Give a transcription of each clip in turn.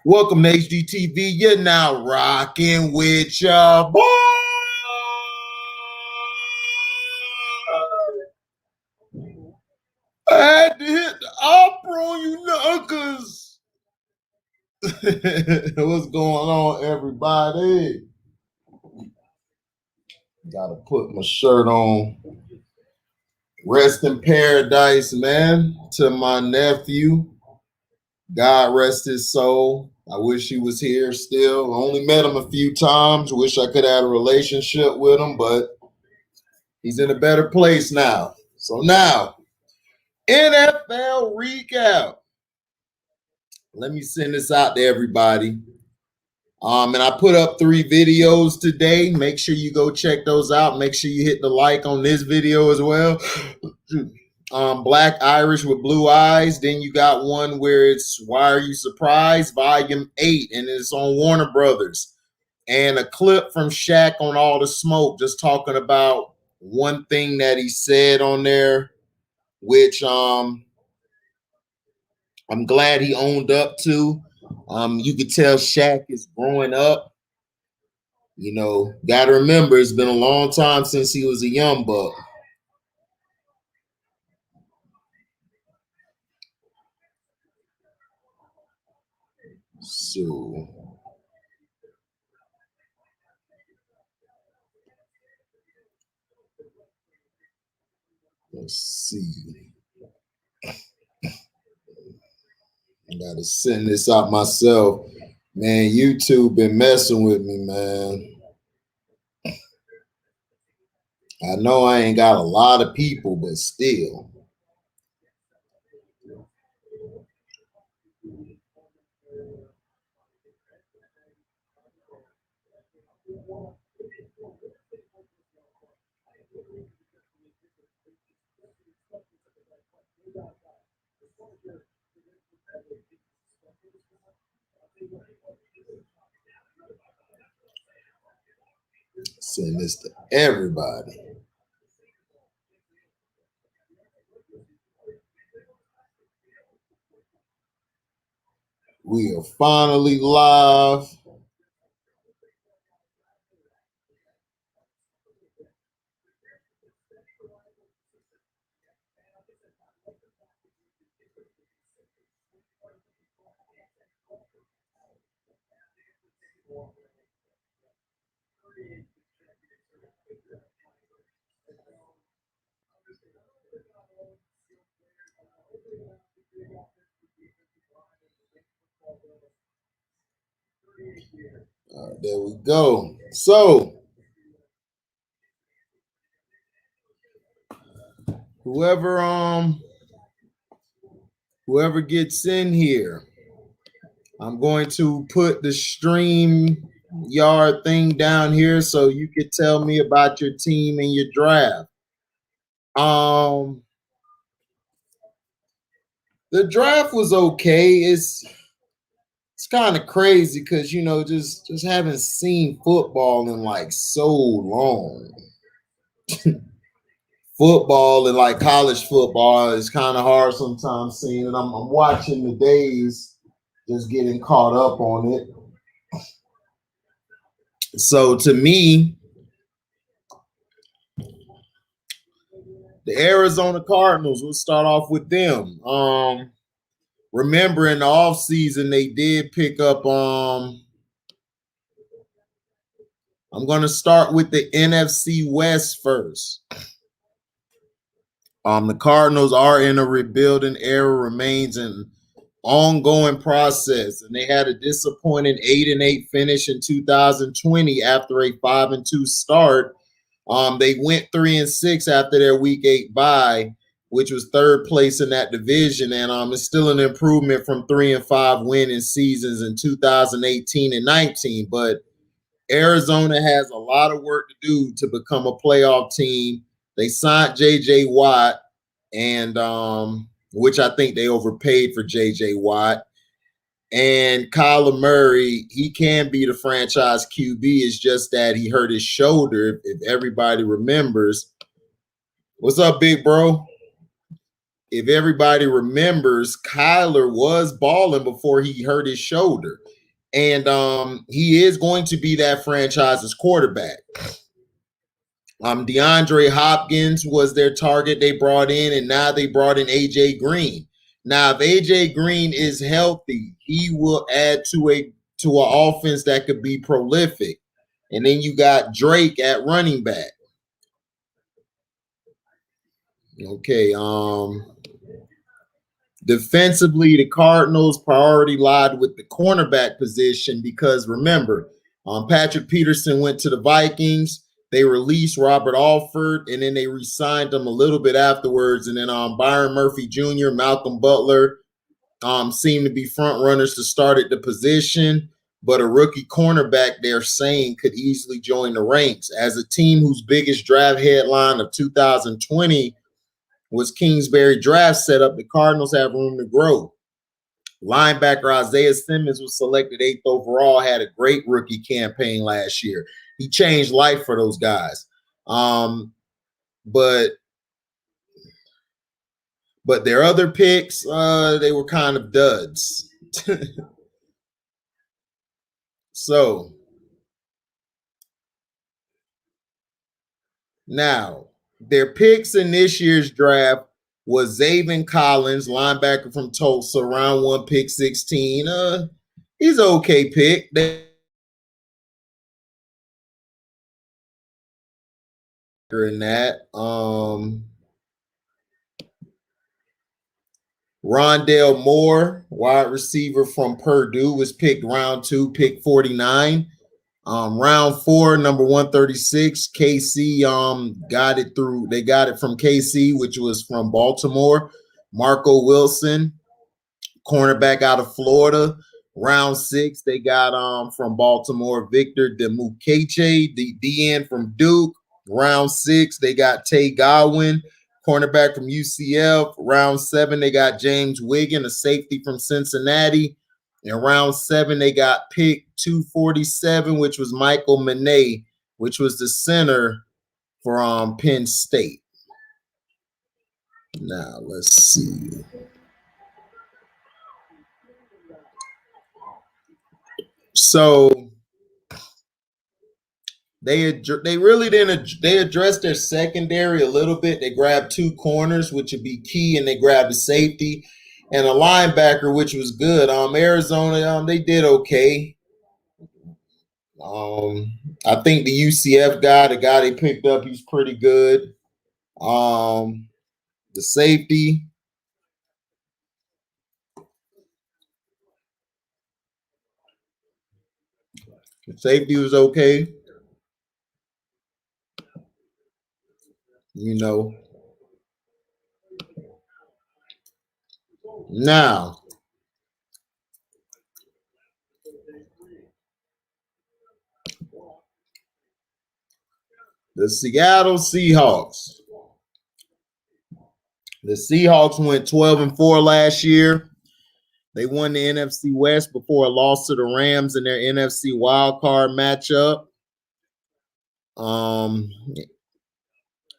Welcome to HDTV. You're now rocking with your boy. I had to hit the opera on you knuckles. What's going on, everybody? Gotta put my shirt on. Rest in paradise, man. To my nephew. God rest his soul. I wish he was here still. Only met him a few times. Wish I could have a relationship with him, but he's in a better place now. So now, NFL recap. Let me send this out to everybody. And I put up 3 videos today. Make sure you go check those out. Make sure you hit the like on this video as well. Black Irish with Blue Eyes. Then you got one where it's Why Are You Surprised? Volume 8, and it's on Warner Brothers. And a clip from Shaq on All the Smoke, just talking about one thing that he said on there, which I'm glad he owned up to. You could tell Shaq is growing up. You know, got to remember, it's been a long time since he was a young buck. So let's see. I gotta send this out myself. Man, YouTube been messing with me, man. I know I ain't got a lot of people, but still. Send this to everybody. We are finally live. All right, there we go. So whoever gets in here, I'm going to put the stream yard thing down here so you could tell me about your team and your draft. The draft was okay. It's kind of crazy because, you know, just haven't seen football in like so long. Football and like college football is kind of hard sometimes seeing it. I'm watching the days, just getting caught up on it. So to me, the Arizona Cardinals, we'll start off with them. Remember in the offseason, they did pick up, I'm going to start with the NFC West first. The Cardinals are in a rebuilding era, remains an ongoing process, and they had a disappointing 8-8 finish in 2020 after a 5-2 start. They went 3-6 after their Week 8 bye, which was 3rd place in that division, and it's still an improvement from 3-5 winning seasons in 2018 and 19. But Arizona has a lot of work to do to become a playoff team. They signed J.J. Watt, and which I think they overpaid for J.J. Watt. And Kyler Murray, he can be the franchise QB. It's just that he hurt his shoulder, if everybody remembers. What's up, big bro? if everybody remembers, Kyler was balling before he hurt his shoulder. And he is going to be that franchise's quarterback. DeAndre Hopkins was their target they brought in, and now they brought in AJ Green. Now, if AJ Green is healthy, he will add to an offense that could be prolific. And then you got Drake at running back. Okay, defensively, the Cardinals' priority lied with the cornerback position because remember, Patrick Peterson went to the Vikings. They released Robert Alford, and then they re-signed him a little bit afterwards. And then Byron Murphy Jr., Malcolm Butler seemed to be front runners to start at the position. But a rookie cornerback, they're saying, could easily join the ranks. As a team whose biggest draft headline of 2020 was Kingsbury draft setup, the Cardinals have room to grow. Linebacker Isaiah Simmons was selected 8th overall, had a great rookie campaign last year. He changed life for those guys. But their other picks, they were kind of duds. So now their picks in this year's draft was Zaven Collins, linebacker from Tulsa, round 1, pick 16. He's an okay pick. In that, Rondale Moore, wide receiver from Purdue, was picked round 2, pick 49. Round 4, number 136, KC got it through. They got it from KC, which was from Baltimore. Marco Wilson, cornerback out of Florida. Round 6, they got from Baltimore, Victor Demukeche, the DN from Duke. Round 6, they got Tay Godwin, cornerback from UCF. Round 7, they got James Wiggin, a safety from Cincinnati. In round 7, they got pick 247, which was Michael Manet, which was the center for Penn State. Now, let's see. So they really didn't. They addressed their secondary a little bit. They grabbed 2 corners, which would be key, and they grabbed a safety and a linebacker, which was good. Arizona, they did okay. I think the UCF guy, the guy they picked up, he's pretty good. The safety. The safety was okay. You know. Now, the Seattle Seahawks. The Seahawks went 12-4 last year. They won the NFC West before a loss to the Rams in their NFC wildcard matchup.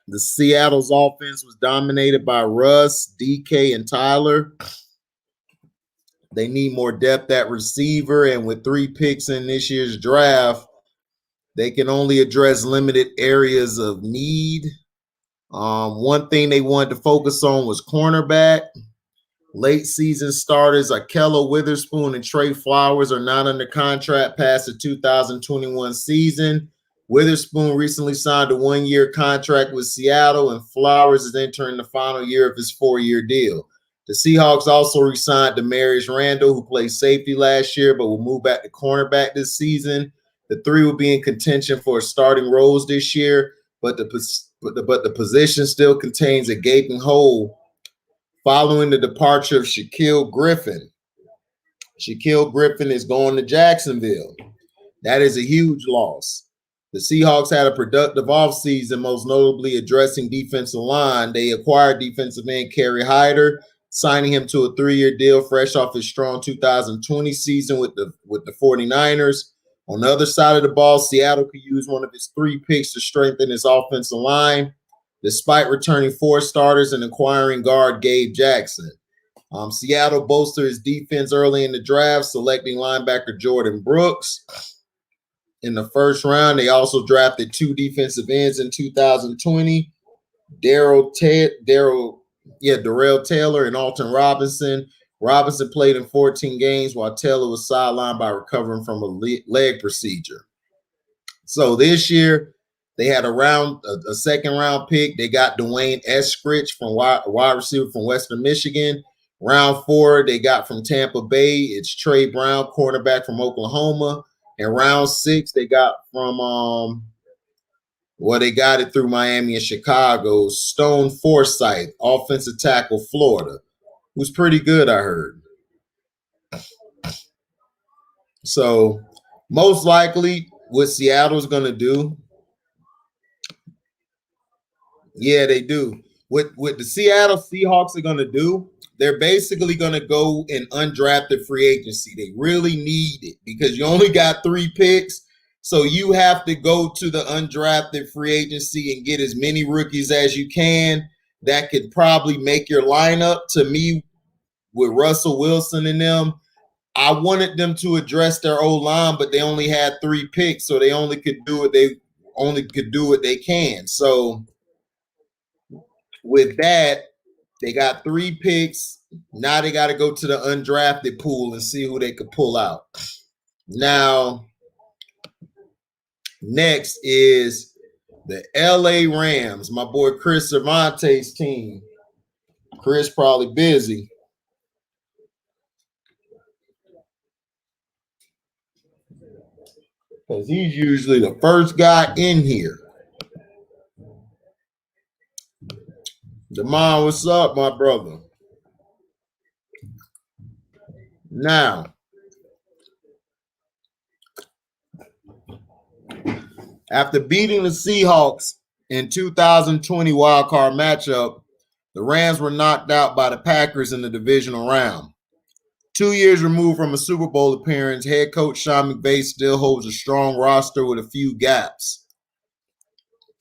The Seattle's offense was dominated by Russ, DK, and Tyler. They need more depth at receiver, and with 3 picks in this year's draft, they can only address limited areas of need. One thing they wanted to focus on was cornerback. Late season starters Akella Witherspoon and Trey Flowers are not under contract past the 2021 season. Witherspoon recently signed a 1-year contract with Seattle, and Flowers is entering the final year of his 4-year deal. The Seahawks also re-signed Demarius Randall, who played safety last year but will move back to cornerback this season. The 3 will be in contention for starting roles this year, but the position still contains a gaping hole following the departure of Shaquille Griffin. Shaquille Griffin is going to Jacksonville. That is a huge loss. The Seahawks had a productive offseason, most notably addressing defensive line. They acquired defensive end Kerry Hyder, signing him to a 3-year deal fresh off his strong 2020 season with the 49ers. On the other side of the ball, Seattle could use one of his 3 picks to strengthen his offensive line. despite returning 4 starters and acquiring guard Gabe Jackson. Seattle bolstered its defense early in the draft, selecting linebacker Jordan Brooks. In the first round, they also drafted 2 defensive ends in 2020, Darrell Taylor and Alton Robinson. Robinson played in 14 games while Taylor was sidelined by recovering from a leg procedure. So this year, they had a second round pick. They got Dwayne Eskridge from wide receiver from Western Michigan. Round 4, they got from Tampa Bay. It's Trey Brown, cornerback from Oklahoma. And round 6, they got from they got it through Miami and Chicago. Stone Forsythe, offensive tackle, Florida, who's pretty good, I heard. So most likely, what Seattle's going to do, yeah, they do. What the Seattle Seahawks are going to do, they're basically going to go in undrafted free agency. They really need it because you only got 3 picks. So you have to go to the undrafted free agency and get as many rookies as you can that could probably make your lineup. To me, with Russell Wilson and them, I wanted them to address their O-line, but they only had 3 picks, so they only could do what they can. So with that, they got 3 picks. Now they got to go to the undrafted pool and see who they could pull out. Now, next is the LA Rams, my boy Chris Cervantes' team. Chris probably busy. Because he's usually the first guy in here. Damon, what's up, my brother? Now, after beating the Seahawks in 2020 wildcard matchup, the Rams were knocked out by the Packers in the divisional round. 2 years removed from a Super Bowl appearance, head coach Sean McVay still holds a strong roster with a few gaps.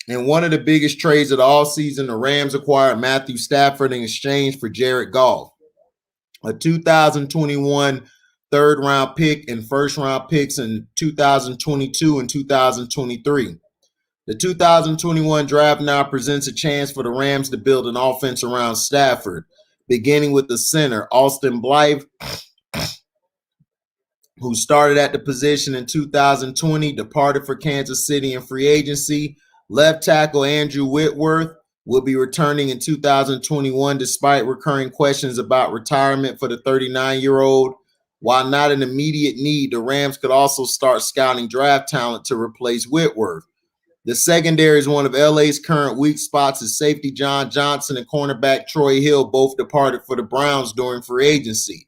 In one of the biggest trades of the offseason, the Rams acquired Matthew Stafford in exchange for Jared Goff, a 2021 third-round pick and first-round picks in 2022 and 2023. The 2021 draft now presents a chance for the Rams to build an offense around Stafford, beginning with the center, Austin Blythe, who started at the position in 2020, departed for Kansas City in free agency. Left tackle Andrew Whitworth will be returning in 2021 despite recurring questions about retirement for the 39-year-old. While not an immediate need, the Rams could also start scouting draft talent to replace Whitworth. The secondary is one of LA's current weak spots as safety John Johnson and cornerback Troy Hill both departed for the Browns during free agency.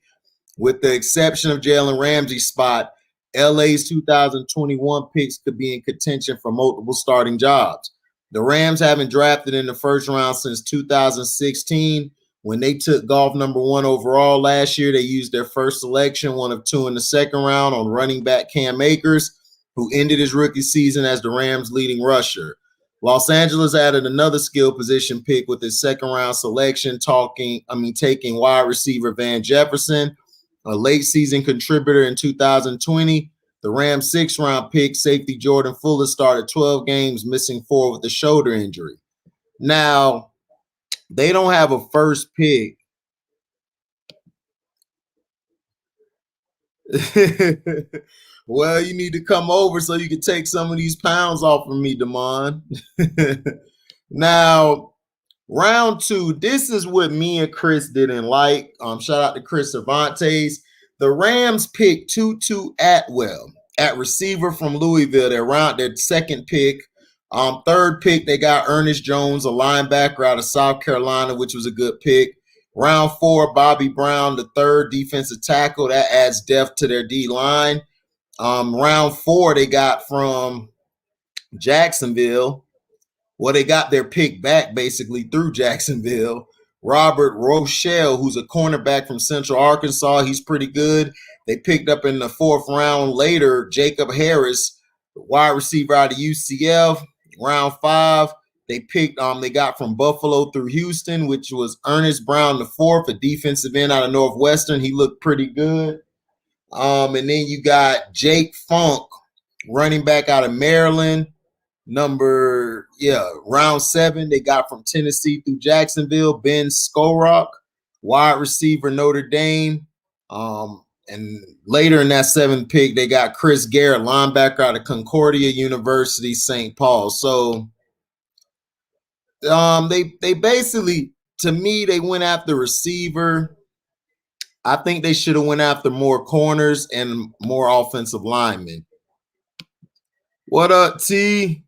With the exception of Jalen Ramsey's spot, LA's 2021 picks could be in contention for multiple starting jobs. The Rams haven't drafted in the first round since 2016. When they took Goff number 1 overall last year, they used their first selection, 1 of 2 in the second round, on running back Cam Akers, who ended his rookie season as the Rams' leading rusher. Los Angeles added another skill position pick with his second round selection, taking wide receiver Van Jefferson, a late season contributor in 2020. The Rams' 6th round pick, safety Jordan Fuller, started 12 games, missing 4 with a shoulder injury. Now, they don't have a first pick. Well, you need to come over so you can take some of these pounds off of me, Damon. Now, round 2, this is what me and Chris didn't like. Shout out to Chris Cervantes. The Rams picked Tutu Atwell at receiver from Louisville. Their second pick. Third pick, they got Ernest Jones, a linebacker out of South Carolina, which was a good pick. Round 4, Bobby Brown, the third defensive tackle. That adds depth to their D-line. Round 4, they got from Jacksonville. Well, they got their pick back basically through Jacksonville. Robert Rochelle, who's a cornerback from Central Arkansas. He's pretty good. They picked up in the 4th round later Jacob Harris, wide receiver out of UCF. Round 5, They picked, they got from Buffalo through Houston, which was Ernest Brown the fourth, a defensive end out of Northwestern. He looked pretty good. And then you got Jake Funk, running back out of Maryland. Round 7, they got from Tennessee through Jacksonville, Ben Skorock, wide receiver, Notre Dame. And later in that 7th pick, they got Chris Garrett, linebacker out of Concordia University, St. Paul. So they basically, to me, they went after receiver. I think they should have went after more corners and more offensive linemen. What up, T?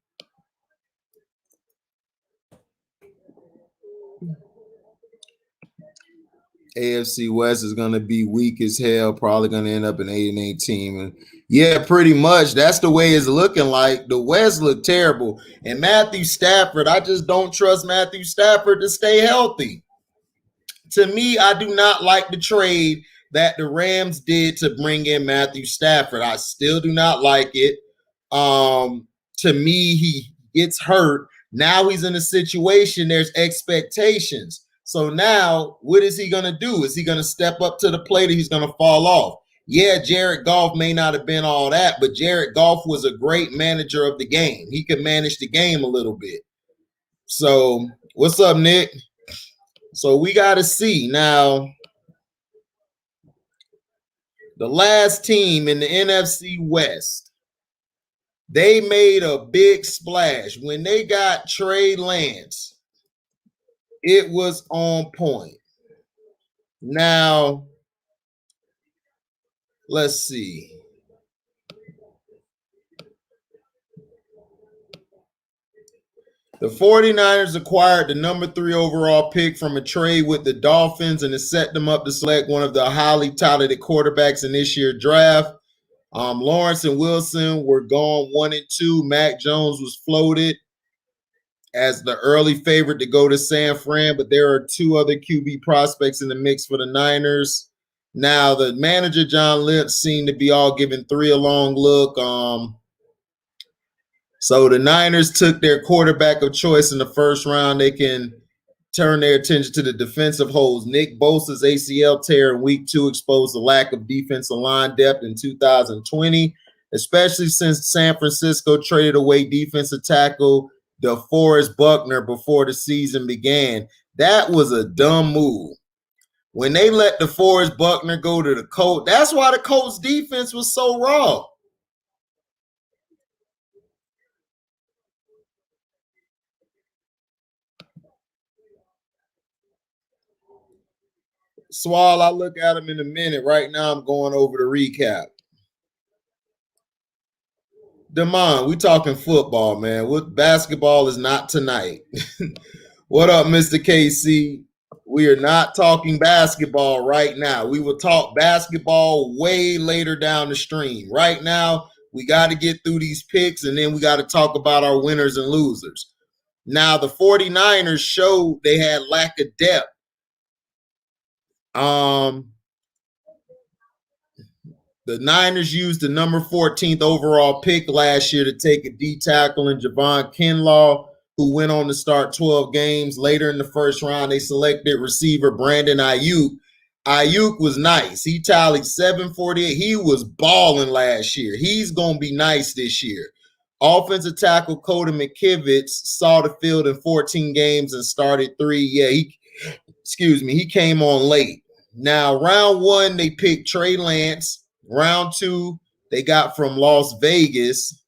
AFC West is going to be weak as hell, probably going to end up an 8-8 team. And yeah, pretty much. That's the way it's looking like. The West look terrible. And Matthew Stafford, I just don't trust Matthew Stafford to stay healthy. To me, I do not like the trade that the Rams did to bring in Matthew Stafford. I still do not like it. To me, he gets hurt. Now he's in a situation, there's expectations. So now, what is he going to do? Is he going to step up to the plate or he's going to fall off? Yeah, Jared Goff may not have been all that, but Jared Goff was a great manager of the game. He could manage the game a little bit. So, what's up, Nick? So, we got to see. Now, the last team in the NFC West, they made a big splash. When they got Trey Lance, it was on point. Now, let's see. The 49ers acquired the number 3 overall pick from a trade with the Dolphins, and it set them up to select one of the highly talented quarterbacks in this year's draft. Lawrence and Wilson were gone 1 and 2. Mac Jones was floated as the early favorite to go to San Fran, but there are 2 other QB prospects in the mix for the Niners. Now, the manager, John Lynch, seemed to be all giving 3 a long look. So the Niners took their quarterback of choice in the first round. They can turn their attention to the defensive holes. Nick Bosa's ACL tear in week 2 exposed the lack of defensive line depth in 2020, especially since San Francisco traded away defensive tackle DeForest Buckner before the season began. That was a dumb move. When they let DeForest Buckner go to the Colts, that's why the Colts defense was so raw. Swall, I'll look at him in a minute. Right now, I'm going over the recap. Damon, we talking football, man. What basketball is not tonight. What up, Mr. KC? We are not talking basketball right now. We will talk basketball way later down the stream. Right now, we got to get through these picks, and then we got to talk about our winners and losers. Now, the 49ers showed they had lack of depth. The Niners used the number 14th overall pick last year to take a D tackle in Javon Kinlaw, who went on to start 12 games. Later in the first round, they selected receiver Brandon Ayuk. Ayuk was nice. He tallied 748. He was balling last year. He's going to be nice this year. Offensive tackle Coda McKivitz saw the field in 14 games and started 3. Yeah, he came on late. Now, round 1, they picked Trey Lance. Round 2, they got from Las Vegas.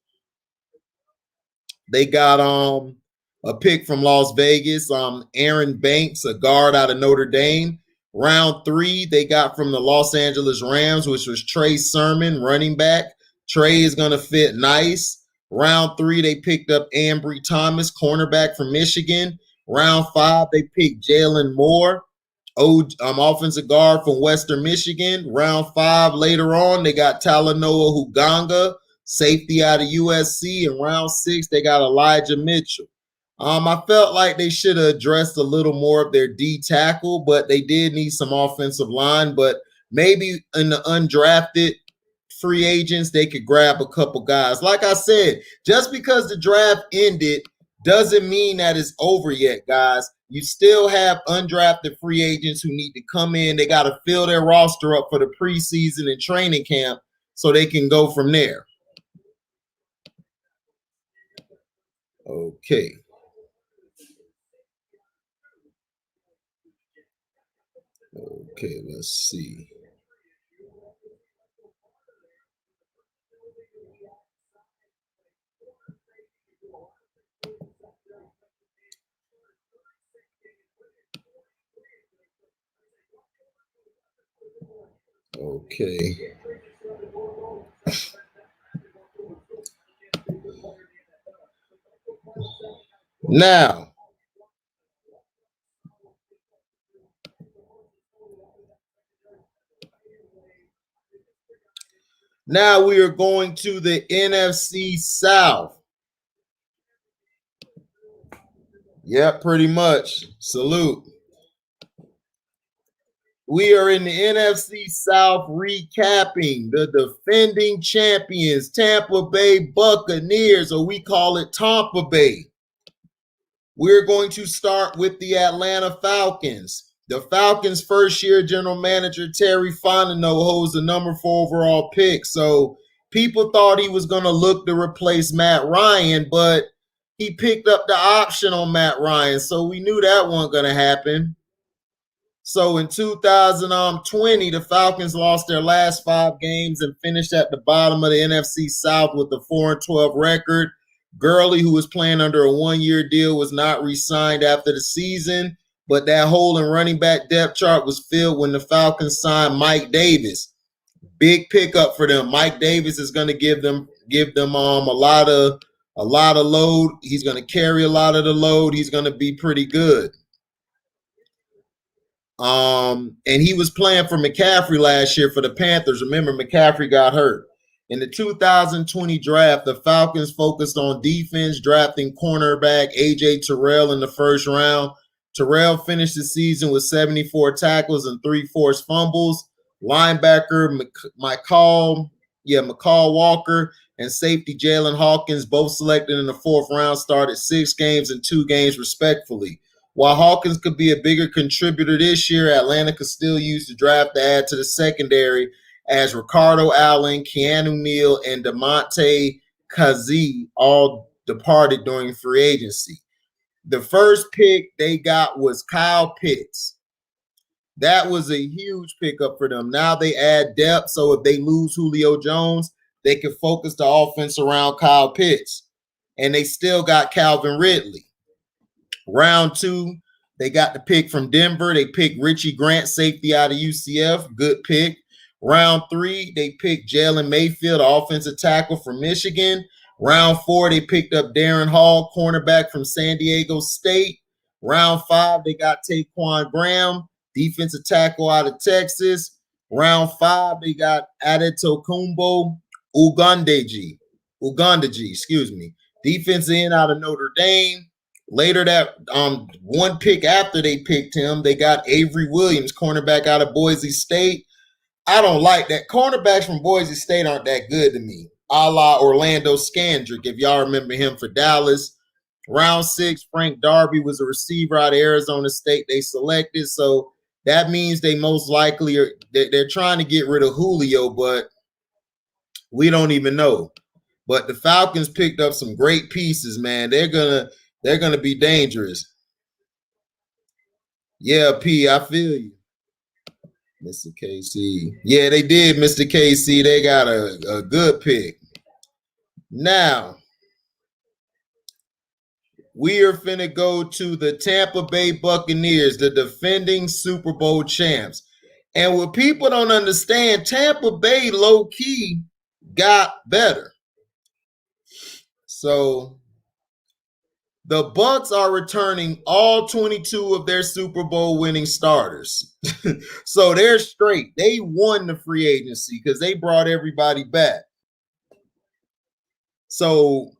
They got a pick from Las Vegas, Aaron Banks, a guard out of Notre Dame. Round 3, they got from the Los Angeles Rams, which was Trey Sermon, running back. Trey is going to fit nice. Round 3, they picked up Ambry Thomas, cornerback from Michigan. Round 5, they picked Jalen Moore, offensive guard from Western Michigan. Round 5, later on, they got Talanoa Huganga, safety out of USC. And round 6, they got Elijah Mitchell. I felt like they should have addressed a little more of their D tackle, but they did need some offensive line. But maybe in the undrafted free agents, they could grab a couple guys. Like I said, just because the draft ended doesn't mean that it's over yet, guys. You still have undrafted free agents who need to come in. They got to fill their roster up for the preseason and training camp so they can go from there. Okay. Okay, let's see. Okay. Now we are going to the NFC South. Yeah, pretty much. Salute. We are in the NFC South recapping the defending champions, Tampa Bay Buccaneers, or we call it Tampa Bay. We're going to start with the Atlanta Falcons. The Falcons' first-year general manager, Terry Fontenot, holds the number 4 overall pick. So people thought he was going to look to replace Matt Ryan, but he picked up the option on Matt Ryan. So we knew that wasn't going to happen. So in 2020, the Falcons lost their last 5 games and finished at the bottom of the NFC South with a 4-12 record. Gurley, who was playing under a 1-year deal, was not re-signed after the season, but that hole in running back depth chart was filled when the Falcons signed Mike Davis. Big pickup for them. Mike Davis is going to give them a lot of load. He's going to carry a lot of the load. He's going to be pretty good. And he was playing for McCaffrey last year for the Panthers. Remember, McCaffrey got hurt. In the 2020 draft, the Falcons focused on defense, drafting cornerback A.J. Terrell in the first round. Terrell finished the season with 74 tackles and 3 forced fumbles. Linebacker McCall Walker and safety Jalen Hawkins, both selected in the 4th round, started 6 games and 2 games respectively. While Hawkins could be a bigger contributor this year, Atlanta could still use the draft to add to the secondary, as Ricardo Allen, Keanu Neal, and DeMonte Kazee all departed during free agency. The first pick they got was Kyle Pitts. That was a huge pickup for them. Now they add depth, so if they lose Julio Jones, they can focus the offense around Kyle Pitts. And they still got Calvin Ridley. Round 2, they got the pick from Denver. They picked Richie Grant, safety out of UCF. Good pick. Round 3, they picked Jalen Mayfield, offensive tackle from Michigan. Round 4, they picked up Darren Hall, cornerback from San Diego State. Round 5, they got Taquan Graham, defensive tackle out of Texas. Round 5, they got Adetokunbo Ugandaji, defensive end out of Notre Dame. Later that one pick after they picked him, they got Avery Williams, cornerback out of Boise State. I don't like that. Cornerbacks from Boise State aren't that good to me. A la Orlando Scandrick, if y'all remember him for Dallas. Round 6, Frank Darby was a receiver out of Arizona State they selected. So that means they most likely they're trying to get rid of Julio, but we don't even know. But the Falcons picked up some great pieces, man. They're gonna be dangerous. Yeah, P, I feel you. Mr. KC. Yeah, they did, Mr. KC. They got a good pick. Now, we are finna go to the Tampa Bay Buccaneers, the defending Super Bowl champs. And what people don't understand, Tampa Bay low-key got better. So the Bucs are returning all 22 of their Super Bowl winning starters. So they're straight. They won the free agency because they brought everybody back. So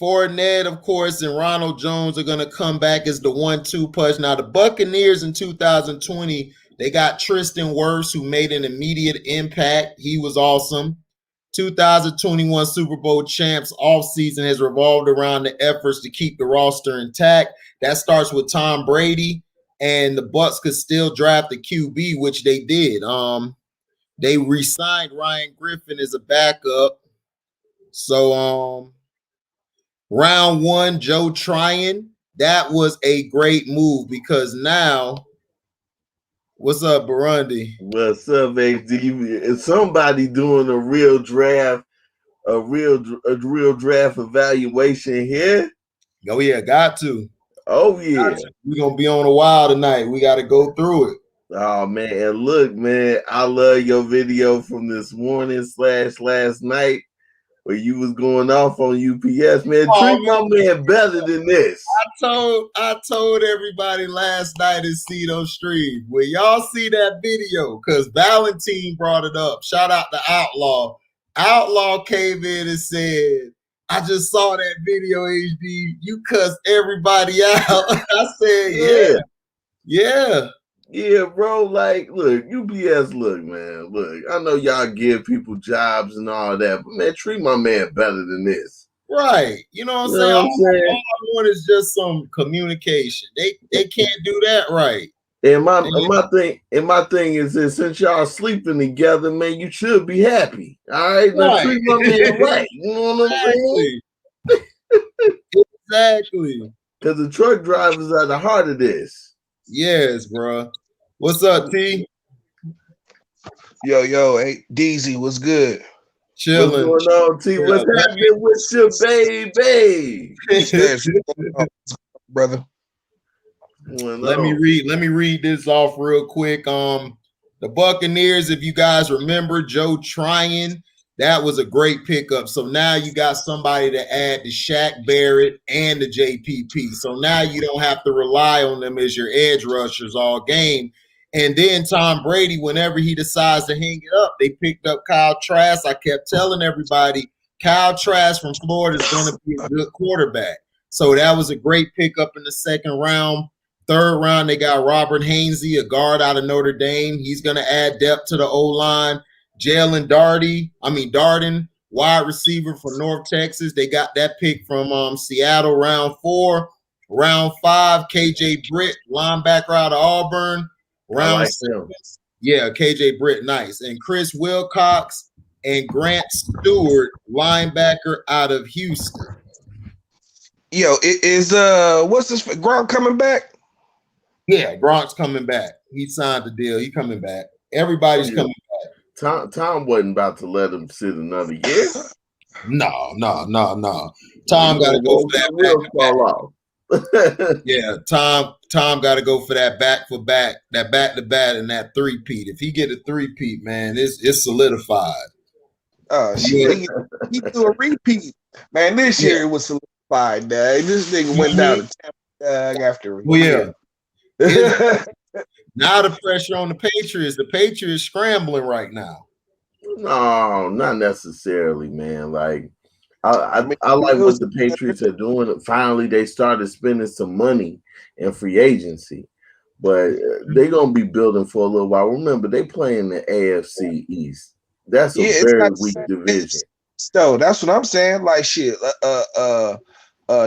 Fournette, of course, and Ronald Jones are going to come back as the 1-2 punch. Now, the Buccaneers in 2020, they got Tristan Wirfs, who made an immediate impact. He was awesome. 2021 Super Bowl champs offseason has revolved around the efforts to keep the roster intact. That starts with Tom Brady, and the Bucs could still draft a QB, which they did. They re-signed Ryan Griffin as a backup. So round one, Joe Tryon, that was a great move because now, what's up, Burundi? What's up, HD? Is somebody doing a real draft evaluation here? Oh yeah, got to. Oh yeah, we're gonna be on a while tonight. We got to go through it. Oh man, and look, man, I love your video from this morning / last night where you was going off on UPS, man. Treat my man better than this. I told everybody last night in Cito Stream, when y'all see that video, because Valentine brought it up. Shout out to Outlaw. Outlaw came in and said, I just saw that video, HD. You cussed everybody out. I said, yeah. Yeah, bro, like, look, UPS, look, man, look, I know y'all give people jobs and all that, but, man, treat my man better than this. Right. You know what I'm saying? All I want is just some communication. They can't do that right. And my thing is that since y'all sleeping together, man, you should be happy. All right? Now treat my man right. You know what I'm saying? Exactly. Because the truck drivers are the heart of this. Yes, bro. What's up, T? Yo, hey, DZ, what's good? Chilling. What's going on, T? What's happening with your baby? Brother. Let me read this off real quick. The Buccaneers, if you guys remember, Joe Tryon, that was a great pickup. So now you got somebody to add to Shaq Barrett and the JPP. So now you don't have to rely on them as your edge rushers all game. And then Tom Brady, whenever he decides to hang it up, they picked up Kyle Trask. I kept telling everybody, Kyle Trask from Florida is going to be a good quarterback. So that was a great pickup in the second round. Third round, they got Robert Hainsey, a guard out of Notre Dame. He's going to add depth to the O-line. Jalen Darden, wide receiver for North Texas. They got that pick from Seattle, round 4. Round 5, KJ Britt, linebacker out of Auburn. Round 6, KJ Britt, nice. And Chris Wilcox and Grant Stewart, linebacker out of Houston. Yo, is what's this? Gronk coming back? Yeah, Gronk's coming back. He signed the deal. He coming back. Everybody's coming back. Tom wasn't about to let him sit another year. No. Tom got to go for that back. Yeah, Tom got to go for that back to back, and that three-peat. If he get a three-peat, man, it's solidified. Oh shit, he do a repeat, man. This year it was solidified. This nigga went down to after. Well, now the pressure on the Patriots. The Patriots scrambling right now. No, not necessarily, man. Like I like what the Patriots are doing. Finally, they started spending some money in free agency, but they're gonna be building for a little while. Remember, they play in the AFC East. That's a very weak division. So that's what I'm saying. Like shit,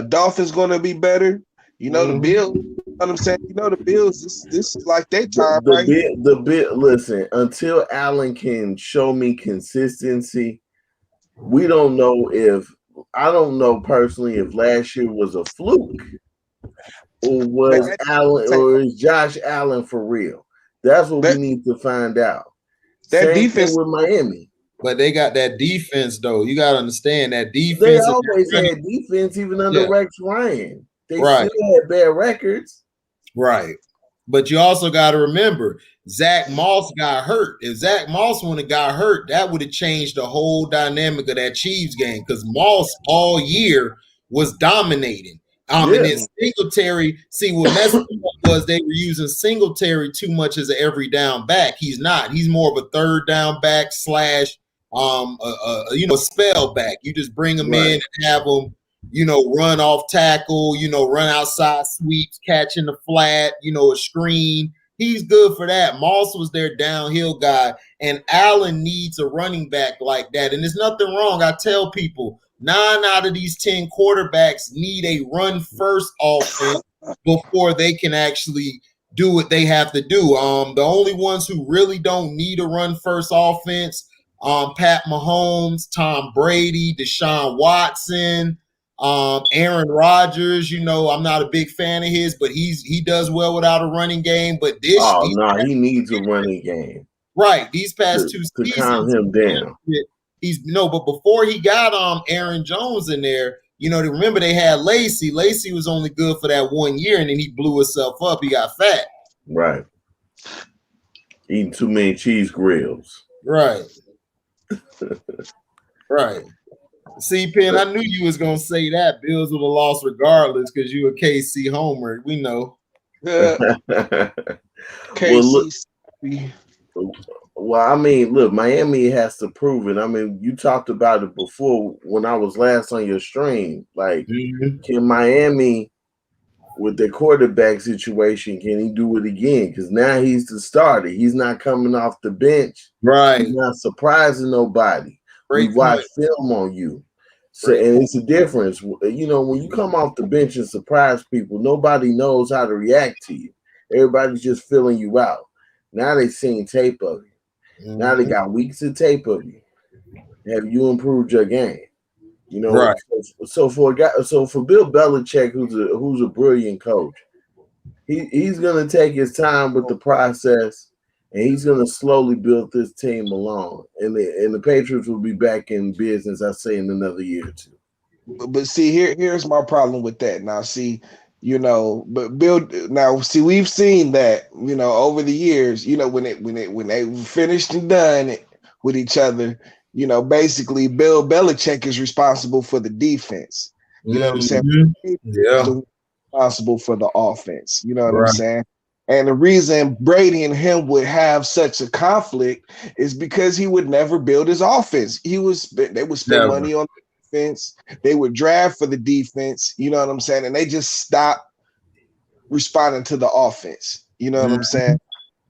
Dolphins gonna be better. You know the Bills. You know what I'm saying? You know the Bills. This is like their time, right? Listen, until Allen can show me consistency, we don't know I don't know personally if last year was a fluke or was Allen or is Josh Allen for real. That's what we need to find out. That defense with Miami. But they got that defense, though. You got to understand that defense. They always had defense, even under Rex Ryan. They still had bad records. Right. But you also got to remember, Zach Moss got hurt. If Zach Moss wouldn't have got hurt, that would have changed the whole dynamic of that Chiefs game because Moss all year was dominating. And then Singletary, see what messed up was they were using Singletary too much as an every down back. He's not. He's more of a third down back / spell back. You just bring him in and have him, run off tackle, run outside sweeps, catching the flat, a screen. He's good for that. Moss was their downhill guy, and Allen needs a running back like that. And there's nothing wrong. I tell people 9 out of these 10 quarterbacks need a run first offense before they can actually do what they have to do. The only ones who really don't need a run first offense, Pat Mahomes, Tom Brady, Deshaun Watson, Aaron Rodgers. You know, I'm not a big fan of his, but he does well without a running game. But he needs a running game. Right, these past two to seasons, calm him down. But before he got Aaron Jones in there, you know, remember they had Lacy. Lacy was only good for that 1 year, and then he blew himself up. He got fat. Right. Eating too many cheese grills. Right. Right. See, Penn, I knew you was gonna say that. Bills would have lost regardless because you a KC homer. We know. KC. Well, I mean, look, Miami has to prove it. I mean, you talked about it before when I was last on your stream. Like, can Miami, with their quarterback situation, can he do it again? Because now he's the starter. He's not coming off the bench. Right. He's not surprising nobody. We watch film on you. So, and it's a difference. You know, when you come off the bench and surprise people, nobody knows how to react to you. Everybody's just filling you out. Now they've seen tape of you. Now they got weeks of tape of you. Have you improved your game? You know, right. So for Bill Belichick, who's a brilliant coach, he's gonna take his time with the process, and he's gonna slowly build this team along. And the Patriots will be back in business, I say, in another year or two. But see, here's my problem with that. Now, see, you know, but we've seen that, you know, over the years, you know, when they finished and done with each other, you know, basically Bill Belichick is responsible for the defense. You know what I'm saying? Yeah. Responsible for the offense. You know what I'm saying? And the reason Brady and him would have such a conflict is because he would never build his offense. They would spend money on the defense. They would draft for the defense. You know what I'm saying? And they just stopped responding to the offense. You know what I'm saying?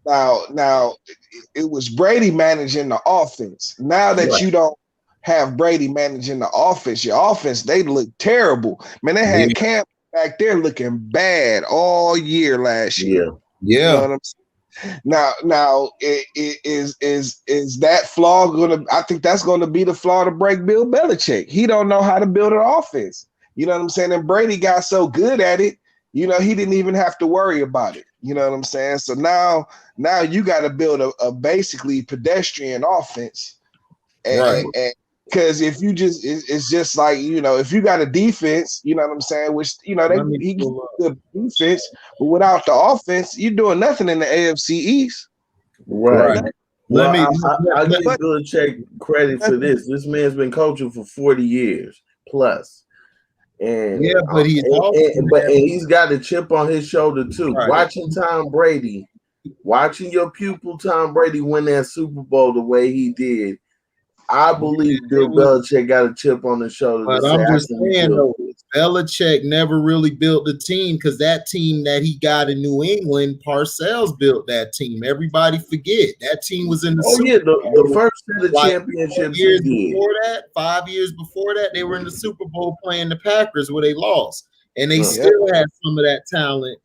Now it was Brady managing the offense. Now that you don't have Brady managing the offense, your offense, they look terrible. Man, they had Camp back there looking bad all year last year. Yeah. You know what I'm saying? Now is that flaw gonna? I think that's gonna be the flaw to break Bill Belichick. He don't know how to build an offense. You know what I'm saying? And Brady got so good at it, you know, he didn't even have to worry about it. You know what I'm saying? So now you got to build a basically pedestrian offense, and because if you just it's just like, you know, if you got a defense, you know what I'm saying, which, you know, he can good defense, but without the offense, you're doing nothing in the AFC East. Right. I'll give Belichick credit for this. This man's been coaching for 40 years plus. And but he's got a chip on his shoulder too. Right. Watching your pupil Tom Brady win that Super Bowl the way he did, I believe Bill Belichick got a chip on his shoulder. But I'm just saying, though, Belichick never really built the team, because that team that he got in New England, Parcells built that team. Everybody forget that team was in the Super Bowl. The first set of championships years before that, 5 years before that, they were in the Super Bowl playing the Packers, where they lost, and they still had some of that talent.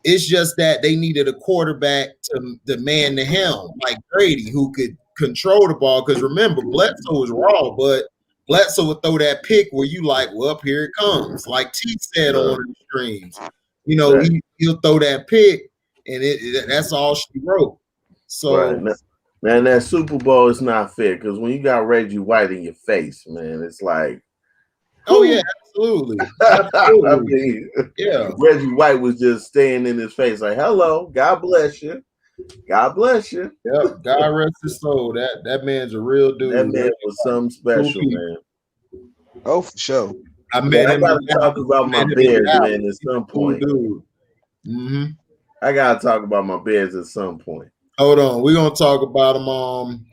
It's just that they needed a quarterback to man the helm, like Brady, who could control the ball. Because remember, Bledsoe was raw, but Bledsoe would throw that pick where you like, well, up here it comes. Like T said on one of the streams, you know, he'll throw that pick, and that's all she wrote. So man, that Super Bowl is not fair, because when you got Reggie White in your face, man, it's like, oh yeah, absolutely. I mean, yeah. Reggie White was just staying in his face, like, hello, God bless you. God bless you. Yep, God rest his soul. That man's a real dude. That man was something special, man. Oh, for sure. I gotta talk about my Bears, man, at some point. I gotta talk about my Bears at some point. Hold on, we're gonna talk about them.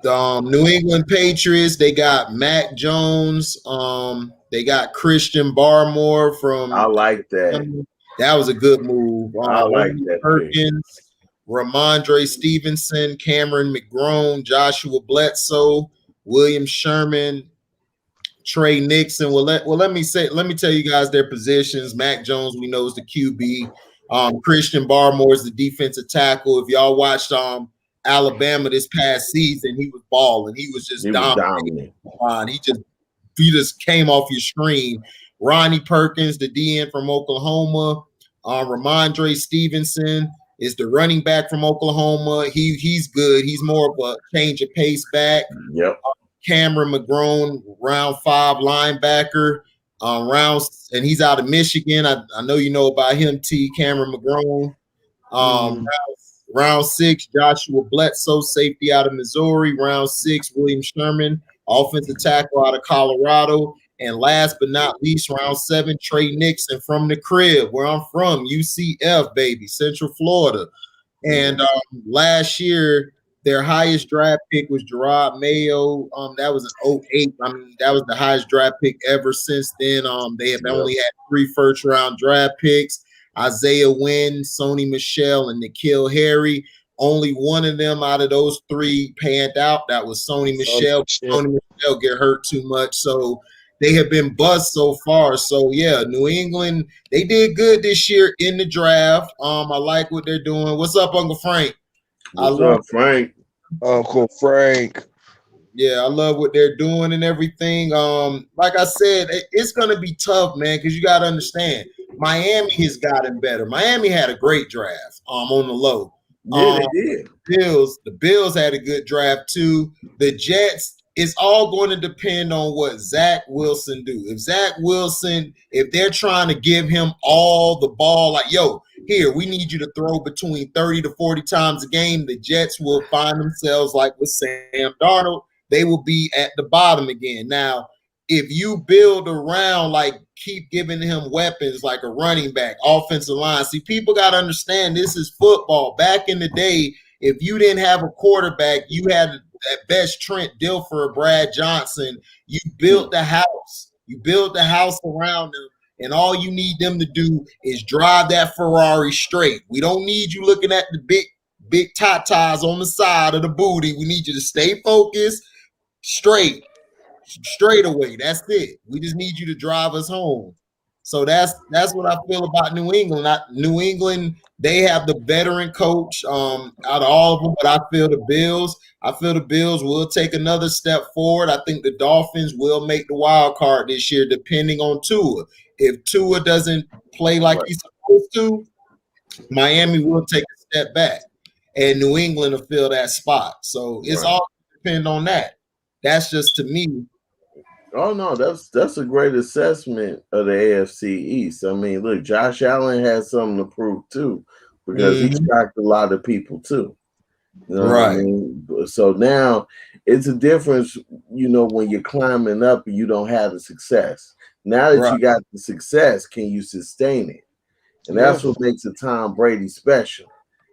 The New England Patriots, they got Mac Jones. They got Christian Barmore from. I like that. That was a good move. I like that. Perkins. Ramondre Stevenson, Cameron McGrone, Joshua Bledsoe, William Sherman, Trey Nixon. Let me tell you guys their positions. Mac Jones, we know, is the QB. Christian Barmore is the defensive tackle. If y'all watched Alabama this past season, he was balling. He was just dominant. He just came off your screen. Ronnie Perkins, the DN from Oklahoma. Ramondre Stevenson is the running back from Oklahoma. He's good. He's more of a change of pace back. Yep. Cameron McGrone, round 5 linebacker. And he's out of Michigan. I know you know about him, T. Cameron McGrone. Round 6, Joshua Bledsoe, safety out of Missouri. Round 6, William Sherman, offensive tackle out of Colorado. And last but not least, round 7, Trey Nixon from the crib, where I'm from, UCF, baby, Central Florida. And last year, their highest draft pick was Gerard Mayo. That was an 08. I mean, that was the highest draft pick ever. Since then, they have only had 3 first-round draft picks. Isaiah Wynn, Sony Michel, and N'Keal Harry. Only one of them out of those 3 panned out. That was Sony Michel. Sony Michel get hurt too much, so they have been bust so far. So, yeah, New England, they did good this year in the draft. I like what they're doing. What's up, Uncle Frank? What's up, Frank? Uncle Frank. Yeah, I love what they're doing and everything. Like I said, it's going to be tough, man, because you got to understand, Miami has gotten better. Miami had a great draft on the low. Yeah, they did. The Bills had a good draft too. The Jets, it's all going to depend on what Zach Wilson do. If Zach Wilson, if they're trying to give him all the ball, like, yo, here, we need you to throw between 30 to 40 times a game, the Jets will find themselves like with Sam Darnold. They will be at the bottom again. Now, if you build around, like, keep giving him weapons like a running back, offensive line. See, people got to understand this is football. Back in the day, if you didn't have a quarterback, you had at best Trent Dilfer, Brad Johnson. You built the house. You built the house around them, and all you need them to do is drive that Ferrari straight. We don't need you looking at the big tatas on the side of the booty. We need you to stay focused, straight away. That's it. We just need you to drive us home. So that's what I feel about New England. New England, they have the veteran coach out of all of them, but I feel the Bills will take another step forward. I think the Dolphins will make the wild card this year, depending on Tua. If Tua doesn't play like he's supposed to, Miami will take a step back, and New England will fill that spot. So it's all depend on that. That's just to me. Oh no, that's a great assessment of the AFC East. I mean, look, Josh Allen has something to prove too, because he shocked a lot of people too. You know what I mean? So now it's a difference, when you're climbing up and you don't have the success. Now that you got the success, can you sustain it? And that's what makes a Tom Brady special.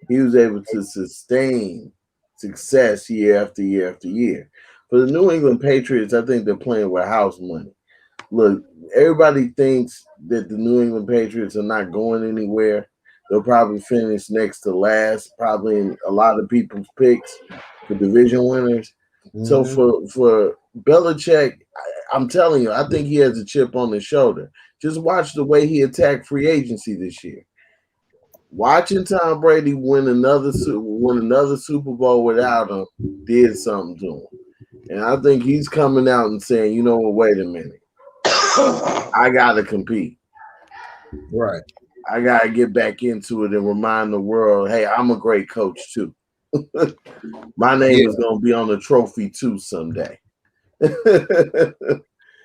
He was able to sustain success year after year after year. For the New England Patriots, I think they're playing with house money. Look, everybody thinks that the New England Patriots are not going anywhere. They'll probably finish next to last, probably in a lot of people's picks for division winners. So for Belichick, I'm telling you, I think he has a chip on his shoulder. Just watch the way he attacked free agency this year. Watching Tom Brady win another Super Bowl without him did something to him. And I think he's coming out and saying, you know what, wait a minute. I got to compete. Right. I got to get back into it and remind the world, hey, I'm a great coach too. My name is going to be on the trophy too someday.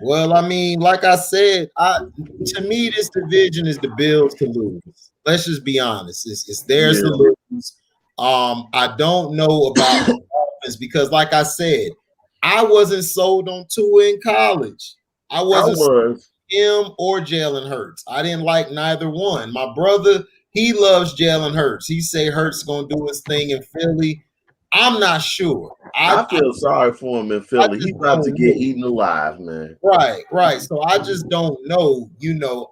Well, I mean, like I said, to me, this division is the Bills to lose. Let's just be honest. It's theirs to lose. I don't know about the Dolphins because, like I said, I wasn't sold on Tua in college. I wasn't sold on him or Jalen Hurts. I didn't like neither one. My brother, he loves Jalen Hurts. He say Hurts is going to do his thing in Philly. I'm not sure. I feel sorry for him in Philly. He's about to get eaten alive, man. Right. So I just don't know.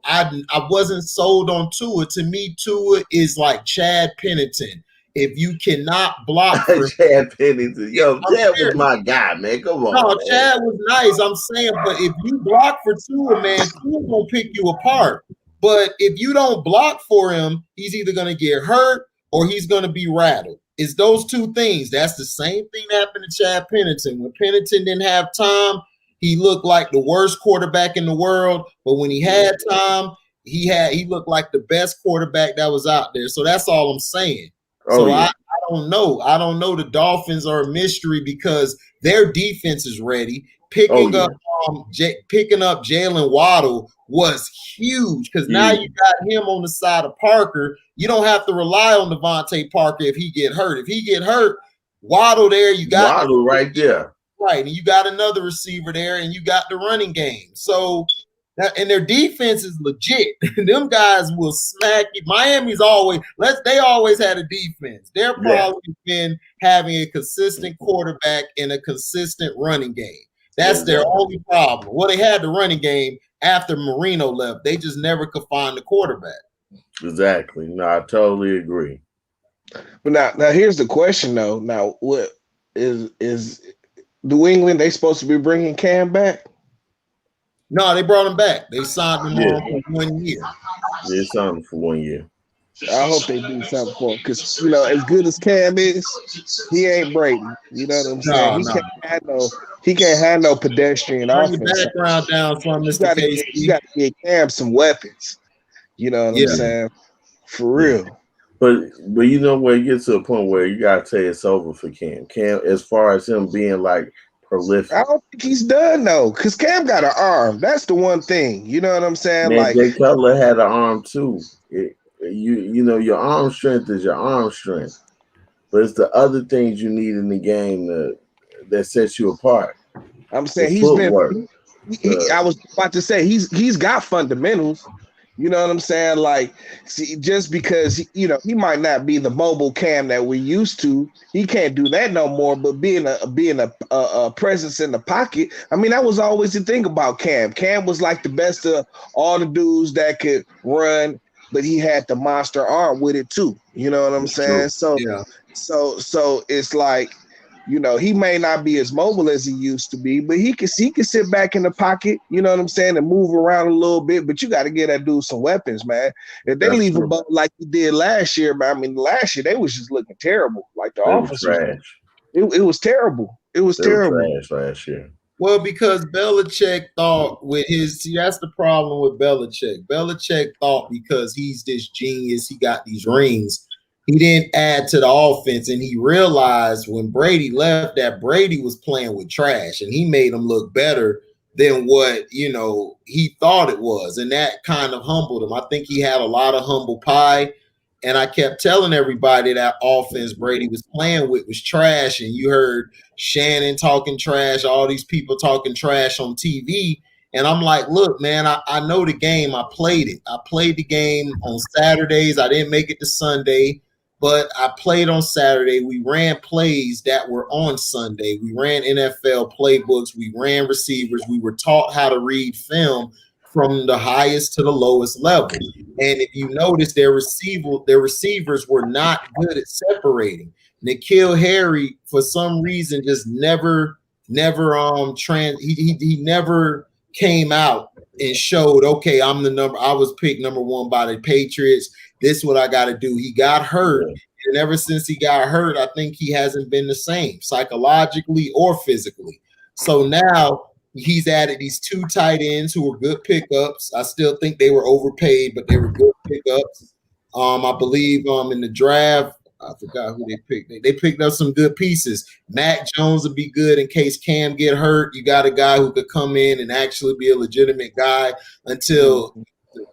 I wasn't sold on Tua. To me, Tua is like Chad Pennington. if you cannot block for Chad Pennington. Yo, Chad was my guy, man. Come on. No, man. Chad was nice. I'm saying, but if you block for Tua, man, Tua gonna pick you apart. But if you don't block for him, he's either gonna get hurt or he's gonna be rattled. It's those two things. That's the same thing that happened to Chad Pennington. When Pennington didn't have time, he looked like the worst quarterback in the world. But when he had time, he looked like the best quarterback that was out there. So that's all I'm saying. So I don't know. I don't know. The Dolphins are a mystery because their defense is ready. Picking up Jalen Waddle was huge because now you got him on the side of Parker. You don't have to rely on Devontae Parker if he get hurt. If he get hurt, Waddle there, you got Waddle right there. Right, and you got another receiver there, and you got the running game. So, and their defense is legit. Them guys will smack you. Miami's they always had a defense. They're probably been having a consistent quarterback and a consistent running game. That's their only problem. Well, they had the running game after Marino left. They just never could find the quarterback. Exactly. No, I totally agree. But now here's the question though. Now, what is New England? They supposed to be bringing Cam back? No, they brought him back. They signed him on for 1 year. They signed him for 1 year. I hope they do something for him because as good as Cam is, he ain't Brady. You know what I'm saying? He can't have no pedestrian offense. Bring the background down from Mr. Casey. You got to get Cam some weapons. You know what I'm saying? For real. But you know where you get to a point where you gotta say it's over for Cam. Cam, as far as him being like prolific. I don't think he's done though, because Cam got an arm. That's the one thing. You know what I'm saying? Man, Jay Cutler had an arm too. You know your arm strength is your arm strength, but it's the other things you need in the game that sets you apart. I'm saying I was about to say he's got fundamentals. You know what I'm saying? Like, see, just because he might not be the mobile Cam that we're used to, he can't do that no more. But being a presence in the pocket, I mean, that was always the thing about Cam. Cam was like the best of all the dudes that could run, but he had the monster arm with it too. You know what I'm saying? True. So it's like, he may not be as mobile as he used to be, but he can sit back in the pocket, you know what I'm saying, and move around a little bit. But you got to get that dude some weapons, man. If they leave him like he did last year, man, I mean, last year they was just looking terrible. Like the offense was trash. It was terrible. It was terrible. Trash last year. Well, because Belichick thought that's the problem with Belichick. Belichick thought because he's this genius, he got these rings. He didn't add to the offense, and he realized when Brady left that Brady was playing with trash, and he made him look better than what he thought it was, and that kind of humbled him. I think he had a lot of humble pie, and I kept telling everybody that offense Brady was playing with was trash, and you heard Shannon talking trash, all these people talking trash on TV. And I'm like, look, man, I know the game. I played it. I played the game on Saturdays. I didn't make it to Sunday. But I played on Saturday. We ran plays that were on Sunday. We ran NFL playbooks. We ran receivers. We were taught how to read film from the highest to the lowest level. And if you notice, their receivers were not good at separating. N'Keal Harry, for some reason, just never he never came out and showed, okay, I was picked number one by the Patriots. This is what I got to do. He got hurt, and ever since he got hurt, I think he hasn't been the same psychologically or physically. So now he's added these two tight ends who were good pickups. I still think they were overpaid, but they were good pickups. I believe in the draft, I forgot who they picked. They picked up some good pieces. Mac Jones would be good in case Cam get hurt. You got a guy who could come in and actually be a legitimate guy until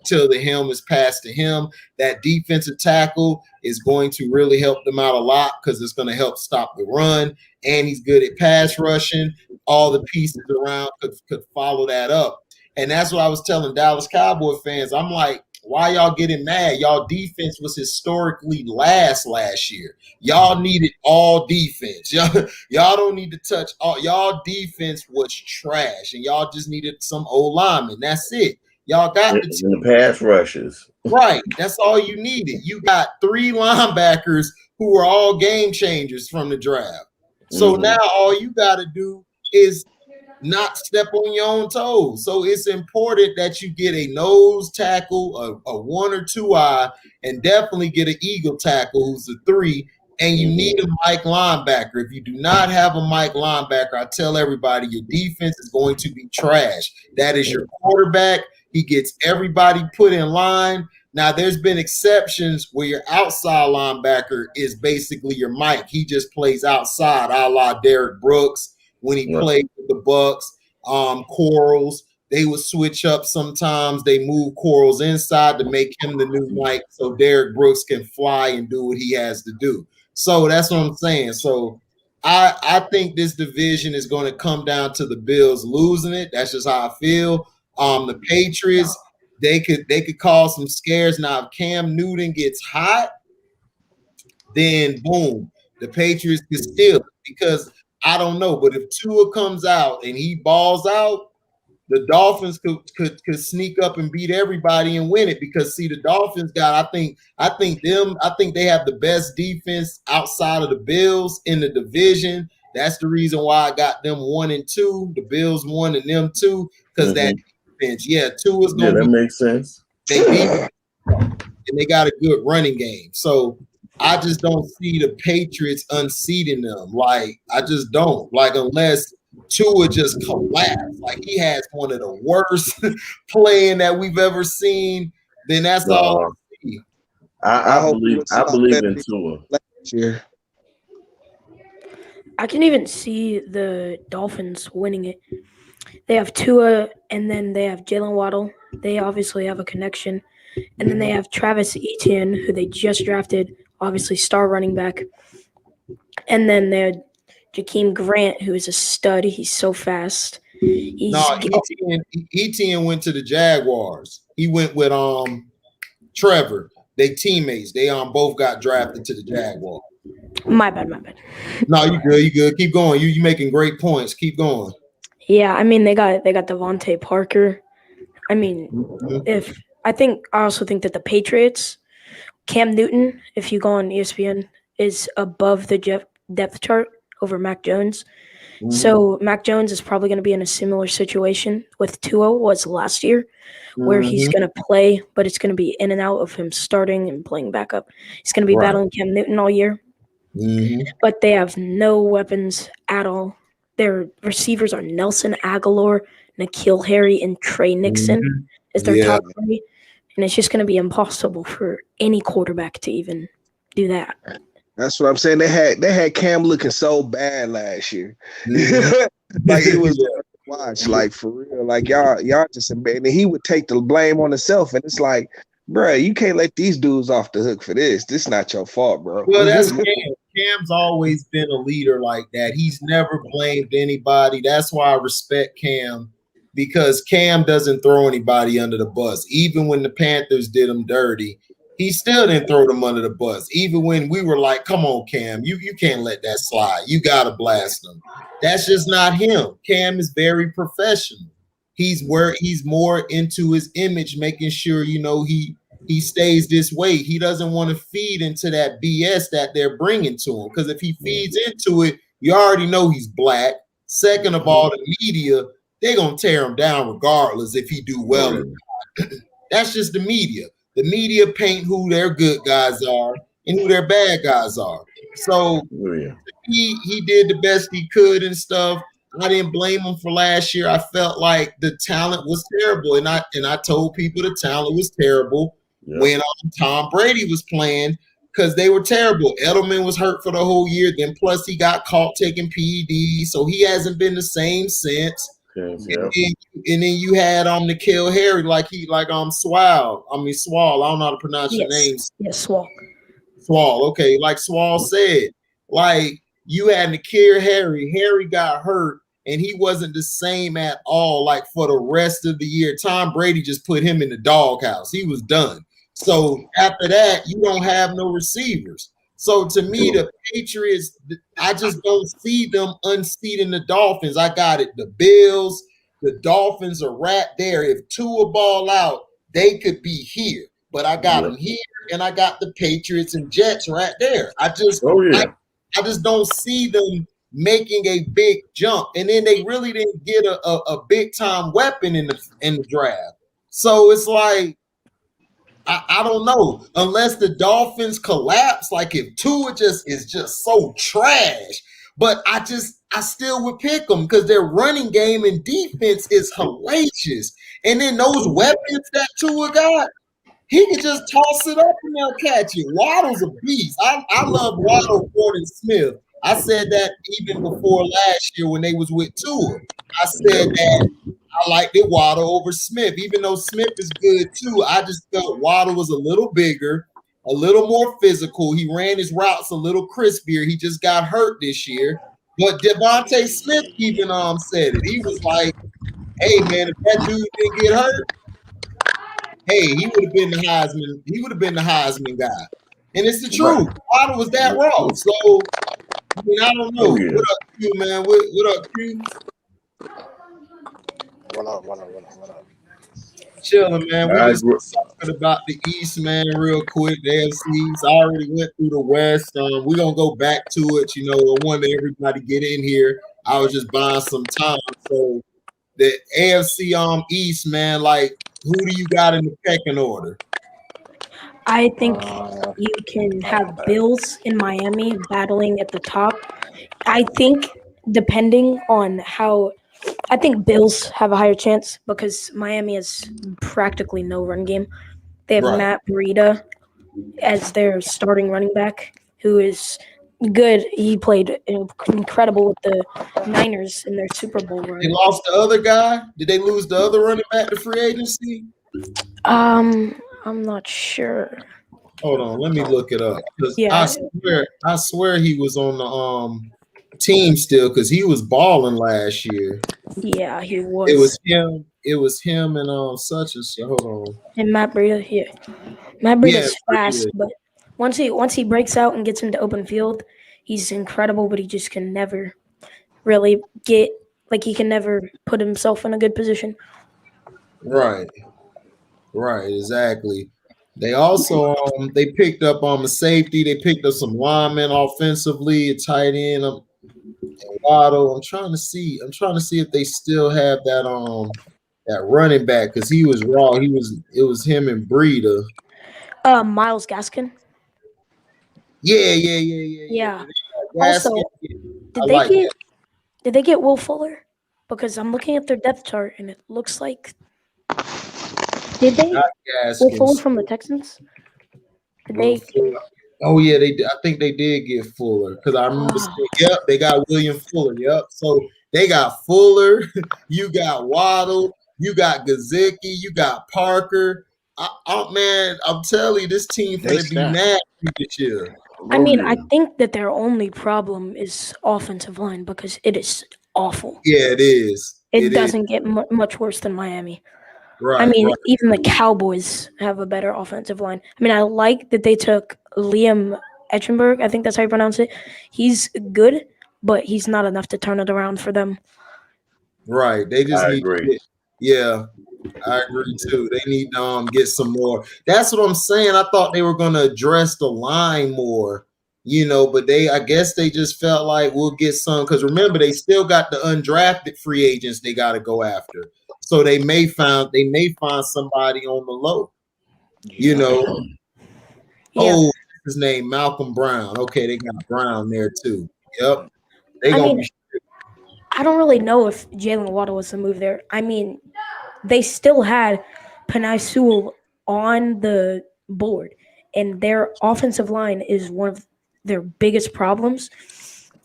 the helm is passed to him. That defensive tackle is going to really help them out a lot because it's going to help stop the run. And he's good at pass rushing. All the pieces around could follow that up. And that's what I was telling Dallas Cowboy fans. I'm like, why y'all getting mad? Y'all defense was historically last year. Y'all needed all defense. Y'all don't need to touch all. Y'all defense was trash, and y'all just needed some old linemen. That's it. Y'all got the pass rushes. Right. That's all you needed. You got 3 linebackers who were all game changers from the draft. So now all you got to do is not step on your own toes. So it's important that you get a nose tackle, a 1 or 2 eye, and definitely get an eagle tackle who's a 3. And you need a Mike linebacker. If you do not have a Mike linebacker, I tell everybody your defense is going to be trash. That is your quarterback. He gets everybody put in line. Now, there's been exceptions where your outside linebacker is basically your Mike. He just plays outside, a la Derek Brooks when he played with the Bucks. Corals, they would switch up sometimes. They move Corals inside to make him the new Mike so Derek Brooks can fly and do what he has to do. So that's what I'm saying. So I think this division is going to come down to the Bills losing it. That's just how I feel. The Patriots, they could cause some scares. Now, if Cam Newton gets hot, then boom, the Patriots can steal it because I don't know. But if Tua comes out and he balls out, the Dolphins could sneak up and beat everybody and win it because see the Dolphins got I think they have the best defense outside of the Bills in the division. That's the reason why I got them 1 and 2, the Bills 1 and them 2 because that defense, Tua's gonna that makes sense. They beat and they got a good running game. So I just don't see the Patriots unseating them. Like I just don't unless Tua just collapse. Like he has one of the worst playing that we've ever seen. Then that's all I see. I believe in Tua. Last year. I can even see the Dolphins winning it. They have Tua, and then they have Jalen Waddle. They obviously have a connection. And then they have Travis Etienne, who they just drafted, obviously star running back. And then they had Jakeem Grant, who is a stud. He's so fast. Etienne went to the Jaguars. He went with Trevor. They teammates. They both got drafted to the Jaguars. My bad. No, you good. Keep going. You making great points. Keep going. Yeah, I mean they got Devontae Parker. I mean, I also think that the Patriots, Cam Newton, if you go on ESPN, is above the depth chart over Mac Jones. So Mac Jones is probably going to be in a similar situation with Tua was last year, where he's going to play, but it's going to be in and out of him starting and playing backup. He's going to be battling Cam Newton all year. But they have no weapons at all. Their receivers are Nelson Aguilar, N'Keal Harry, and Trey Nixon as their top 3. And it's just going to be impossible for any quarterback to even do that. That's what I'm saying. They had Cam looking so bad last year. Like it was watch, like for real. Like y'all just and he would take the blame on himself, and it's like, bro, you can't let these dudes off the hook for this. This is not your fault, bro. Well, that's Cam. Cam's always been a leader like that. He's never blamed anybody. That's why I respect Cam, because Cam doesn't throw anybody under the bus. Even when the Panthers did him dirty, he still didn't throw them under the bus. Even when we were like, come on, Cam, you can't let that slide. You got to blast them. That's just not him. Cam is very professional. He's more into his image, making sure, he stays this way. He doesn't want to feed into that BS that they're bringing to him. Because if he feeds into it, you already know he's black. Second of all, the media, they're going to tear him down regardless if he do well or not. That's just the media. The media paint who their good guys are and who their bad guys are. So he did the best he could and stuff. I didn't blame him for last year. I felt like the talent was terrible. And I told people the talent was terrible when Tom Brady was playing because they were terrible. Edelman was hurt for the whole year. Then plus he got caught taking PEDs. So he hasn't been the same since. And then you had N'Keal Harry Swall. I don't know how to pronounce your names. Yes, Swall. Swall. Okay, like Swall said, like you had N'Keal Harry. Harry got hurt, and he wasn't the same at all. Like for the rest of the year, Tom Brady just put him in the doghouse. He was done. So after that, you don't have no receivers. So to me, the Patriots, I just don't see them unseating the Dolphins. I got it. The Bills, the Dolphins are right there. If Tua ball out, they could be here. but I got them here, and I got the Patriots and Jets right there. I just don't see them making a big jump, and then they really didn't get a big time weapon in the draft. So it's like I don't know, unless the Dolphins collapse, like if Tua is just so trash. But I still would pick them because their running game and defense is hellacious. And then those weapons that Tua got, he could just toss it up and they'll catch it. Waddle's a beast. I love Waddle more than Smith. I said that even before last year when they was with Tua. I said that I liked it Waddle over Smith, even though Smith is good too. I just felt Waddle was a little bigger, a little more physical. He ran his routes a little crispier. He just got hurt this year. But Devontae Smith even said it. He was like, "Hey man, if that dude didn't get hurt, hey, he would have been the Heisman. He would have been the Heisman guy." And it's the truth. Waddle was that raw. So I mean, I don't know. What up, Q, man? What up, Q? What up? Chilling, man. We just talking about the East, man, real quick. The AFCs. I already went through the West. We're gonna go back to it. You know, I wanted everybody to get in here. I was just buying some time. So the AFC East, man, like who do you got in the pecking order? I think you can have Bills in Miami battling at the top. I think depending on how I think Bills have a higher chance because Miami has practically no run game. They have Matt Breida as their starting running back, who is good. He played incredible with the Niners in their Super Bowl run. They lost the other guy. Did they lose the other running back to free agency? I'm not sure. Hold on, let me look it up. Yeah. I swear he was on the team still because he was balling last year. Yeah, he was. It was him and such and so. Hold on. And Matt Breida, yeah. Matt Breida's fast, but once he breaks out and gets into open field, he's incredible, but he just can never really he can never put himself in a good position. Right, exactly. They also they picked up a safety. They picked up some linemen offensively, a tight end, and Waddle. I'm trying to see if they still have that that running back because he was raw. It was him and Breida. Myles Gaskin. Yeah. Also, did they get Will Fuller? Because I'm looking at their depth chart and it looks like did they Will Fuller from the Texans? Did they? Oh yeah, they. I think they did get Fuller because I remember. Yep, they got William Fuller. Yep, so they got Fuller. You got Waddle. You got Gesicki. You got Parker. Man, I'm telling you, this team gonna be nasty this year. I mean, I think that their only problem is offensive line because it is awful. Yeah, it is. It doesn't get much worse than Miami. Right. I mean, even the Cowboys have a better offensive line. I mean, I like that they took Liam Eichenberg. I think that's how you pronounce it. He's good, but he's not enough to turn it around for them. Right. They just need to get, yeah, I agree too. They need to get some more. That's what I'm saying. I thought they were going to address the line more, but I guess they just felt like we'll get some because remember they still got the undrafted free agents they got to go after. So they may find somebody on the low, Yeah. Oh, his name Malcolm Brown. Okay, they got Brown there too. Yep, I don't really know if Jalen Waddle was to move there. I mean, they still had Penei Sewell on the board, and their offensive line is one of their biggest problems.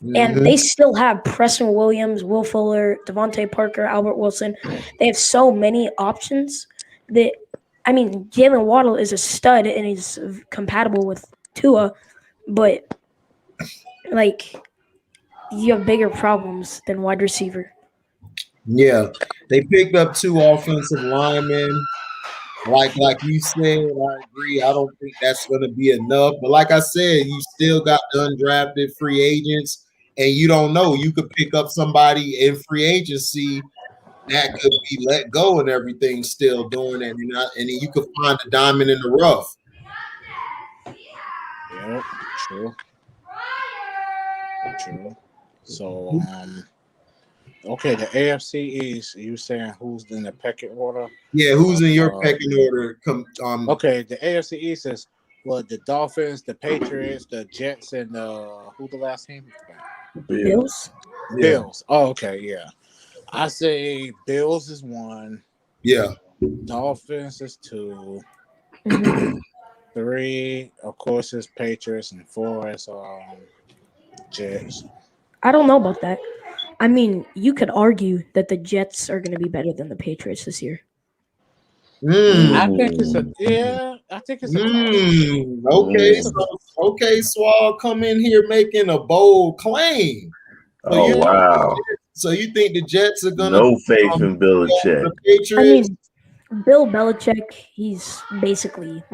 Mm-hmm. And they still have Preston Williams, Will Fuller, Devontae Parker, Albert Wilson. They have so many options that, I mean, Jalen Waddle is a stud and he's compatible with Tua, but, you have bigger problems than wide receiver. Yeah, they picked up 2 offensive linemen. Like you said, I agree. I don't think that's going to be enough. But like I said, you still got the undrafted free agents, and you don't know. You could pick up somebody in free agency that could be let go and everything still doing it, and then you could find a diamond in the rough. Yeah, true. True. So, okay, the AFC East. You saying who's in the pecking order? Yeah, who's in your pecking order? Okay, the AFC East is the Dolphins, the Patriots, the Jets, and who the last team? Bills. Yeah. Bills. Oh, okay, yeah. I say Bills is 1. Yeah. Dolphins is 2. Mhm. 3, of course, is Patriots, and 4 is Jets. I don't know about that. I mean, you could argue that the Jets are going to be better than the Patriots this year. I think it's a Okay, Swall, come in here making a bold claim. So so you think the Jets are gonna no faith in Belichick? The Patriots? I mean, Bill Belichick, he's basically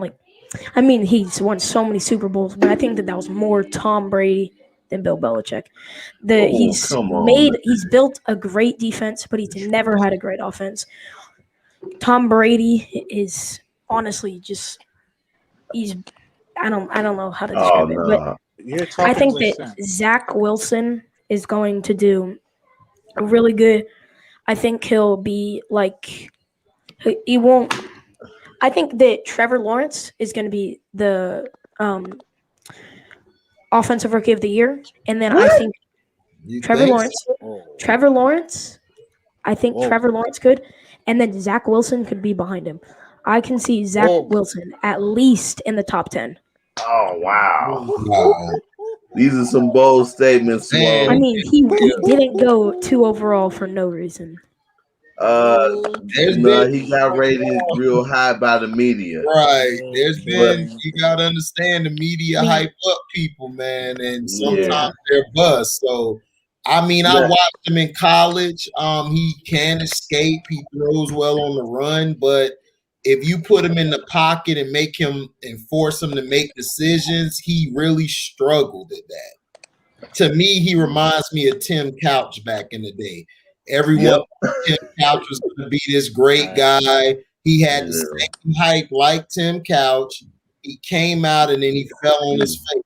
he's won so many Super Bowls, but I think that was more Tom Brady than Bill Belichick. He's built a great defense, but he's never had a great offense. Tom Brady is honestly just I don't know how to describe it, but I think that Zach Wilson is going to do really good. I think he'll be he won't. I think that Trevor Lawrence is going to be the offensive rookie of the year, and then I think Trevor Lawrence. I think Trevor Lawrence could, and then Zach Wilson could be behind him. I can see Zach Wilson at least in the top 10. Oh wow! These are some bold statements. I mean, he didn't go 2 overall for no reason. He got rated real high by the media. Right. You gotta understand the media hype up people, man, and sometimes they're bust. So I watched him in college. He can escape, he throws well on the run, but if you put him in the pocket and make him and force him to make decisions, he really struggled at that. To me, he reminds me of Tim Couch back in the day. Everyone Tim Couch was going to be this great guy. He had the same hype like Tim Couch. He came out and then he fell on his face.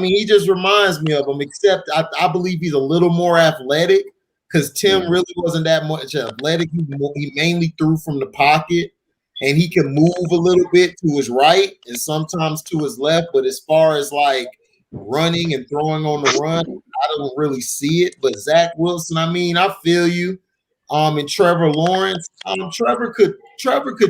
He just reminds me of him, except I believe he's a little more athletic because Tim really wasn't that much athletic. He mainly threw from the pocket and he can move a little bit to his right and sometimes to his left. But as far as running and throwing on the run, I don't really see it. But Zach Wilson, I feel you. And Trevor Lawrence, Trevor could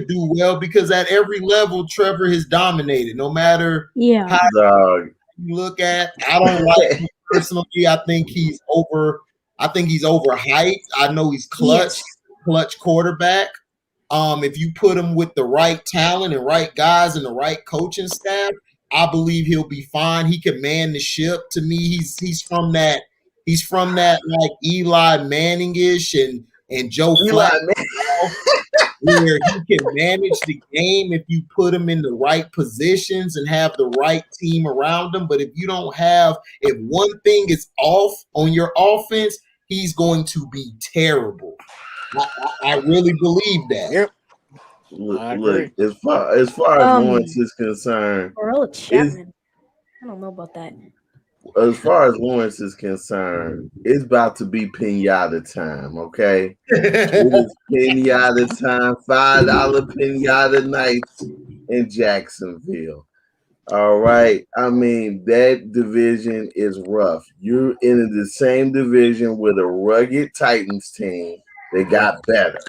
do well because at every level, Trevor has dominated. No matter how you look at, I don't like him personally. I think he's overhyped. I know he's clutch quarterback. If you put him with the right talent and right guys and the right coaching staff, I believe he'll be fine. He can man the ship. To me, he's from that Eli Manning-ish and Joe Flacco, where he can manage the game if you put him in the right positions and have the right team around him. But if one thing is off on your offense, he's going to be terrible. I really believe that. Yep. Look, as far as Lawrence is concerned, I don't know about that. As far as Lawrence is concerned, it's about to be pinata time, okay? It is pinata time, $5 pinata nights in Jacksonville. All right. That division is rough. You're in the same division with a rugged Titans team. They got better.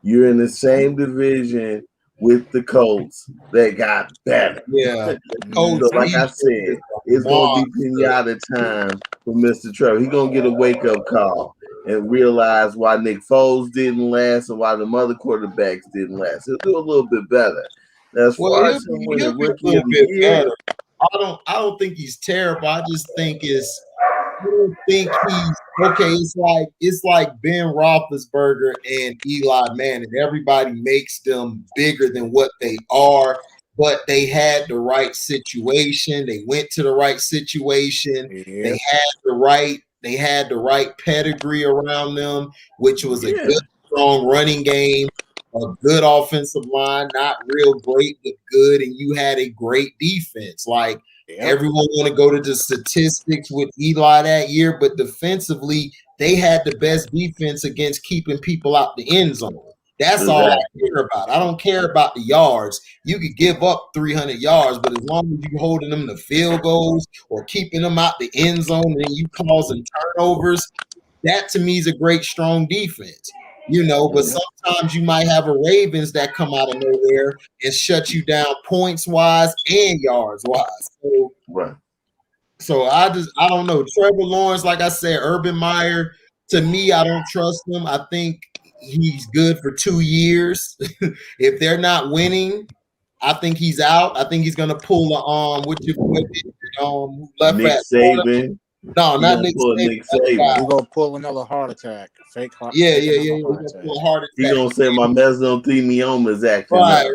You're in the same division with the Colts. They got better. Yeah. So like I said, it's going to be pinata time for Mr. Trevor. He's going to get a wake-up call and realize why Nick Foles didn't last and why the other quarterbacks didn't last. He'll do a little bit better. As far as him winning Rookie of the Year, I don't think he's terrible. I just think I don't think he's okay. It's like Ben Roethlisberger and Eli Manning. Everybody makes them bigger than what they are, but they had the right situation. They went to the right situation. Yeah. They had the right pedigree around them, which was a good strong running game, a good offensive line, not real great, but good, and you had a great defense. Like everyone want to go to the statistics with Eli that year, but defensively, they had the best defense against keeping people out the end zone. That's all I care about. I don't care about the yards. You could give up 300 yards, but as long as you're holding them to field goals or keeping them out the end zone and you causing turnovers, that to me is a great, strong defense. But sometimes you might have a Ravens that come out of nowhere and shut you down points wise and yards wise. So I don't know. Trevor Lawrence, like I said, Urban Meyer, to me, I don't trust him. I think he's good for 2 years. If they're not winning, I think he's out. I think he's gonna pull who left Nick Saban. No, not Nick Saban. He's gonna pull another heart attack. Fake heart. Yeah. He's gonna pull a heart attack. He's gonna say my mesothelioma is acting right.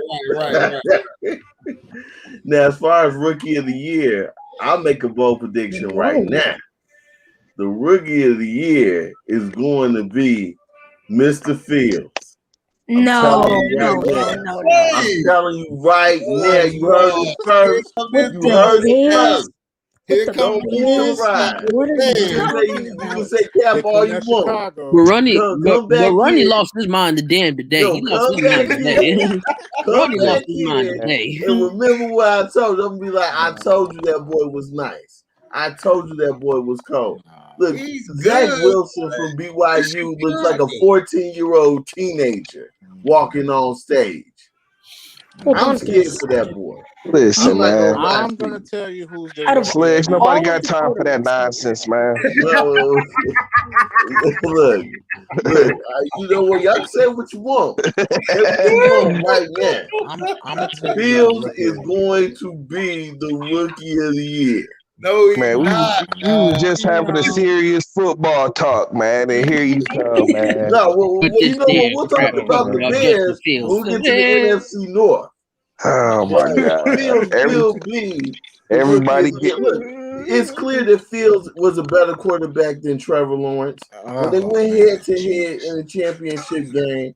Now, as far as rookie of the year, I'll make a bold prediction right now. The rookie of the year is going to be Mr. Fields. I'm telling you right now. You heard it first. You heard it first. Here comes the ride. You can say cap all you want. But Ronnie lost his mind to damn today. He lost his mind today. Ronnie lost his mind today. And remember what I told you. I'm gonna be like, I told you that boy was nice. I told you that boy was cold. Look, Zach Wilson from BYU looks like a 14-year-old teenager walking on stage. I'm scared for that boy. Listen, man. I'm gonna tell you who's the Sledge. Nobody got time for that nonsense, man. Look. You know what? Y'all say what you want. Right now. Fields is going to be the rookie of the year. No, man, we was just having a serious football talk, man, and here you come, man. No, you know what? We'll talk about the Bears. We'll get to the NFC North. Oh my God! Everybody get. Look, it's clear that Fields was a better quarterback than Trevor Lawrence. When they went head to head in the championship game,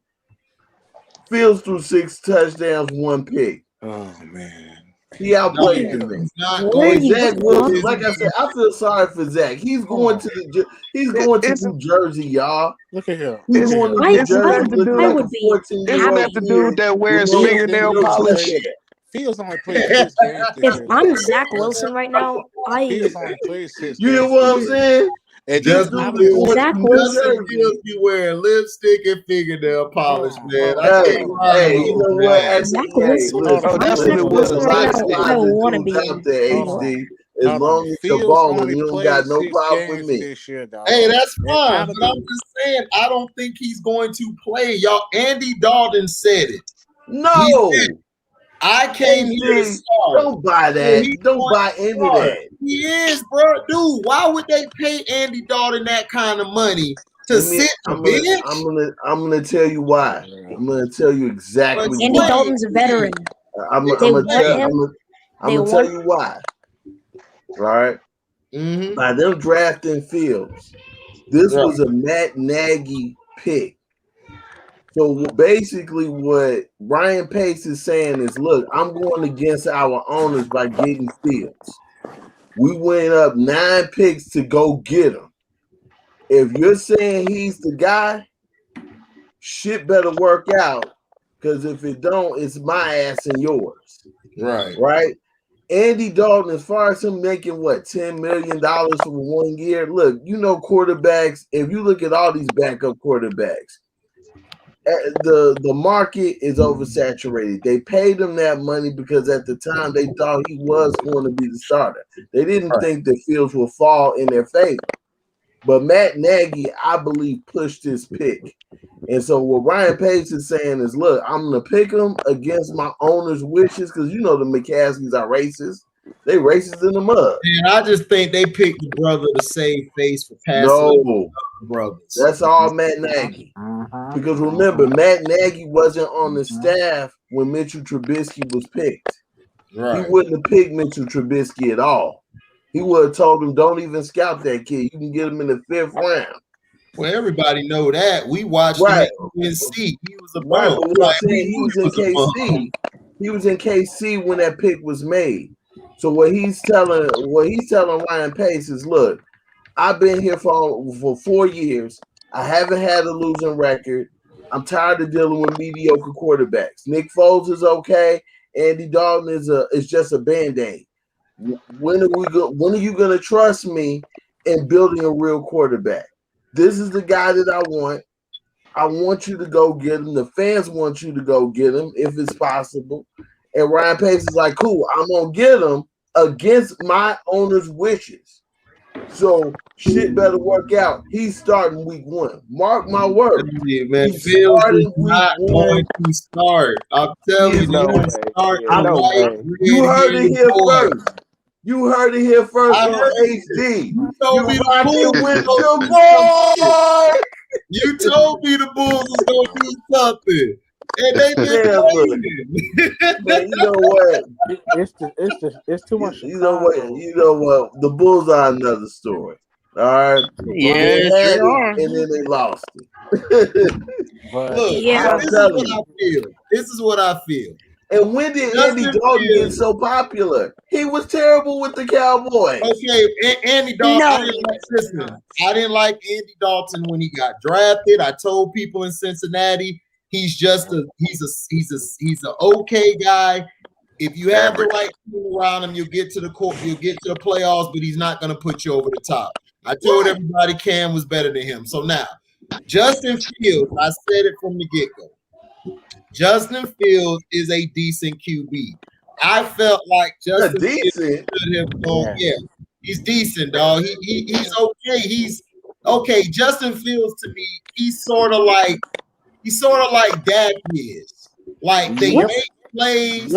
Fields threw 6 touchdowns, 1 pick. Oh man. He outplayed them. Zach Wilson, like I said, I feel sorry for Zach. He's going to New Jersey, y'all. Look at him. He's going to New Jersey. Isn't that the dude that wears fingernail polish? Fields only played 6 games. If I'm Zach Wilson right now, Fields only played 6 games. You know what I'm saying? And just Zach Wilson be wearing lipstick and fingernail polish, man. Hey, you know what? Zach Wilson. I want to be HD. As long as you're balling, you don't got no problem with me. Hey, that's fine. But I'm just saying, I don't think he's going to play. Y'all, Andy Dalton said it. No. I came here to start. Don't buy that. Don't buy into that. He is, bro. Dude, why would they pay Andy Dalton that kind of money to sit the bench? I'm gonna tell you why. I'm gonna tell you exactly why. Andy Dalton's a veteran. I'm gonna tell you why. All right. Mm-hmm. By them drafting Fields, this was a Matt Nagy pick. So basically what Brian Pace is saying is, look, I'm going against our owners by getting Fields. We went up 9 picks to go get him. If you're saying he's the guy, shit better work out, because if it don't, it's my ass and yours. Right? Andy Dalton, as far as him making, $10 million for 1 year, look, quarterbacks, if you look at all these backup quarterbacks, the market is oversaturated. They paid him that money because at the time they thought he was going to be the starter. They didn't think that Fields would fall in their favor. But Matt Nagy, I believe, pushed his pick. And so what Ryan Pace is saying is, look, I'm going to pick him against my owner's wishes because the McCaskeys are racist. They racist in the mud. And I just think they picked the brother to save face for passing brothers. That's all Matt Nagy. Because remember, Matt Nagy wasn't on the staff when Mitchell Trubisky was picked. He wouldn't have picked Mitchell Trubisky at all. He would have told him, don't even scout that kid. You can get him in the 5th round. Well, everybody know that. We watched him Right. in NC. He was a Right, bum. but what I'm Like, saying, he was in KC. He was in KC when that pick was made. So what he's telling Ryan Pace is, look, I've been here for 4 years. I haven't had a losing record. I'm tired of dealing with mediocre quarterbacks. Nick Foles is okay. Andy Dalton is just a band-aid. When are you gonna trust me in building a real quarterback? This is the guy that I want. I want you to go get him. The fans want you to go get him if it's possible. And Ryan Pace is like, cool, I'm gonna get him against my owner's wishes. So shit better work out. He's starting week 1. Mark my word. Man, He's Fields is starting week not 1. going to start. I'm telling you, No they're way. start Yeah, no way. You heard it here first. You heard it here first I on heard HD. You told me the rocking Bulls with was your gonna boy. You told me the Bulls was gonna do something, and they been Man, look, playing. man, you know what? It's too much. You know what? You know what? The Bulls are another story. All right. Yes, They they had are. it and then they lost it. But Look, Yeah. this is what I feel. This is what I feel. And when did Justin Andy Dalton get Fields- so popular? He was terrible with the Cowboys. Okay, Andy Dalton. No, I didn't like Andy Dalton when he got drafted. I told people in Cincinnati he's an okay guy. If you have the right team around him, you'll get to the court, you'll get to the playoffs, but he's not going to put you over the top. I told everybody Cam was better than him. So now, Justin Fields, I said it from the get-go. Justin Fields is a decent QB. I felt like Justin Fields should have gone. Yeah, he's decent, dog. He's okay. He's okay. Justin Fields to me, he's sort of like Dak is. Like they make plays,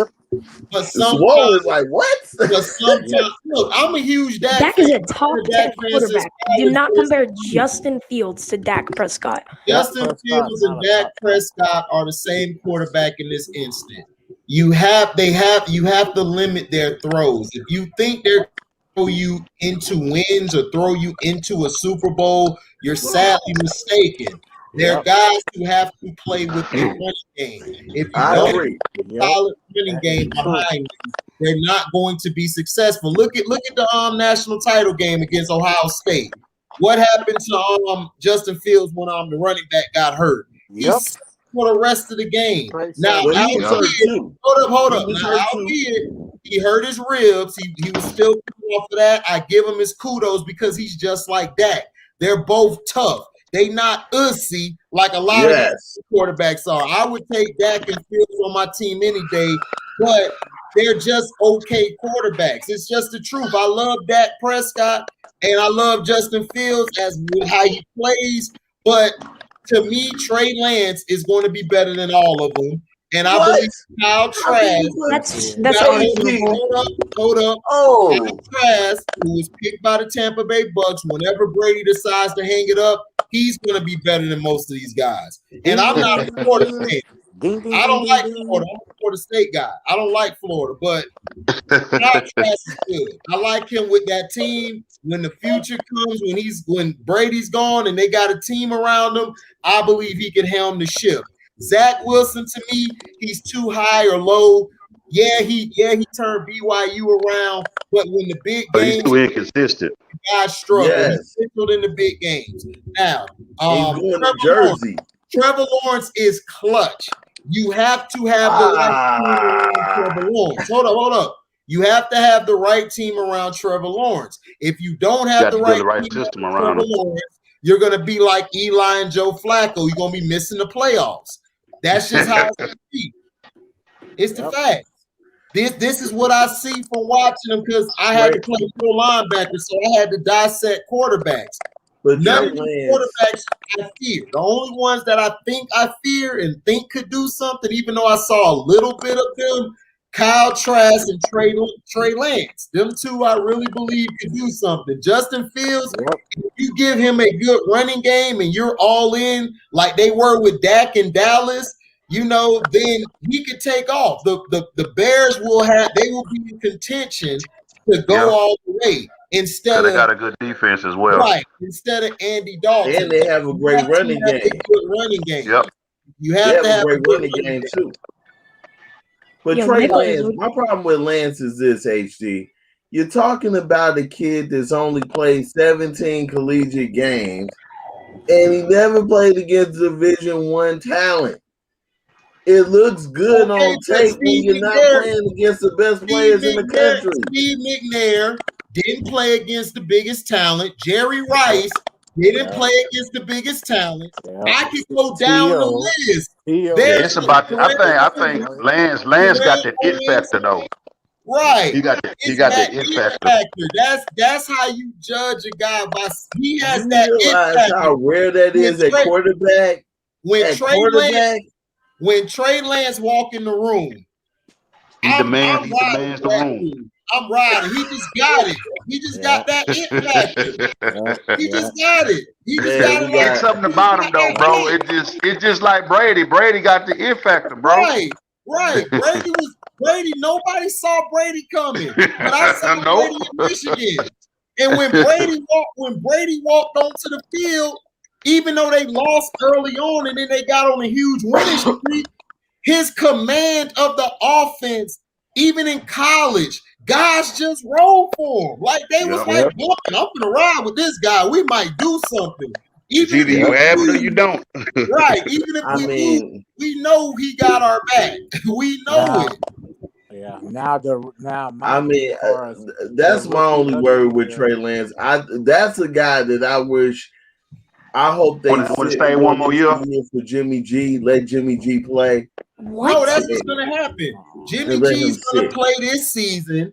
but sometimes is like what? But sometimes, look, I'm a huge Dak. Dak is a top 10 quarterback. Do not compare Justin Fields to Dak Prescott. Justin Fields and Dak Prescott are the same quarterback in this instant. You have to limit their throws. If you think they're throw you into wins or throw you into a Super Bowl, you're sadly mistaken. They're guys who have to play with a running game. If you don't have a solid running game behind you, they're not going to be successful. Look at the national title game against Ohio State. What happened to Justin Fields when the running back got hurt? He's for the rest of the game. Now, hold up. Now, he hurt his ribs. He was still coming off of that. I give him his kudos because he's just like Dak. They're both tough. They not ussy like a lot of quarterbacks are. I would take Dak and Fields on my team any day, but they're just okay quarterbacks. It's just the truth. I love Dak Prescott and I love Justin Fields as how he plays, but to me, Trey Lance is going to be better than all of them. And I believe Kyle Trask. That's hold up. Kyle Trask, who was picked by the Tampa Bay Bucks, whenever Brady decides to hang it up, he's going to be better than most of these guys. And I'm not a Florida fan. I don't like Florida. I'm a Florida State guy. I don't like Florida, but Kyle Trask is good. I like him with that team. When the future comes, when Brady's gone and they got a team around him, I believe he can helm the ship. Zach Wilson, to me, he's too high or low. Yeah, he turned BYU around, but when the big games, he's too inconsistent. Guys struggle. He's struggled in the big games. Now, Trevor Lawrence is clutch. You have to have the right team around Trevor Lawrence. Hold up. You have to have the right team around Trevor Lawrence. If you don't have the right system around Trevor Lawrence, you're going to be like Eli and Joe Flacco. You're going to be missing the playoffs. That's just how it's going to be. It's the fact. This is what I see from watching them because I had to play full linebacker, so I had to dissect quarterbacks. But none of the quarterbacks I fear. The only ones that I think I fear and think could do something, even though I saw a little bit of them, Kyle Trask and Trey Lance. Them two I really believe could do something. Justin Fields, if you give him a good running game and you're all in like they were with Dak in Dallas, then he could take off. The Bears will be in contention to go all the way. instead they of got a good defense as well. right, instead of Andy Dalton. And they have a great running game. Good running game. Yep. You They have have to a have great running game too. But Trey Lance, my problem with Lance is this, HD. You're talking about a kid that's only played 17 collegiate games, and he never played against Division I talent. It looks good on tape when you're not playing against the best players in the country. Steve McNair didn't play against the biggest talent. Jerry Rice didn't play against the biggest talent. I could go down the list. It's about. I think Lance got that it factor though. Right. He got the it factor. That's how you judge a guy by he has you that realize it factor. how rare that is at quarterback. When Trey Lance walk in the room, he demands the room. I'm riding. He just got it. He just got that it factor. He just got it. He just got it. It's something about him though, bro. It's just like Brady. Brady got the it factor, bro. Right. Brady. Nobody saw Brady coming, but I saw Brady in Michigan. And when Brady walked onto the field, even though they lost early on and then they got on a huge winning streak, his command of the offense, even in college, guys just rolled for him. Like they was like, I'm gonna ride with this guy. We might do something. Even if you have it or you don't. Right. Even if we know he got our back. We know it. Yeah. That's my only worry with Trey Lance. That's a guy that I wish. I hope they stay one more year for Jimmy G. Let Jimmy G play. No, that's what's gonna happen. Jimmy G's gonna play this season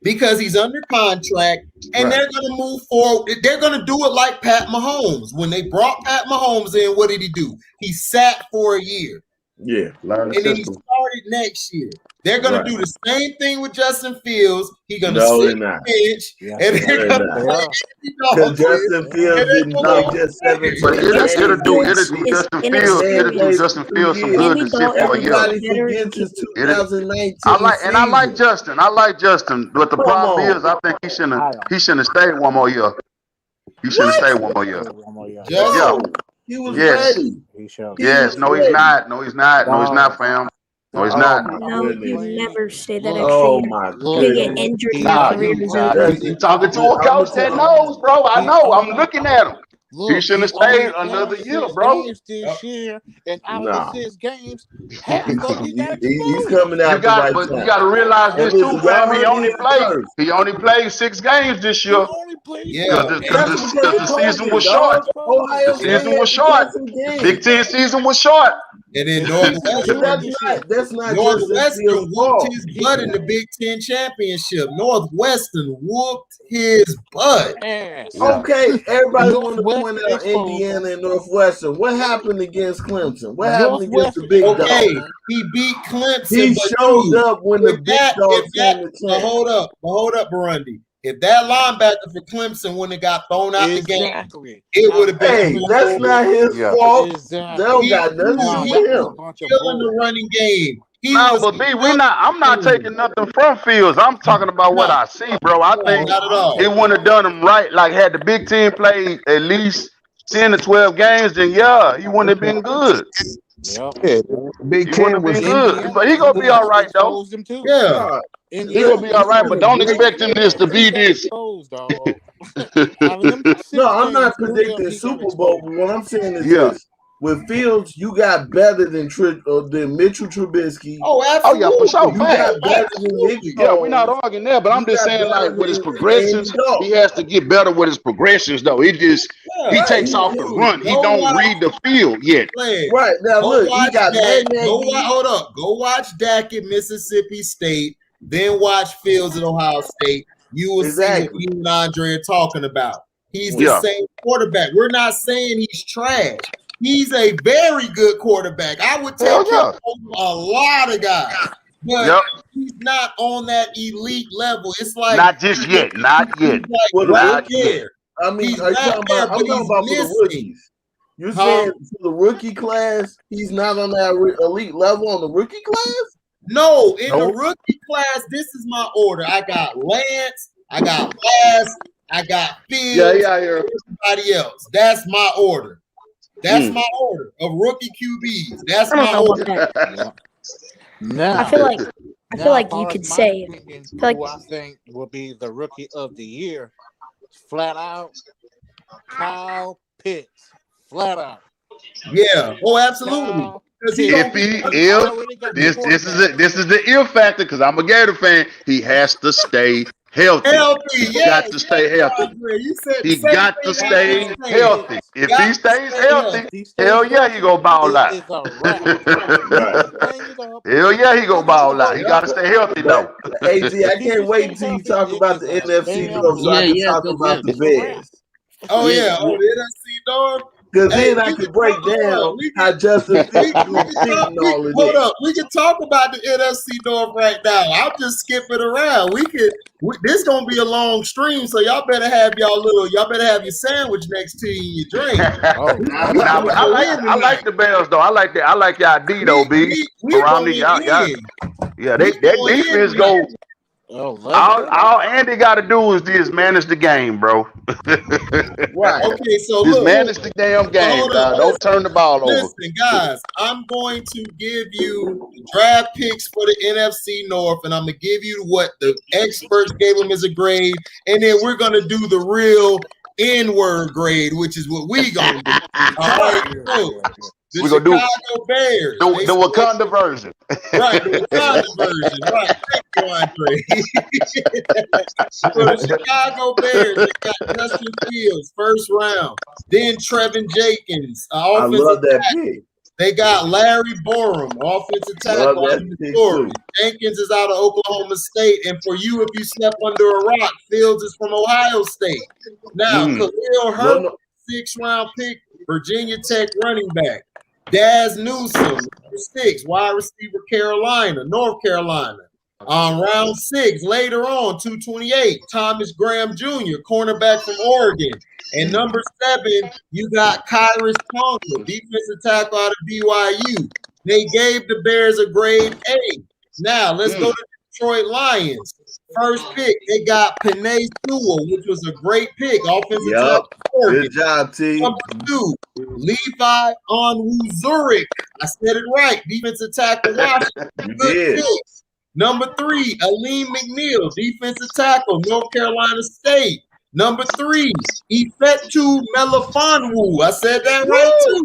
because he's under contract, and they're gonna move forward. They're gonna do it like Pat Mahomes. When they brought Pat Mahomes in, what did he do? He sat for a year. Yeah, and then he started next year. They're gonna do the same thing with Justin Fields. He's gonna sit on the bench, and they're gonna play because Justin Fields didn't play just 7. But it'll do Justin Fields some good to sit for a year. I like Justin. But the problem is, I think he shouldn't have stayed one more year. He shouldn't have stayed one more year. Yeah. He was ready. Yes. No, he's not. No, he's not, fam. No, he's not. No, you never say that. Oh my goodness. You get injured. You talking to a coach that knows, bro. I know. I'm looking at him. He shouldn't have stayed another year, bro. This year, and out of the 6 games, half of he's coming out. But you got to realize this too, fam. He only played 6 games this year. Because the season was short. The season was short. Big Ten season was short. And then Northwestern whooped his butt in the Big Ten championship. Northwestern whooped his butt. Okay, everybody want to point out Indiana and Northwestern. What happened against Clemson? What happened against the Big Dog? He beat Clemson. He showed up when the Big Dog came to town. Hold up, Burundi. If that linebacker for Clemson wouldn't have got thrown out the game, it would have been. Hey, that's not his fault. They don't got nothing to do with him. Still in the running game. But B, I'm not taking nothing from Fields. I'm talking about what I see, bro. I think he wouldn't have done them right. Like had the Big Ten played at least 10 to 12 games, then he wouldn't have been good. Big Ten was good, but he gonna be all right though. Yeah. He gonna be all right, but don't expect him to be this. No, I'm not predicting Super Bowl, but what I'm saying is this. With Fields, you got better than Mitchell Trubisky. Oh, absolutely. Oh, yeah, for sure. You got better than Nicky. Yeah, we're not arguing there, but I'm just saying, like, with his progressions, he has to get better with his progressions, though. He takes off the run. He don't read the field yet. Right. Now, look, he got hold up. Go watch Dak at Mississippi State, then watch Fields at Ohio State. You will see what you and Andre are talking about. He's the same quarterback. We're not saying he's trash. He's a very good quarterback. I would take him over a lot of guys, but he's not on that elite level. It's like not just yet, not yet. Not yet. I mean, I'm talking about for the rookies. You're saying for the rookie class, he's not on that elite level on the rookie class? No, in the rookie class, this is my order. I got Lance, I got Bass, I got Fields, everybody else. That's my order. That's my order of rookie QBs. That's I don't my know order. about that. Now, I feel like you could say who I think will be the rookie of the year, flat out, Kyle Pitts, flat out. Yeah. Oh, absolutely. Because he If this is the ill factor, because I'm a Gator fan, he has to stay healthy. He got to stay healthy. He got to stay healthy. If he stays healthy, hell yeah, he gonna ball out. Hell yeah, he gonna ball out. He got to stay healthy though. AG, I can't wait till you talk about the NFC North so I can talk about the Bears. Oh yeah, the NFC North. Because then I can break down how Justin Fields is cheating all of Hold this. up, we can talk about the NFC North right now. I'm just skipping around. This gonna be a long stream, so y'all better have y'all better have your sandwich next to you, your drink. I like the Bears though. I like y'all D though, B. Around y'all. Yeah, that defense go. All Andy got to do is manage the game, bro. Right. Okay, so just manage the damn game. Don't turn the ball over. Listen, guys, I'm going to give you draft picks for the NFC North, and I'm gonna give you what the experts gave them as a grade, and then we're gonna do the real N-word grade, which is what we gonna do. All right, so the Chicago Bears, the Wakanda version. Right, the Wakanda version. Right, thank you, Andre. So the Chicago Bears, they got Justin Fields, first round. Then Trevin Jenkins, I love that pick. They got Larry Borum, offensive tackle out of Missouri. Jenkins is out of Oklahoma State. And for you, if you slept under a rock, Fields is from Ohio State. Now, Khalil Herbert, 6th round pick, Virginia Tech running back. Daz Newsome, 6, wide receiver, North Carolina. Round 6, later on, 228, Thomas Graham Jr., cornerback from Oregon. And number 7, you got Kyrus Tonga, defensive tackle out of BYU. They gave the Bears a grade A. Now, let's go to the Detroit Lions. First pick, they got Penei Sewell, which was a great pick. Offensive tackle. Good job, T. Number 2, Levi Onwuzurike. I said it right. Defensive tackle, Washington. Good pick. Number 3, Aleem McNeil, defensive tackle, North Carolina State. Number 3, Ifeatu Melifonwu. I said that right too.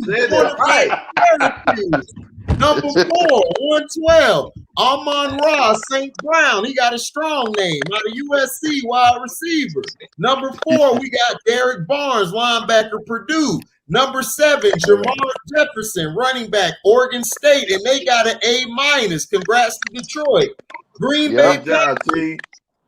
Number 4, 112, Amon-Ra St. Brown. He got a strong name out of USC, wide receiver. Number 4, we got Derek Barnes, linebacker, Purdue. Number 7, Jamar Jefferson, running back, Oregon State, and they got an A-. Congrats to Detroit. Green Bay Packers.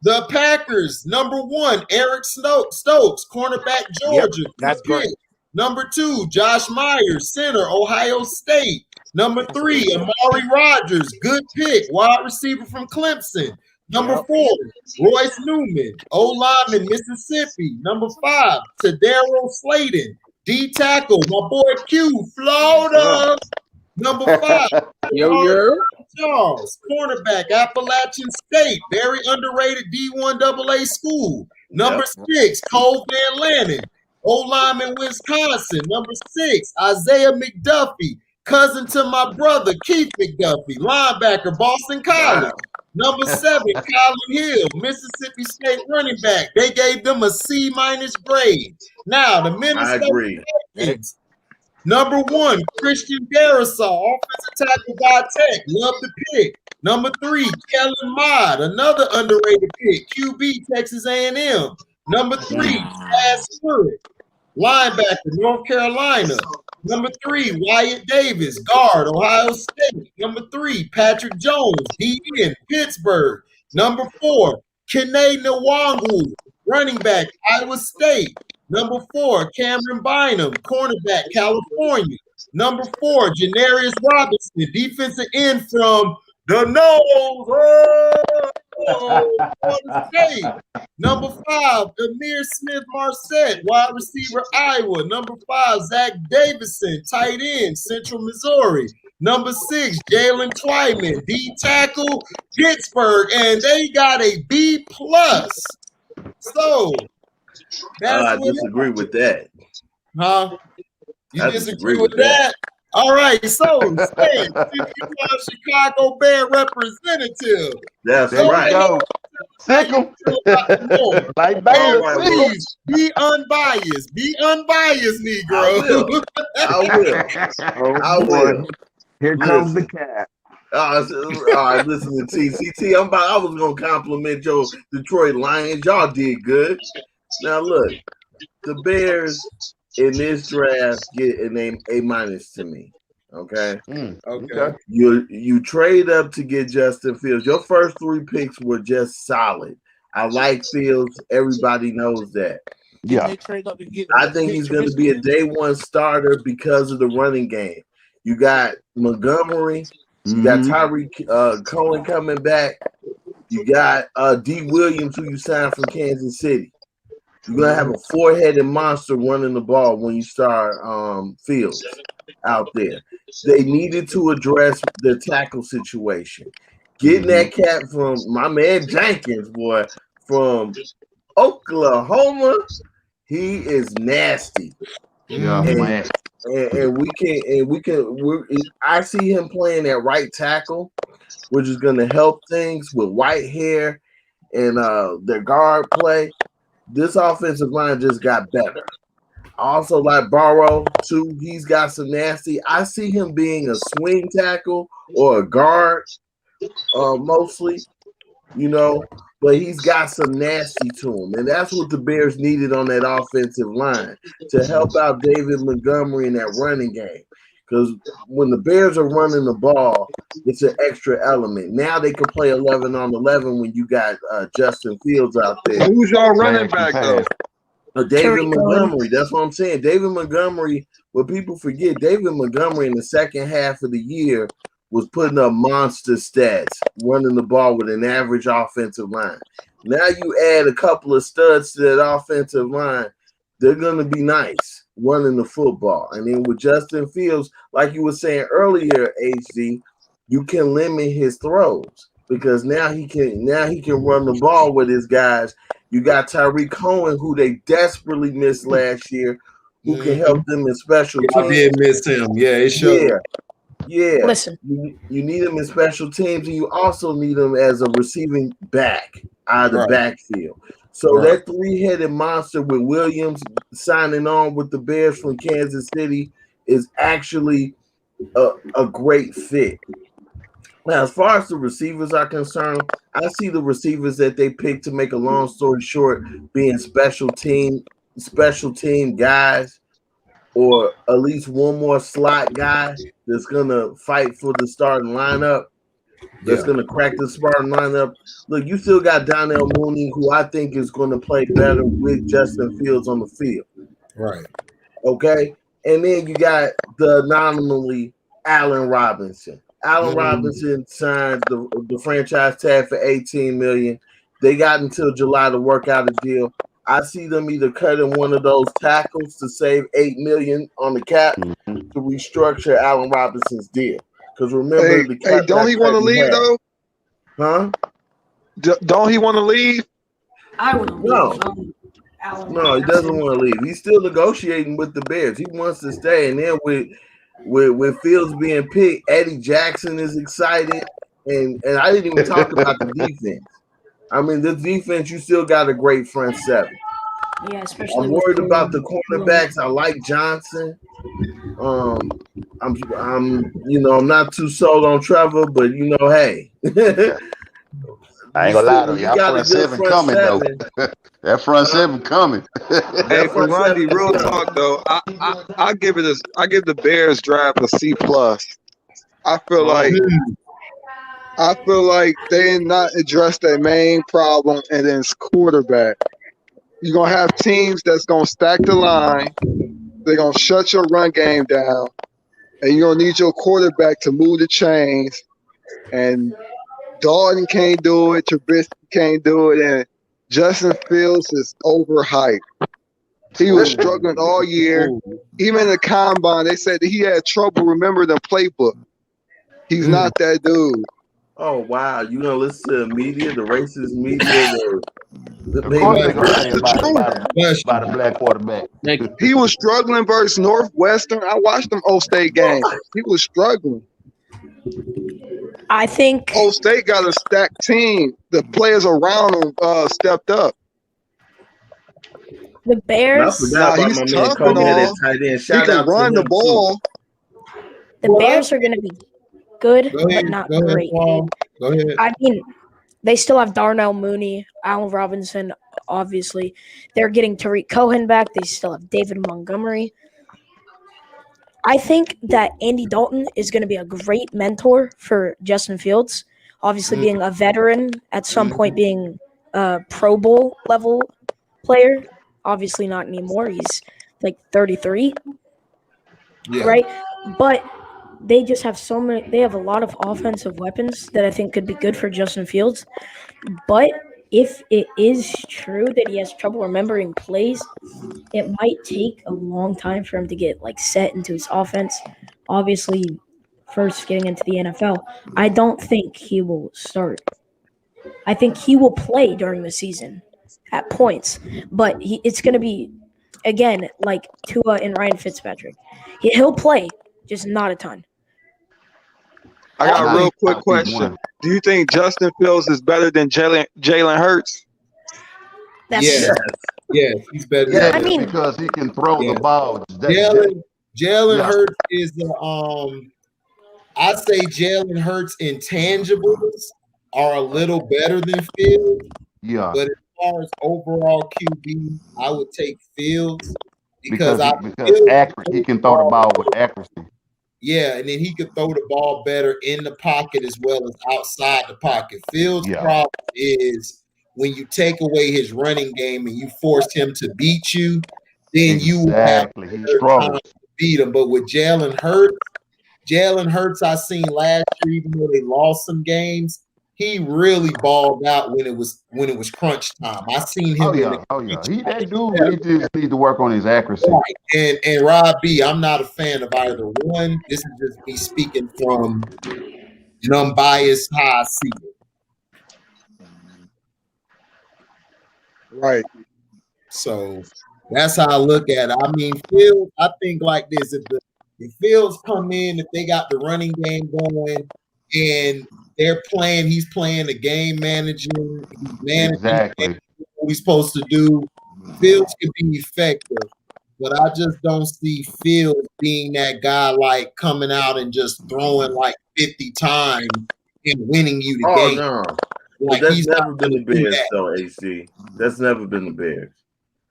The Packers, number 1, Eric Stokes, cornerback, Georgia. That's great. Number 2, Josh Myers, center, Ohio State. Number 3, Amari Rodgers, good pick, wide receiver from Clemson. Number 4, Royce Newman, O-lineman, Mississippi. Number 5, Tadaro Slayton, D tackle, my boy Q, Florida. Number 5, Charles, cornerback, Appalachian State, very underrated D1 AA school. Number 6, Cole Van Lannon, O-lineman, Wisconsin. Number 6, Isaiah McDuffie, cousin to my brother, Keith McDuffie, linebacker, Boston College. Number 7, Colin Hill, Mississippi State running back. They gave them a C- grade. Now, the Minnesota Vikings. Number 1, Christian Darrisaw, offensive tackle by Tech. Love the pick. Number 3, Kellen Mond, another underrated pick. QB, Texas A&M. Number 3, Chad Stewart, linebacker, North Carolina. Number 3, Wyatt Davis, guard, Ohio State. Number 3, Patrick Jones, DN, Pittsburgh. Number 4, Kene Nwangu, running back, Iowa State. Number 4, Cameron Bynum, cornerback, California. Number 4, Janarius Robinson, defensive end from the nose. State. Number 5, Amir Smith Marset, wide receiver, Iowa. Number 5, Zach Davison, tight end, Central Missouri. Number 6, Jalen Twyman, D tackle, Pittsburgh, and they got a B+. So that's I what disagree with that. Huh? You I disagree with that? All right, so Stan, you are Chicago Bear representative. That's right. Go. Sick 'em. Like Bears. Please be unbiased. Be unbiased, Negro. I will. Oh I boy. will. Here comes the cat. All right, listen to TCT. I was gonna compliment your Detroit Lions. Y'all did good. Now look, the Bears in this draft get an A- to me. Okay. Okay. You trade up to get Justin Fields. Your first 3 picks were just solid. I like Fields. Everybody knows that. Yeah. Trade up to get I think he's going to be a day one starter because of the running game. You got Montgomery. You got Tyreek Cohen coming back. You got D. Williams, who you signed from Kansas City. You're going to have a 4-headed monster running the ball when you start Fields out there. They needed to address the tackle situation. Getting that cat from my man Jenkins, boy, from Oklahoma, he is nasty. Yeah, man. And I see him playing at right tackle, which is going to help things with Whitehair and their guard play. This offensive line just got better. I also like Burrow too. He's got some nasty. I see him being a swing tackle or a guard, mostly, but he's got some nasty to him. And that's what the Bears needed on that offensive line to help out David Montgomery in that running game. Because when the Bears are running the ball, it's an extra element. Now they can play 11 on 11 when you got Justin Fields out there. Who's y'all running back, though? David Montgomery. That's what I'm saying. David Montgomery, what people forget, David Montgomery in the second half of the year was putting up monster stats, running the ball with an average offensive line. Now you add a couple of studs to that offensive line, they're going to be nice running the football. And then with Justin Fields, like you were saying earlier, HD, you can limit his throws because now he can run the ball with his guys. You got Tyreek Cohen, who they desperately missed last year, who can help them in special teams. I did miss him. Yeah, it showed. Yeah. Listen, you need him in special teams, and you also need him as a receiving back out of the backfield. So that 3-headed monster with Williams signing on with the Bears from Kansas City is actually a great fit. Now, as far as the receivers are concerned, I see the receivers that they picked, to make a long story short, being special team guys, or at least one more slot guy that's gonna fight for the starting lineup. That's gonna crack the starting lineup. Look, you still got Donnell Mooney, who I think is going to play better with Justin Fields on the field. Right. Okay, and then you got the anomaly Allen Robinson. Allen Robinson signed the franchise tag for $18 million. They got until July to work out a deal. I see them either cutting one of those tackles to save $8 million on the cap to restructure Allen Robinson's deal. Because remember, the cap. Hey, don't he want to leave though? Huh? Don't he want to leave? I would No. No, he doesn't want to leave. He's still negotiating with the Bears. He wants to stay. And then with Fields being picked, Eddie Jackson is excited. And I didn't even talk about the defense. I mean, this defense, you still got a great front seven. Yeah, especially. I'm worried about the cornerbacks. I like Johnson. I'm not too sold on Trevor, but hey. I ain't gonna lie to you. Y'all front seven coming though. That front seven coming. Hey, but Rondy, real talk though, I give the Bears draft a C+. I feel like they did not address their main problem, and then it's quarterback. You're gonna have teams that's gonna stack the line. They're gonna shut your run game down, and you're gonna need your quarterback to move the chains. And Dalton can't do it. Trubisky can't do it, and Justin Fields is overhyped. He was struggling all year. Even in the combine, they said that he had trouble remembering the playbook. He's not that dude. Oh wow, you gonna listen to the media, the racist media? Of course they're gonna say The truth. about a black quarterback. He was struggling versus Northwestern. I watched them O State games. He was struggling. I think O State got a stacked team. The players around him stepped up. the I Bears. forgot about He's my man tough Kobe and at all. tight end. He Shout can out to run the him ball. The Bears are going to be good, Go ahead, but not go ahead, great. Paul. Go ahead. I mean, they still have Darnell Mooney, Allen Robinson, obviously. They're getting Tariq Cohen back. They still have David Montgomery. I think that Andy Dalton is going to be a great mentor for Justin Fields. Obviously, being a veteran, at some point being a Pro Bowl level player. Obviously, not anymore. He's like 33, Yeah. right? But they just have so many. They have a lot of offensive weapons that I think could be good for Justin Fields. But if it is true that he has trouble remembering plays, it might take a long time for him to get like set into his offense. Obviously, first getting into the NFL, I don't think he will start. I think he will play during the season at points, but it's going to be again like Tua and Ryan Fitzpatrick. He'll play, just not a ton. I got a real quick I'll keep question. one. Do you think Justin Fields is better than Jalen Hurts? Yes, he's better. Yeah, I mean, because he can throw the ball. Jalen Yeah. Hurts is I say Jalen Hurts intangibles are a little better than Fields, Yeah, but as far as overall QB, I would take Fields because Fields accurate. He can throw the ball with accuracy. Yeah, and then he could throw the ball better in the pocket as well as outside the pocket. Fields' problem is when you take away his running game and you force him to beat you, then you have he struggles to beat him. But with Jalen Hurts, I seen last year, even though they lost some games, he really balled out when it was crunch time. I seen him. He that dude. He just needs to work on his accuracy. Right. And Rob B, I'm not a fan of either one. This is just me speaking from an unbiased how I see it. Right. So that's how I look at it. I mean, Fields, I think like this: if Fields come in, if they got the running game going, and he's playing the game managing, he's managing what he's supposed to do. Fields can be effective, but I just don't see Fields being that guy like coming out and just throwing like 50 times and winning you the game. No. Like, but that's never been the Bears, though, AC. That's never been the Bears.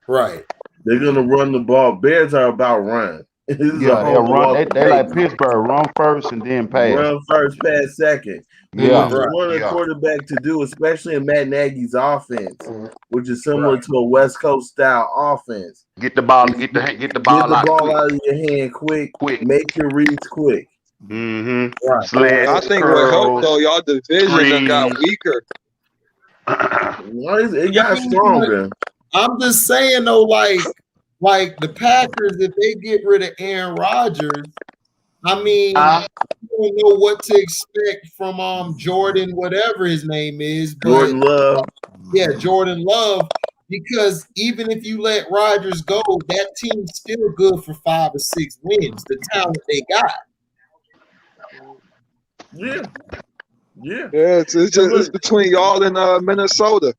Right. They're gonna run the ball. Bears are about run. They'll run. They like Pittsburgh, run first and then pass. Run first, pass second. What you want a quarterback to do, especially in Matt Nagy's offense, which is similar to a West Coast style offense. Get the ball. Get the ball out of your hand quick. Make your reads quick. Mm-hmm. Right. Sled, I think what helped though, y'all division got weaker. It got stronger. I'm just saying though, like the Packers, if they get rid of Aaron Rodgers, I mean, you don't know what to expect from Jordan, whatever his name is. But, Jordan Love. Jordan Love. Because even if you let Rodgers go, that team's still good for 5 or 6 wins. The talent they got. Yeah. It's between y'all and Minnesota.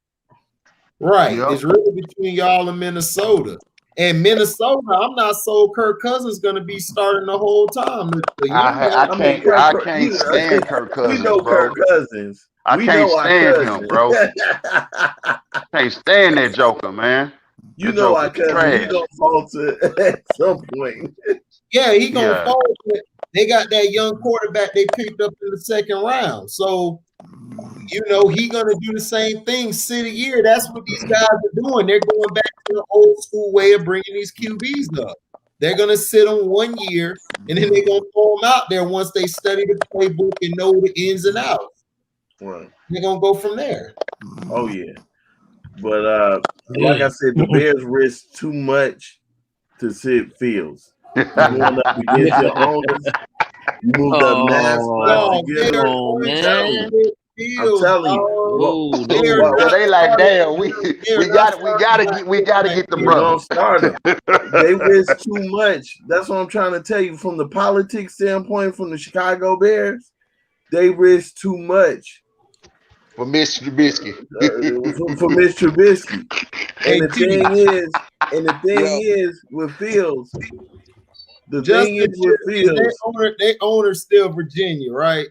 Right. Yep. It's really between y'all and Minnesota. And Minnesota, I'm not sold Kirk Cousins is going to be starting the whole time. I can't stand Kirk Cousins. We know Kirk Cousins. I can't stand him, bro. Can't stand that joker, man. You know our cousin. He's going to falter at some point. Yeah, he's going to falter. They got that young quarterback they picked up in the 2nd round. So, you know, he's going to do the same thing, sit a year. That's what these guys are doing. They're going back to the old school way of bringing these QBs up. They're going to sit them 1 year, and then they're going to throw them out there once they study the playbook and know the ins and outs. Right. They're going to go from there. Oh, yeah. But like I said, the Bears risk too much to sit Fields. Going up against your owners. You moved up 9 spots to get Fields. telling you. Oh, Well, they like, damn, we gotta get the We're brother. gonna start them. They risk too much. That's what I'm trying to tell you from the politics standpoint, from the Chicago Bears. They risk too much For Mr. Trubisky. for Mr. Trubisky. And the thing is with Fields. The thing is with Fields. They owner's still Virginia, right?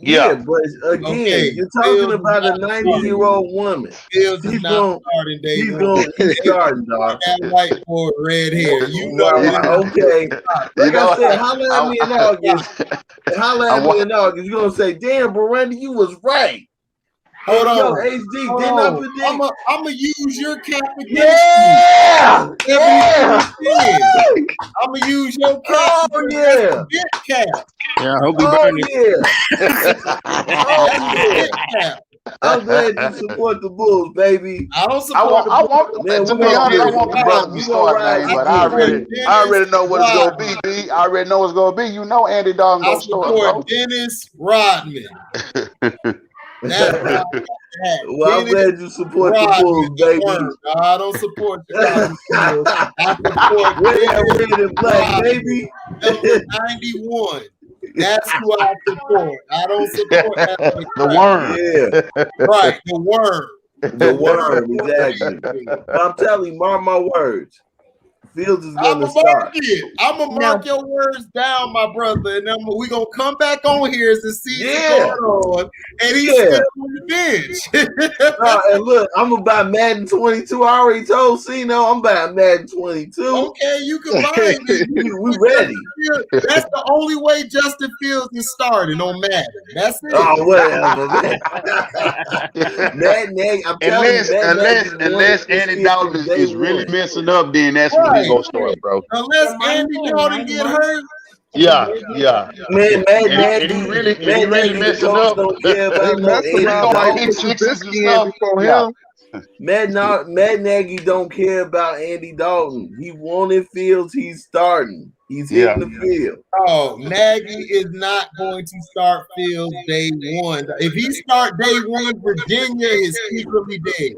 Yeah, but again, you're talking about a 90-year-old woman. Fields is not starting day one. He's starting, dog. That white boy, red hair. You know okay. Like I said, holla at me in August. You're gonna say, damn, Randy, you was right. Hold on. Yo, HD, didn't I predict? I'm gonna use your cap against you. Yeah! I'm gonna use your cap. Oh, yeah. Cap. Yeah, I hope we burn it. I'm glad you support the Bulls, baby. I don't support I want the brother to start, man, but I already know what it's gonna be, B. I already know what's gonna be. You know Andy Dalton gonna start. I support Dennis Rodman. Well, I'm glad you support the Bulls, baby. I don't support the Bulls. I support Red and black, baby. Number 91. That's who I support. I don't support that. The worm. Yeah. Right, the worm. The worm, exactly. I'm telling you, mark my words. Fields is going to start. I'm going to mark your words down, my brother, and then we're going to come back on here as the season going on, and he's still on the bench. And look, I'm going to buy Madden 22. I already told Cino I'm buying Madden 22. Okay, you can buy it. We ready. That's the only way Justin Fields is starting on Madden. That's it. Oh, whatever, man. Madden, I'm telling you, unless Andy Dalton is really messing up, then that's when he's gonna start, bro. Unless Andy Dalton get hurt. Yeah. Man, He really messing up. Don't care about Matt Nagy don't care about Andy Dalton. He wanted Fields. He's starting. He's hitting the field. Oh, Nagy is not going to start Fields day one. If he start day one, Virginia is secretly dead.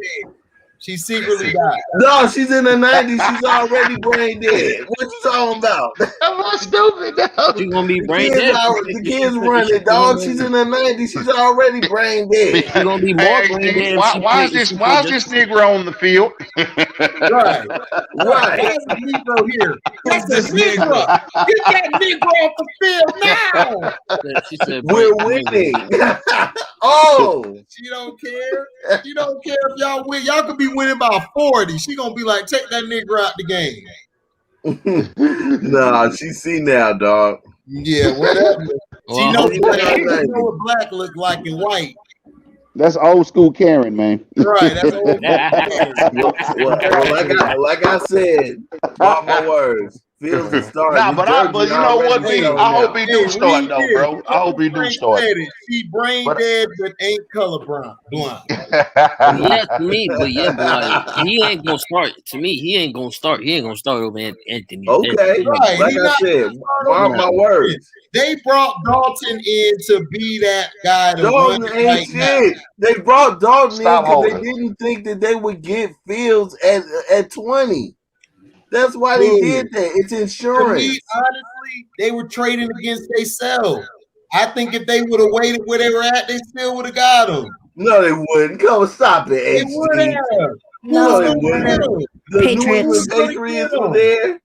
She secretly died. No, she's in the 90s. She's already brain dead. What you talking about? I'm stupid. She's gonna be brain dead. The kids running, dog. She's in the 90s. She's already brain dead. She's gonna be more brain dead. Why is this nigga on the field? Right. That's a Negro here. That's a Negro. Get that Negro off the field now. She said, we're winning. Oh, she don't care. She don't care if y'all win. Y'all could be winning by 40. She gonna be like, take that nigga out the game. Nah, she see now, dog. Yeah, whatever. She knows what black look like and white. That's old school Karen, man. Right, that's old school Karen. Like I said, mark my words. Fields is starting. Nah, but you know what, B? I hope he do start, though, bro. I hope he do start. She brain dead, but ain't colorblind. Yeah, to me, but like, he ain't gonna start. To me, he ain't gonna start. He ain't gonna start over Anthony. Okay, right. Like I said, mark my words. They brought Dalton in to be that guy. Dalton ain't shit. They brought Dalton in because they didn't think that they would get Fields at 20. That's why they did that. It's insurance. To me, honestly, they were trading against themselves. I think if they would have waited where they were at, they still would have got them. No, they wouldn't. Come stop it, They would have. No, they wouldn't. The Patriots. Patriots were there.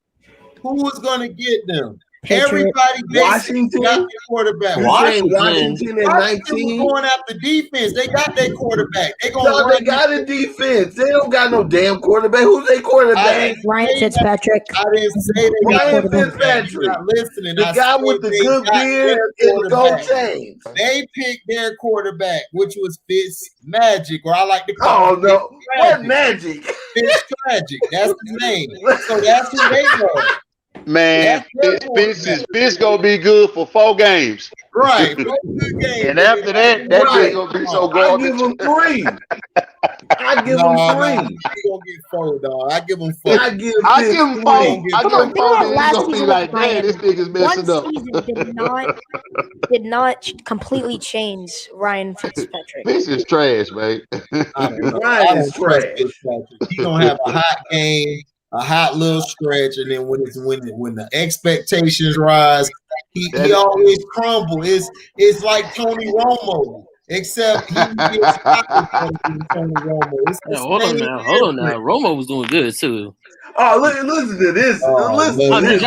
Who was going to get them? Everybody Washington got their quarterback. Washington at 19 was going after defense. They got their quarterback. They got a defense. They don't got no damn quarterback. Who's their quarterback? Ryan Fitzpatrick. I didn't say they Ryan Fitzpatrick. Listening. The guy with the good beard and the gold chains. They picked their quarterback, which was Fitzmagic, or I like to call him. Oh no, what Magic? Fitzmagic. That's his name. So that's who they were. Man, Fitz gonna be good for 4 games. Right. 4 good games. And after that bitch gonna be so garbage. I give him 3. I give him 3. He gonna get 4, dog. I give him 4. I give him 4. I give him 4. Then he gonna be like, "Dang, this nigga's messing up." One season did not completely change Ryan Fitzpatrick. This is trash, man. Ryan is trash. He gonna have a hot game, a hot little stretch, and then when the expectations rise, he always crumble. It's like Tony Romo, except he gets Tony Romo. Hold on now. Romo was doing good too. Oh, listen to this. Listen to this.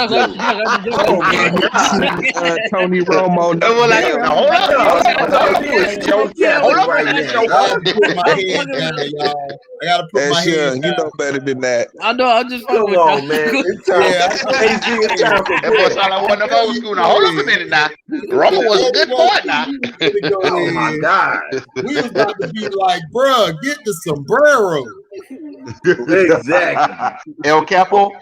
Tony Romo. Hold on. I gotta put my hand down. You know better than that. I know. I'm just come on, man. It's time. That boy sound like one of them old school. Now hold up a minute. Now Romo was a good boy. Now. Oh my God. We was about to be like, bruh, get the sombrero. Exactly. El Capo.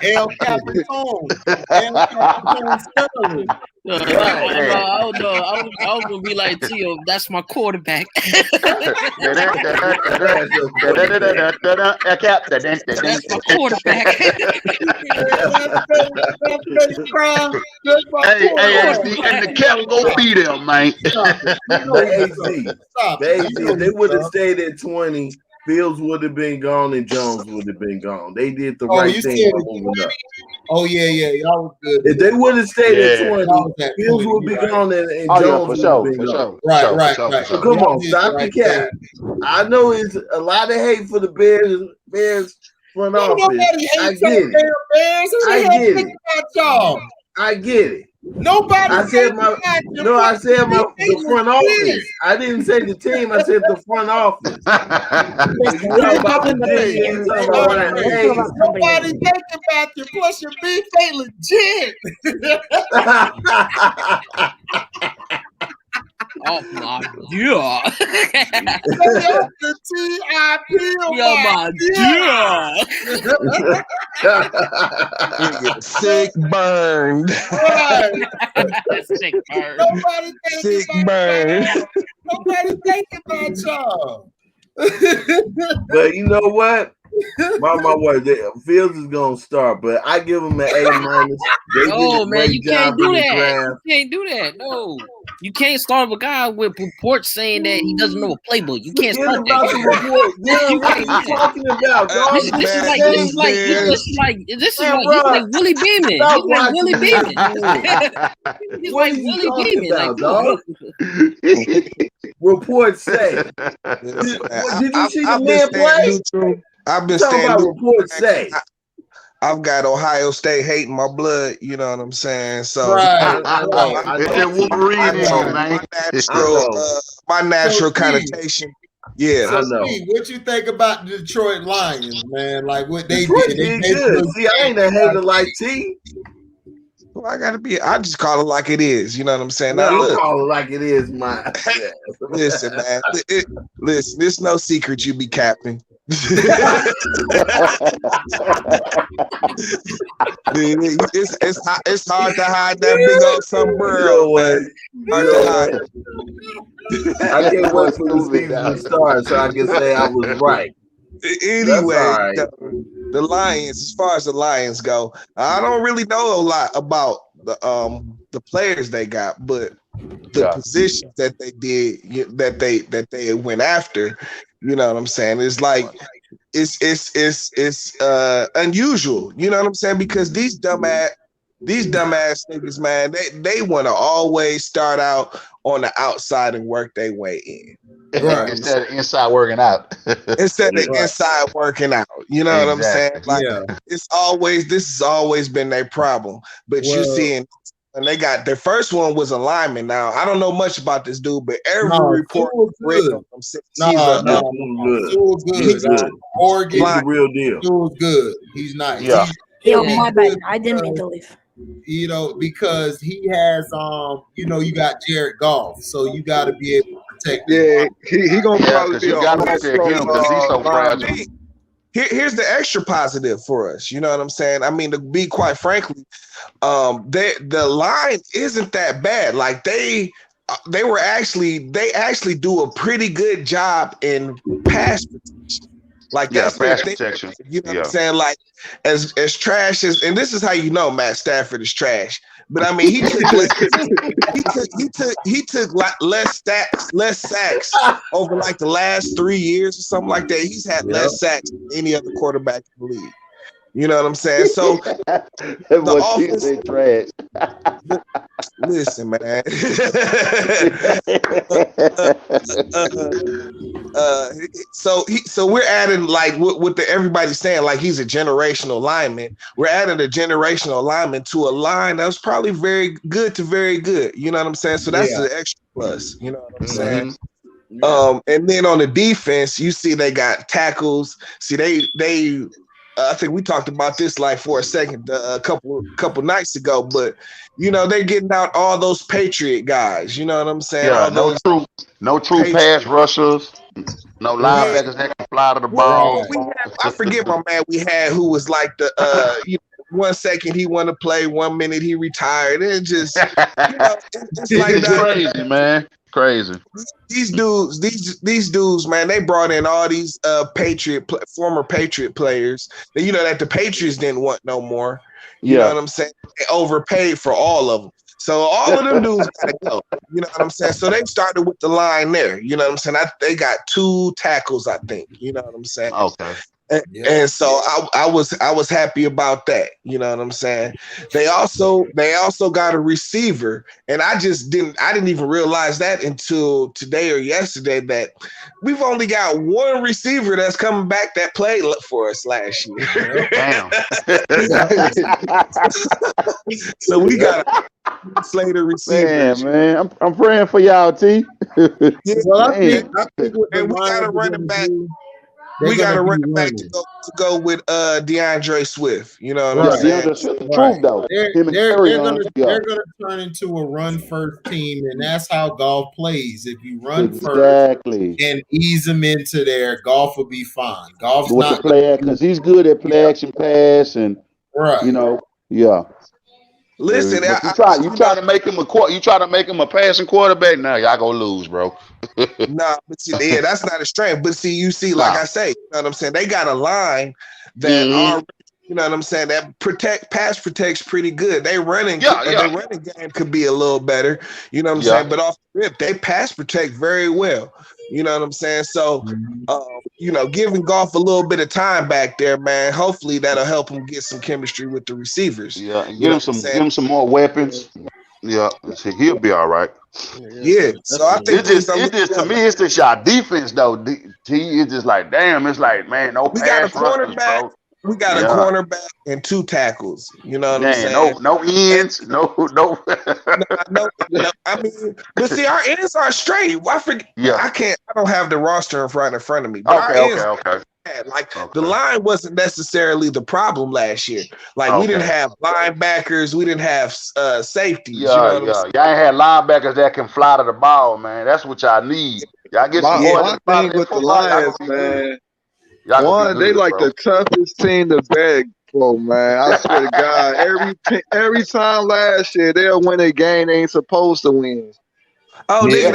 El Capitone. El Capitone Sterling. I was gonna be like, Tio, that's my quarterback. That's my quarterback. And the cap go be there, man. If they would have stayed at 20, Fields would have been gone and Jones would have been gone. They did the right thing. Oh yeah, y'all was good. If they would have stayed at 20, Fields would be gone and Jones would be gone. Right. So come on, stop the cap. I know it's a lot of hate for the Bears front office. I get it. Nobody. I said the front office. I didn't say the team. I said the front office. Nobody thinking about you. Plus your beef ain't legit. Oh my God! The T.I.P. Sick burned. Sick burn. Nobody Sick burn. Nobody thinking about y'all. But you know what? My word, Fields is gonna start, but I give him an A-. No, man, you can't do that. You can't do that. No, you can't start with a guy with reports saying that he doesn't know a playbook. You can't start that. What are you talking about, dog? This is like Willie Beeman. He's like Willie Beeman. He's like Willie Beeman, dog. Reports say. Did you see the man play? I've been talking about reports say. I've got Ohio State hate in my blood, you know what I'm saying? So my natural connotation. Yeah. I know. What you think about the Detroit Lions, man? Like what they did. They good. See, I ain't a hater like T. Well, I just call it like it is. You know what I'm saying? No, now, call it like it is, man. Listen, man. Listen, there's no secret you be capping. It's hard to hide that big old sombrero. I can't wait for the season to start so I can say I was right. Anyway, right. The Lions, as far as the Lions go, I don't really know a lot about the players they got, but the positions that they did, that they went after, you know what I'm saying? It's like it's unusual, you know what I'm saying? Because these dumbass niggas, man, they want to always start out on the outside and work their way in. Right. Instead of inside working out. Inside working out. You know what I'm saying? Like this has always been their problem. But you see, and they got their first one was a lineman. Now I don't know much about this dude, but every report was good. He's good. Oregon, he's the real deal. He was good. He's not. Yeah. My bad. I didn't mean to leave. You know, because he has you got Jared Goff, so you got to be able to protect him. Yeah, he gonna probably be you got to protect him because he's so fragile. Here's the extra positive for us. You know what I'm saying? I mean, to be quite frankly, the line isn't that bad. Like they they actually do a pretty good job in pass protection. Like that's their pass thing. protection. You know what I'm saying? Like as trash as, and this is how you know Matt Stafford is trash. But I mean, he took less sacks over like the last 3 years or something like that. He's had less sacks than any other quarterback in the league. You know what I'm saying? So the offense is trash. Listen, man. So we're adding like what everybody's saying, like he's a generational lineman. We're adding a generational lineman to a line that was probably very good to very good. You know what I'm saying? So that's an extra plus. You know what I'm saying? And then on the defense, you see they got tackles. See, they I think we talked about this like for a second a couple nights ago, but you know they're getting out all those Patriot guys. You know what I'm saying? Yeah, no true pass rushers, no linebackers that can fly to the ball. I forget my man we had who was like the 1 second he wanted to play, 1 minute he retired. It just it's like it's crazy, man. Crazy. These dudes, man, they brought in all these former Patriot players that that the Patriots didn't want no more. You know what I'm saying? They overpaid for all of them. So all of them dudes gotta go. You know what I'm saying? So they started with the line there. You know what I'm saying? they got 2 tackles, I think. You know what I'm saying? Okay. And so I was happy about that. You know what I'm saying? They also got a receiver, and I didn't even realize that until today or yesterday that we've only got 1 receiver that's coming back that played for us last year. Damn. So we got a slate of receivers. Man, I'm praying for y'all, T. Well, I think and we got a running back. We got a running back to go with DeAndre Swift. You know what I'm saying? They're gonna turn into a run first team, and that's how golf plays. If you run first and ease them into there, golf will be fine. Golf's with not the play because he's good at play action pass and Listen, you try to make him a passing quarterback. Now y'all gonna lose, bro. Nah, but see, that's not a strength. But see, like I say, you know what I'm saying? They got a line that are, you know what I'm saying, that pass protects pretty good. Their running game could be a little better, you know what I'm saying? But off the rip, they pass protect very well. You know what I'm saying? So, giving golf a little bit of time back there, man. Hopefully that'll help him get some chemistry with the receivers. Yeah, and give him some more weapons. Yeah, he'll be all right. Yeah, so I think it's just y'all defense though. He is just like, damn. It's like, man, no pass rushers, bro. We got a cornerback and 2 tackles. You know what I'm saying? No ends, no. I mean, but see, our ends are straight. I forget. I don't have the roster in front of me. But Okay. The line wasn't necessarily the problem last year. Like we didn't have linebackers, we didn't have safeties. Y'all ain't had linebackers that can fly to the ball, man. That's what y'all need. Y'all get some my thing with the Lions, man. They like the toughest team to beg for, man. I swear to God, every time last year they'll win a game they ain't supposed to win. Oh, nigga,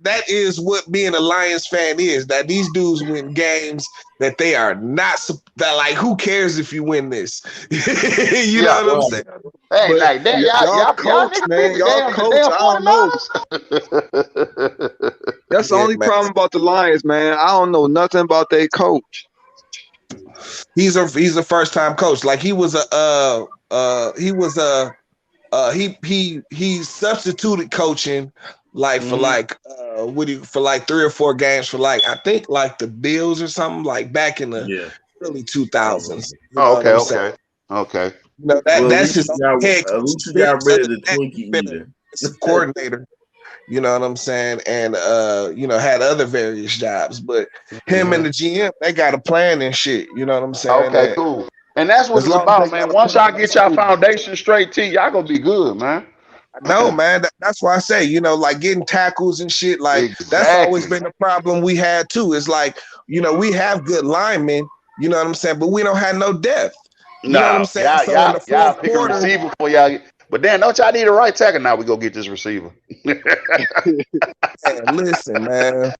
that is what being a Lions fan is. That these dudes win games that they are not. That like, who cares if you win this? You know what I'm saying? Hey, like that, y'all coach, man. Y'all coach. I don't know. That's the only problem about the Lions, man. I don't know nothing about their coach. He's a first time coach. Like he substituted coaching for like 3 or 4 games for like I think like the Bills or something like back in the early 2000s. Okay. No, that's just head at least you got rid of the Twinkie eater. Coordinator. You know what I'm saying? And had other various jobs, but him and the GM, they got a plan and shit. You know what I'm saying? Okay, cool. And that's what it's about, man. Once y'all get y'all foundation straight, y'all gonna be good, man. No, man. That's why I say, like getting tackles and shit. Like that's always been the problem we had too. It's like, we have good linemen. You know what I'm saying? But we don't have no depth. You know what I'm saying? Y'all pick a receiver for y'all. But then don't y'all need a right tackle? Now we go get this receiver. Man, listen, man.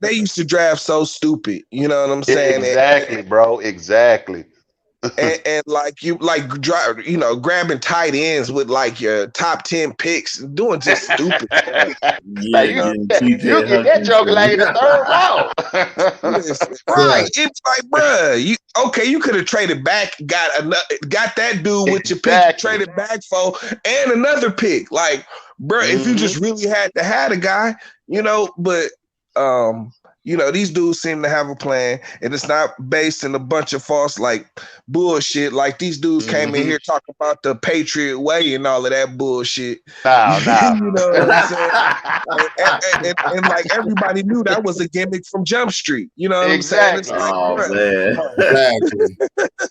They used to draft so stupid. You know what I'm saying? Exactly, bro. Exactly. And grabbing tight ends with like your top 10 picks, doing just stupid stuff. Yeah, you get that joke like in the third round. Listen, right? It's like, bruh, you could have traded back, got that dude with your pick, traded back for, and another pick. Like, bruh, if you just really had to have a guy, but these dudes seem to have a plan, and it's not based in a bunch of false bullshit. Like these dudes came in here talking about the Patriot way and all of that bullshit. No. You know what I'm saying? and like everybody knew that was a gimmick from Jump Street. You know what I'm saying? It's like, man. Exactly.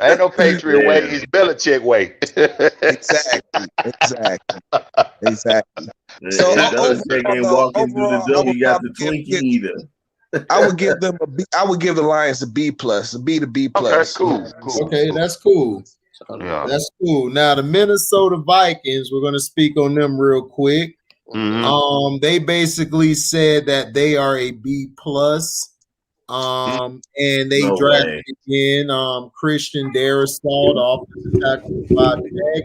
Ain't no Patriot way, it's Belichick way. Exactly. So overall, you got the Twinkie eater. I would give the Lions a B+, a B to B+. Okay, cool. Okay, that's cool. Yeah. That's cool. Now the Minnesota Vikings, we're going to speak on them real quick. They basically said that they are a B+. And they drafted again Christian Darrisaw, the offensive tackle by Tech.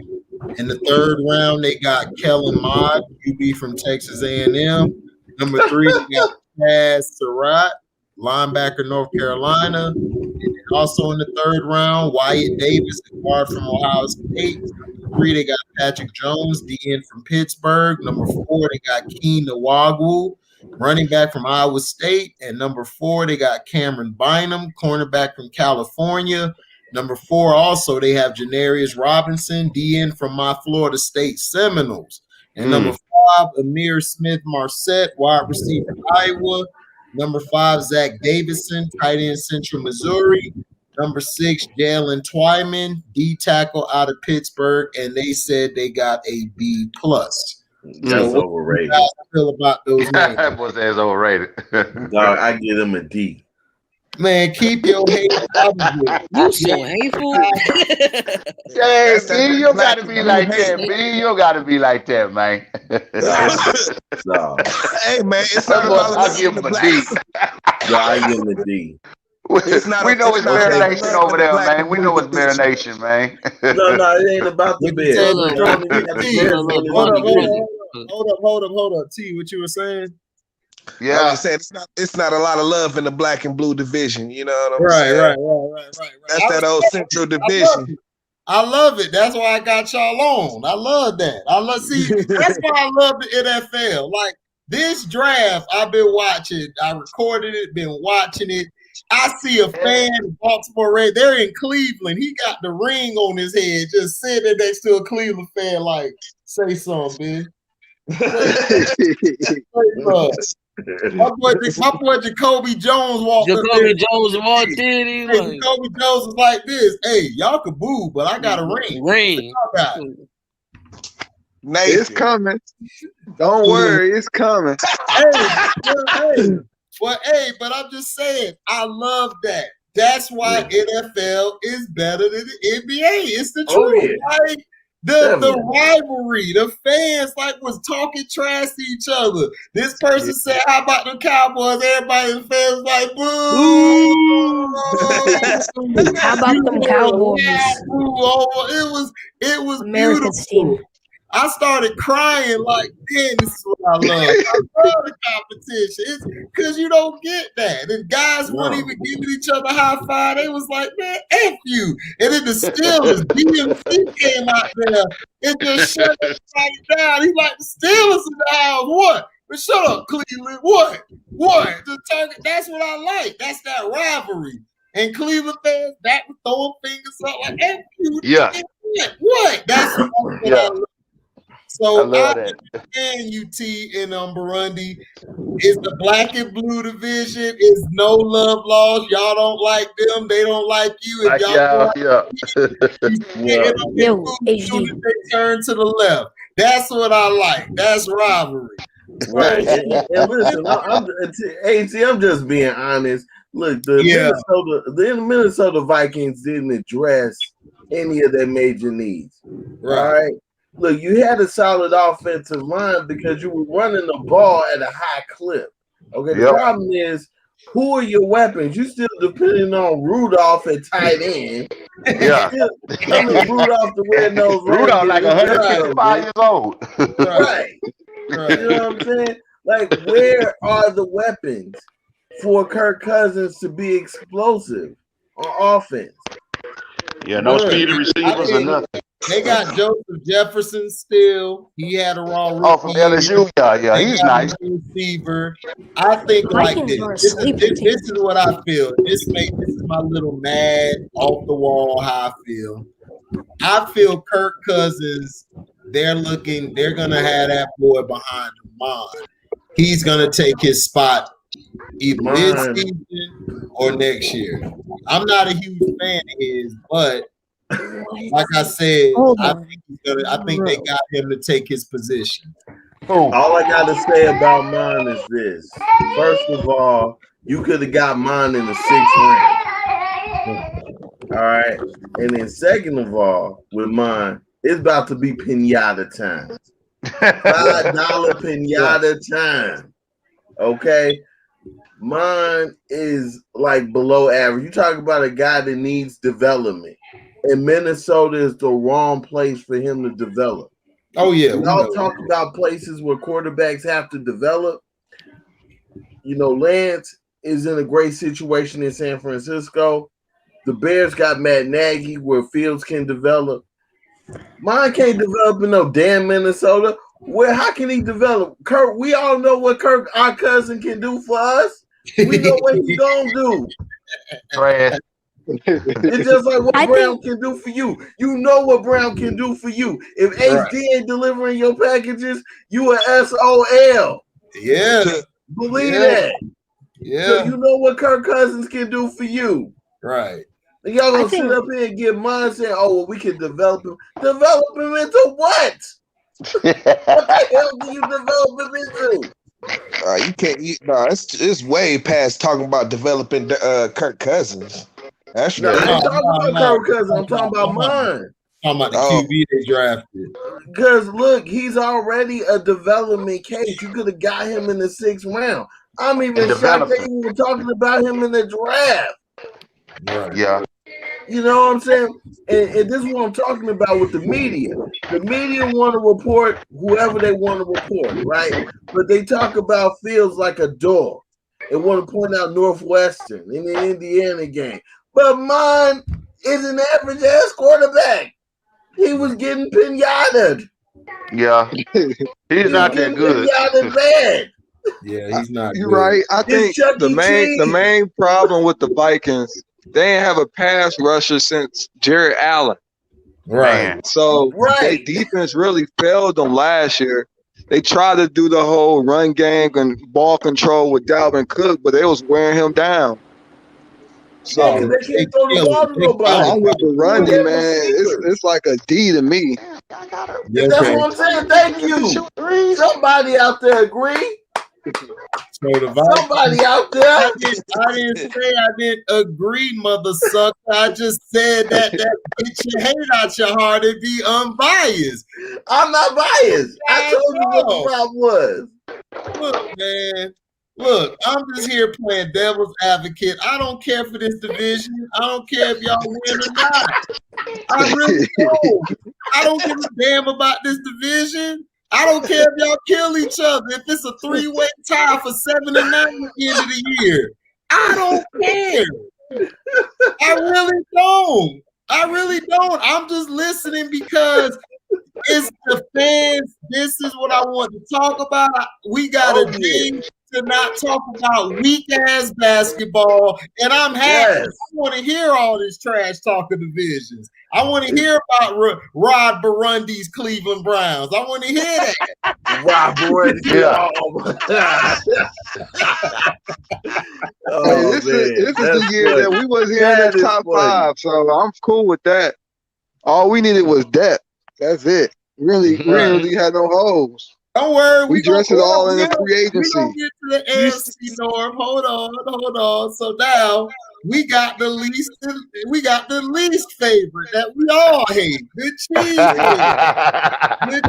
In the third round, they got Kellen Mond, QB from Texas A&M. Number 3, they got Chaz Surratt, linebacker, North Carolina. And also in the third round, Wyatt Davis, guard from Ohio State. Number 3, they got Patrick Jones, DN from Pittsburgh. Number 4, they got Keen Nwagwu, running back from Iowa State. And number 4, they got Cameron Bynum, cornerback from California. Number 4, also, they have Janarius Robinson, DN from my Florida State Seminoles. And number 5, Amir Smith-Marset, wide receiver, Iowa. Number 5, Zach Davison, tight end, Central Missouri. Number 6, Jalen Twyman, D tackle out of Pittsburgh. And they said they got a B+. That's overrated. How do you feel about those names? That was as overrated. Dog, I give them a D. Man, keep your hate out of it. You so hateful. Hey, B, you gotta be like that. B, you gotta be like that, man. No. Hey, man, it's not about I'll give him a D. No, I give them a D. We know it's marination over there, man. We know it's marination, man. No, it ain't about the bear. Hold up. T, what you were saying? Yeah, I'm just saying it's not a lot of love in the black and blue division. You know what I'm saying? Right. That's that old Central Division. I love it. That's why I got y'all on. I love that. That's why I love the NFL. Like this draft, I've been watching. I recorded it, been watching it. I see a fan of Baltimore Red. They're in Cleveland. He got the ring on his head, just sitting next to a Cleveland fan, like, say something, man. My boy Jacoby Jones walked in. Jacoby Jones walked in. Jacoby Jones was like this. Hey, y'all can boo, but I got a ring. It's coming. Don't worry, it's coming. But I'm just saying, I love that. That's why NFL is better than the NBA. It's the truth. Right? The rivalry, the fans was talking trash to each other. This person said, "How about the Cowboys?" Everybody in the fans was like, "Boo!" How about them Cowboys? It was America's beautiful. team. I started crying like, man, this is what I love. I love the competition. It's because you don't get that. And guys weren't even giving each other a high five. They was like, man, F you. And then the Steelers, DMC came out there and just shut everybody down. He like, the Steelers in the house. What? But shut up, Cleveland. What? That's what I like. That's that rivalry. And Cleveland fans back with throwing fingers up like, F you. Yeah. What? That's what I love. So I understand UT in Burundi is the black and blue division. Is no love lost. Y'all don't like them. They don't like you. If they turn to the left. That's what I like. That's rivalry. Right. and listen, I'm just being honest. Look, the Minnesota Vikings didn't address any of their major needs. Right. look, you had a solid offensive line because you were running the ball at a high clip. Okay, the problem is, who are your weapons? You still depending on Rudolph at tight end. Yeah. Coming Rudolph the red-nosed Rudolph like reindeer. 155 years old. Right. Right. You know what I'm saying? Like, where are the weapons for Kirk Cousins to be explosive on offense? Yeah, no speedy receivers or nothing. They got Joseph Jefferson still. He had a raw rookie. Oh, from LSU. Yeah, he's nice. Receiver. I think like this. This is what I feel. This is my little mad off the wall how I feel. I feel Kirk Cousins. They're gonna have that boy behind Mon. He's gonna take his spot either this season or next year. I'm not a huge fan of his, but like I said, I think they got him to take his position. All I gotta say about mine is this. First of all, you could have got mine in the 6th round. All right. And then second of all, with mine, it's about to be pinata time. $5 pinata time. Okay. Mine is like below average. You talk about a guy that needs development. And Minnesota is the wrong place for him to develop. Oh, yeah. We all talk about places where quarterbacks have to develop. You know, Lance is in a great situation in San Francisco. The Bears got Matt Nagy where Fields can develop. Mine can't develop in no damn Minnesota. How can he develop? Kirk, we all know what Kirk, our cousin, can do for us. We know what he's going to do. Trash. It's just like what Brown can do for you. You know what Brown can do for you. If HD ain't delivering your packages, you an SOL. Yeah. Believe that. Yeah. So you know what Kirk Cousins can do for you. Right. And y'all gonna sit up here and get mine saying, oh, well, we can develop him. Develop him into what? What the hell do you develop him into? You can't. It's way past talking about developing Kirk Cousins. That's I'm talking about Kirk Cousins. I'm talking about mine. I'm talking about the QB they drafted. Because look, he's already a development case. You could have got him in the 6th round. I'm even shocked they were talking about him in the draft. Right. Yeah. You know what I'm saying? And this is what I'm talking about with the media. The media want to report whoever they want to report, right? But they talk about Fields like a dog and want to point out Northwestern in the Indiana game. But mine is an average ass quarterback. He was getting pinataed. Yeah. He's not that good. Pinataed bad. Yeah, he's not. You're right. I think the main problem with the Vikings, they ain't have a pass rusher since Jared Allen. Right. So their defense really failed them last year. They tried to do the whole run game and ball control with Dalvin Cook, but they was wearing him down. So they can't throw the ball to nobody. I'm with the running, man. It's like a D to me. That's what I'm saying. Thank you. Somebody out there agree. Somebody out there. I didn't say I didn't agree, mother sucker. I just said that get your hate out your heart and be unbiased. I'm not biased. I told you what the problem was. Look, man. Look, I'm just here playing devil's advocate. I don't care for this division. I don't care if y'all win or not. I really don't. I don't give a damn about this division. I don't care if y'all kill each other. If it's a 3-way tie for 7-9 at the end of the year, I don't care. I really don't. I'm just listening because it's the fans. This is what I want to talk about. We got a day to not talk about weak ass basketball, and I'm happy. I want to hear all this trash talk of divisions. I want to hear about Rod Burundy's Cleveland Browns. I want to hear that. Rod Burundy. This is the year that we was here in the top 5, so I'm cool with that. All we needed was depth. That's it. Really had no holes. Don't worry, we dressed it all in the free agency. We gonna get to the AFC North. Hold on. So now we got the least favorite that we all hate. The cheesehead. The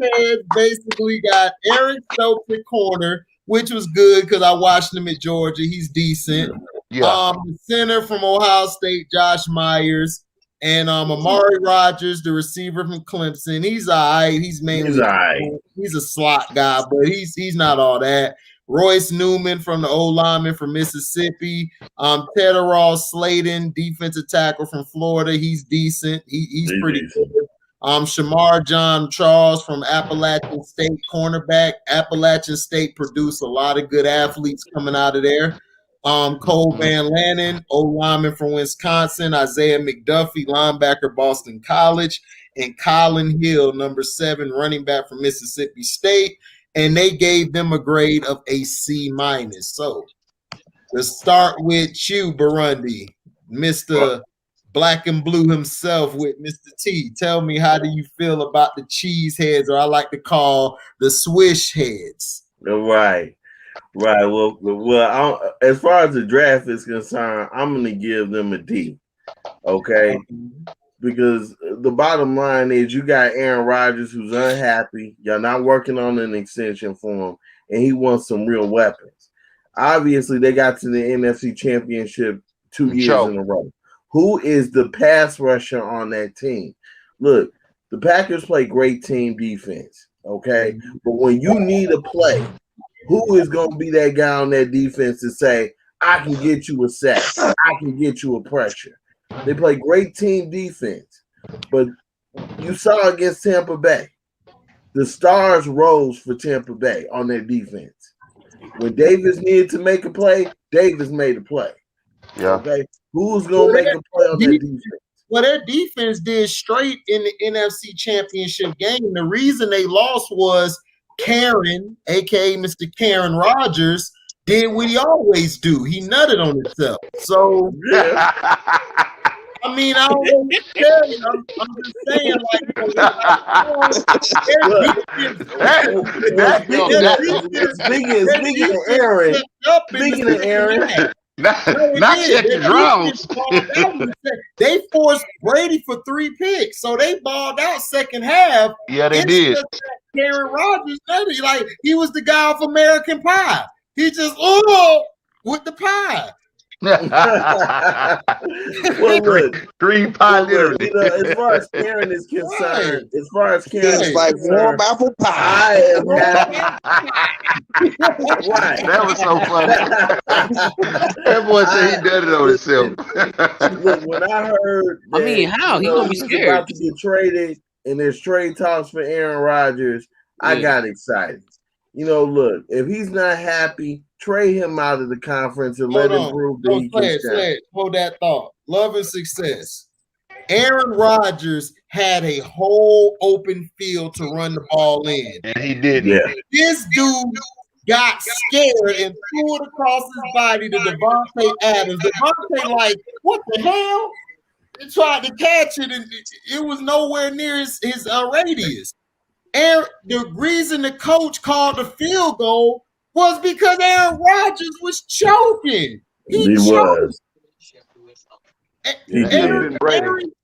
cheesehead basically got Eric Stokes at corner, which was good because I watched him at Georgia. He's decent. Yeah. The center from Ohio State, Josh Myers, and Amari Rogers, the receiver from Clemson. He's all right. He's a slot guy, but he's not all that. Royce Newman from the old lineman from Mississippi. Tedderall Slayton, defensive tackle from Florida. He's decent. He's pretty good. Shamar John Charles from Appalachian State, cornerback. Appalachian State produced a lot of good athletes coming out of there. Cole Van Lannon, old lineman from Wisconsin. Isaiah McDuffie, linebacker, Boston College. And Colin Hill, number 7, running back from Mississippi State. And they gave them a grade of a C-. So let's start with you, Burundi, Mr. Black and Blue himself with Mr. T. Tell me, how do you feel about the cheese heads, or I like to call the swish heads? Right. Well, as far as the draft is concerned, I'm going to give them a D. Okay. Because the bottom line is you got Aaron Rodgers who's unhappy. Y'all not working on an extension for him, and he wants some real weapons. Obviously, they got to the NFC Championship 2 years in a row. Who is the pass rusher on that team? Look, the Packers play great team defense, okay? But when you need a play, who is going to be that guy on that defense to say, I can get you a sack, I can get you a pressure? They play great team defense, but you saw against Tampa Bay, the stars rose for Tampa Bay on their defense. When Davis needed to make a play, Davis made a play. Yeah. Okay. Who's going to make a play on their defense? Well, their defense did straight in the NFC Championship game. The reason they lost was Karen, a.k.a. Mr. Karen Rodgers, did what he always do. He nutted on himself. So, I mean, I don't know what to tell you. I'm just saying, Speaking of Aaron, not check the drums. They forced Brady for 3 picks, so they balled out second half. Yeah, they did. Aaron Rodgers, like he was the guy of American Pie. He just with the pie. Well, look, green pie, literally. You know, as far as Karen is concerned, it's like warm apple pie. I am happy. That was so funny. That boy said he done it on himself. Look, when I heard, how he gonna be scared? About to get traded, and there's trade talks for Aaron Rodgers, I got excited. You know, look, if he's not happy, trade him out of the conference and let him prove that he can stand. Hold that thought. Love and success. Aaron Rodgers had a whole open field to run the ball in. And he did. Yeah. This dude got scared and threw it across his body to Devontae Adams. Devontae like, what the hell? He tried to catch it, and it was nowhere near his radius. And the reason the coach called the field goal was because Aaron Rodgers was choking. He was. Aaron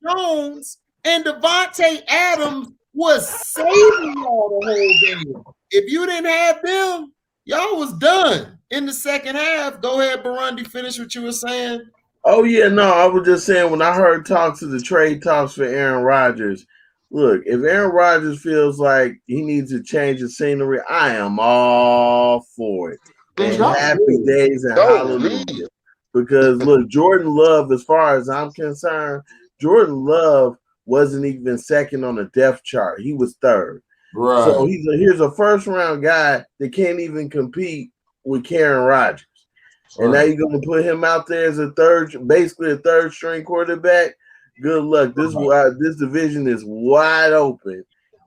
Jones and Devontae Adams was saving y'all the whole game. If you didn't have them, y'all was done in the second half. Go ahead, Burundi, finish what you were saying. Oh, yeah, no, I was just saying when I heard talks of the trade talks for Aaron Rodgers, look, if Aaron Rodgers feels like he needs to change the scenery, I am all for it. And happy days and hallelujah. Because, look, Jordan Love, as far as I'm concerned, Jordan Love wasn't even second on the depth chart. He was third. Right. So here's a first-round guy that can't even compete with Karen Rodgers. And now you're going to put him out there as basically a third-string quarterback. Good luck. This division is wide open,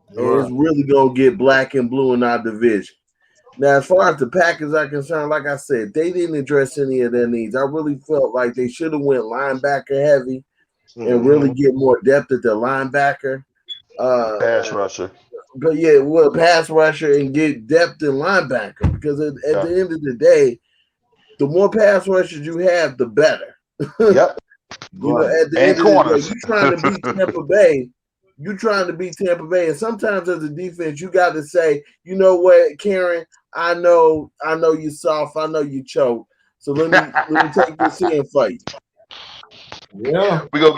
and it's really gonna get black and blue in our division. Now, as far as the Packers are concerned, like I said, they didn't address any of their needs. I really felt like they should have went linebacker heavy and really get more depth at the linebacker. Pass rusher. But yeah, pass rusher and get depth in linebacker, because at the end of the day, the more pass rushers you have, the better. Yep. You know, at the end of the day, you're trying to beat Tampa Bay. You're trying to beat Tampa Bay, and sometimes as a defense, you got to say, you know what, Karen, I know you're soft, I know you choke, so let me take this in for you. Yeah, we gonna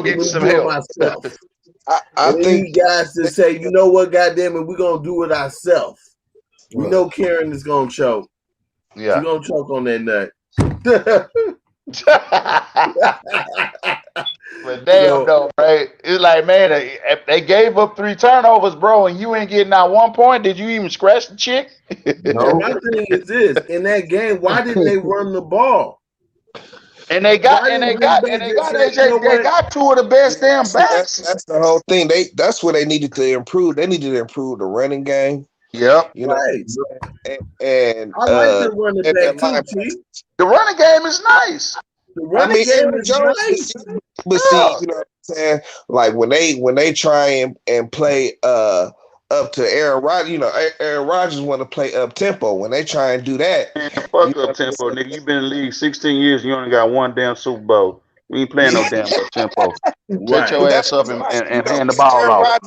get you some help. Myself. I think need guys to say, you know what, goddamn it, we're gonna do it ourselves. We know Karen is gonna choke. Yeah, she's gonna choke on that nut. But damn, though, right? It's like, man, they gave up 3 turnovers, bro, and you ain't getting out 1 point. Did you even scratch the chick? No. My thing is this: in that game, why didn't they run the ball? And they got 2 of the best damn backs. That's the whole thing. That's what they needed to improve. They needed to improve the running game. Yep. You know, right. And I like the running back too, Chief. The running game is nice. The running game is nice. But see, you know what I'm saying? Like when they try and play up to Aaron Rodgers, you know, Aaron Rodgers want to play up tempo. When they try and do that, man, fuck up tempo, nigga. You've been in the league 16 years and you only got 1 damn Super Bowl. We ain't playing no damn up tempo. Set your ass up and hand the ball off.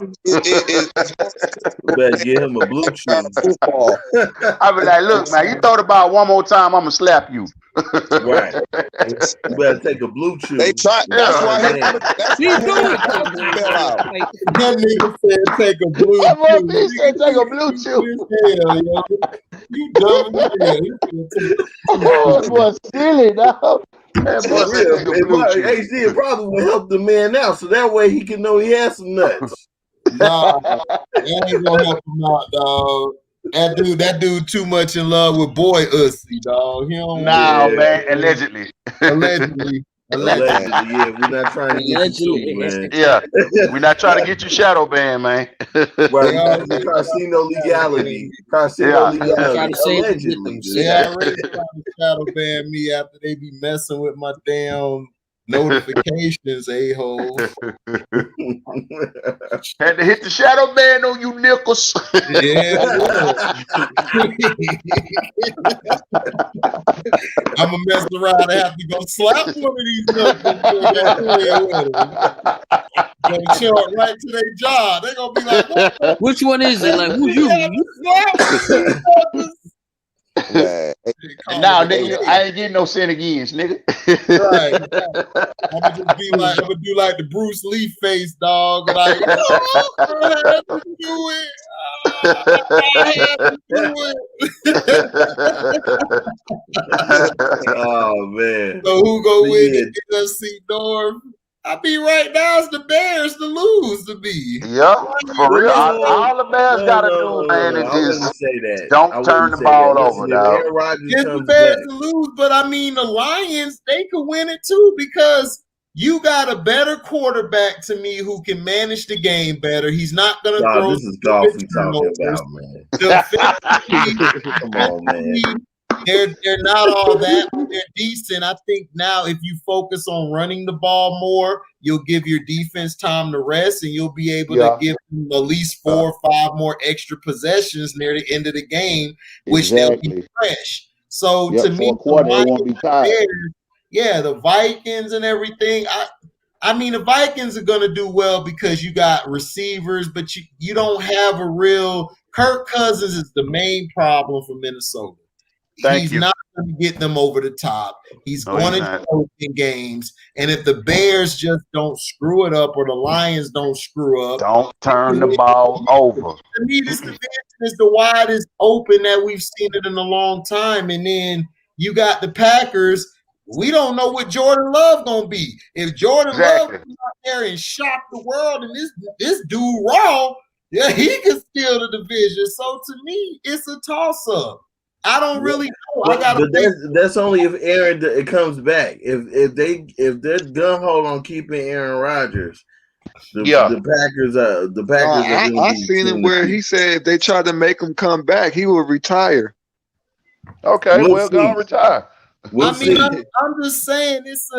Better give him a blue chew. Football. I be like, look, man, you throw the ball 1 more time, I'm gonna slap you. Right. You better take a blue chew. They try. That's why he's doing it. That nigga said take a blue chew. He said take a blue chew. You dumb as hell. Oh, it was silly, dog. HD probably will help the man out, so that way he can know he has some nuts. Nah, that ain't gonna help him out, dog. That dude too much in love with boy Ussy, dog. He don't man, allegedly. Allegedly, yeah, we're not trying to get you, man. Yeah, we're not trying to get you shadow banned, man. Right, casino legality. Allegedly. They already trying to shadow ban me after they be messing with my damn notifications, a-hole. Had to hit the shadow ban on you, Nichols. Yeah. I'm gonna mess around and have to go slap one of these nuts. Gonna show it right to their jaw. They're gonna be like, what? Which one is it? Like, who's you? Now, nigga, I ain't getting no sin against, nigga. Right. I'm gonna just be like, I'm gonna do like the Bruce Lee face, dog. Like, I have to do it. I have to do it. Oh man. So who go win the NFC North? I be right now. It's the Bears to lose to me. Yeah, for real. All the Bears gotta do, man, is just don't turn the ball over, dog. It's the Bears to lose, but I mean the Lions, they could win it too because you got a better quarterback to me who can manage the game better. He's not gonna throw. This is golf we talking about, man. Come on, man. They're not all that, but they're decent. I think now if you focus on running the ball more, you'll give your defense time to rest, and you'll be able to give them at least 4 or 5 more extra possessions near the end of the game, which they'll be fresh. So to me, won't be tired. The Vikings and everything. I mean, the Vikings are going to do well because you got receivers, but you don't have a real – Kirk Cousins is the main problem for Minnesota. He's not going to get them over the top. He's going to choke in games. And if the Bears just don't screw it up or the Lions don't screw up. Don't turn the ball over. To me, this division is the widest open that we've seen it in a long time. And then you got the Packers. We don't know what Jordan Love going to be. If Jordan Love comes out there and shock the world and this dude raw, yeah, he can steal the division. So to me, it's a toss-up. I don't really know. But that's only if Aaron comes back. If they're gun hold on keeping Aaron Rodgers, the Packers are I seen him where he said if they tried to make him come back, he would retire. Okay, we'll go retire. I'm just saying it's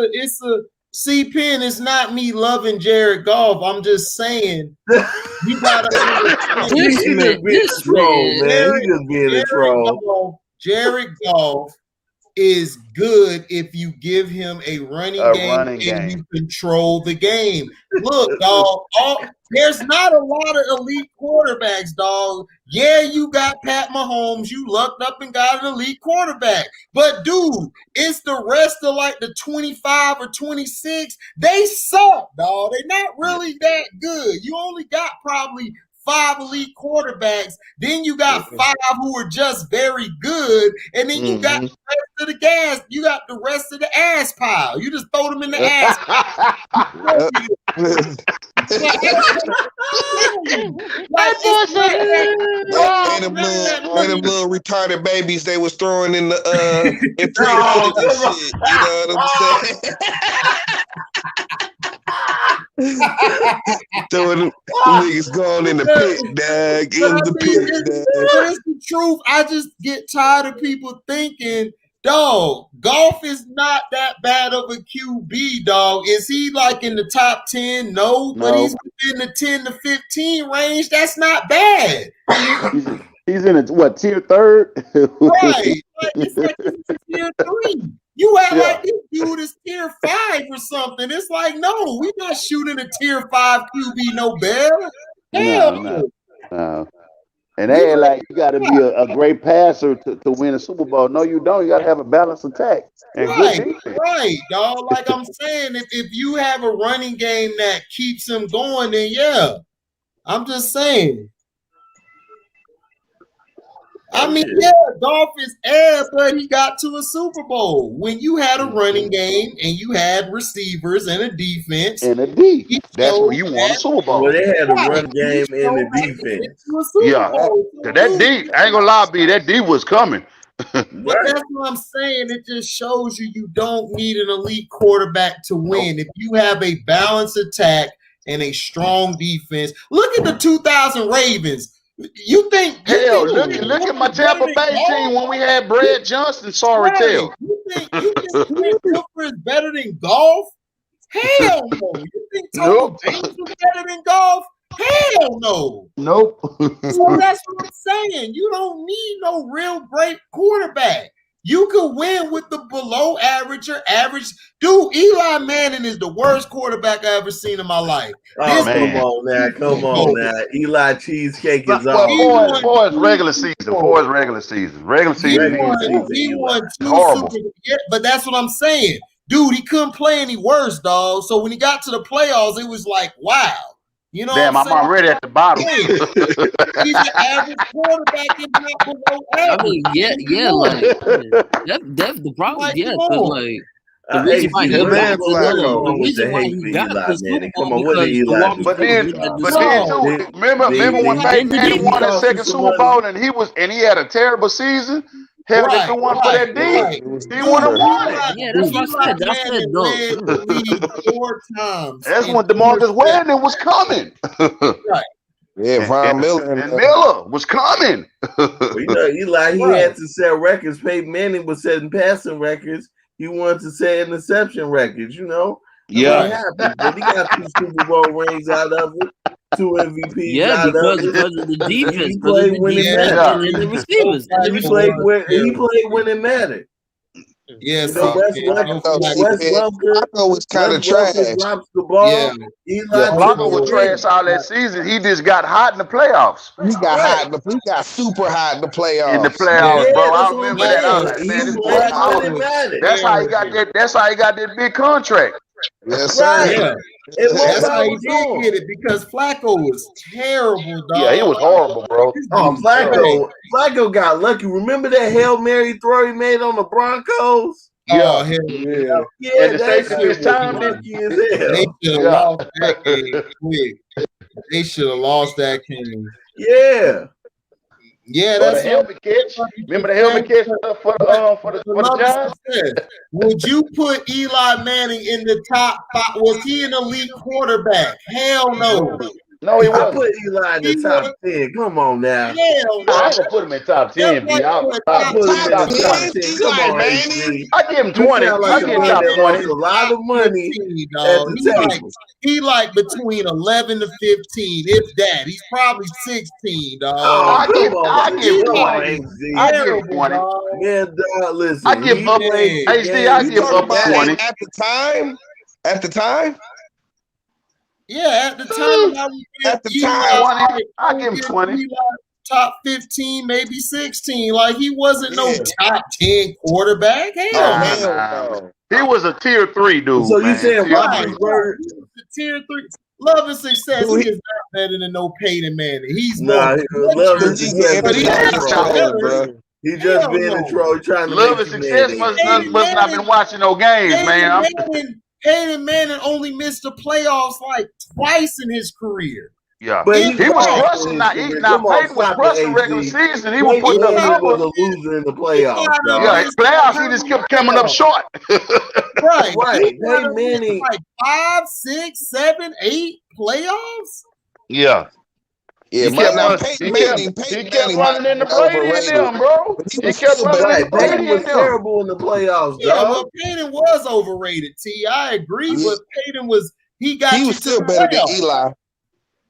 a C-Pen. It's not me loving Jared Goff. I'm just saying you gotta this troll, man. He just being a troll. Jared Goff is good if you give him a running game and you control the game. Look, dog, there's not a lot of elite quarterbacks, dog. Yeah, you got Pat Mahomes. You lucked up and got an elite quarterback. But, dude, it's the rest of like the 25 or 26. They suck, dog. They're not really that good. You only got probably 5 elite quarterbacks. Then you got 5 who are just very good. And then you got the rest of the gas. You got the rest of the ass pile. You just throw them in the ass pile. And them little retarded babies they was throwing in the in shit. You know what I'm saying? Throwing them niggas going in the pit, dog. In the pit, dog. It's the truth. I just get tired of people thinking, dog, Goff is not that bad of a QB, dog. Is he like in the top 10? No, but he's in the 10 to 15 range. That's not bad. He's in what, tier 3rd? Right. It's like he's tier 3. You act like this dude is tier 5 or something. It's like, no, we're not shooting a tier 5 QB Nobel. Hell no. And they ain't like you got to be a great passer to win a Super Bowl. No, you don't. You got to have a balanced attack and good defense. Right, dog. Like I'm saying, if you have a running game that keeps him going, then yeah. I'm just saying. I mean, yeah, Goff is ass, but he got to a Super Bowl. When you had a running game and you had receivers and a defense. And a D. That's where you won a Super Bowl. Well, they had a run game and a defense. Yeah. That D, I ain't gonna lie, B, that D was coming. But that's what I'm saying. It just shows you don't need an elite quarterback to win. If you have a balanced attack and a strong defense. Look at the 2000 Ravens. You think look at my Tampa Bay team when we had Brad Johnson, sorry tell. You think Quinn Cooper is better than Goff? Hell no. You think Tom James is better than Goff? Hell no. Nope. So that's what I'm saying. You don't need no real great quarterback. You could win with the below average or average. Dude, Eli Manning is the worst quarterback I ever seen in my life. Oh, man. Come on now. Eli Cheesecake is on. For his regular season. He won 2 horrible. But that's what I'm saying. Dude, he couldn't play any worse, dog. So when he got to the playoffs, it was like, wow. You know, damn, I'm already at the bottom. He's an average quarterback, if not below average. I mean, like that's the problem. Like, because like the reason why he got the Super Bowl because but then too, remember when Manning won his second Super Bowl and he had a terrible season. Hell, if it wasn't for that D, he would have won it. Yeah, that's what I said. That's when DeMarcus Wagner was coming. Yeah, Von Miller and Miller was coming. Eli, he had to set records. Peyton Manning was setting passing records. He wanted to set interception records. You know. Yeah. But he got 2 Super Bowl rings out of it. 2 MVPs. Yeah, because of the defense. He played when it mattered. And the receivers. He played when it mattered. Yes, Flacco was kind of trash. Drops the ball. Flacco was trash all that season. He just got hot in the playoffs. He got hot. He got super hot in the playoffs. Bro. I remember that. That's how he got that. That's how he got that big contract. Yes, sir. Yeah. That's how he did get it because Flacco was terrible, dog. Yeah, he was horrible, bro. Oh, Flacco got lucky. Remember that Hail Mary throw he made on the Broncos? Yeah, yeah. And the time they should have lost that game quick. They should have lost that game. Yeah. Yeah, that's the helmet catch. Remember the helmet catch for the Giants? Would you put Eli Manning in the top 5? Was he an elite quarterback? Hell no. No, he I wasn't. put Eli in the top 10. Come on now. Hell I no. ain't gonna put him in top 10, B. I put him in Top the top 10, 10. Come Eli on, Manning. AC. I give him You 20. sound I like a give him man top that 20. wants a lot of money 15, at dog. the table. He like between 11 to 15, if that. He's probably 16, dog. Oh, come I on. give him Come on, 20. AC. I give him Terrible, 20. dog. Man, dog, listen. I give He up. played the AC, game I You give talking up about 20. at the time? At the time? Yeah, at the time, I would give At the Eli, time, 20. I give him 20. Eli top 15, maybe 16. Like he wasn't no Yeah. top 10 quarterback. Hell Oh, no. hell Nah. no. He was a tier 3 dude, So you man. saying Tier Right. 3. Roethlisberger? He was the tier 3. Love and success. Dude, He is not better than no Peyton Manning. He's Nah, more love the and league success of but is he's being a NFL not troll. trolling, better. bro. He just Hell being a no. troll trying to Love make and you success mad. must Peyton not been watching no games, man. Peyton Manning only missed the playoffs like twice in his career. Yeah. But If He was that. crushing. Now Come Peyton was on, stop crushing it, regular AZ. season. He was Peyton putting up Manning was numbers. a loser in the He playoffs, might have dog. Yeah, missed playoffs, he just kept coming up short. Right. Right. He might Peyton have missed Manning. like 5, 6, 7, 8 playoffs. Yeah. Yeah, He kept now running. Peyton He Manning kept might running into be Brady and overrated, them, bro. but he He was kept still running better Right. into than Peyton Brady was and them. terrible in the playoffs, Yeah, dog. well, Peyton was overrated, T. I agree, Yeah. but Peyton he got He you was to still the better than playoffs. Eli.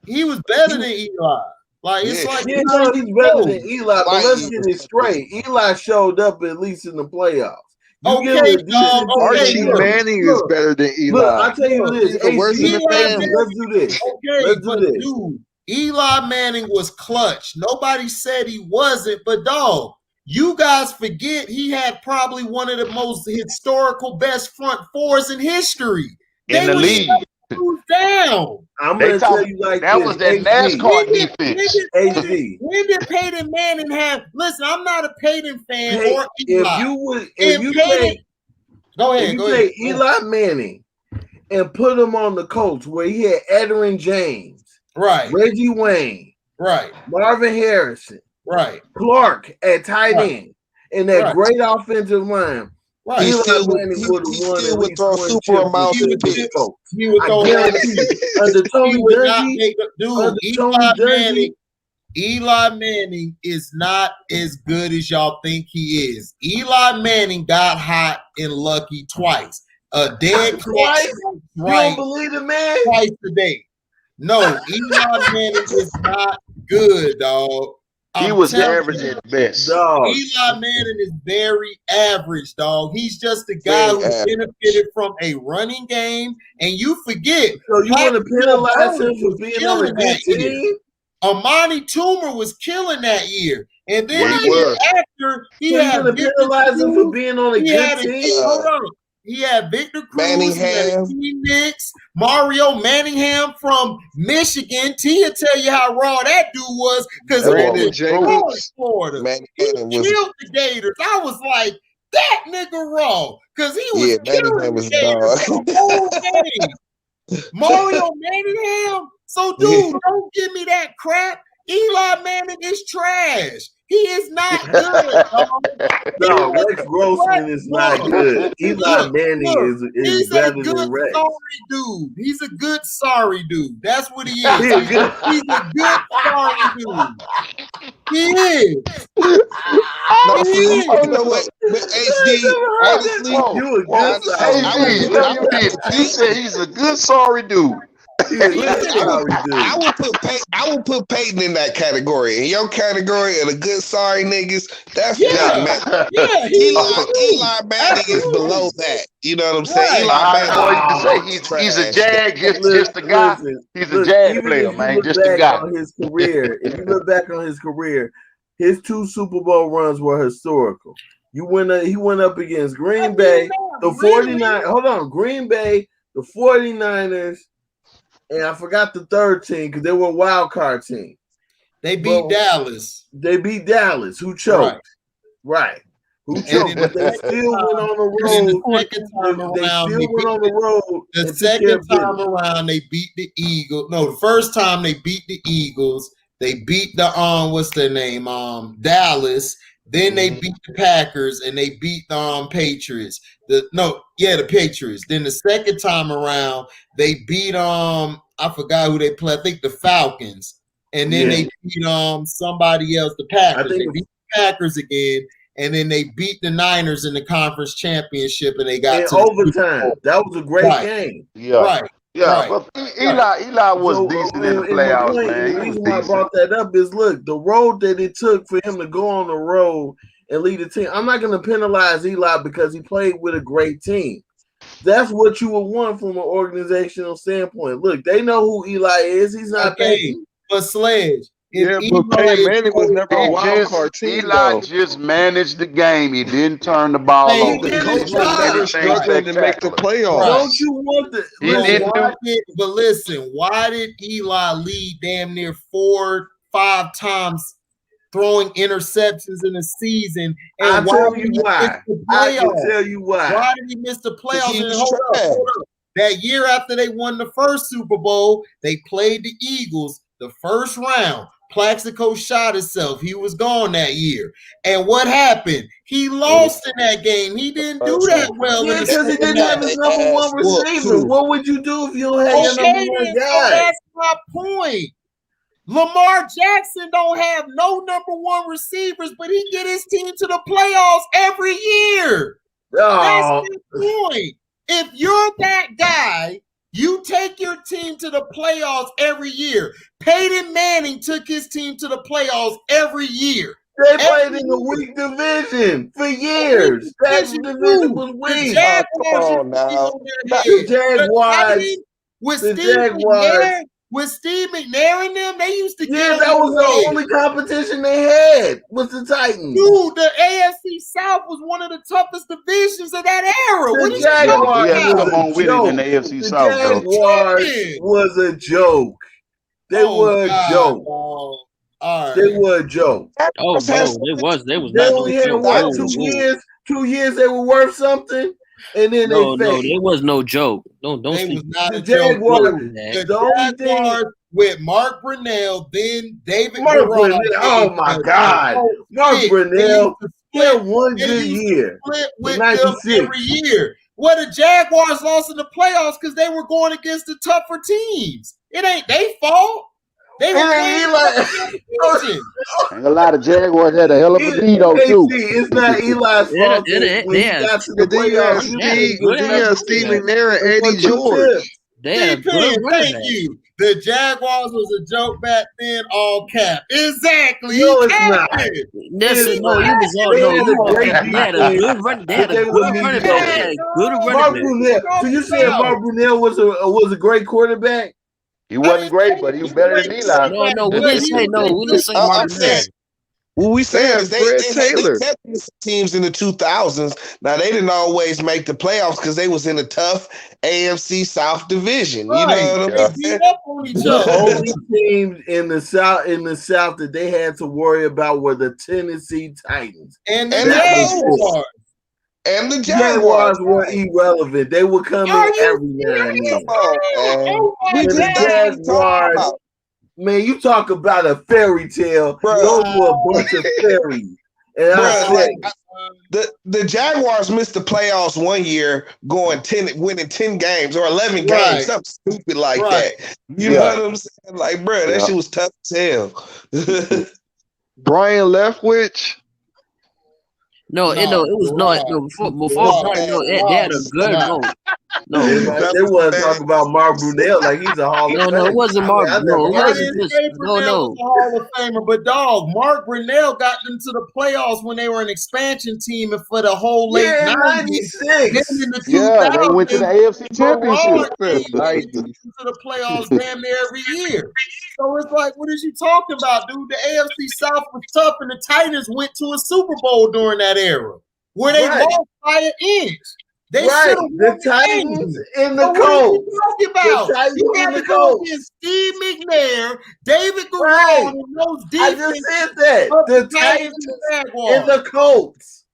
He was better than Eli. Like it's Yeah. like Yeah, no, he's better than Eli, but Light let's years get it better. straight. Eli showed up at least in the playoffs. You Okay, give him a dog. decent Okay, Archie look, Manning is look, better than Look, Eli. I'll tell you this, Even worse than AC, the Eli fans. Manning. let's do this. Okay, Let's do but this. dude, Eli Manning was clutch. Nobody said he wasn't, but dog, you guys forget he had probably one of the most historical best front fours in history. In the would league. shut dudes down. I'm They going to talk- tell you like That this, was that AZ. NASCAR defense. When did Peyton Manning have? Listen, I'm not a Peyton fan or Eli. If you take Eli Manning and put him on the Colts where he had Edgerrin James, right, Reggie Wayne, right, Marvin Harrison, right, Clark at tight end, and that great offensive line. Right. He He still would throw super amounts of picks. He would throw under Tony Dungy. Eli Manning is not as good as y'all think he is. Eli Manning got hot and lucky twice. A dead twice. Right. You don't believe it, man? Twice a day. No, Eli Manning is not good, dog. He was average at best. Dog. Eli Manning is very average, dog. He's just a guy who benefited from a running game, and you forget. So you want to penalize him for being on a good team? Amani Toomer was killing that year, and then after he so had going to penalize him for being on a good team. He had Victor Cruz, Knicks, Mario Manningham from Michigan. Tia tell you how raw that dude was because he was Florida. He killed the Gators. I was like, that nigga raw because he was killing the Gators the whole game. Mario Manningham. So, dude, don't give me that crap. Eli Manning is trash. He is not good, dog. No, Rex Grossman is not good. Eli Manning is better than Rex. Sorry dude. He's a good sorry dude. That's what he is. He's a good sorry dude. He is. You know what? But HD, honestly, you said he's a good sorry dude. I would put Peyton in that category. In your category of the good sorry niggas, that's Peyton Manning. Eli Manning is below that. You know what I'm saying? Eli Manning, he's a jag, just a guy. He's a jag player, man. Just a guy. On his career, if you look back on his career, his 2 Super Bowl runs were historical. He went up against Green Bay, the 49. Hold on, Green Bay, the 49ers. And I forgot the third team because they were a wild card team. They beat Dallas. They beat Dallas, who choked. Right. Who choked, but they still went on the road. The second time around, they beat the Eagles. No, the first time they beat the Eagles. They beat the what's their name? Dallas. Then they beat the Packers and they beat the Patriots. The Patriots. Then the second time around, they beat I forgot who they play. I think the Falcons, and then they beat somebody else, the Packers. They beat the Packers again, and then they beat the Niners in the conference championship, and they got to overtime. That was a great game. Yeah, right. Yeah, but Eli was decent in the playoffs, man. The reason why I brought that up is, look, the road that it took for him to go on the road and lead a team. I'm not going to penalize Eli because he played with a great team. That's what you would want from an organizational standpoint. Look, they know who Eli is. He's not Peyton. But Sledge. Yeah, but Peyton Manning was never a wild card team. Eli just managed the game. He didn't turn the ball over. The coach was never struggling to make the playoffs. Don't you want the? But listen, why did Eli lead damn near 4-5 times throwing interceptions in a season? And I'll tell you why. I can tell you why. Why did he miss the playoffs? And hold up. That year after they won the first Super Bowl, they played the Eagles the first round. Plaxico shot himself. He was gone that year. And what happened? He lost in that game. He didn't do that well. Yeah, because he didn't have his number one receiver. What would you do if you don't have your number one guy? That's my point. Lamar Jackson don't have no number one receivers, but he get his team to the playoffs every year. Oh. That's the point. If you're that guy, you take your team to the playoffs every year. Peyton Manning took his team to the playoffs every year. They played in a weak division for years. That division was weak. The Jaguars. With Steve McNair in them, they used to that was the only competition they had was the Titans. Dude, the AFC South was one of the toughest divisions of that era. The Jaguars come on with it in the AFC South. The Jaguars was a joke. They were a joke. All right. They were a joke. Oh, no, they was. They only had what, 2 years? 2 years they were worth something. And then no, there was no joke. Don't was not the a joke. The Jaguars with Mark Brunell, then David Mark Brunell. Oh my God, Mark Brunell. He had one good year. Split with them every year. Well, the Jaguars lost in the playoffs because they were going against the tougher teams. It ain't their fault. They were and a lot of Jaguars had a hell of a lead on too. It's not Eli's fault. Steve McNair and Eddie George. Thank you. The Jaguars was a joke back then, all cap. Exactly. No, it's not. Listen, no, he was all no. They had a good running. They had a good running back. Mark Brunell. So you said Mark Brunell was a great quarterback? He wasn't great, but he was better than Eli. No, we didn't say no. We didn't say Mark Brunell. What we saying is Fred Taylor. they teams in the 2000s. Now they didn't always make the playoffs because they was in a tough AFC South division. You know what I'm saying? The only teams in the South that they had to worry about were the Tennessee Titans and the Jaguars. And the Jaguars were irrelevant. They would come in every now and then. The Jaguars. Man, you talk about a fairy tale. Those were a bunch of fairies. And the Jaguars missed the playoffs one year, winning 10 games or 11 games, something stupid like that. You know what I'm saying? Like, bro, that shit was tough as hell. Brian Leftwich. It was not. Before Brian, they had a good they wasn't talking about Mark Brunell like he's a Hall of Famer. No, it wasn't Mark. No, it wasn't just. No. Hall of Famer, but dog, Mark Brunell got them to the playoffs when they were an expansion team and for the whole late 96. They went to the AFC Championship. To the playoffs damn near every year. So it's like, what is you talking about, dude? The AFC South was tough, and the Titans went to a Super Bowl during that era where they lost by an inch. They the Titans in the Colts. What are you talking about? You got to go against Steve McNair, David Garrone, and those defenses. I just said that. The Titans and the Colts.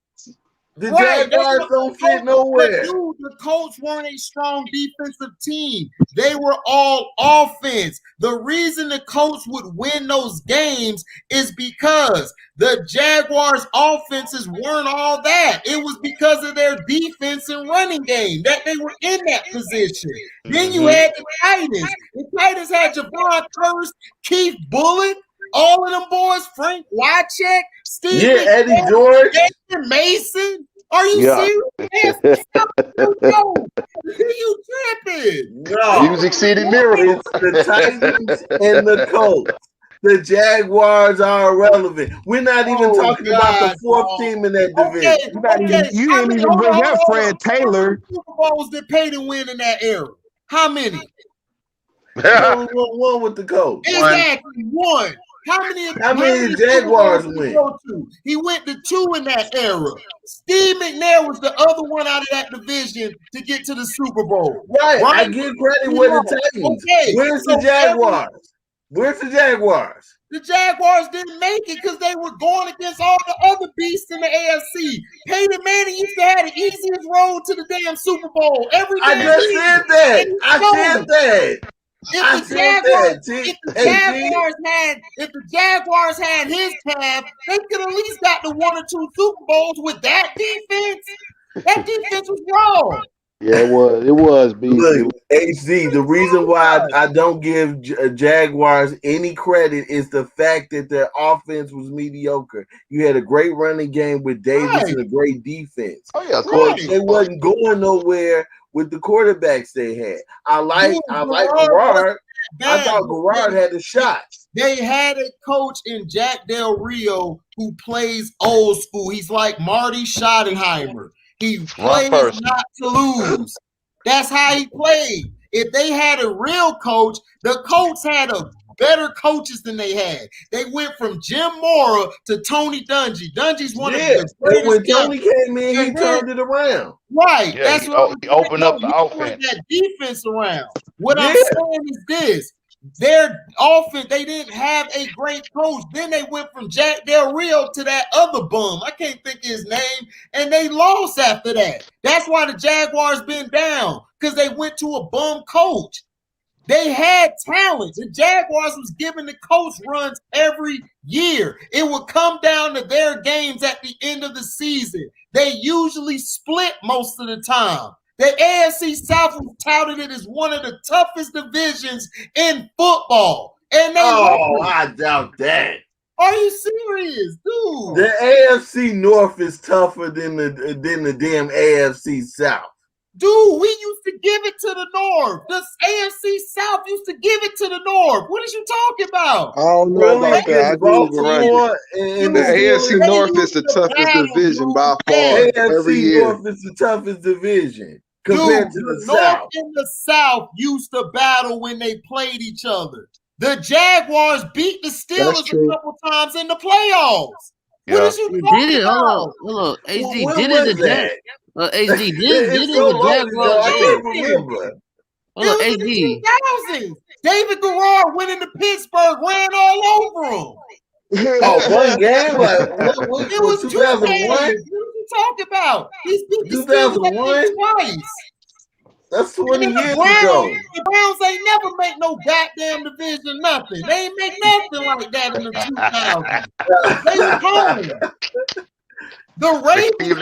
The Jaguars don't fit nowhere. Dude, the Colts weren't a strong defensive team. They were all offense. The reason the Colts would win those games is because the Jaguars' offenses weren't all that. It was because of their defense and running game that they were in that position. Then you had the Titans. The Titans had Javon Curse, Keith Bullock, all of them boys, Frank Wycheck, Steve Eddie George, David Mason. Are you serious? You tripping? No. Music City Miracle. It's the Titans and the Colts. The Jaguars are irrelevant. We're not even talking about the fourth team in that division. You didn't even bring up Fred Taylor. Super Bowls that paid to win in that era. How many? One with the Colts. Exactly, one. How many Jaguars win? He went to 2 in that era. Steve McNair was the other one out of that division to get to the Super Bowl. Right. I give credit with the Titans. Where's the Jaguars? Where's the Jaguars? The Jaguars didn't make it because they were going against all the other beasts in the AFC. Peyton Manning used to have the easiest road to the damn Super Bowl every day. I just said that. If the Jaguars had his tab, they could at least got the 1 or 2 Super Bowls with that defense. That defense was wrong. Yeah, it was. Look, HD, the reason why I don't give Jaguars any credit is the fact that their offense was mediocre. You had a great running game with Davis and a great defense. Oh yeah, they wasn't going nowhere with the quarterbacks they had. I like Garrard. I thought Garrard had a shot. They had a coach in Jack Del Rio who plays old school. He's like Marty Schottenheimer. He plays not to lose. That's how he played. If they had a real coach, the Colts had a better coaches than they had. They went from Jim Mora to Tony Dungy. Dungy's one of the greatest. When Tony came in, he turned it around. Right. Yeah, that's what he opened up the offense. That defense around. What I'm saying is this. Their offense, they didn't have a great coach. Then they went from Jack Del Rio to that other bum. I can't think of his name. And they lost after that. That's why the Jaguars been down. Because they went to a bum coach. They had talent. The Jaguars was giving the coach runs every year. It would come down to their games at the end of the season. They usually split most of the time. The AFC South was touted it as one of the toughest divisions in football. And I doubt that. Are you serious, dude? The AFC North is tougher than the damn AFC South. Dude, we used to give it to the North. The AFC South used to give it to the North. What are you talking about? I don't know about that. The AFC North is the toughest division by far. Every year. North is the toughest division compared to the South. North and the South used to battle when they played each other. The Jaguars beat the Steelers a couple times in the playoffs. Yeah. What is you talking about? Hold on. HD, When did was it that? HD, did It's it so the long ago, I Jaguars? can't remember. Hold on, It was HD. in the 2000s. David Garrard went into Pittsburgh, ran all over him. Oh, one game? What It was 2001? 2 games. What are you talking about? He's beat the Steelers 2001? twice. That's 20 And the years Browns, ago. The Browns ain't never make no goddamn division, nothing. They ain't make nothing like that in the 2000s. They was home. The Ravens and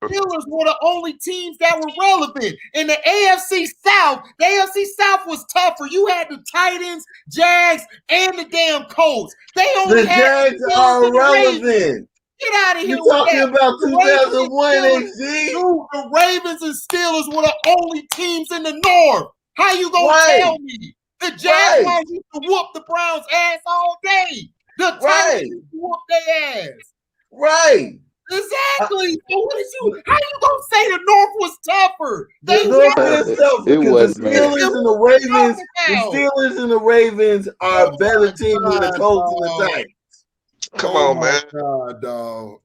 Steelers were the only teams that were relevant. In the AFC South, the AFC South was tougher. You had the Titans, Jags, and the damn Colts. They only The had Jags are relevant. Get out of here. You talking about 2001, XG? Dude, the Ravens and Steelers were the only teams in the North. How you gonna tell me? The Jaguars used to whoop the Browns' ass all day. The Titans used to whoop their ass. Right. Exactly. So what is you? How you gonna say the North was tougher? The North is tougher because the Steelers and the Ravens. The Steelers and the Ravens are a better team than the Colts and the Titans. Come on, man. God, dog.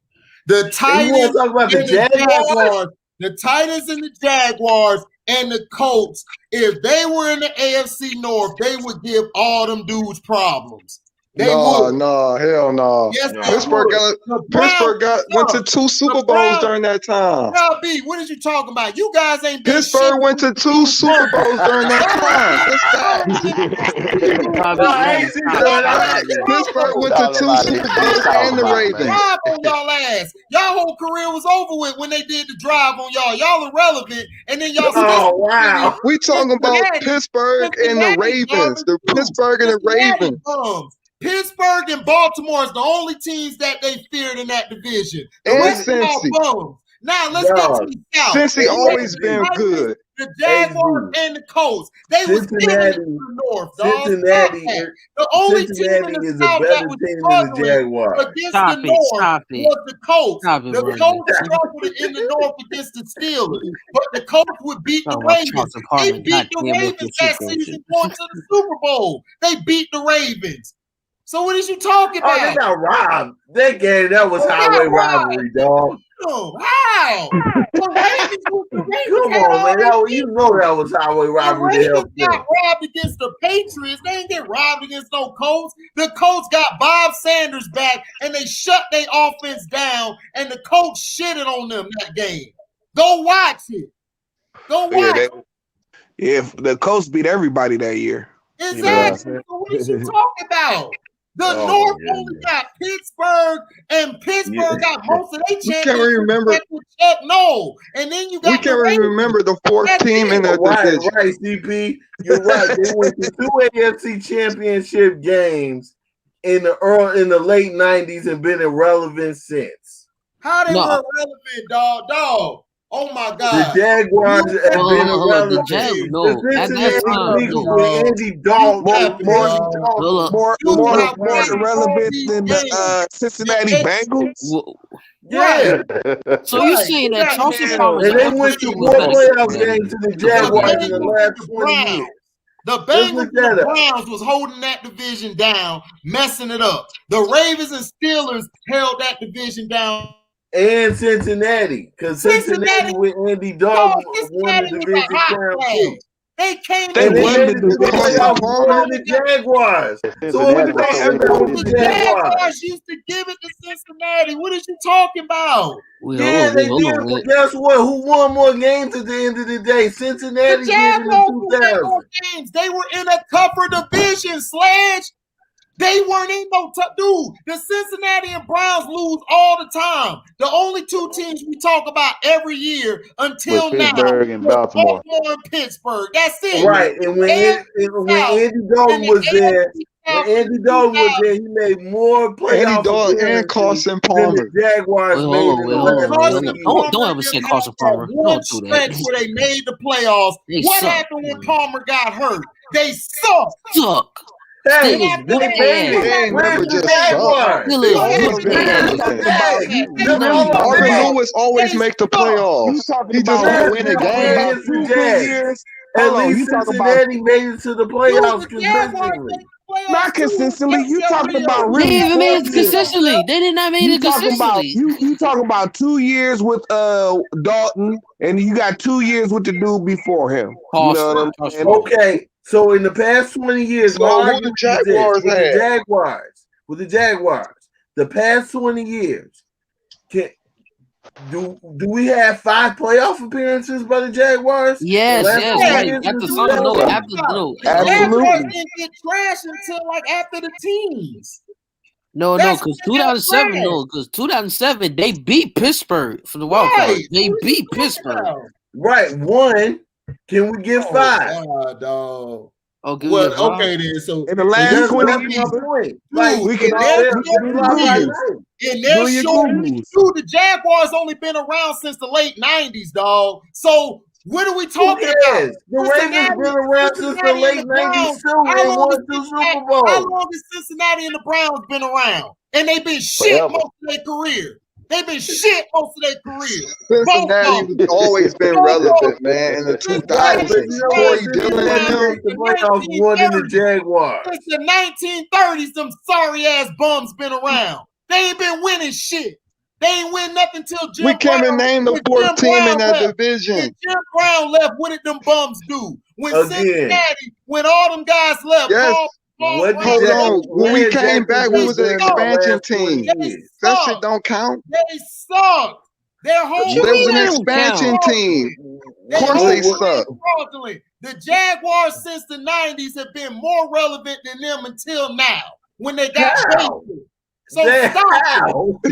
The Titans talk about the Jaguars? The Titans and the Jaguars and the Colts, if they were in the AFC North, they would give all them dudes problems. No, hell no. Yes, Pittsburgh went to 2 Super Bowls during that time. Now, B, what is you talking about? You guys ain't been Pittsburgh went to 2 Super Bowls during that time. Pittsburgh went to 2 Super Bowls and the Ravens. Drive on y'all ass. Y'all whole career was over with when they did the drive on y'all. Y'all irrelevant, and then y'all. Oh wow. We talking about Pittsburgh and the Ravens. The Pittsburgh and the Ravens. Pittsburgh and Baltimore is the only teams that they feared in that division. The rest of y'all bums. Now let's get to the South. Cincy always been good. The Jaguars and the Colts. They was in the North, dog. Cincinnati, the only Cincinnati team in is the a South better that was team than the struggling Jaguars. against the North was the Colts. The Colts struggled in the North against the Steelers, but the Colts would beat the Ravens. They beat the Ravens that season going to the Super Bowl. They beat the Ravens. So what is you talking about? Oh, they got robbed. That game, that was highway robbery, dog. How? The Ravens Come on, man. You know that was highway robbery. The Ravens got robbed against the Patriots. They ain't get robbed against no Colts. The Colts got Bob Sanders back, and they shut their offense down, and the coach shitted on them that game. Go watch it. Go watch it. Yeah, the Colts beat everybody that year. Exactly. So what is you talking about? The North only got Pittsburgh, and Pittsburgh got most of their champions. We can't remember. No, and then you got. We can't remember the 4th team in the division. Right, CP. You're right. They went to 2 AFC Championship games in the late '90s and been irrelevant since. How they were relevant, dog? Oh my God! The Jaguars have been irrelevant. With Andy Dalton, more irrelevant than the Cincinnati Bengals. Yeah. So you saying that Chelsea Farmers and they went to 4 playoff games to the Jaguars in the last 20 years. The Bengals and the Browns was holding that division down, messing it up. The Ravens and Steelers held that division down. And Cincinnati, because Cincinnati with Andy Dalton won the division crown too. They came. They won the Jaguars. So what we talking about with the Jaguars used to give it to Cincinnati. What is you talking about? Yeah, they did. But guess what? Who won more games at the end of the day? Cincinnati did in the 2000s. They were in a tougher division, Sledge. They weren't in no tough dude. The Cincinnati and Browns lose all the time. The only 2 teams we talk about every year until now, Pittsburgh and Baltimore and Pittsburgh. That's it. Right, and when Andy Dalton was there, he made more playoffs. Andy Dalton and Carson Palmer. The Jaguars Don't ever say Carson Palmer. Don't do that. Where they made the playoffs. What happened when Palmer got hurt? They suck. Hey, they never just Marvin Lewis always make the playoffs. He just don't win a game. At least Cincinnati made it to the playoffs consistently. Not consistently. You talking about really? They even made it consistently. They did not make it consistently. You talking about 2 years with Dalton, and you got 2 years with the dude before him. You know what I'm saying? Okay. So in the past 20 years, with the Jaguars, the past 20 years, do we have 5 playoff appearances by the Jaguars? Yes. Right. Absolutely. Jaguars didn't get trashed until like after the teams. No, because 2007, they beat Pittsburgh for the wild card. They beat Pittsburgh. Right, 1. Can we get 5? Dog. Okay, okay then. So in the last 20 years, we can the Jaguars only been around since the late '90s, dog. So what are we talking about? The Ravens been around since the late '90s too. They won 2 Super Bowls. How long has Cincinnati and the Browns been around? And they've been shit most of their career. They've been shit most of their career. Cincinnati's always been relevant, man. In the 2000s, Corey Dillon and them. The playoffs more than the Jaguars. Since the 1930s, them sorry ass bums been around. They ain't been winning shit. They ain't win nothing till Jim. We can't even name the 4th team in that division. When Jim Brown left, what did them bums do? When Cincinnati, when all them guys left, What did Hold on. When we has came back, we Jacksonville was an done in the expansion last 20 team. years? That shit don't count. They suck. Their whole They was an they don't expansion count? team. Their Of course whole they team suck. fraudulent. The Jaguars since the 90s have been more relevant than them until now when they got basic. So stop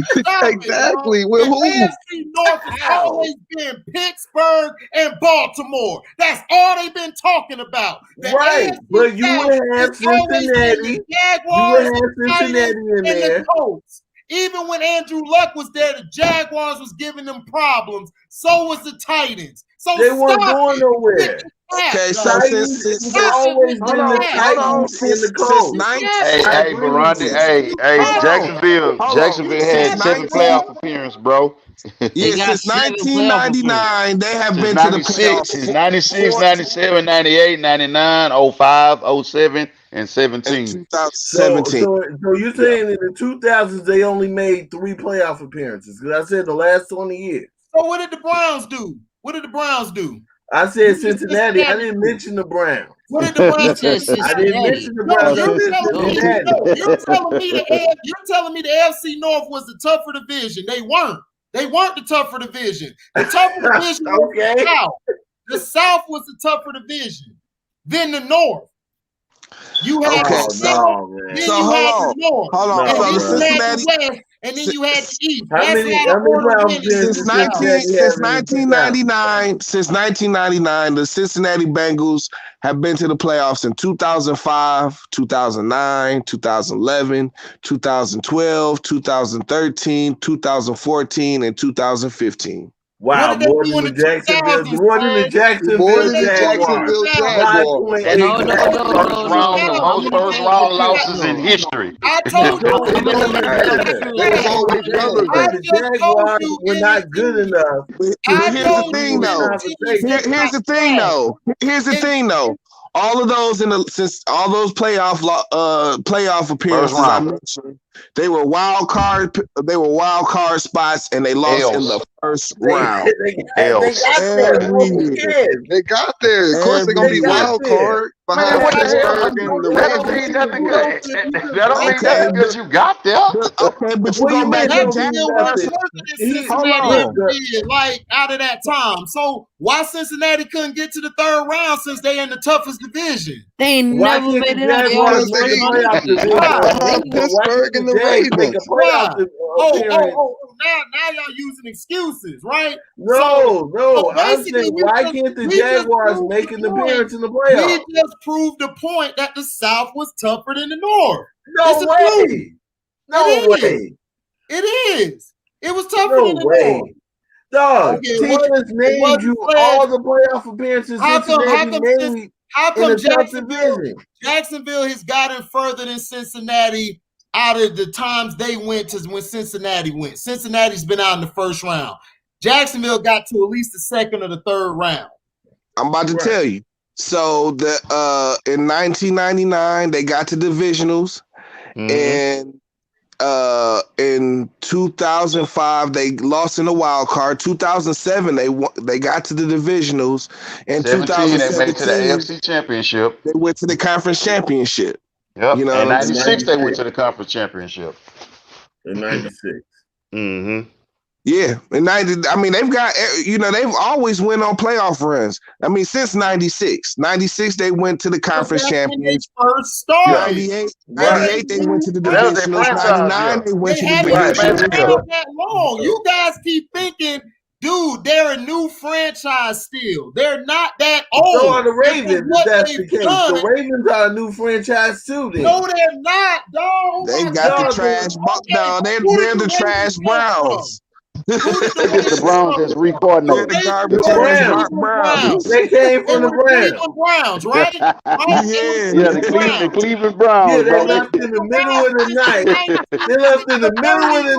Exactly. it, With the who? AFC North has always been Pittsburgh and Baltimore. That's all they've been talking about. The Right, AFC but you South would have has always been Cincinnati. the You Jaguars, would have the Titans, Cincinnati in and there. the Colts. Even when Andrew Luck was there, the Jaguars was giving them problems. So was the Titans. So They weren't going nowhere. Okay, so Titans since always hold been on, the Titans and the Colts. Hey, Veronda, hey, Jacksonville had 7 playoff appearances, bro. Yeah, since 1999, they have been to the playoffs. Since 96, 97, 98, 99, 05, 07, and 17. 2017. So you're saying in the 2000s they only made 3 playoff appearances? Because I said the last 20 years. So what did the Browns do? What did the Browns do? I said Cincinnati. I didn't mention the Browns. What did the Browns do? I didn't mention the No, Browns. you're telling me the AFC North was the tougher division. They weren't. They weren't the tougher division. The tougher division was the South. The South was the tougher division than the North. You had the South, then you had the North. Hold on. And So then you Cincinnati, had the West, and then you had the East. How many rounds since 1999, the Cincinnati Bengals have been to the playoffs in 2005, 2009, 2011, 2012, 2013, 2014, and 2015. Wow, more than the Jacksonville Jaguars. Most first round losses in history. I told you. They was always relevant. The Jaguars were not good enough. But here's the thing, though. Here's the thing, though. All of those all those playoff appearances I mentioned, they were wild card spots, and they lost in the first round. They got there. Of course, they're gonna be wild card behind Pittsburgh and the That don't mean nothing good. That don't mean nothing because you got there. Okay, but you go back to Jaguars. Like out of that time. So why Cincinnati couldn't get to the third round since they in the toughest division? They ain't never made it out of Pittsburgh and the Ravens. Now y'all using excuses, right? No. I'm saying, why can't the Jaguars make an appearance in the playoffs? We just proved the point that the South was tougher than the North. No way. It is. It was tougher than the North. Dog, Tijuana's named you all the playoff appearances. How come Jacksonville has gotten further than Cincinnati out of the times they went to when Cincinnati went? Cincinnati's been out in the first round. Jacksonville got to at least the second or the third round. I'm about to tell you. So in 1999 they got to divisionals, and in 2005 they lost in the wild card. 2007 they got to the divisionals. In 2017 they made it to the AFC Championship. They went to the conference championship. Yep. You know, in 96 they went to the conference championship. In 96. Yeah, and they've got, they've always went on playoff runs. I mean, since 96 they went to the conference championship. First start. 98 they went to the divisionals. 99 they went to the divisionals. That long. You guys keep thinking, dude, they're a new franchise still. They're not that old. So are the Ravens, if that's the case. The Ravens are a new franchise too, then. No, they're not, dog. They got the trash. No, they're the trash Browns. The Browns that's recoordinated. The garbage Browns. They came from the Browns, right? The Cleveland Browns. Yeah, they left in the middle of the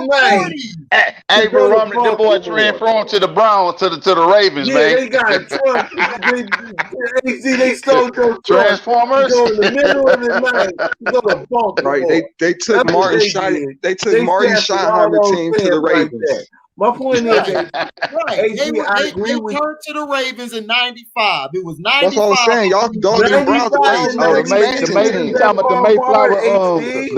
night. Hey, bro, the boy transformed to the Browns, to the Ravens, man. They got a truck. They stole those Transformers. in the middle of the night. Right, they took Martin Schottenheimer team to the Ravens. My point is, right. I agree they with turned to the Ravens in '95. It was '95. That's what I'm saying. Y'all them Browns the Ravens Oh, the expansion team. you talking about the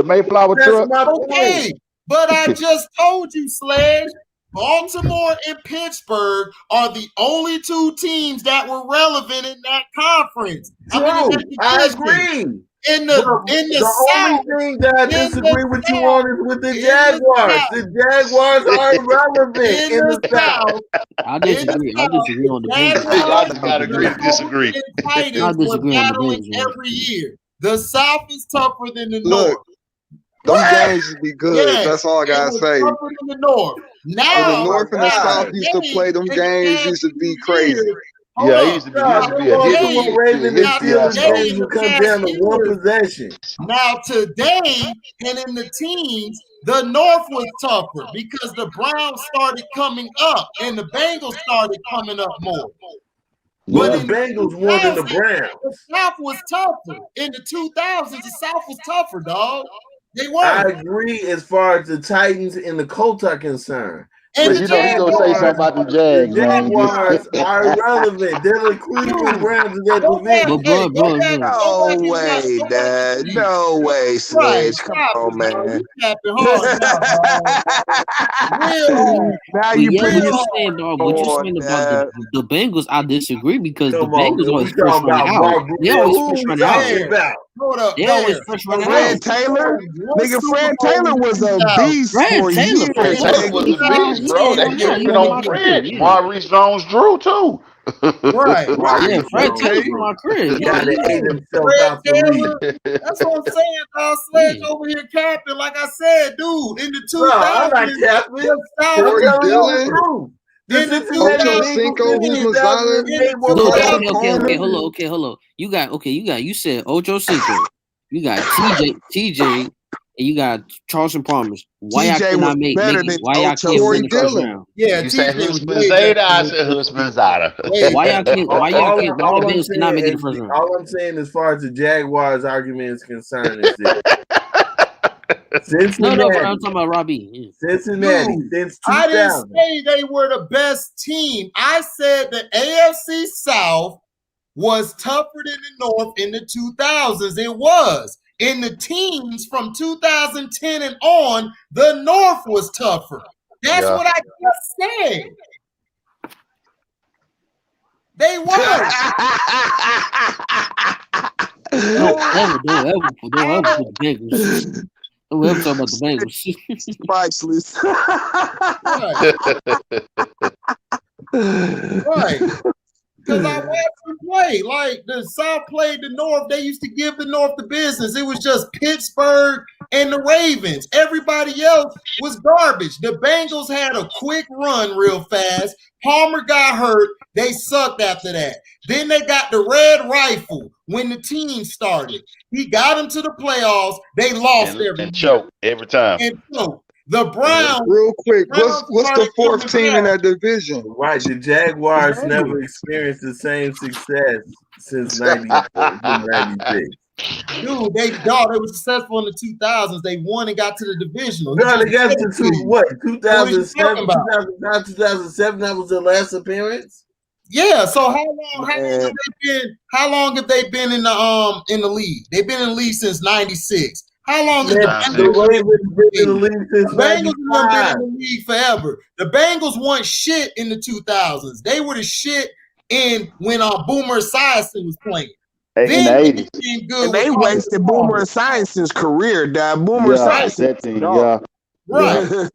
Mayflower That's truck? my Okay, point. but I just told you, Sledge, Baltimore and Pittsburgh are the only two teams that were relevant in that conference. I agree. In the only South, thing that I disagree with you on is with the Jaguars. The Jaguars are irrelevant in the South. I disagree. I disagree on the Bengals. Y'all just gotta agree to disagree. Titans were battling every year. The South is tougher than the North. Them games would be good. Yes, That's all I gotta say. Tougher than the North. Now the North and the South used to play them games. Used to be crazy. Yeah, it used to be a hit. Ravens and Steelers games will come down to one possession. Now today and in the teens, the North was tougher because the Browns started coming up and the Bengals started coming up more. But the Bengals won than the Browns. The South was tougher. In the 2000s, the South was tougher, dog. They were. I agree as far as the Titans and the Colts are concerned. But you know he's gonna say something about the Jags, man. Jaguars are irrelevant. They're the Cleveland Browns in that division. No way, Dad. No way, Sledge. Come on, man. Now you put you saying, dog. What you saying about the Bengals? I disagree because the Bengals always first run out. They always first run out. They always first run out. Fred Taylor, nigga, Fred Taylor was a beast for years. Fred Taylor was a beast, bro. They kept it on Fred. Maurice Jones-Drew too. Right. Yeah, Fred Taylor from my crib. Gotta hate himself out the league. That's what I'm saying, dog. Sledge over here capping. Like I said, dude, in the 2000s. I'm not capping. Corey Dillon. Ocho Cinco, who's Mazzala. Okay, hold on. You said Ocho Cinco. You got TJ, and you got Charleston Palmer's. Why y'all cannot make it? Why y'all can't win the first round? Yeah, you said Husman Zeta, I said Husman Zada. Why y'all can't the Bills cannot make it in the first round? All I'm saying as far as the Jaguars argument is concerned is this. Cincinnati. No, I'm talking about Robbie. Cincinnati, since 2000. I didn't say they were the best team. I said the AFC South was tougher than the North in the 2000s. It was. In the teams from 2010 and on, the North was tougher. That's what I just said. They were. Don't ever put the Bengals. Don't ever talk about the Bengals. Priceless. Right. Because I watched them play. Like the South played the North. They used to give the North the business. It was just Pittsburgh and the Ravens. Everybody else was garbage. The Bengals had a quick run real fast. Palmer got hurt. They sucked after that. Then they got the red rifle when the team started. He got them to the playoffs. They lost and choked every time. And choked. The Browns. Real quick, what's the fourth team in that division? Right, the Jaguars never experienced the same success since 96. Dude, they were successful in the 2000s. They won and got to the divisional. No, they got to what? 2007, 2009, 2007. That was their last appearance. Yeah. So how long have they been in the league? They've been in the league since '96. How long has the Ravens been in the league since '95? The Bengals have been in the league forever. The Bengals weren't shit in the 2000s. They were the shit when Boomer Esiason was playing. In the 80s. And they wasted Boomer Esiason's career, dog. Boomer Esiason. Right. So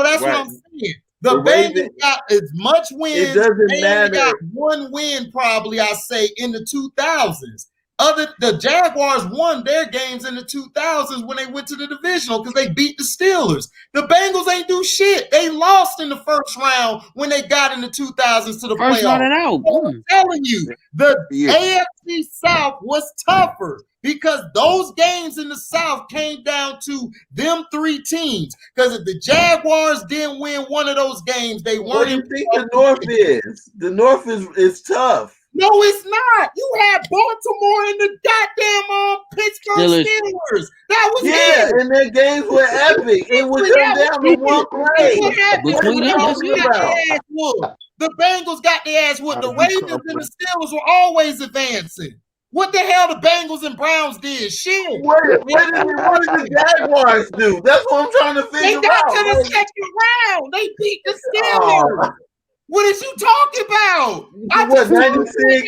that's what I'm saying. The Bengals got as much wins. It doesn't matter. Got one win, probably, I say, in the 2000s. The Jaguars won their games in the 2000s when they went to the divisional because they beat the Steelers. The Bengals ain't do shit. They lost in the first round when they got in the 2000s to the playoffs. I'm telling you, the AFC South was tougher because those games in the South came down to them three teams. Because if the Jaguars didn't win one of those games, they weren't. What do you think the North is? The North is tough. No, it's not. You had Baltimore in the goddamn Pittsburgh Steelers. That was it. And their games were epic. It would come down to one play. Between them, that's it. The Bengals got their ass whooped. The Ravens and the Steelers were always advancing. What the hell the Bengals and Browns did? Shit. What did the Jaguars do? That's what I'm trying to figure out. They got to the second round. They beat the Steelers. What is you talking about? What, 96,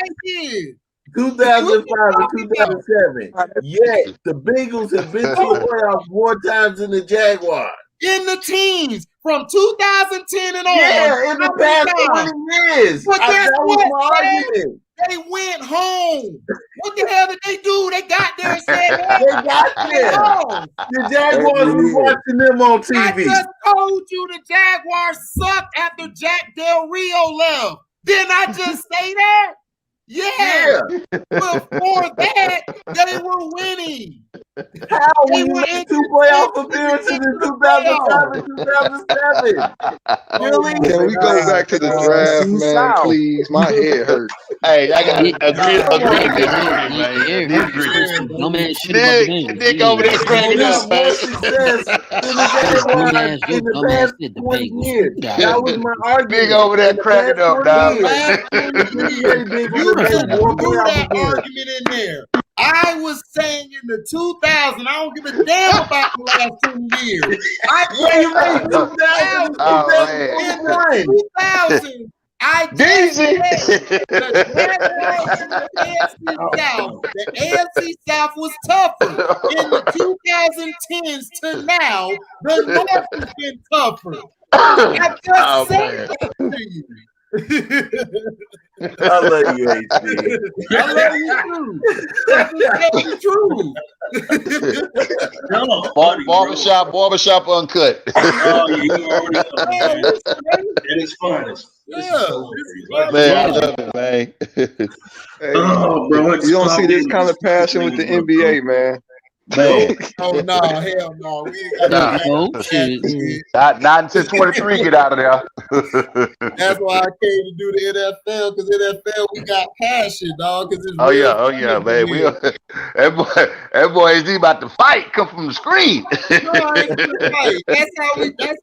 2005, and 2007? Yet the Bengals have been to the playoffs more times than the Jaguars. In the teams from 2010 and on. Yeah, in the past 20 years. But that was my argument. They went home. What the hell did they do? They got there and said, they got there. The Jaguars was watching them on TV. I just told you the Jaguars sucked after Jack Del Rio left. Didn't I just say that? Yeah. Before that, they were winning. How we made 2 playoff appearances in 2005 and 2007? Really? Can we go back to the draft, man? Please, my head hurts. Hey, I got agree to disagree, man. No man shit about the game. Nick over there cracking up, man. In the past 20 years. That was my argument. Nick over there cracking up, dog. You threw that argument in there. I was saying in the 2000, I don't give a damn about the last 2 years. I said in the 2000, I just said the AFC South was tougher. In the 2010s to now, the North has been tougher. I just said that to you. I love you, AC. I love you too. That's the Barbershop uncut. Oh, you already know, man. That is fun. Man, I love it, man. Hey, bro, you don't see this kind of passion with the NBA, man. Oh no, hell no. Not until 23 get out of there. That's why I came to do the NFL, because NFL we got passion, dog. Oh yeah, man. That boy is about to fight. Come from the screen. No, I ain't gonna fight. That's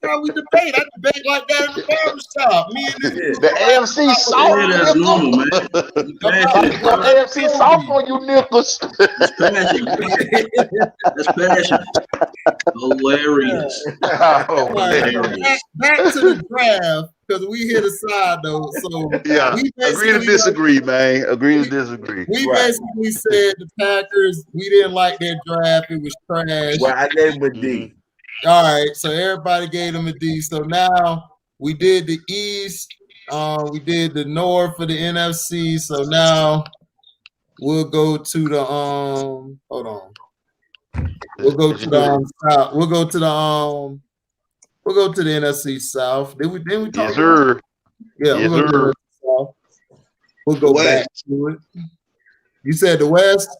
how we debate. I debate like that in the barbershop. Me and the AFC soft. That's normal, man. The AFC soft on you nipples. That's passion. Hilarious. Oh, back to the draft, because we hit a side though. So yeah, agree to disagree, man. Agree to disagree. We basically said the Packers, we didn't like their draft. It was trash. Well, I gave them a D. All right, so everybody gave them a D. So now we did the East. We did the North for the NFC. So now we'll go to the hold on. We'll go to the South. We'll go to the NFC South. Did we talk? Yes, sir. Yeah, yes, we'll go to the South. We'll go back to it. You said the West?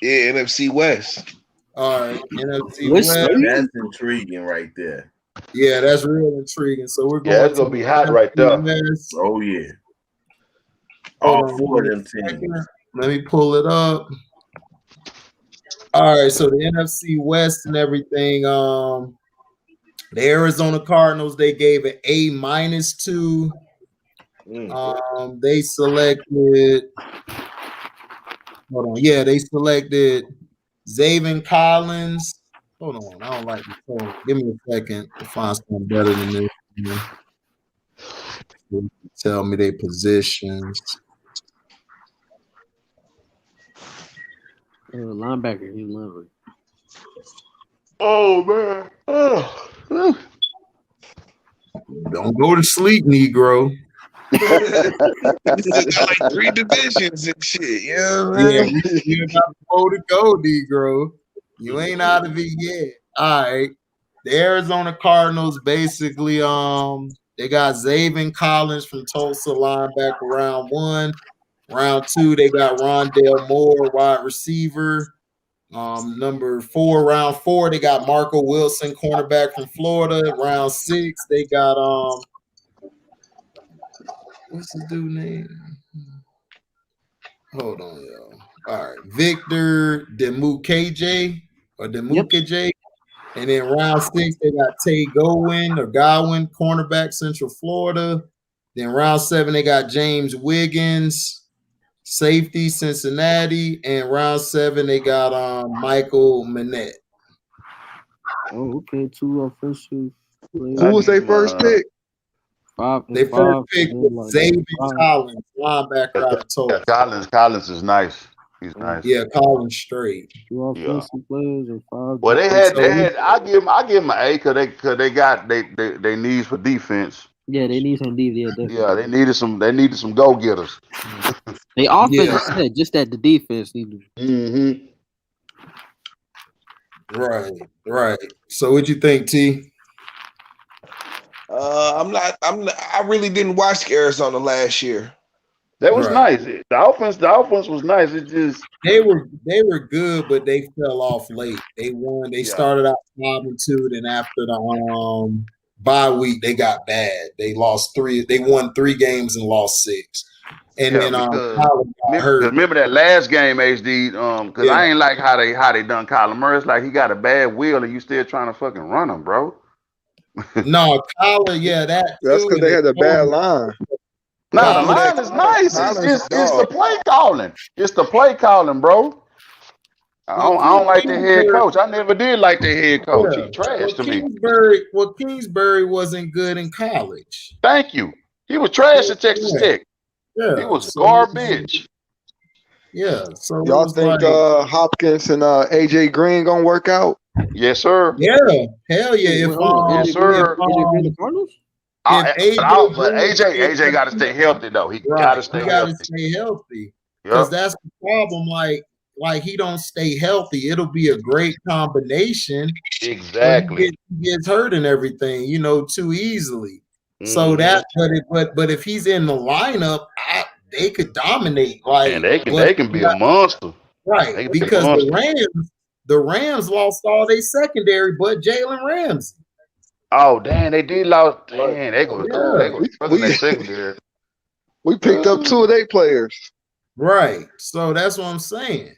Yeah, NFC West. All right, NFC West. That's intriguing right there. Yeah, that's real intriguing. So we're going. Yeah, it's gonna be hot right there. West. Oh yeah. All 4 of them teams. Let me pull it up. All right, so the NFC West and everything. The Arizona Cardinals, they gave it A- to. They selected. Hold on, yeah, they selected Zaven Collins. Hold on, I don't like this. Hold on. Give me a second to find something better than this. Tell me their positions. Linebacker. He's linebacker. Oh man. Oh. Don't go to sleep, Negro. This got like 3 divisions and shit. You know what I mean? Yeah, you're not supposed to go, Negro. You ain't out of it yet. All right. The Arizona Cardinals basically, they got Zaven Collins from Tulsa, linebacker, round 1. Round 2, they got Rondale Moore, wide receiver. Number 4, round 4, they got Marco Wilson, cornerback from Florida. Round 6, they got what's his dude name? Hold on, y'all. All right, Victor Demukej or Demukej. And then round 6, they got Tay Godwin, cornerback, Central Florida. Then round 7, they got James Wiggins, safety, Cincinnati. And round 7, they got Michael Manette. Oh, okay. 2 offensive players. Who was their first pick? Their first pick was Xavier Collins, linebacker out of Tulsa. Collins is nice. He's nice. Yeah, Collins straight. 2 offensive players and 5. Well, they had. I give them an A because they got they needs for defense. Yeah, they need some defense. Yeah, definitely. Yeah, they needed some go getters. They offense is set, just that the defense needed. Mm-hmm. Right. So what you think, T? I really didn't watch Arizona last year. That was nice. The offense was nice. It just they were good, but they fell off late. They won. They started out 5-2, then after the bye week, they got bad. They lost 3. They won 3 games and lost 6. And then remember that last game, HD. Because I ain't like how they done Kyler Murray. It's like he got a bad wheel and you still trying to fucking run him, bro. No, Kyler, that's because they had a bad line. No, the line is nice. It's the play calling. It's the play calling, bro. I don't like the head coach. I never did like the head coach. He trash to me. Kingsbury wasn't good in college. Thank you. He was trash at Texas Tech. Yeah, he was garbage. Yeah. So y'all think Hopkins and AJ Green gonna work out? Yes, sir. Yeah. Hell yeah. Yes, sir. But AJ got to stay healthy though. He got to stay healthy. Because that's the problem. Like he don't stay healthy. It'll be a great combination. Exactly. He gets hurt and everything, too easily. So that, but if he's in the lineup, they could dominate. And they can be a monster, right? Because the Rams lost all their secondary, but Jalen Ramsey. Oh damn, they did lose. Damn, they go secondary. We picked up 2 of their players. Right. So that's what I'm saying.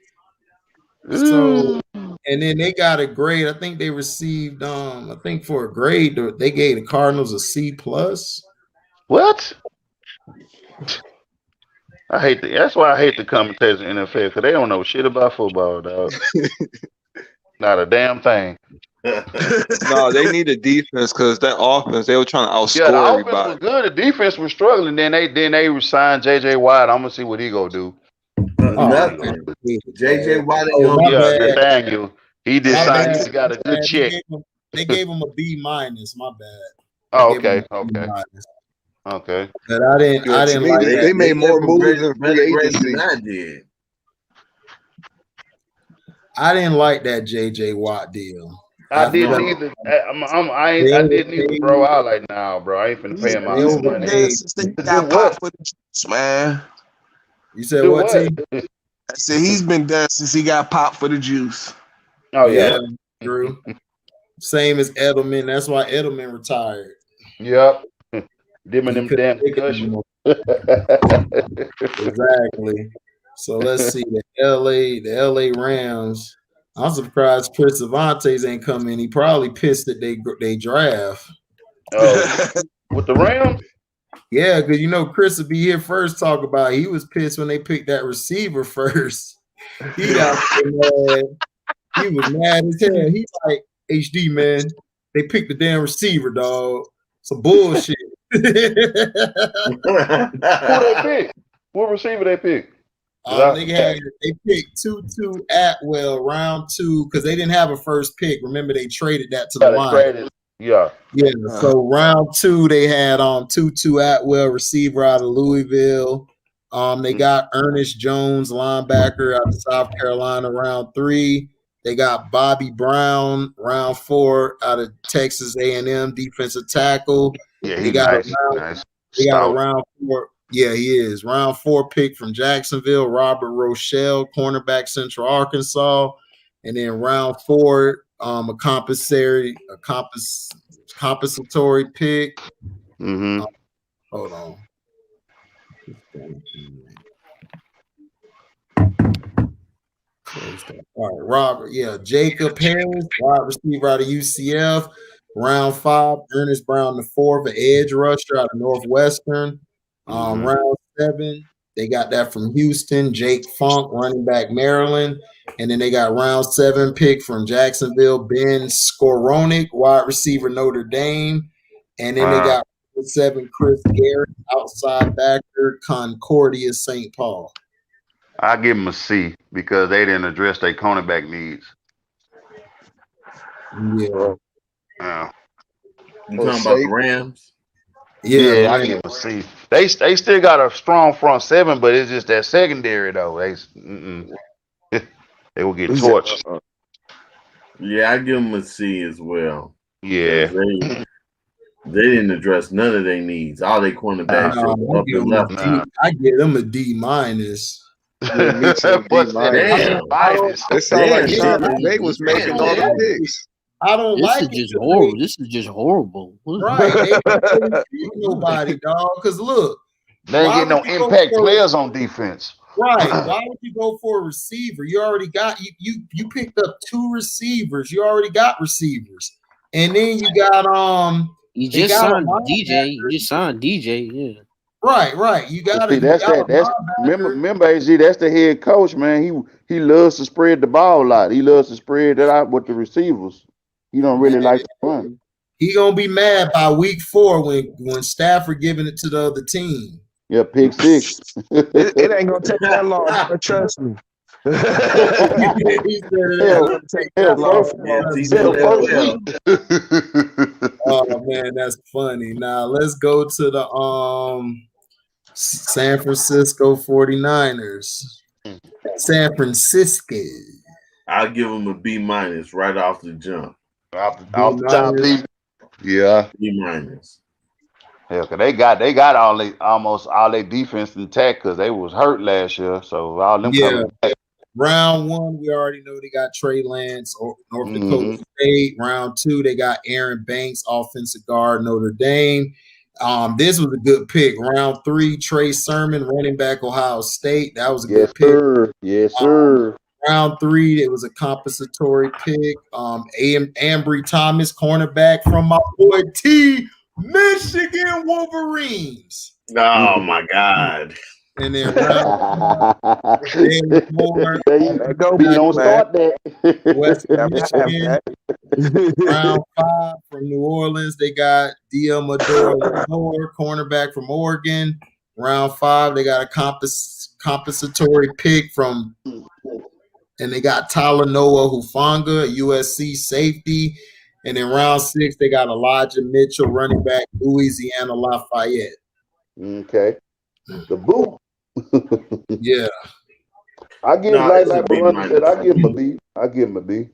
So and then they got a grade. I think they received I think for a grade they gave the Cardinals a C+. What? That's why I hate the commentators in the NFL because they don't know shit about football, dog. Not a damn thing. No, they need a defense because that offense they were trying to outscore the everybody. Offense was good. The defense was struggling. Then they signed JJ Watt. I'm gonna see what he gonna do. Nothing. JJ Watt. Nathaniel. He decided he got a good check. They gave him a B-. My bad. Oh, okay. But I didn't like that. They made more moves than free agency. I did. I didn't like that JJ Watt deal. I didn't either. I didn't either, bro. I was like, nah, bro. I ain't finna pay him my money. Man. You said what, T? I said he's been done since he got popped for the juice. Oh yeah, Drew. Same as Edelman. That's why Edelman retired. Yep. Them and them damn concussions. Exactly. So let's see the LA Rams. I'm surprised Chris Avantes ain't come in. He probably pissed that they draft. Oh, with the Rams? Yeah, because Chris would be here first. Talk about he was pissed when they picked that receiver first. He got mad. He was mad as hell. He's like, HD man, they picked the damn receiver, dog. Some bullshit. Who they picked? What receiver they picked? They picked Tutu Atwell round 2 because they didn't have a first pick. Remember, they traded that to the line. Yeah. So round 2, they had Tutu Atwell, receiver out of Louisville. They got Ernest Jones, linebacker out of South Carolina, round 3. They got Bobby Brown, round 4, out of Texas A&M, defensive tackle. Yeah, he's nice. They got a round 4. Yeah, he is. Round 4 pick from Jacksonville, Robert Rochelle, cornerback, Central Arkansas. And then round 4, a compensatory pick. Mm-hmm. Hold on. All right, Robert. Yeah, Jacob Harris, wide receiver out of UCF. Round 5, Ernest Brown IV, an edge rusher out of Northwestern. Round 7, they got that from Houston. Jake Funk, running back Maryland. And then they got round 7 pick from Jacksonville, Ben Skowronek, wide receiver Notre Dame. And then they got 7 Chris Garrett, outside backer Concordia St. Paul. I give them a C because they didn't address their cornerback needs. Yeah. You talking about the Rams? Yeah, I give them a C. They still got a strong front 7, but it's just that secondary though. They will get torched. Yeah, I give them a C as well. Yeah. They didn't address none of their needs. All their cornerbacks up and left. I give them a D minus. Yeah, me too. D minus. It sounds like Sean McVay was making all the picks. I don't this like is just horrible. This is just horrible. Right. They don't treat nobody, dog. Because look, they ain't getting no impact players on defense. Right. Why would you go for a receiver? You already got you picked up 2 receivers. You already got receivers. And then you got you just signed DJ. You just signed DJ, yeah. Right. You got to that's remember AZ, that's the head coach, man. He loves to spread the ball a lot. He loves to spread that out with the receivers. He don't really like to run. He gonna be mad by week 4 when Stafford giving it to the other team. Yeah, pick 6. It ain't gonna take that long. But trust me. Oh man, that's funny. Now let's go to the San Francisco 49ers. San Francisco. I'll give them a B minus right off the jump. Off the top, B. Yeah. B minus. Yeah, cause they got almost all their defense intact because they was hurt last year. So all them coming back. Round 1, we already know they got Trey Lance, North Dakota State. Round 2, they got Aaron Banks, offensive guard, Notre Dame. This was a good pick. Round 3, Trey Sermon, running back, Ohio State. That was a good pick. Yes, sir. Round 3, it was a compensatory pick. Ambry Thomas, cornerback from my boy T, Michigan Wolverines. Oh my God. And then round 4, don't start that. West Michigan. Round 5 from New Orleans, they got Diamador, cornerback from Oregon. Round 5, they got a compensatory pick from, and they got Talanoa Hufanga, USC safety. And in round 6, they got Elijah Mitchell, running back, Louisiana Lafayette. Okay. The boot. Yeah. I give I give him a B. I give him a B.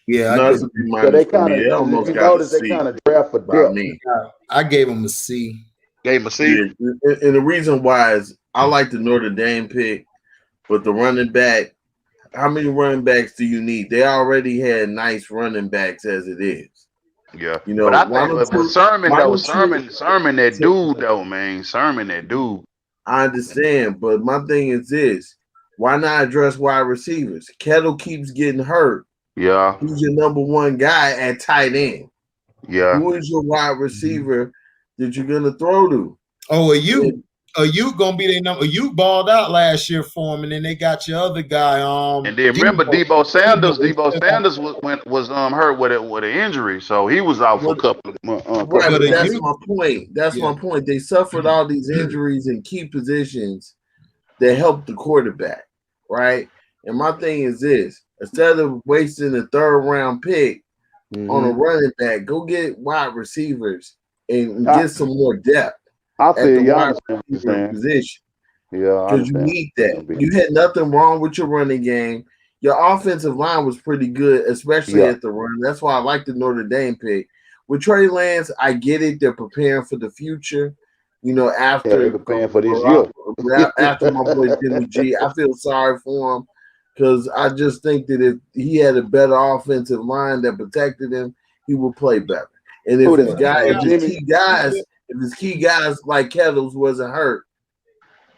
Yeah, so they kind of draft for depth. I gave him a C. Gave him a C. Yeah. And the reason why is I like the Notre Dame pick, but the running back, how many running backs do you need? They already had nice running backs as it is. Yeah, you know. But I think with Sermon that dude though, man. Sermon that dude. I understand, but my thing is this: why not address wide receivers? Kettle keeps getting hurt. Yeah, who's your number 1 guy at tight end? Yeah, who is your wide receiver that you're gonna throw to? Oh, are you gonna be their number? You balled out last year for him, and then they got your other guy. And then remember Debo Sanders. Debo Sanders was hurt with an injury, so he was out for a couple. Right, but that's my point. That's my point. They suffered all these injuries in key positions that helped the quarterback, right? And my thing is this: instead of wasting a 3rd round pick on a running back, go get wide receivers and get some more depth. I feel you position. Yeah, because you need that. You had nothing wrong with your running game. Your offensive line was pretty good, especially at the run. That's why I like the Notre Dame pick. With Trey Lance, I get it. They're preparing for the future. You know, after preparing for this year. After my boy Jimmy G, I feel sorry for him because I just think that if he had a better offensive line that protected him, he would play better. And if his key guys like Kettles wasn't hurt,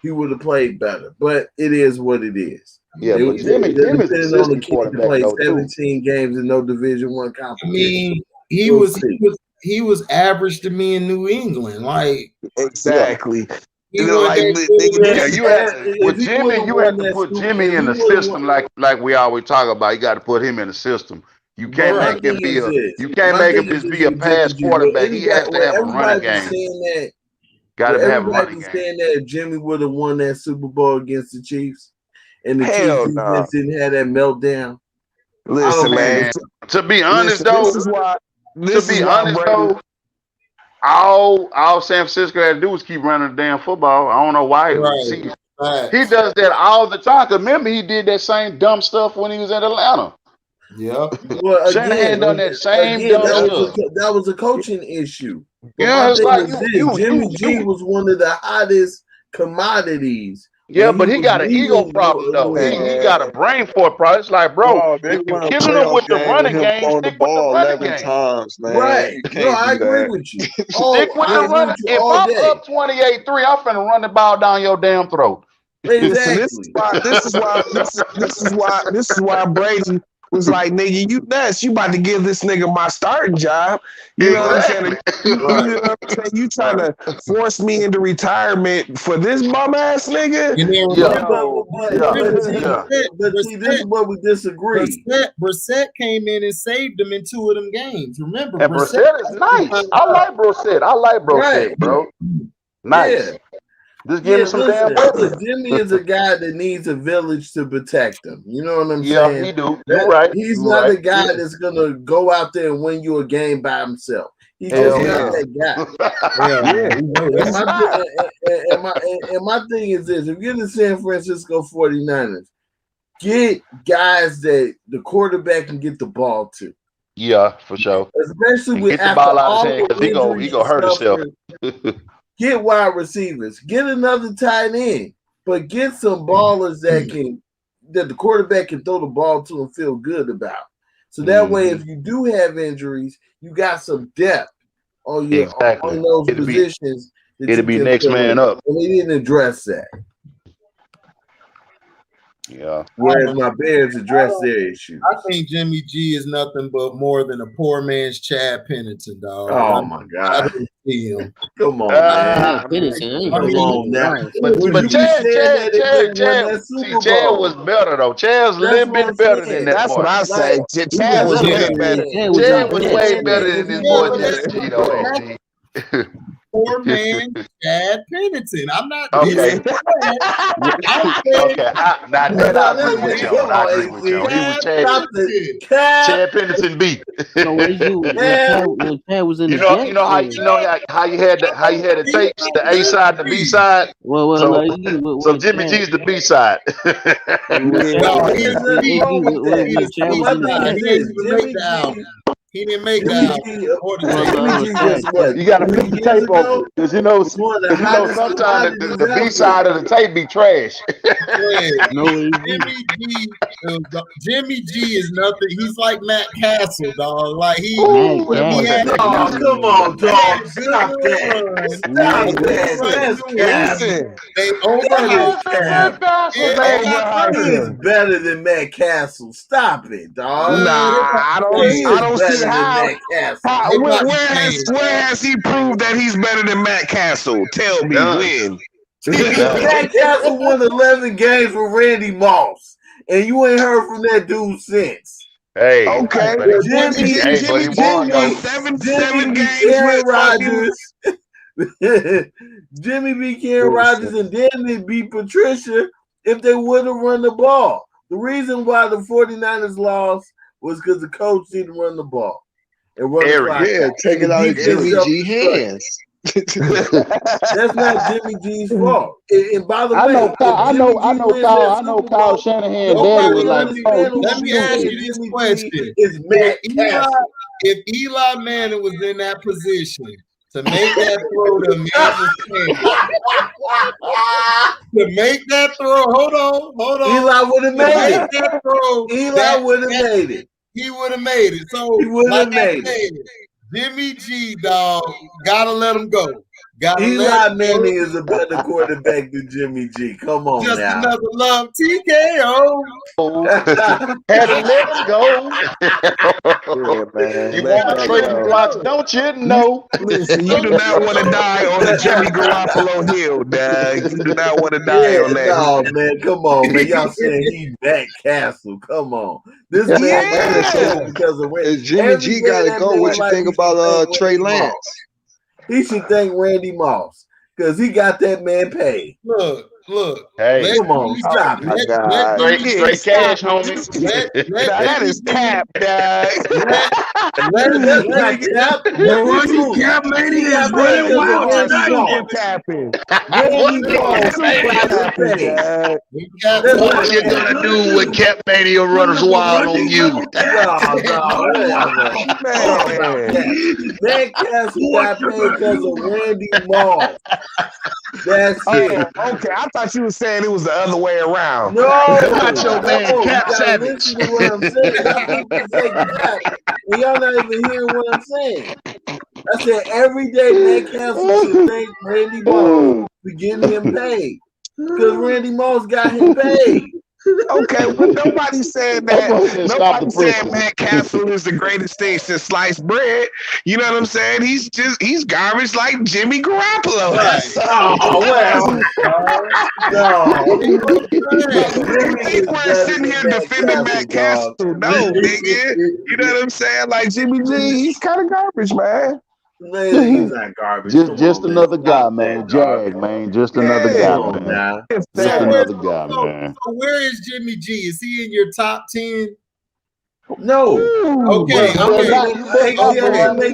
he would have played better. But it is what it is. Yeah, but Jimmy's a system quarterback play though too. 17 games in no Division I competition. I mean, he was average to me in New England. Like exactly. He like, yeah, you had with Jimmy, you had to put Jimmy in the system like we always talk about. You got to put him in the system. You can't make him be just be a pass quarterback. He has to have a running game. Got to have a running game. Saying that if Jimmy would have won that Super Bowl against the Chiefs, and the Hell Chiefs no. didn't have that meltdown. Listen, man. To be honest, though, all San Francisco had to do was keep running the damn football. I don't know why. He does that all the time. Cause remember, he did that same dumb stuff when he was in Atlanta. Yeah. Well, Shanahan done that same dumb stuff. That was a coaching issue. But yeah, it's like Jimmy G was one of the hottest commodities. Yeah, but he got an ego problem though. He got a brain for it problem. It's like, bro, if you're killing him with the running game, stick with the running game. Times, man. Right. No, I agree with you. Stick with the running. If I'm up 28-3, I'm finna run the ball down your damn throat. Exactly. This is why Brady was like, nigga, you nuts. You about to give this nigga my starting job. You know what I'm saying? You know what I'm saying? You trying to force me into retirement for this bum ass nigga? But see, this is what we disagree. Brissett came in and saved them in 2 of them games. Remember, and Brissett is nice. I like Brissett, bro. Nice. Yeah. Just give him some damn weapons. Jimmy is a guy that needs a village to protect him. You know what I'm saying? Yeah, he do. You're right. He's not a guy that's gonna go out there and win you a game by himself. He's just not that guy. And my thing is this: if you're the San Francisco 49ers, get guys that the quarterback can get the ball to. Yeah, for sure. Especially with get the ball out of his hand because he gonna hurt himself. Get wide receivers, get another tight end, but get some ballers that the quarterback can throw the ball to and feel good about. So that way, if you do have injuries, you got some depth on those positions. It'll be next man up. And they didn't address that. Yeah. Whereas my Bears address their issue. I think Jimmy G is nothing but more than a poor man's Chad Pennington, dog. Oh my God. I didn't see him. Come on, man. Come on now. But Chad was better though. Chad's a little bit better than that. That's what I say. Chad was way better. Chad was way better than this boy Jimmy G though. Poor man, Chad Pennington. I'm not. Okay. Okay. I agree with you. He was Chad Pennington beat. When Chad was in you know how you had the tapes, the A side, the B side. So Jimmy G's the B side. He didn't make that. You got to flip the tape over because sometimes the B side of the tape be trash. Jimmy G is nothing. He's like Matt Castle, dog. Like come on, dog. Stop that. They is better than Matt Castle. Stop it, dog. Nah, I don't see how. Where has he proved that he's better than Matt Castle? Tell me when. Matt Castle won 11 games with Randy Moss, and you ain't heard from that dude since. Hey, okay. Seven games with Rodgers. Jimmy beat Aaron Rodgers, and then they beat Patricia if they would have run the ball. The reason why the 49ers lost was because the coach didn't run the ball. And run take it out of Jimmy G hands. That's not Jimmy G's fault. And by the way, I know Kyle Shanahan daddy was like, let me ask you this question. If Eli Manning was in that position to make that throw to hold on. Eli would have made it. Eli would have made it. He would have made it. So he would have made it. Jimmy G, dog, gotta let him go. Eli Manning is a better quarterback than Jimmy G. Come on Just now. another love TKO. Had to let it go. Yeah, man. You Let want that trading go. blocks, don't you? No. Listen, you do not want to die on the Jimmy Garoppolo hill, dog. You do not want to die Yeah, on that no, hill. man. Come on, man. Y'all saying he Matt Castle. Come on. This man got his Yeah. because of Randy. Jimmy G got to go. What you think about Trey Lance? He should thank Randy Moss because he got that man paid. Look. Hey, Come on, stop Oh my it. God. straight cash, homie. That is cap, dog. That's not cap. That's the truth. Cap lady He is got paid running because of wild Randy tonight. Moss. Capping. Randy Moss got him Capping, paid. dog. That's What you gonna do when Cap Mania runners wild on you? No, whatever. Man. Man Castle got paid because of Randy Moss. That's it. Okay. I thought you were saying it was the other way around. No, Macho Man, Cap you gotta Savage. listen to what I'm saying. Y'all think you say Cap, and y'all not even hearing what I'm saying. I said every day Man Castle should thank Randy Moss for getting him paid. Because Randy Moss got him paid. Okay, well, nobody said that. Stop the Nobody said pressure. Matt Castle is the greatest thing since sliced bread. You know what I'm saying? He's garbage like Jimmy Garoppolo. Right. Oh, well. No. People are sitting here defending Matt Castle. No, nigga. You know what I'm saying? Like Jimmy G, he's kind of garbage, man. Man, he's not garbage. Just another guy, man. Jag, man. Just another guy, man. Just another guy, man. So where is Jimmy G? Is he in your top 10? No. Okay. Make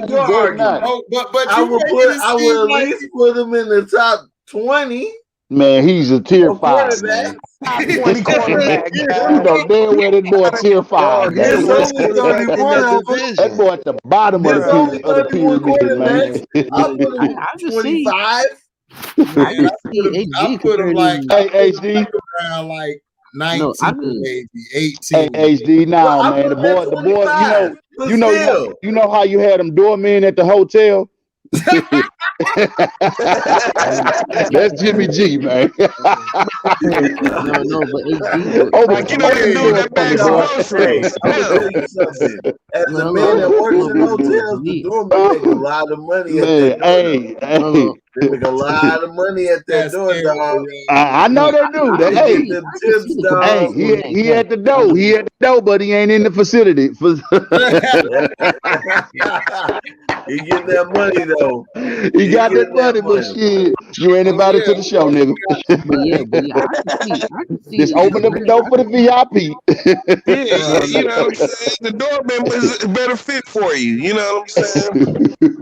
your argument. Oh, but I would at least put him in the top 20. Man, he's a tier 5, man. Top 20 quarterback. You know damn well that boy tier 5. There's only 31 of them. That boy at the bottom of the pyramid, man. I put him 25. I put him like Hey, HD. around like 19, maybe 18. Hey, HD, now, man. The boy, you know how you had them doormen at the hotel? That's Jimmy G, man. But like, you know, the dude that bags groceries. I'm gonna tell you something. As a man that works in hotels, the doorman make a lot of money at that door. They make a lot of money at that door, dog. I know they do. He at the door. He at the door, but he ain't in the facility. He getting that money though. He got that money, but shit, you ain't invited to the show, nigga. Just open up the door for the VIP. Yeah, you know what I'm saying? The doorman is a better fit for you. You know what I'm saying?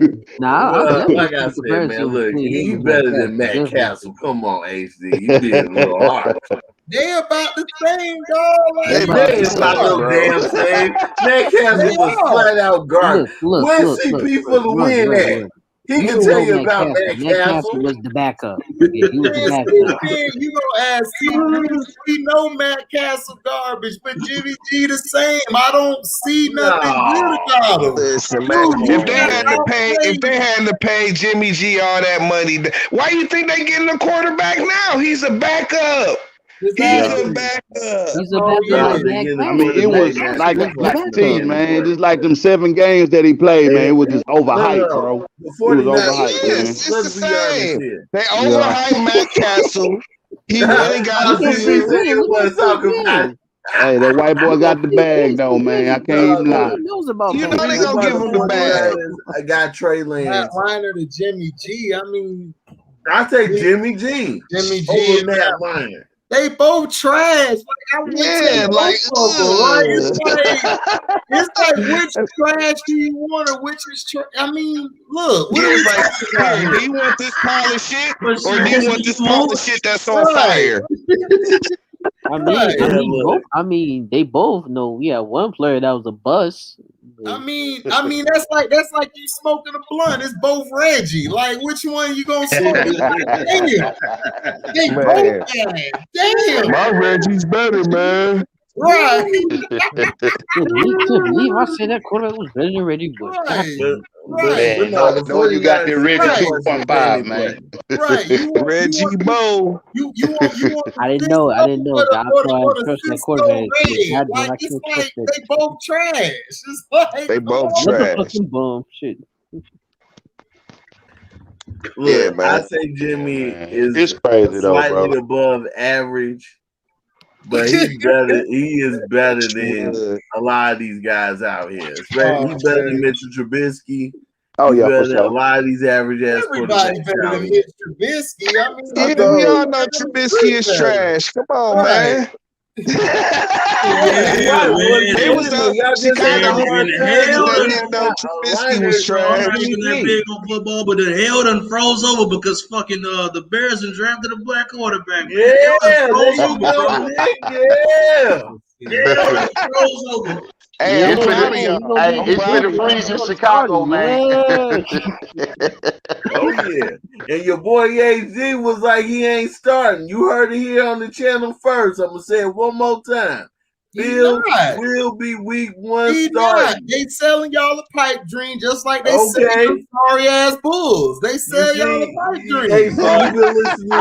Like I said, man, look, he better than Matt Castle. Come on, HD. You being a little hard. They about the same, dog. They ain't about no damn same. Matt Castle was flat out garbage. Where's CP for the win at? He can tell you about Matt Castle. Was the backup. Yeah, he was the backup. You gonna ask CP? We know Matt Castle garbage, but Jimmy G the same. I don't see nothing good about him. Listen, man. If they had to pay Jimmy G all that money, why you think they getting a quarterback now? He's a backup. He's a backup. I mean, it was like the team, man. Just like them 7 games that he played, man. It was just overhyped, bro. It was overhyped, man. It's the same. They overhyped Matt Castle. He really got it. Hey, that white boy got the bag, though, man. I can't even lie. You know they gonna give him the bag. I got Trey Lance. Matt Liner to Jimmy G. I mean, I take Jimmy G. Jimmy G over and Matt Liner. They both trash. It's like which trash do you want or which is trash? I mean, look. Do you want this pile of shit or do you want this pile of shit that's on fire? They both know we had one player that was a bust. I mean, that's like you smoking a blunt. It's both Reggie. Like, which one you gonna smoke? Damn, they both bad. Damn, my Reggie's better, man. Right. Can't believe I said that quarterback was better than Reggie Bush. Man, no, you got the Reggie 2.5, man. Right. Reggie Bo. You want I didn't know. I didn't know. or I thought I the trust that Cisco quarterback. Red. Like it's like they both trash. It's like They both Another trash. fucking bum. Shit. Look, Yeah, I man. say Jimmy It's is crazy though, slightly bro. above average, but he's better. He is better than a lot of these guys out here. Especially he's better than Mitchell Trubisky. Oh He's yeah, better for than sure. a lot of these average ass everybody quarterbacks better out than here. Mitch Trubisky. I mean, Yeah, we all know Trubisky is trash. Come on, man. It was the Chicago hard hell time done, didn't know Trubisky was I'm trash. not even that big on football, but the hell done froze over because fucking the Bears and drafted a black quarterback, man. Yeah, Hell done there froze you over, go, bro. Nick. Hell done froze over. Hey, I'm proud of y'all. Hey, I'm it's proud been of y'all. freezing Chicago, man. Oh yeah, and your boy AG was like he ain't starting. You heard it here on the channel first. I'm gonna say it one more time. Phil will be week 1 starting. They selling y'all a pipe dream just like they sell Okay. them sorry ass Bulls. They sell y'all a pipe dream. Hey, so you been listening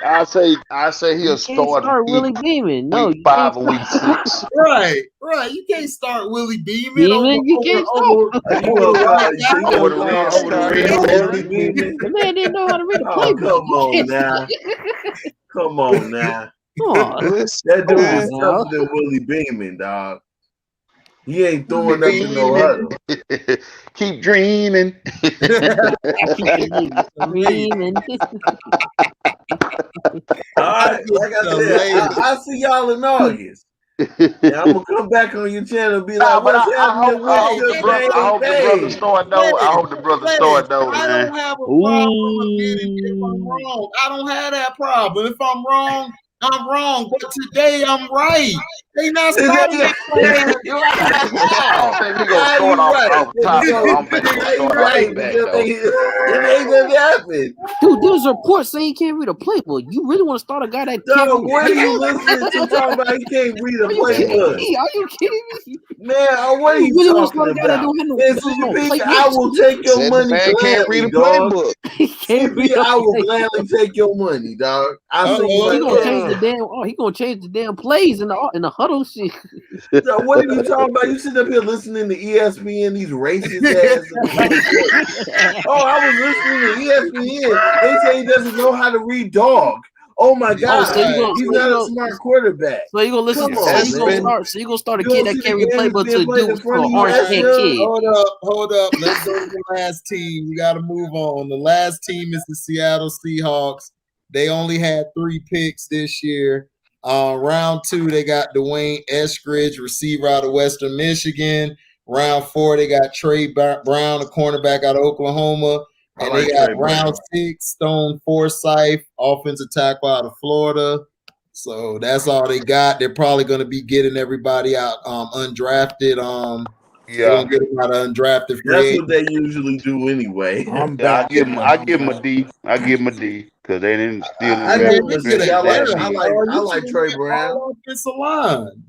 I say he'll start Willie Beeman. No, week 5 or week 6. Right. You can't start Willie Beeman Beeman, you can't start. over the Beeman. The man didn't know how to read a Oh, playbook. come on now. That dude is tougher than Willie Beeman, dog. He ain't throwing up in no huddle. Keep dreaming. Dreaming. All right, like I said, I'll see y'all in August. And I'm gonna come back on your channel and be like, what's happening with your I hope the brother start though. I hope the brother start though, I man. don't have a problem admitting if I'm wrong. I don't have that problem. If I'm wrong, I'm wrong. But today I'm right. They not starting that plan. I don't think we gonna start off top. I don't think we're gonna start off back though. It ain't gonna happen. Dude, there's a report saying he can't read a playbook. You really want to start a guy that can't read a What are you playbook? listening to talking about? He can't read a Are you kidding playbook. me? Are you kidding me? Man, what are you really talking want to start a guy that about? don't have no CP, playbook? I will take your money man can't read a gladly, dog. playbook. CP, I will gladly take your money, dog. I'll see you He gonna later. change the damn. Oh, he gonna change the damn plays in the huddle shit. So what are you talking about? You sitting up here listening to ESPN, these racist ass. Oh, I was listening to ESPN. They say he doesn't know how to read dog. Oh my God, he's not a smart quarterback. So you gonna listen? So you gonna start a kid that can't read playbook to do an orange head kid? Hold up. Let's go to the last team. We got to move on. The last team is the Seattle Seahawks. They only had 3 picks this year. Round 2, they got Dwayne Eskridge, receiver out of Western Michigan. Round 4, they got Trey Brown, a cornerback out of Oklahoma. And they got round 6, Stone Forsythe, offensive tackle out of Florida. So that's all they got. They're probably going to be getting everybody out undrafted. They're going to get them out of undrafted free That's agents. what they usually do anyway. I give him a D. I give him a D because they didn't steal his I give him a C. I like Trey Brown. Offensive line.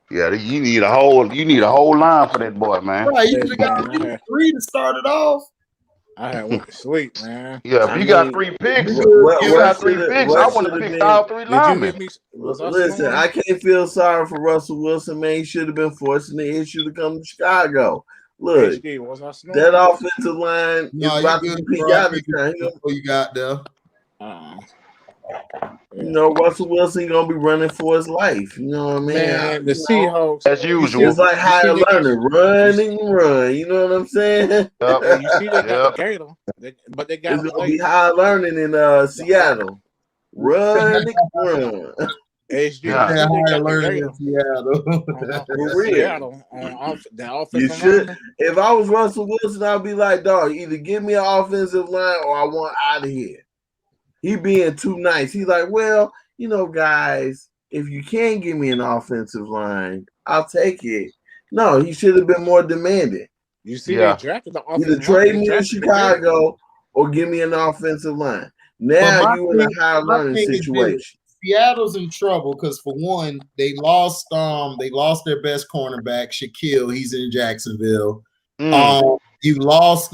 Yeah, you need a whole line for that boy, man. Right, you should have got 3 to start it off. I had one sweet, man. Yeah, if you got 3 picks, I want to pick all 3 linemen. Listen, I can't feel sorry for Russell Wilson, man. He should have been forcing the issue to come to Chicago. Look, that offensive line is about to be out of time. You got there. You know, Russell Wilson gonna be running for his life. You know what I mean? Man, the Seahawks, as usual, it's like higher learning, run and run. You know what I'm saying? You see, they got the Gator, but they got it's gonna be high learning in Seattle. Run and run. Higher learning in Seattle. For real. You should. If I was Russell Wilson, I'd be like, dog, either give me an offensive line or I want out of here. He being too nice. He's like, well, you know, guys, if you can give me an offensive line, I'll take it. No, he should have been more demanding. You see, they drafted the offensive either trade me in Chicago or give me an offensive line. Now you in a high learning situation. Seattle's in trouble because for one, they lost their best cornerback, Shaquille. He's in Jacksonville. You lost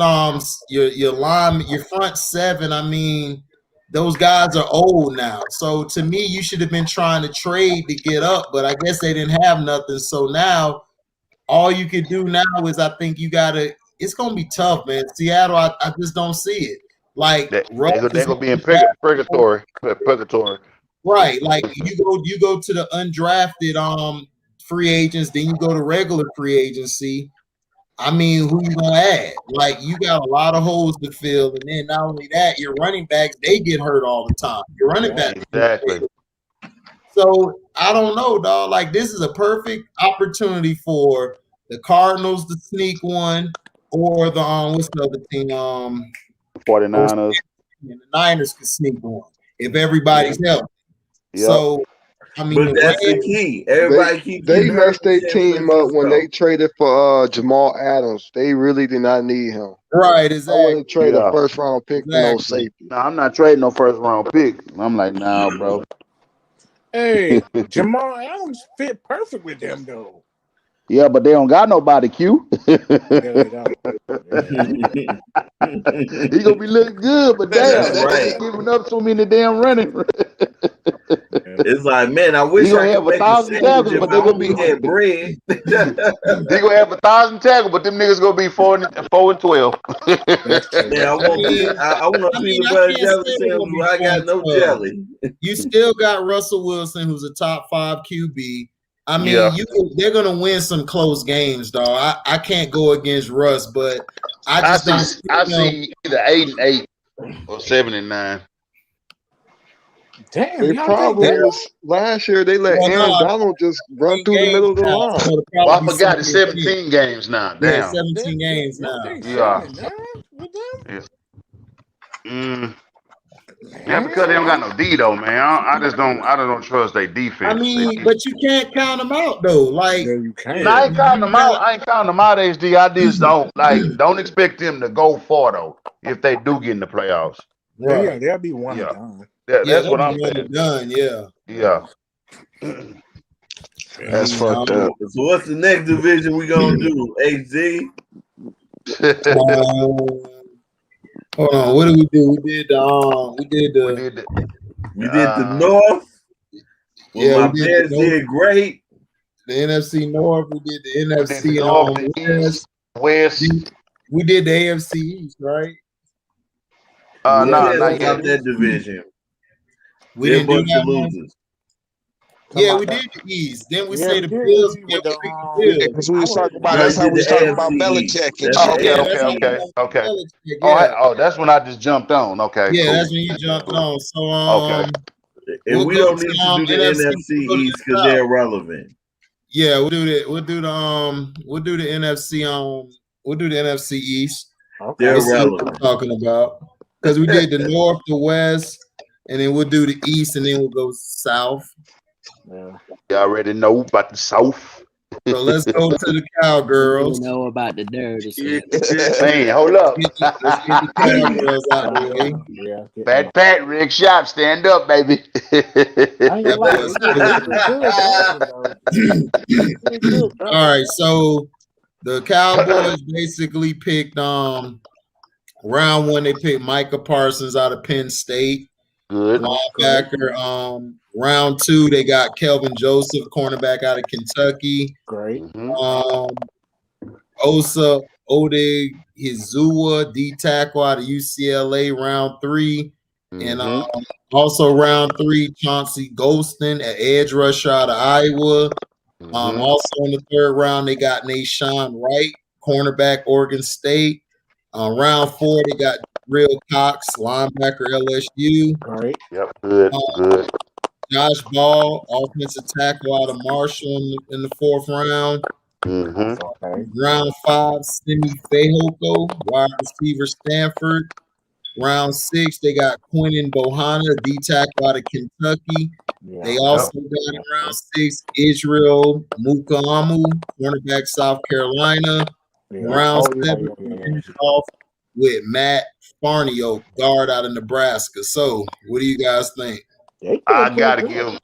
your line, your front seven. I mean, those guys are old now. So to me, you should have been trying to trade to get up, but I guess they didn't have nothing. So now all you can do now is I think you gotta. It's gonna be tough, man. Seattle, I just don't see it. Like they're gonna be in purgatory. Right. Like you go to the undrafted free agents, then you go to regular free agency. I mean, who you gonna add? Like you got a lot of holes to fill, and then not only that, your running backs they get hurt all the time. Your running back exactly. So I don't know, dog. Like this is a perfect opportunity for the Cardinals to sneak one, or the what's the other team? 49ers. The Niners can sneak one if everybody's healthy. Yep. So I mean, but that's the key. Everybody they messed their team up when they traded for Jamal Adams. They really did not need him. Right, exactly. I wouldn't trade a first round pick for no safety. No, I'm not trading no first round pick. I'm like, nah, bro. Hey, Jamal Adams fit perfect with them though. Yeah, but they don't got nobody, Q. He gonna be looking good, but damn, they ain't giving up so many damn running. It's like, man, I wish I could have 1,000 tackles, but they're gonna be that bread. They gonna have 1,000 tackles, but them niggas gonna be 4 and 12. Yeah, I want to see the better jelly sandwich. I got no jelly. You still got Russell Wilson, who's a top 5 QB. I mean, they're gonna win some close games, dog. I can't go against Russ, but I see either 8-8 or 7-9. Damn, their problem was last year they let Aaron Donald just run through the middle of the line. Well, I forgot it's 17 games now. Damn. Yeah, 17 games now. Yeah. Yeah, because they don't got no D though, man. I just don't trust their defense. I mean, but you can't count them out though. Like you can't. I ain't counting them out. I ain't counting them out, HD. I just don't expect them to go far though if they do get in the playoffs. Right. Yeah, they'll be one and done. Yeah, that's what I'm saying. Done, yeah. That's fucked up. So what's the next division we gonna do? HD? Hold on, what did we do? We did the North. Yeah, my Bears did great. The NFC North. We did the NFC West. We did the AFC East, right? No, not yet. That division. We didn't do that losers. Yeah, we did the East. Then we say the Bills. Because we was talking about that's how we was talking about Belichick. Okay. Oh, that's when I just jumped on. Okay. Yeah, that's when you jumped on. So okay. And we don't need to do the NFC East because they're irrelevant. Yeah, we'll do that. We'll do the NFC we'll do the NFC East. Okay. They're relevant. Talking about because we did the North, the West, and then we'll do the East, and then we'll go South. Yeah. You already know about the South. So let's go to the Cowgirls. You know about the dirty Man, hold up. Let's get the Cowgirls out of the way. Fat Pat, Rick Shop, stand up, baby. All right, so the Cowboys basically picked round 1. They picked Micah Parsons out of Penn State. Good linebacker. Round 2, they got Kelvin Joseph, cornerback out of Kentucky. Great. Osa Odighizuwa, D tackle out of UCLA. Round 3, and also round 3, Chauncey Golston, an edge rusher out of Iowa. Also in the 3rd round, they got Nashawn Wright, cornerback, Oregon State. Round 4, they got Real Cox, linebacker, LSU. Great. Yep. Good. Josh Ball, offensive tackle out of Marshall in the 4th round. Round 5, Simi Fehoko, wide receiver, Stanford. Round 6, they got Quentin Bohanna, D tackle out of Kentucky. They also got in round 6 Israel Mukuamu, cornerback, South Carolina. Round 7, finished off with Matt Farnioak, guard out of Nebraska. So, what do you guys think? I gotta give.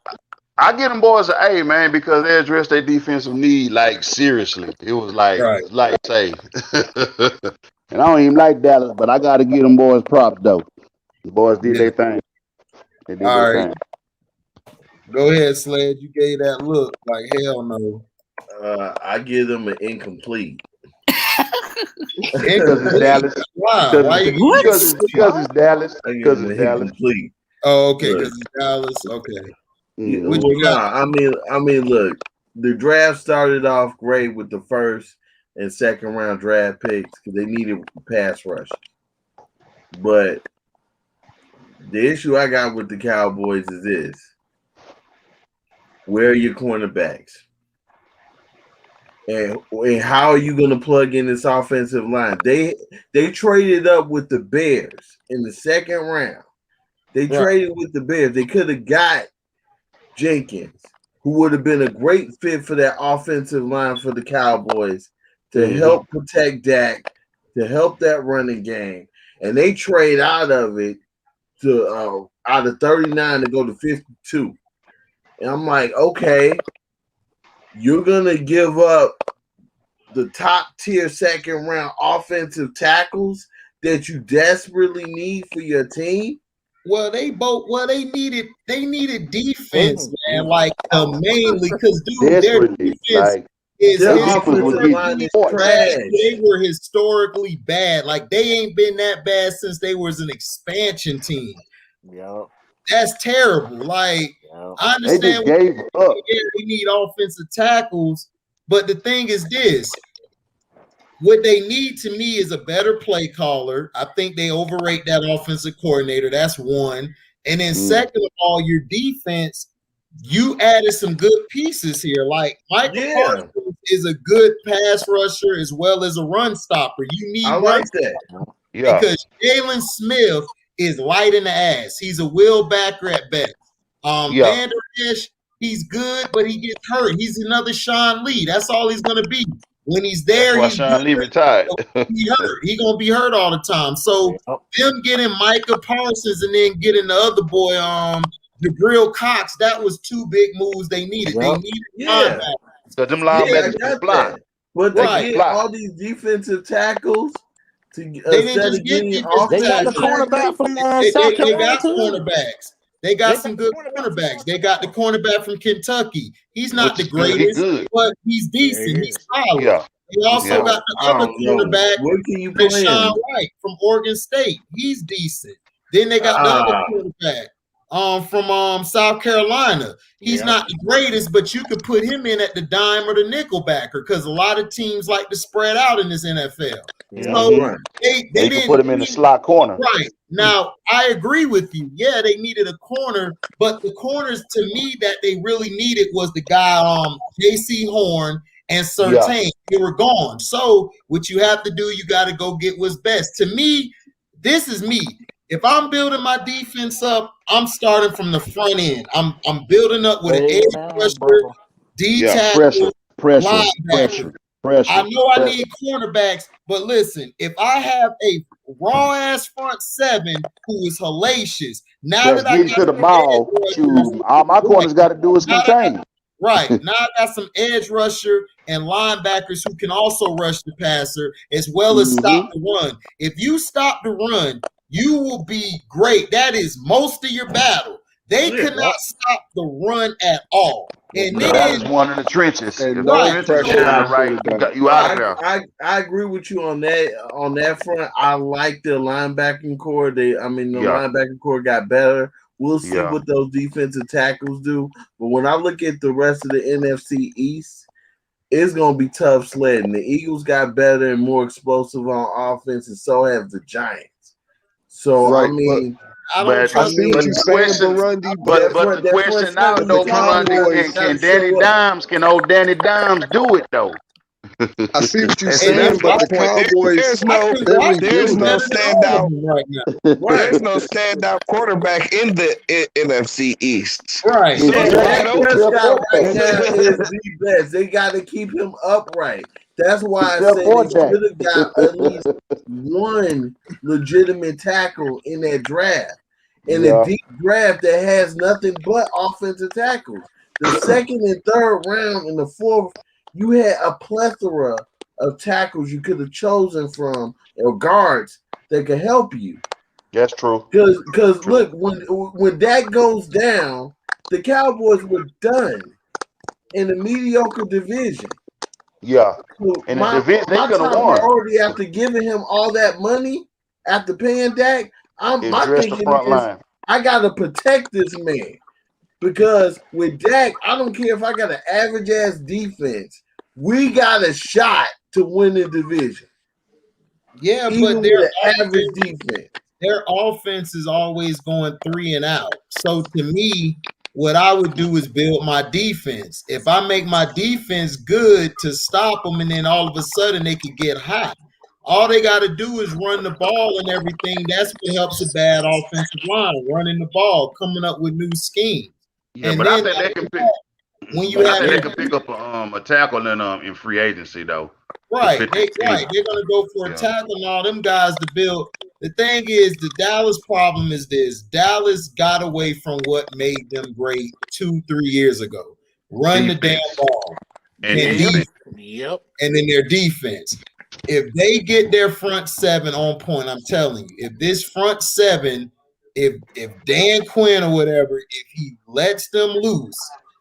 I get them boys an A, man, because they addressed their defensive need like seriously. It was like say. And I don't even like Dallas, but I gotta give them boys props though. The boys did their thing. They did their thing. Go ahead, Sled. You gave that look like hell no. I give them an incomplete. Because it's Dallas. Why? Why? Because it's Dallas. Because it's Dallas. Incomplete. Oh, okay. Because it's Dallas. Okay. I mean, look. The draft started off great with the first and second round draft picks because they needed pass rush. But the issue I got with the Cowboys is this: where are your cornerbacks? And how are you going to plug in this offensive line? They traded up with the Bears in the second round. They traded with the Bears. They could have got Jenkins, who would have been a great fit for that offensive line for the Cowboys to help protect Dak, to help that running game. And they trade out of it to out of 39 to go to 52. And I'm like, okay, you're going to give up the top tier second round offensive tackles that you desperately need for your team? Well, they needed defense, man. Like mainly because their defense trash. They were historically bad. Like they ain't been that bad since they was an expansion team. Yeah. That's terrible. Like I understand they need offensive tackles, but the thing is this. What they need to me is a better play caller. I think they overrate that offensive coordinator. That's one. And then second of all, your defense, you added some good pieces here. Like Michael Parsons is a good pass rusher as well as a run stopper. You need that. Yeah. Because Jalen Smith is light in the ass. He's a wheel backer at best. Van Der Esch, he's good, but he gets hurt. He's another Sean Lee. That's all he's going to be. When he's there, he's Sean Lee retired. He's gonna be hurt all the time. So them getting Micah Parsons and then getting the other boy, Jabril Cox, that was two big moves they needed. They needed linebackers. So them linebackers can fly. But they get all these defensive tackles. They didn't just get defensive They got the cornerback from South Carolina. They got cornerbacks. They got some good cornerbacks. They got the cornerback from Kentucky. He's not the greatest, but he's decent. He's solid. Yeah. They also got the other cornerback, Rashawn White from Oregon State. He's decent. Then they got the other quarterback from South Carolina. He's not the greatest, but you could put him in at the dime or the nickel backer because a lot of teams like to spread out in this NFL. So they didn't put him in the slot corner. Right. Now, I agree with you. Yeah, they needed a corner, but the corners to me that they really needed was the guy J.C. Horn and Surtain. They were gone. So what you have to do, you got to go get what's best. To me, this is me. If I'm building my defense up, I'm starting from the front end. I'm building up with an edge rusher, D tackle, linebacker. I know I need cornerbacks, but listen, if I have a raw ass front seven who is hellacious, now that I got to the ball, all my corners got to do is contain. Right. Now I got some edge rusher and linebackers who can also rush the passer as well as stop the run. If you stop the run, you will be great. That is most of your battle. They could not stop the run at all. And then that is one in the trenches. You out of there. I agree with you on that. On that front, I like the linebacking core. The linebacking core got better. We'll see what those defensive tackles do. But when I look at the rest of the NFC East, it's gonna be tough sledding. The Eagles got better and more explosive on offense, and so have the Giants. So I mean. I see what you're saying, Burundi. But the question now, though, Burundi, can old Danny Dimes do it though? I see what you're saying, but the Cowboys, there's no standout right now. There's no standout quarterback in the NFC East. Right. So right now is the best. They got to keep him upright. That's why I say they should have got at least one legitimate tackle in that draft. in a deep draft that has nothing but offensive tackles. The second and third round and the fourth, you had a plethora of tackles you could have chosen from or guards that could help you. That's true. Because look, when that goes down, the Cowboys were done in a mediocre division. Yeah. So And my the division they top could have won. priority after giving him all that money, after paying Dak, my Address the thinking front is line. I gotta protect this man. Because with Dak, I don't care if I got an average ass defense. We got a shot to win the division. Yeah, even but with an average defense. Their offense is always going 3 and out. So to me, what I would do is build my defense. If I make my defense good to stop them, and then all of a sudden they could get hot. All they got to do is run the ball and everything. That's what helps a bad offensive line, running the ball, coming up with new schemes. Yeah, and but then I think they can pick. when you have they can pick up a tackle in free agency though. Right, they're gonna go for a tackle and all them guys to build. The thing is, the Dallas problem is this: Dallas got away from what made them great 2-3 years ago. Run the damn ball, and then their defense. If they get their front seven on point, I'm telling you, if this front seven, if Dan Quinn or whatever, if he lets them loose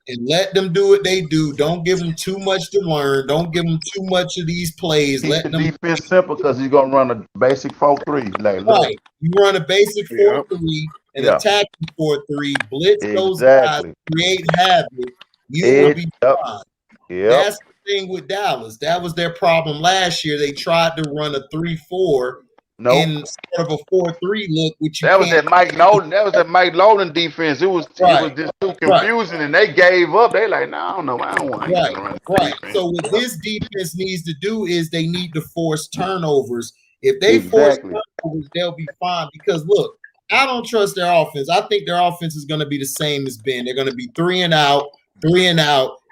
and let them do what they do, don't give them too much to learn, don't give them too much of these plays. Let them defense simple because he's gonna run a basic 4-3. Like, right, you run a basic 4-3 and attack 4-3, blitz those guys, create havoc. You will be fine. That's the thing with Dallas. That was their problem last year. They tried to run a 3-4 in sort of a 4-3 look, which that was that Mike Nolan. That was that Mike Nolan defense. It was just too confusing, and they gave up. They like, no, I don't know. I don't want to run right. So what this defense needs to do is they need to force turnovers. If they force turnovers, they'll be fine. Because look, I don't trust their offense. I think their offense is going to be the same as Ben. They're going to be 3 and out.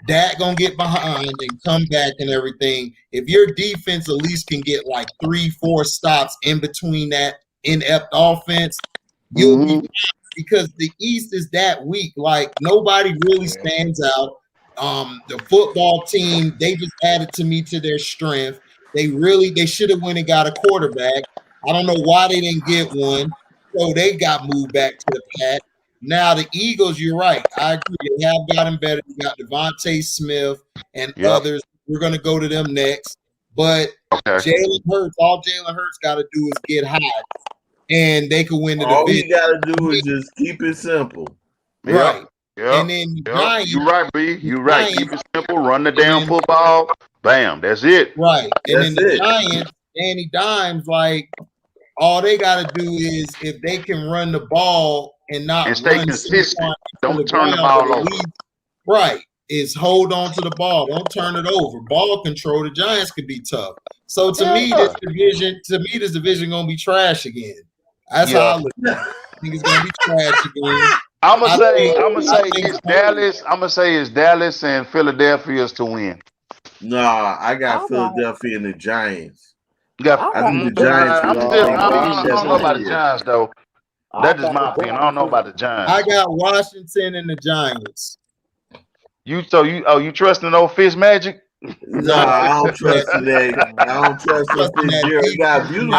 Dak gonna get behind and come back and everything. If your defense at least can get like 3-4 stops in between that inept offense, you'll be fine, because the East is that weak. Like nobody really stands out. The football team, they just added to their strength. They should have went and got a quarterback. I don't know why they didn't get one. So they got moved back to the pack. Now the Eagles, you're right. I agree. They have gotten better. You got Devontae Smith and others. We're going to go to them next. But Jalen Hurts, all Jalen Hurts got to do is get hot, and they can win the division. All he got to do is just keep it simple. Right. Yeah. And then Giants, you're right, B. You're right. Keep it simple. Run the damn football. Bam. That's it. Right. And then the Giants, Danny Dimes, like all they got to do is if they can run the ball and not stay consistent. Don't turn the ball over. Right. Is hold on to the ball. Don't turn it over. Ball control. The Giants could be tough. So to me, this division gonna be trash again. That's how I look. I think it's gonna be trash again. I'm gonna say it's Dallas. I'm gonna say it's Dallas and Philadelphia's to win. Nah, I got Philadelphia and the Giants. I think the Giants. I don't know about the Giants though. That is my opinion. I don't know about the Giants. I got Washington and the Giants. You trusting old Fitz Magic? No, I don't trust that. I don't trust that. Got beautiful.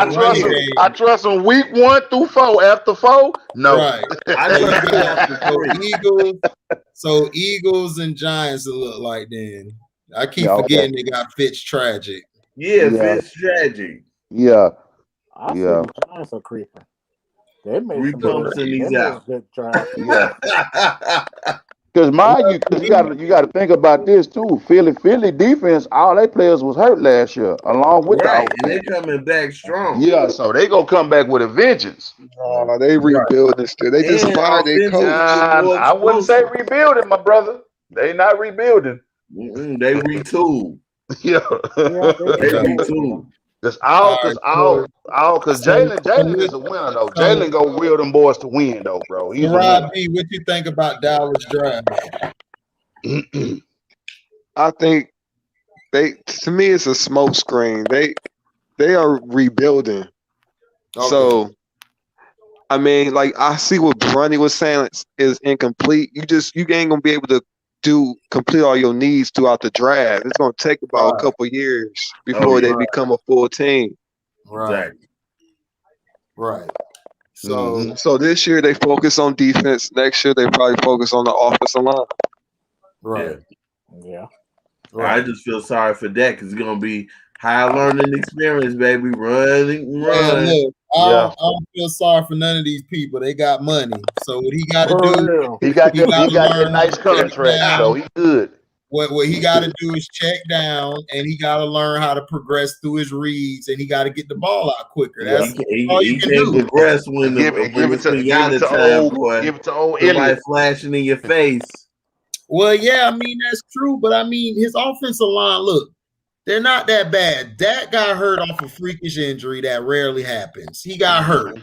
I trust him week 1 through 4. After 4, no. Right. I trust after 4. So Eagles and Giants it look like then. I keep forgetting they got Fitz tragic. Yeah, Fitz tragic. Yeah. I see the Giants are creeping. They made some good tries. Because you got to think about this too. Philly defense, all their players was hurt last year, along with and they coming back strong. Yeah, so they gonna come back with a vengeance. They rebuilding still. They just fired their coach. I wouldn't say rebuilding, my brother. They not rebuilding. They retool. They retool. Because Jalen is a winner though. Jalen gonna will them boys to win though, bro. He's Rob B, what you think about Dallas draft? I think to me it's a smoke screen. They are rebuilding. Okay. So I mean, like I see what Bronny was saying is incomplete. You ain't gonna be able to complete all your needs throughout the draft. It's gonna take about a couple years before they become a full team. Right. Right. So so this year they focus on defense. Next year they probably focus on the offensive line. Right. Yeah. Right. I just feel sorry for that because it's gonna be high learning experience, baby. Run. Look, I don't feel sorry for none of these people. They got money, so what he got to do, he got that nice contract, so he good. What he got to do is check down, and he got to learn how to progress through his reads, and he got to get the ball out quicker. That's all you can do. Progress when give it to old Elliott flashing in your face. Well, yeah, I mean that's true, but I mean his offensive line. Look, they're not that bad. Dak got hurt off a freakish injury that rarely happens. He got hurt.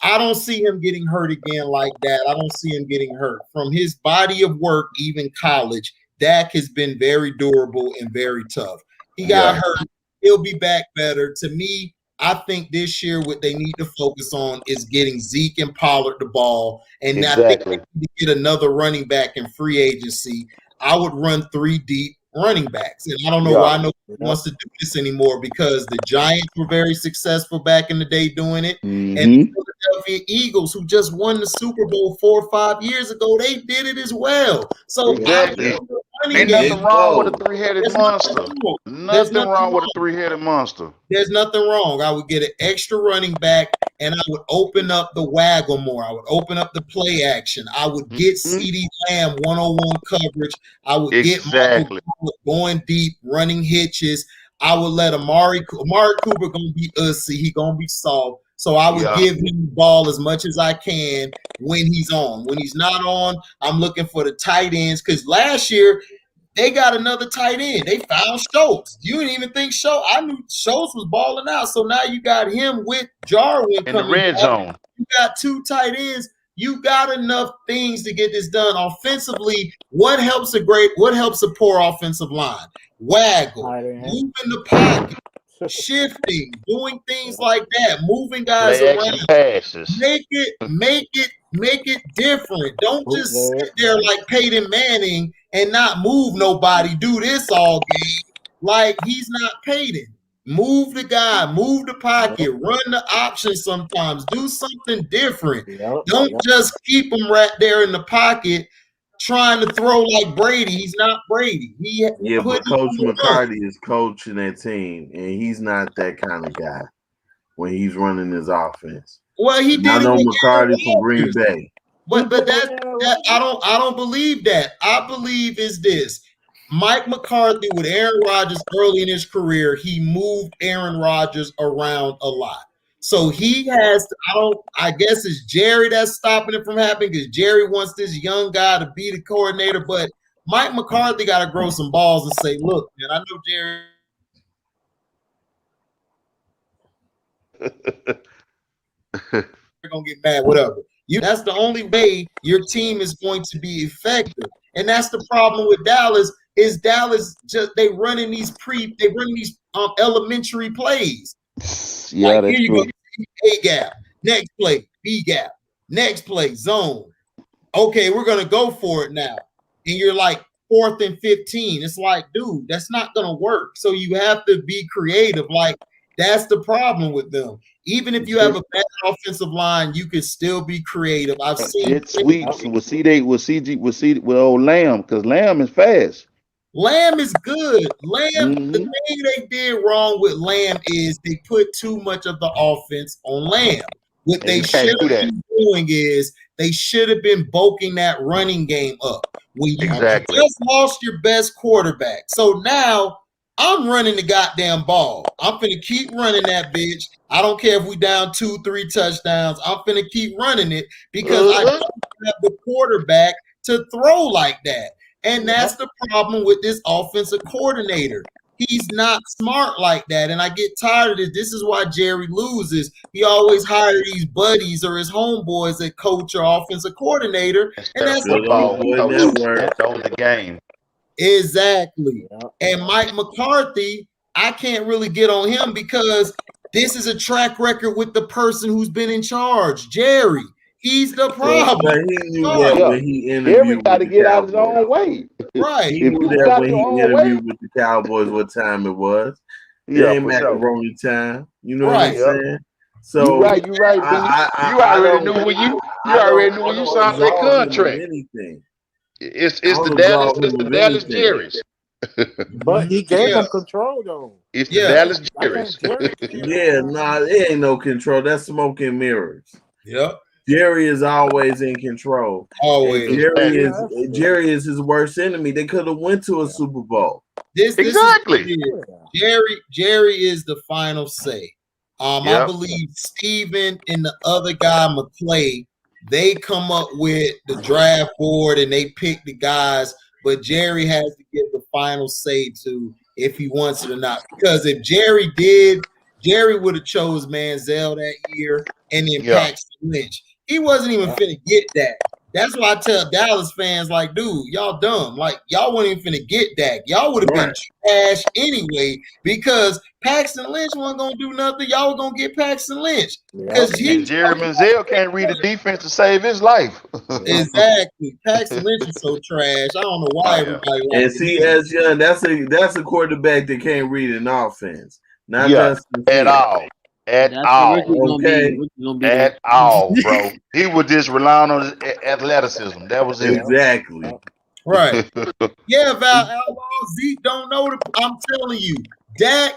I don't see him getting hurt again like that. I don't see him getting hurt. From his body of work, even college, Dak has been very durable and very tough. He got hurt. He'll be back better. To me, I think this year what they need to focus on is getting Zeke and Pollard the ball. And I think they need to get another running back in free agency. I would run 3 deep running backs. And I don't know why nobody wants to do this anymore because the Giants were very successful back in the day doing it. And the Philadelphia Eagles, who just won the Super Bowl 4 or 5 years ago, they did it as well. So ain't nothing wrong with a three-headed monster. Nothing wrong with a three-headed monster. There's nothing wrong. I would get an extra running back and I would open up the waggle more. I would open up the play action. I would get CeeDee Lamb 101 coverage. I would get Michael going deep, running hitches. I would let Amari Cooper gonna be ussy. He gonna be soft. So I would give him the ball as much as I can when he's on. When he's not on, I'm looking for the tight ends because last year they got another tight end. They found Schultz. You didn't even think Schultz. I knew Schultz was balling out. So now you got him with Jarwin in the red zone. You got 2 tight ends. You got enough things to get this done offensively. What helps a poor offensive line? Waggle, moving the pocket, shifting, doing things like that, moving guys around. Passes. Make it different. Don't just sit there like Peyton Manning and not move nobody. Do this all game like he's not Peyton. Move the guy, move the pocket, run the option sometimes. Do something different. Don't just keep him right there in the pocket trying to throw like Brady. He's not Brady. But Coach McCarthy is coaching that team, and he's not that kind of guy when he's running his offense. Well, he did. I know McCarthy from Green Bay. But that I don't believe that. I believe is this. Mike McCarthy with Aaron Rodgers early in his career, he moved Aaron Rodgers around a lot. So he has to, I guess it's Jerry that's stopping it from happening because Jerry wants this young guy to be the coordinator. But Mike McCarthy got to grow some balls and say, look, man, I know Jerry. You're going to get mad, whatever. That's the only way your team is going to be effective. And that's the problem with Dallas is Dallas just they running these elementary plays. Yeah, like, that's here you true. go, A gap, next play, B gap, next play, zone. Okay, we're gonna go for it now. And you're like 4th and 15. It's like, dude, that's not gonna work. So you have to be creative. Like, that's the problem with them. Even if you have a bad offensive line, you can still be creative. I've seen Jet sweeps with old Lamb because Lamb is fast. Lamb is good. Lamb, the thing they did wrong with Lamb is they put too much of the offense on Lamb. What they should have been doing is they should have been bulking that running game up. When you just lost your best quarterback. So now I'm running the goddamn ball. I'm finna keep running that bitch. I don't care if we down 2-3 touchdowns. I'm finna keep running it because I don't have the quarterback to throw like that. And that's the problem with this offensive coordinator. He's not smart like that. And I get tired of this. This is why Jerry loses. He always hires these buddies or his homeboys that coach or offensive coordinator. And that's the problem. That's on the game. Exactly. And Mike McCarthy, I can't really get on him because This is a track record with the person who's been in charge, Jerry. He's the problem. But he knew that when he interviewed. Jerry got to get out his own way. Right. He knew that when he interviewed with the Cowboys, what time it was. It ain't macaroni time. You know what I'm saying? So you're right. You already knew when you signed that contract. Anything. It's the Dallas Jerry's. But he gave him control though. It's the Dallas Jerry's. It ain't no control. That's smoke and mirrors. Yep. Jerry is always in control. Always. Jerry is his worst enemy. They could have went to a Super Bowl. Exactly. Jerry is the final say. I believe Steven and the other guy, McClay, they come up with the draft board and they pick the guys, but Jerry has to give the final say to if he wants it or not. Because if Jerry did, Jerry would have chose Manziel that year and then Paxton Lynch. He wasn't even finna get that. That's why I tell Dallas fans, like, dude, y'all dumb. Like, y'all wasn't even finna get that. Y'all would have been trash anyway because Paxton Lynch wasn't gonna do nothing. Y'all were gonna get Paxton Lynch. Because Jerry Manziel can't read the defense to save his life. Exactly. Paxton Lynch is so trash. I don't know why everybody likes and see, as young, that's a quarterback that can't read an offense. Not at all. At all, bro. He was just relying on his athleticism. That was it. Exactly. Right. Yeah, Outlaw Zeke don't know. I'm telling you, Dak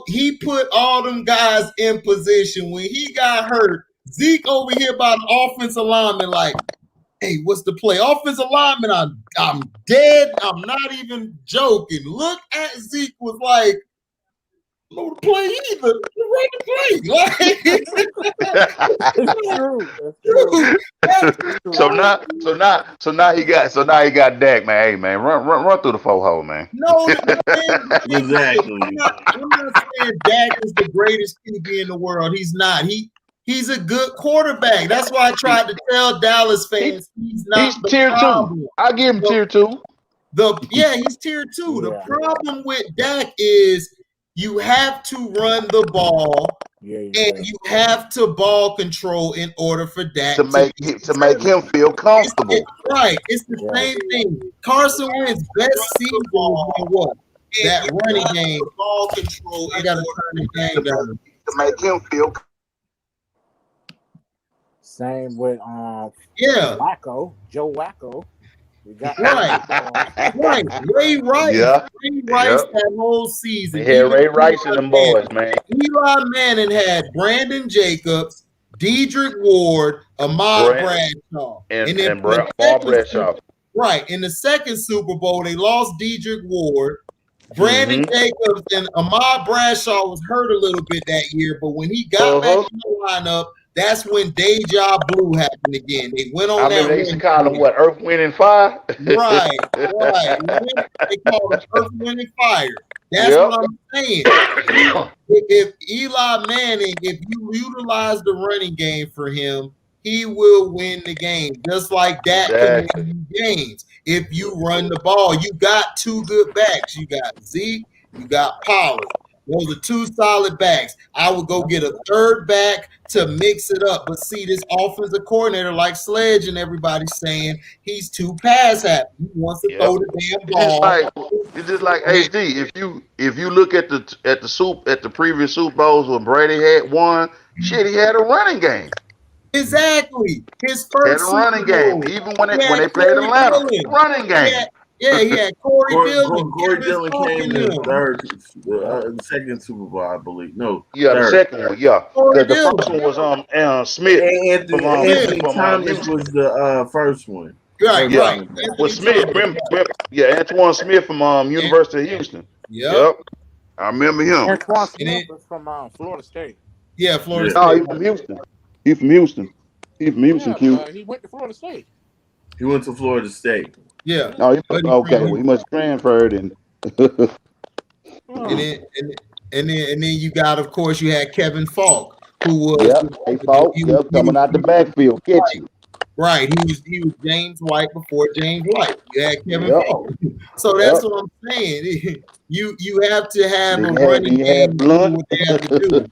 he put all them guys in position. When he got hurt, Zeke over here by the offensive lineman, like, hey, what's the play? Offensive lineman, I'm dead. I'm not even joking. Look at Zeke was like, know the play either. You ready to play. So now he got Dak, man. Hey man, run through the 4-hole, man. No, exactly. I'm not saying Dak is the greatest QB in the world. He's not. He's a good quarterback. That's why I tried to tell Dallas fans he's not. He's tier 2. I give him tier 2. He's tier 2. The problem with Dak is you have to run the ball, and you have to ball control in order for Dak to make him feel comfortable. It's the same thing. Carson Wentz's best season was what? That running game, ball control. I got to turn the game down to make him feel. Same with Joe Wacko. We got right. Ray Rice. Ray Rice that whole season. They had Ray Rice and them boys, man. Eli Manning had Brandon Jacobs, Dedrick Ward, Ahmad Bradshaw, and then Bradshaw. Right. In the second Super Bowl, they lost Dedrick Ward. Brandon Jacobs and Ahmad Bradshaw was hurt a little bit that year, but when he got back in the lineup, that's when Deja Blue happened again. They went on that. They used to call him what? Earth, Wind, and Fire? Right. They call him Earth, Wind, and Fire. That's what I'm saying. If Eli Manning, if you utilize the running game for him, he will win the game. Just like that can win games. If you run the ball, you got two good backs. You got Zeke, you got Pollard. Those are two solid backs. I would go get a third back to mix it up. But see, this offensive coordinator, like Sledge and everybody's saying, he's too pass happy. He wants to throw the damn ball. It's just like HD. If you look at the previous Super Bowls when Brady had won, shit, he had a running game. Exactly. His first had a running game. Even when they played Atlanta, running game. He had Corey Dillon. Corey Dillon came in the second Super Bowl, I believe. No, the second one. Yeah, the first one was Smith. Anthony Thomas was the first one. Right. Was Smith? Remember, Antoine Smith from University of Houston. Yep. I remember him. Antoine Smith was from Florida State. Yeah, Florida State. Oh, he's from Houston. He's from Houston. He went to Florida State. He went to Florida State. Yeah. Oh, okay. Well, he must have transferred and. and then you got, of course, you had Kevin Falk, who was coming out the backfield, catching. Right. He was James White before James White. You had Kevin Falk. So that's what I'm saying. You have to have a running game to do what they have to do.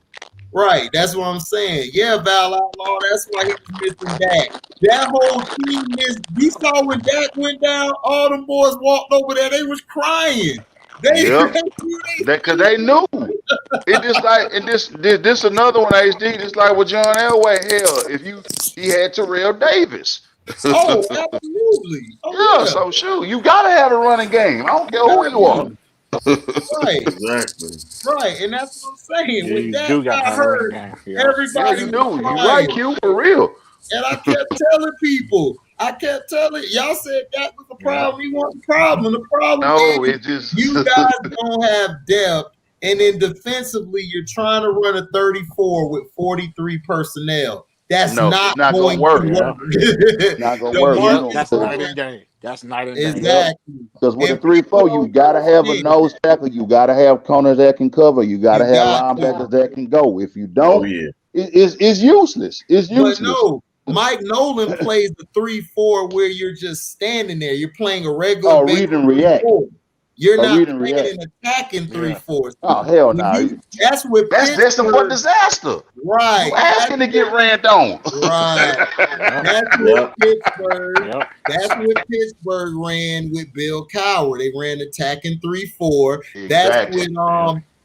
Right, that's what I'm saying. Yeah, Val Outlaw, that's why he was missing Dak. That whole team missed. We saw when Dak went down, all them boys walked over there, they was crying. Yep. Because they knew. It just like this another one, HD, just like with John Elway. Hell, he had Terrell Davis. Oh, absolutely. Yeah, so shoot, you gotta have a running game. I don't care who you are. Right. Exactly. Right, and that's what I'm saying. Yeah, When you Dak do got got to run hurt, game. everybody you was do. You crying. right, Q, for real. And I kept telling people, y'all said that was the problem. He wasn't the problem. The problem No, is it just you guys don't have depth. And then defensively, you're trying to run a 34 with 43 personnel. That's no, not it's not going gonna work. to work. It's not gonna work. That's night and day. That's night and day. Exactly. Because with a 3-4, you gotta have a nose tackle. You gotta have corners that can cover. You gotta have linebackers that can go. If you don't, it's useless. It's useless. But no, Mike Nolan plays the 3-4 where you're just standing there. You're playing a regular read and react. You're not read and playing react. an attacking 3-4. Oh hell no! That's what That's destined for disaster. Right. You asking to get ran down. Right. That's what Pittsburgh. That's what Pittsburgh ran with Bill Cowher. They ran attacking 3-4. Exactly.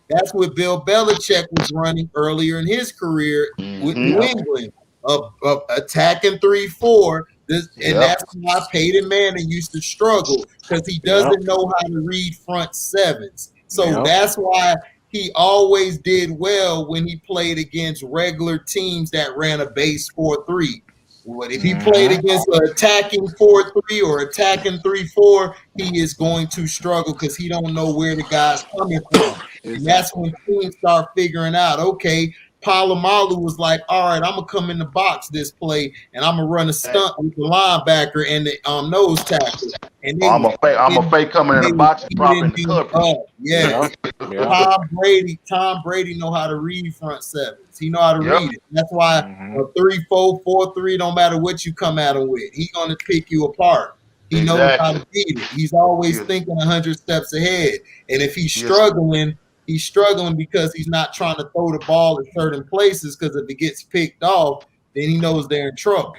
That's what Bill Belichick was running earlier in his career with New England. Of attacking 3-4. And that's why Peyton Manning used to struggle because he doesn't know how to read front sevens. So that's why he always did well when he played against regular teams that ran a base 4-3. But if he played against an attacking 4-3 or attacking 3-4, he is going to struggle because he don't know where the guy's coming from. And that's when teams start figuring out, okay, Palomalu was like, all right, I'm going to come in the box this play, and I'm going to run a stunt with the linebacker and the nose tackle. And then I'm a fake coming in the box and dropping the coverage. Tom Brady know how to read front sevens. He know how to read it. That's why a 3-4, 4-3, don't matter what you come at him with. He's going to pick you apart. He knows how to beat it. He's always thinking 100 steps ahead. And if he's struggling, he's struggling because he's not trying to throw the ball in certain places because if it gets picked off, then he knows they're in trouble.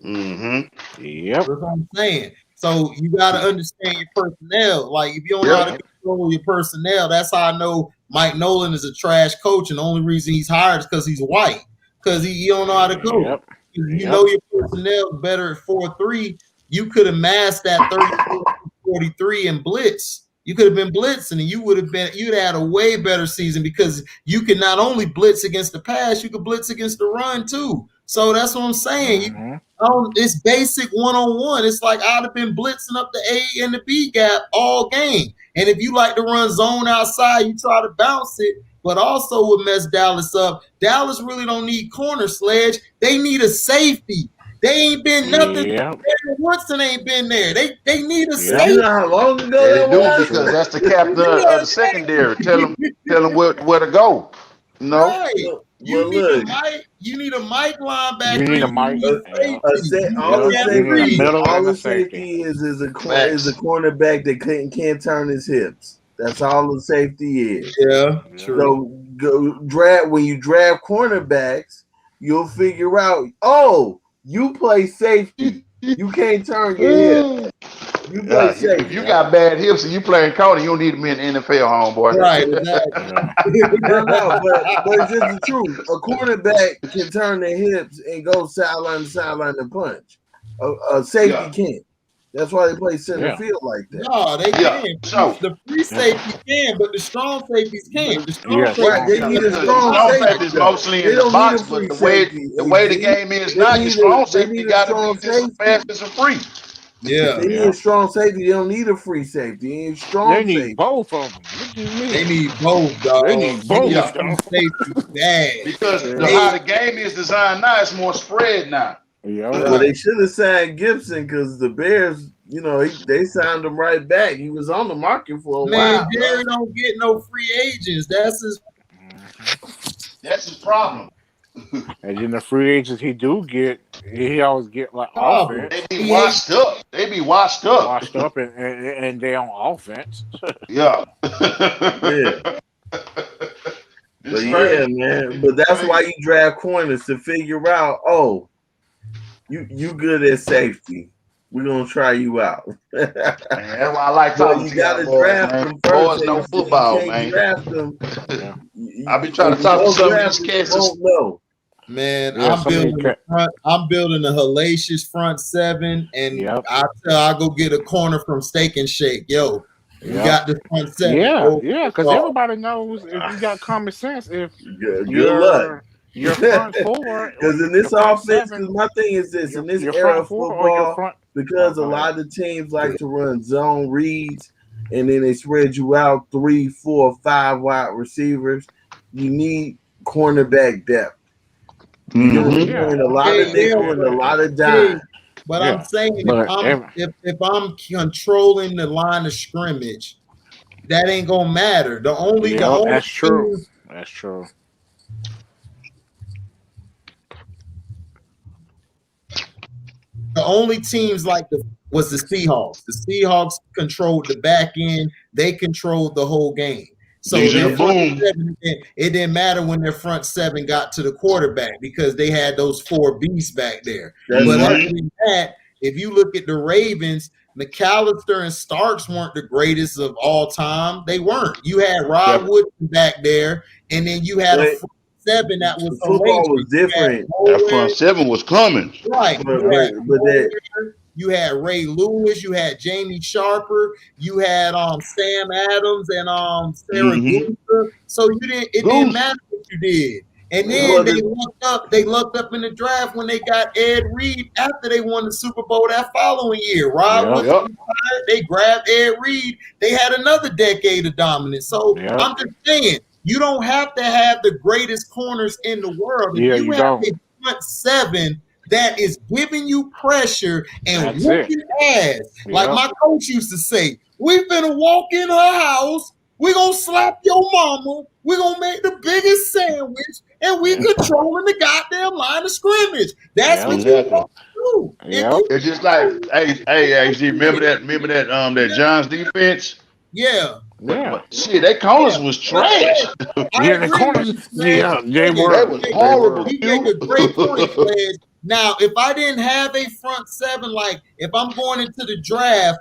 Yep. That's what I'm saying. So you got to understand your personnel. Like if you don't know how to control your personnel, that's how I know Mike Nolan is a trash coach. And the only reason he's hired is because he's white. Because he don't know how to coach. You know your personnel is better at 4-3. You could have masked that 34-43 and blitz. You could have been blitzing and you'd had a way better season because you can not only blitz against the pass, you could blitz against the run too. So that's what I'm saying. It's basic one-on-one. It's like I'd have been blitzing up the A and the B gap all game. And if you like to run zone outside, you try to bounce it. But also what messed Dallas up, Dallas really don't need corner sledge. They need a safety. They ain't been nothing. Woodson ain't been there. They need a safety. You know how long ago They do because that's the captain of the secondary. Tell them where to go. No. Right. You need a Mike linebacker. You need a Mike. All the safety is a cornerback that can't turn his hips. That's all the safety is. Yeah, true. So when you draft cornerbacks, you'll figure out, you play safety. You can't turn your hips. You play safety. If you got bad hips and you playing corner, you don't need to be in the NFL, homeboy. Right, exactly. but it's just the truth. A cornerback can turn their hips and go sideline to sideline and punch. A safety can't. That's why they play center field like that. No, they can. So the free safety can, but the strong safeties can't. The strong they need a strong safety. Is mostly in the box, but the way the game is now, your strong safety got to be just as fast as a free. Yeah, they need a strong safety. They don't need a free safety. They need strong They need safety. both of them. What do you mean? They need both, dog. They need both. Safety bad. Because how the game is designed now, it's more spread now. Well, they should have signed Gibson because the Bears, they signed him right back. He was on the market for a while. Man, Jerry don't get no free agents. That's his problem. And then the free agents he do get, he always get like offense. They be washed up. Washed up and they on offense. Yeah. But yeah, man. But that's why you draft corners to figure out. Oh, you good at safety. We're gonna try you out. Man, that's why I like talking you to y'all gotta boys, draft man. them first. Boys know If you football, can't man. draft them, I be trying to talk to some of these cats. Won't know. Man, Yeah, I'm building a hellacious front seven, and I go get a corner from Steak and Shake. Yo, we got the front seven. Yeah, because everybody knows if you got common sense, if good luck. Your front four, Because in this offense, because my thing is this, in this era of football, because a lot of teams like to run zone reads, and then they spread you out 3, 4, 5 wide receivers, you need cornerback depth. You're doing a lot of nickel and a lot of dime. But I'm saying if I'm controlling the line of scrimmage, that ain't gonna matter. The only that's true. That's true. The only teams was the Seahawks. The Seahawks controlled the back end. They controlled the whole game. So it didn't matter when their front seven got to the quarterback because they had those 4 beasts back there. But other than that, if you look at the Ravens, McAllister and Starks weren't the greatest of all time. They weren't. You had Rod Woodson back there, and then you had a front seven that was football was different. That front seven was coming. Right. You had Ray Lewis, you had Jamie Sharper, you had Sam Adams and Sarah Gunther. So it didn't matter what you did. And then they lucked up in the draft when they got Ed Reed after they won the Super Bowl that following year. They grabbed Ed Reed. They had another decade of dominance. So I'm just saying, you don't have to have the greatest corners in the world. If you have a front seven that is giving you pressure and whooping ass, like my coach used to say, we finna walk in her house, we gonna slap your mama, we gonna make the biggest sandwich, and we controlling the goddamn line of scrimmage. That's what you want to do. It's just like, hey, remember that John's defense? Yeah. But shit, that corners was trash. The corners, they was horrible. You make a great point, Flash. Now, if I didn't have a front seven, like if I'm going into the draft,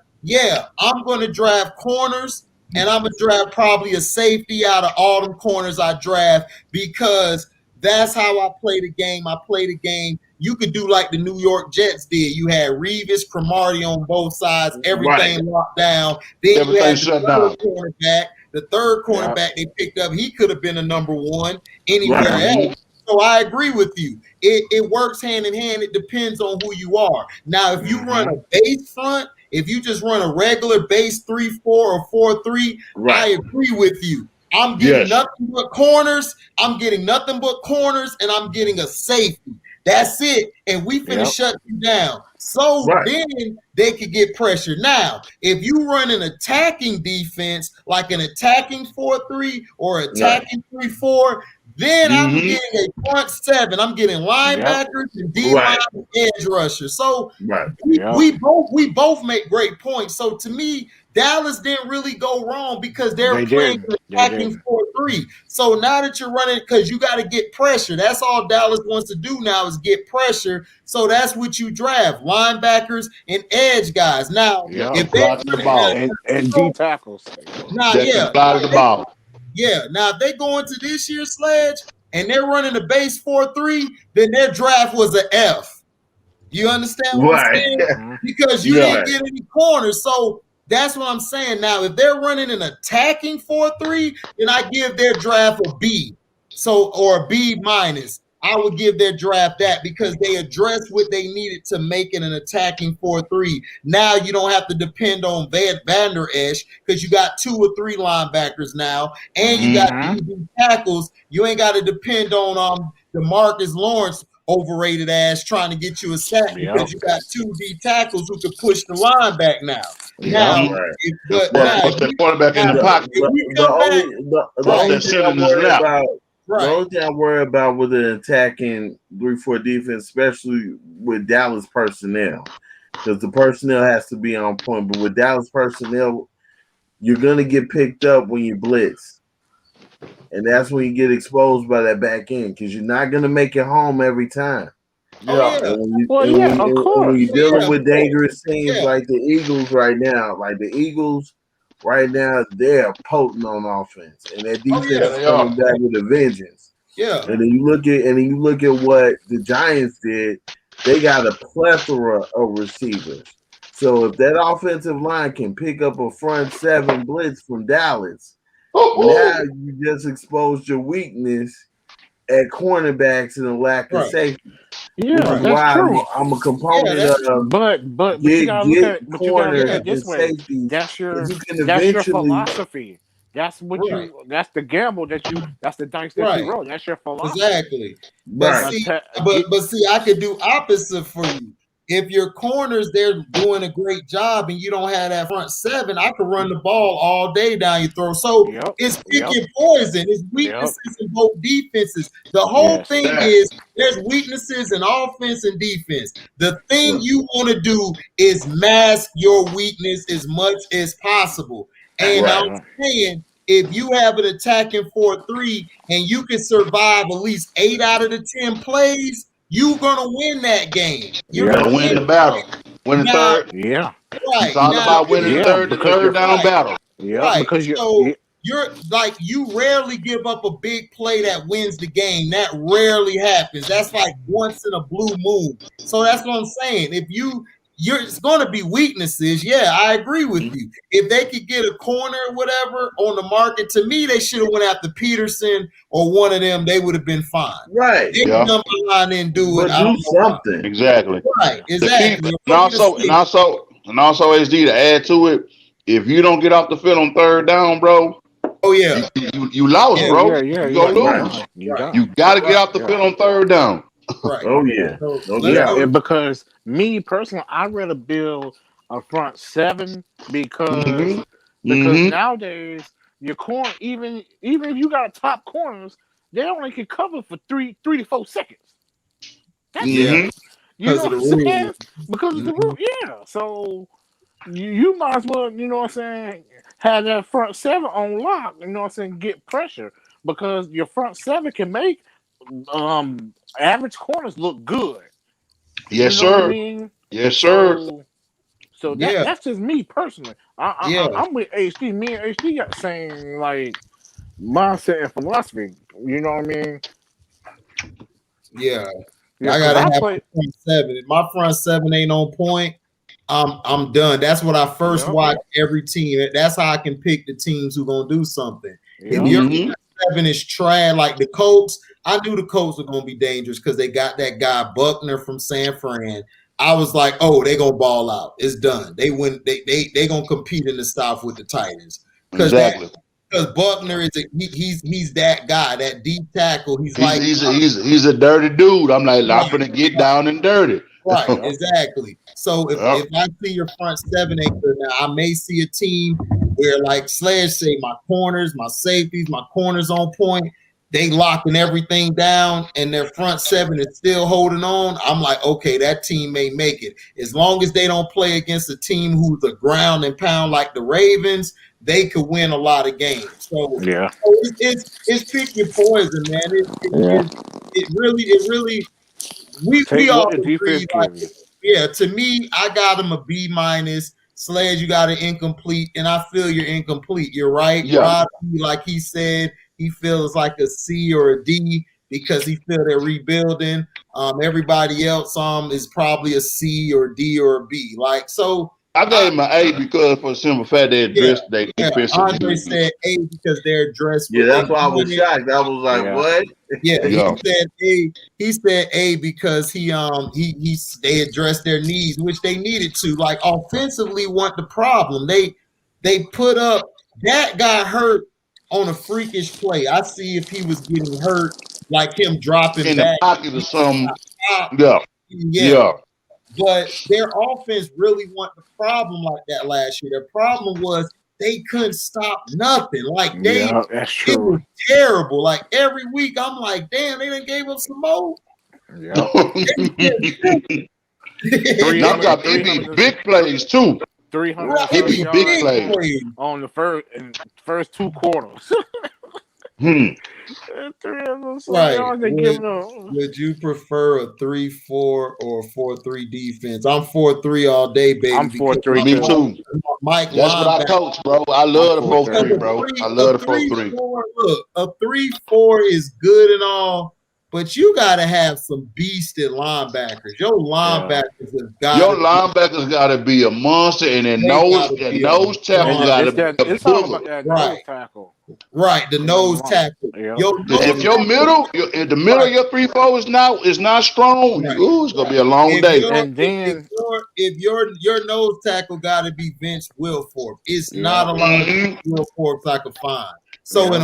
I'm going to draft corners, and I'm going to draft probably a safety out of all them corners I draft because that's how I play the game. I play the game. You could do like the New York Jets did. You had Revis, Cromartie on both sides, everything locked down. Then you had the third cornerback they picked up. He could have been a number 1 anywhere else. So I agree with you. It works hand in hand. It depends on who you are. Now, if you run a base front, if you just run a regular base 3-4 or 4-3, I agree with you. I'm getting nothing but corners. I'm getting nothing but corners, and I'm getting a safety. That's it. And we finna shut you down. So then they could get pressure. Now, if you run an attacking defense, like an attacking 4-3 or attacking 3-4, then I'm getting a front seven. I'm getting linebackers and D-line edge rushers. So we both make great points. So to me, Dallas didn't really go wrong because they're playing attacking 4-3. So now that you're running, because you got to get pressure. That's all Dallas wants to do now is get pressure. So that's what you draft: linebackers and edge guys. Now, if they the ball and D tackles, now if they go into this year's Sledge and they're running a base 4-3, then their draft was an F. You understand what I'm saying? Because you didn't get any corners. So that's what I'm saying. Now, if they're running an attacking 4-3, then I give their draft a B. Or a B minus. I would give their draft that because they addressed what they needed to make it an attacking 4-3. Now you don't have to depend on Van Der Esch because you got 2 or 3 linebackers now, and you got 2 tackles. You ain't got to depend on DeMarcus Lawrence overrated ass trying to get you a sack because you got 2 D tackles who could push the line back now. Put the quarterback in the pocket. The only thing I worry about with an attacking 3-4 defense, especially with Dallas personnel, because the personnel has to be on point. But with Dallas personnel, you're gonna get picked up when you blitz. And that's when you get exposed by that back end because you're not gonna make it home every time. Yeah. And Of course. when you're dealing with dangerous teams like the Eagles right now, right now, they're potent on offense, and their defense is coming back with a vengeance. Yeah. And then you look at what the Giants did. They got a plethora of receivers. So if that offensive line can pick up a front seven blitz from Dallas, now you just exposed your weakness at cornerbacks and a lack of safety. Yeah, that's true. I'm a component of. But you gotta look at it this way. Safety, that's your eventually, philosophy. That's what that's the gamble that's the dice that you roll. That's your philosophy. Exactly. But see, I could do opposite for you. If your corners they're doing a great job and you don't have that front seven, I could run the ball all day down your throat. So it's picking poison. It's weaknesses in both defenses. The whole thing is there's weaknesses in offense and defense. The thing you want to do is mask your weakness as much as possible. And I'm saying if you have an attacking 4-3 and you can survive at least 8 out of the 10 plays, you're gonna win that game. You're gonna win the battle. Win the third. Yeah. Right. It's all about winning the third down battle. Yeah. Right. Because you're like you rarely give up a big play that wins the game. That rarely happens. That's like once in a blue moon. So that's what I'm saying. If it's going to be weaknesses. Yeah, I agree with you. If they could get a corner or whatever on the market, to me, they should have went after Peterson or one of them. They would have been fine. Right. They can come behind and do it. Do something. Exactly. Right. Exactly. And also, HD, to add to it, if you don't get off the field on third down, bro. Oh yeah. You lost, bro. Yeah, you gonna lose. You got to get off the field on third down. Right. Oh yeah. Because me personally, I'd rather build a front seven because nowadays your corner, even if you got top corners, they only can cover for 3 to 4 seconds. That's it. You know what I'm saying? Because of the rule. Yeah. So you might as well, you know what I'm saying, have that front seven on lock, you know what I'm saying, get pressure because your front seven can make average corners look good. Yes, you know sir. What I mean? Yes, sir. So that's just me personally. I'm with HD. Me and HD got the same like mindset and philosophy. You know what I mean? Yeah. I gotta have my front seven. If my front seven ain't on point, I'm done. That's what I first watch every team. That's how I can pick the teams who gonna do something. If your front seven is trash, like the Colts, I knew the Colts were gonna be dangerous because they got that guy Buckner from San Fran. I was like, oh, they gonna ball out. It's done. They win. They gonna compete in the South with the Titans because Buckner is he's that guy, that deep tackle. He's a dirty dude. I'm like, I'm gonna get down and dirty. Right, exactly. So if I see your front seven ain't good now, I may see a team where, like Sledge say, my corners, my safeties, my corners on point, they locking everything down, and their front seven is still holding on. I'm like, okay, that team may make it. As long as they don't play against a team who's a ground and pound like the Ravens, they could win a lot of games. So it's pick your poison, man. It really. We all agree. Like, to me, I got him a B-. Sledge, you got an incomplete, and I feel you're incomplete. You're right. Yeah. Rob, like he said, he feels like a C or a D because he feel they're rebuilding. Everybody else is probably a C or D or a B. Like so. I gave him an A because for the simple fact they addressed their defensive. Andre said A because they're addressed. Yeah, that's why I was shocked. I was like, what? Yeah, he said A. He said A because they addressed their needs, which they needed to. Like offensively, what the problem? They put up that got hurt on a freakish play. I see if he was getting hurt, like him dropping in back the pocket or something. Yeah. But their offense really wasn't the problem like that last year. Their problem was they couldn't stop nothing. Like that's true. It was terrible. Like every week, I'm like, damn, they done gave up some more. Yeah. It be big plays too. 300 big plays on the first 2 quarters. Right. Would you prefer a 3-4 or 4-3 defense? I'm 4-3 all day, baby. I'm 4-3 Me too. Mike That's what I coach, bro. I love the 4-3, bro. I love the 4-3. Look, a 3-4 is good and all, but you got to have some beasted linebackers. Your linebackers have got your linebackers got to be a monster, and their nose tackle got to be a booger. Right. Tackle. Right, the nose tackle. If your middle, if the middle of your 3-4 is not strong, it's gonna be a long day. If your nose tackle got to be Vince Wilfork, it's not a lot of Wilforks I could find. So in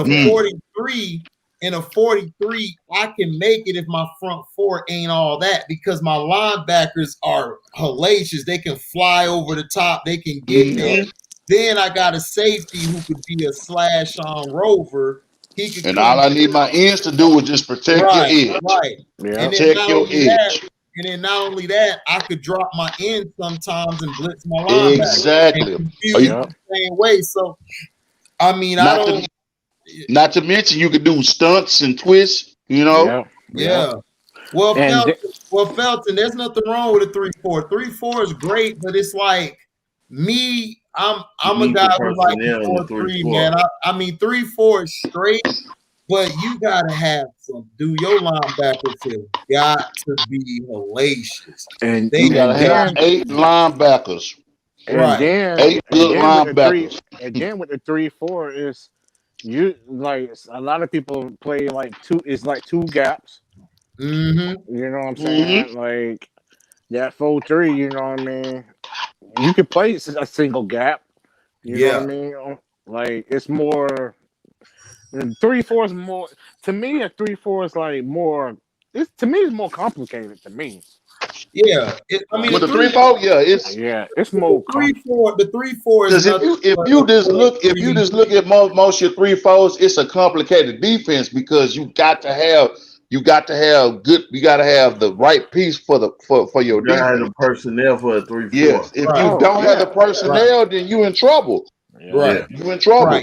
a 43, I can make it if my front four ain't all that, because my linebackers are hellacious. They can fly over the top. They can get there. Then I got a safety who could be a slash on rover. He could and all I need my ends to do is just protect your edge. Right. Yeah. Protect your edge. And then not only that, I could drop my end sometimes and blitz my linebacker. Exactly. The same way. So, I mean, not to mention you could do stunts and twists, you know? Yeah. Well, Felton, there's nothing wrong with a 3-4. 3-4 is great, but it's like me, I'm a guy who like 4-3, man. I mean, 3-4 is straight, but you gotta have some. Dude, your linebackers have got to be hellacious, and they gotta have 8 linebackers. Right, 8 good linebackers. And then with the 3-4 is you like a lot of people play like two. It's like 2 gaps. Mm-hmm. You know what I'm saying? Like that 4-3. You know what I mean? You could play a single gap. You know what I mean? Like it's more 3-4 is more to me. A 3-4 is like more. It's to me it's more complicated to me. Yeah, I mean with the 3-4, it's more 3-4. The 3-4 is if you just look at most your 3-4s, it's a complicated defense because you got to have the right piece for your defense. You have the personnel for a 3-4. Yes, if you don't have the personnel, then you in trouble. Right, you in trouble.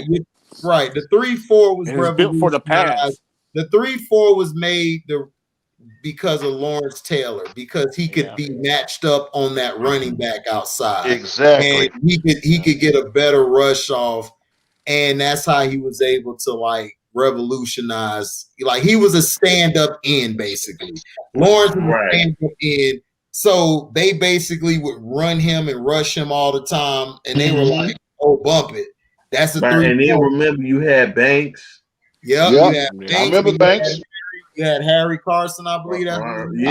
Right. The 3-4 was built for the pass. The 3-4 was made because of Lawrence Taylor, because he could be matched up on that running back outside. Exactly. And he could get a better rush off, and that's how he was able to like revolutionize. Like he was a stand-up end, basically. Lawrence was a stand-up end. So they basically would run him and rush him all the time, and they were like, "Oh, bump it." That's the 3-4. And then remember, you had Banks. Yep. You had Banks. I remember Banks. You had Harry Carson, I believe. I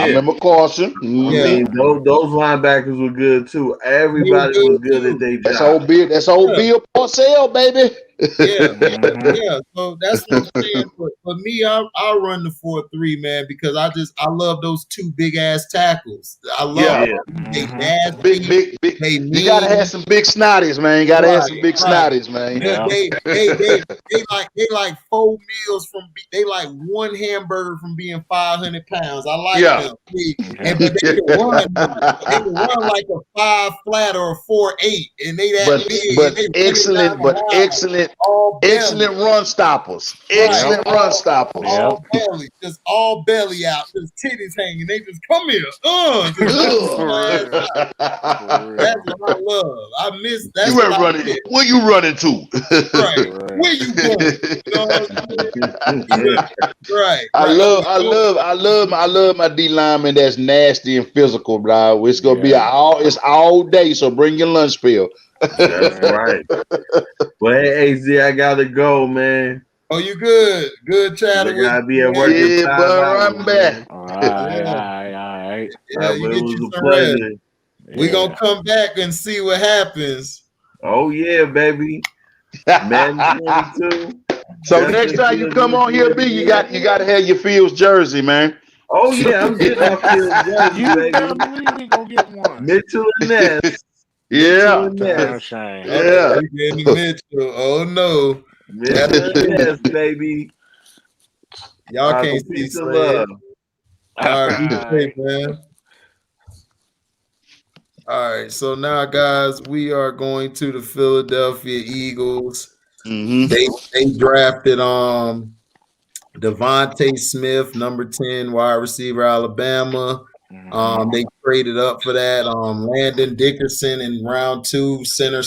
remember Carson. I mean, those linebackers were good too. Everybody was good at their job. That's old Bill Parcell, baby. Yeah. So that's what I'm saying. For me, I'll run the 4-3, man, because I love those 2 big ass tackles. I love they nasty, big. You gotta have some big snotties, man. You gotta have some big snotties, man. They like 4 meals from. They like 1 hamburger from being 500 pounds. I like them. But they can run. They can run like a 5 flat or a 4-8, and they that big. But excellent run stoppers. Excellent run stoppers. All belly, just all belly out, just titties hanging. They just come here. That's what I love. I miss that. You ain't running. Where you running to? Where you going? You know what I'm saying? I love my D lineman that's nasty and physical, bro. It's gonna be all day. So bring your lunch bill. That's right. Well, hey, AZ, I gotta go, man. Oh, you good? Good chatting. I gotta be at work. Yeah, but I'm back. All right. Yeah, you get you some rest. We gonna come back and see what happens. Oh yeah, baby. Man, so next time you come on here, B, you got to have your Fields jersey, man. Oh yeah, I'm getting my Fields jersey, baby. We gonna get one. Mitchell and Ness. Yeah. Mitchell. Oh no. Yes, baby. Y'all can't see love. All right, be safe, man. All right, so now, guys, we are going to the Philadelphia Eagles. They drafted Devontae Smith, number 10, wide receiver, Alabama. They traded up for that. Landon Dickerson in round 2, center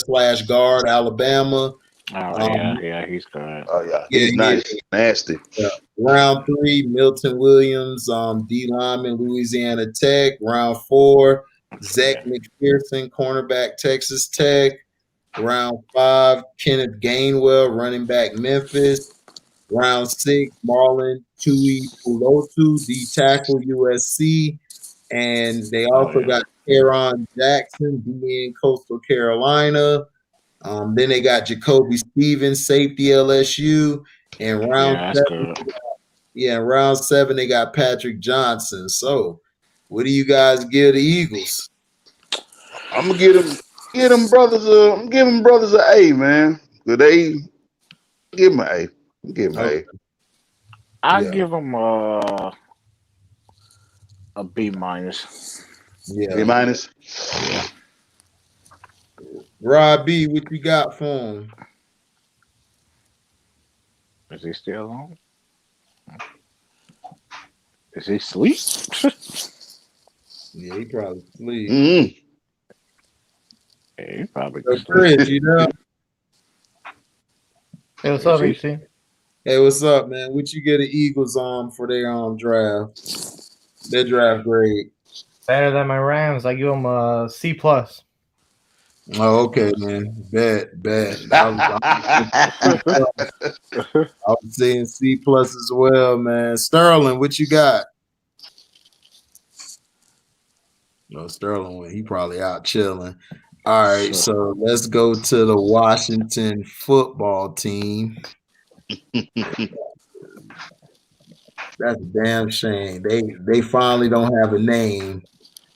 / guard, Alabama. Yeah, he's good. Oh yeah, he's nice, nasty. Yeah. Round 3, Milton Williams, D lineman, Louisiana Tech. Round 4, Zach McPherson, cornerback, Texas Tech. Round 5, Kenneth Gainwell, running back, Memphis. Round 6, Marlon Tui Pulotu, D tackle, USC. And they also got Teron Jackson, DN, Coastal Carolina. Then they got Jacoby Stevens, safety, LSU. And round 7, they got Patrick Johnson. So, what do you guys give the Eagles? I'm gonna give them brothers an A, man. Good A. Give them an A. Give them an A. I give them a B minus. Yeah, B minus. Yeah. Rob B, what you got for him? Is he still on? Is he asleep? Yeah, he probably asleep. Mm-hmm. Yeah, he probably Chris, you know? Hey, what's up, HC? Hey, what's up, man? What you get the Eagles on for their draft? Their draft grade. Better than my Rams. I give them a C+. Oh, okay, man. Bet. I was saying C+ as well, man. Sterling, what you got? No, Sterling went. He probably out chilling. All right, so let's go to the Washington football team. That's a damn shame. They finally don't have a name,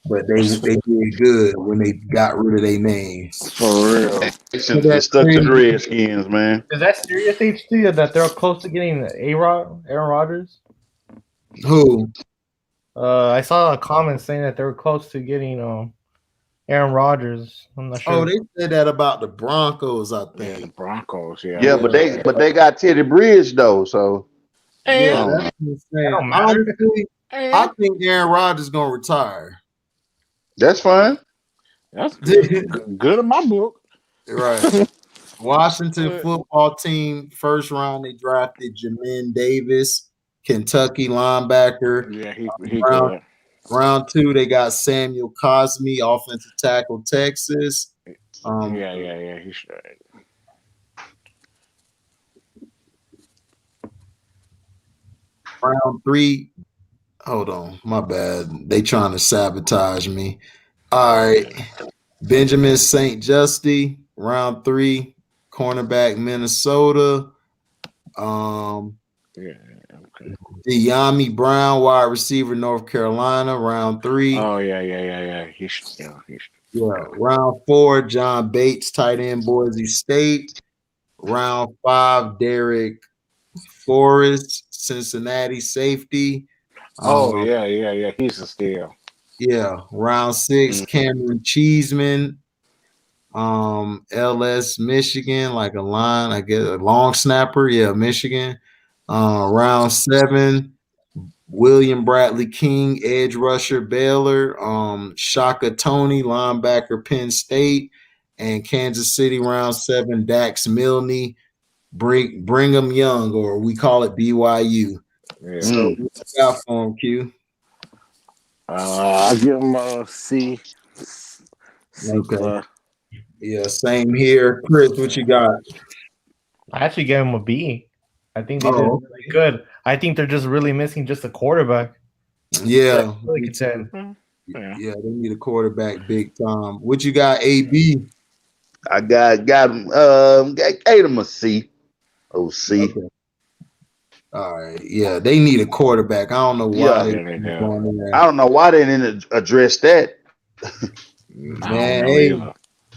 but they did good when they got rid of their name. For real. They should get stuck to the Redskins, man. Is that serious, HC, that they're close to getting Aaron Rodgers? Who? I saw a comment saying that they were close to getting Aaron Rodgers. I'm not sure. Oh, they said that about the Broncos, I think. Yeah, the Broncos, yeah. Yeah, but they got Teddy Bridge though, so yeah, that's insane. Honestly, I think Aaron Rodgers is gonna retire. That's fine. That's good in my book. Right. Washington football team, first round, they drafted Jamin Davis, Kentucky linebacker. Yeah, he good. Round 2, they got Samuel Cosme, offensive tackle, Texas. Yeah, he's straight. Round 3, hold on, my bad. They trying to sabotage me. All right, Benjamin St. Justy, round 3, cornerback, Minnesota. De'Ami Brown, wide receiver, North Carolina, round 3. Oh yeah. He's Round 4, John Bates, tight end, Boise State. Round 5, Derek Forrest, Cincinnati safety. Yeah. He's a steal. Yeah. Round 6, Cameron Cheeseman, LS Michigan, like a line, I guess a long snapper. Yeah, Michigan. Round 7, William Bradley King, edge rusher, Baylor. Shaka Tony, linebacker, Penn State. And Kansas City, round 7, Dax Milne, Brigham Young, or we call it BYU. Yeah. So what you got for him, Q? I give him a C. Okay. Yeah, same here. Chris, what you got? I actually gave him a B. I think they did really good. I think they're just really missing just a quarterback. Yeah. Really Yeah, they need a quarterback big time. What you got, AB? I got gave them a C. Oh, C. Okay. All right. Yeah, they need a quarterback. I don't know why. I don't know why they didn't address that. Man,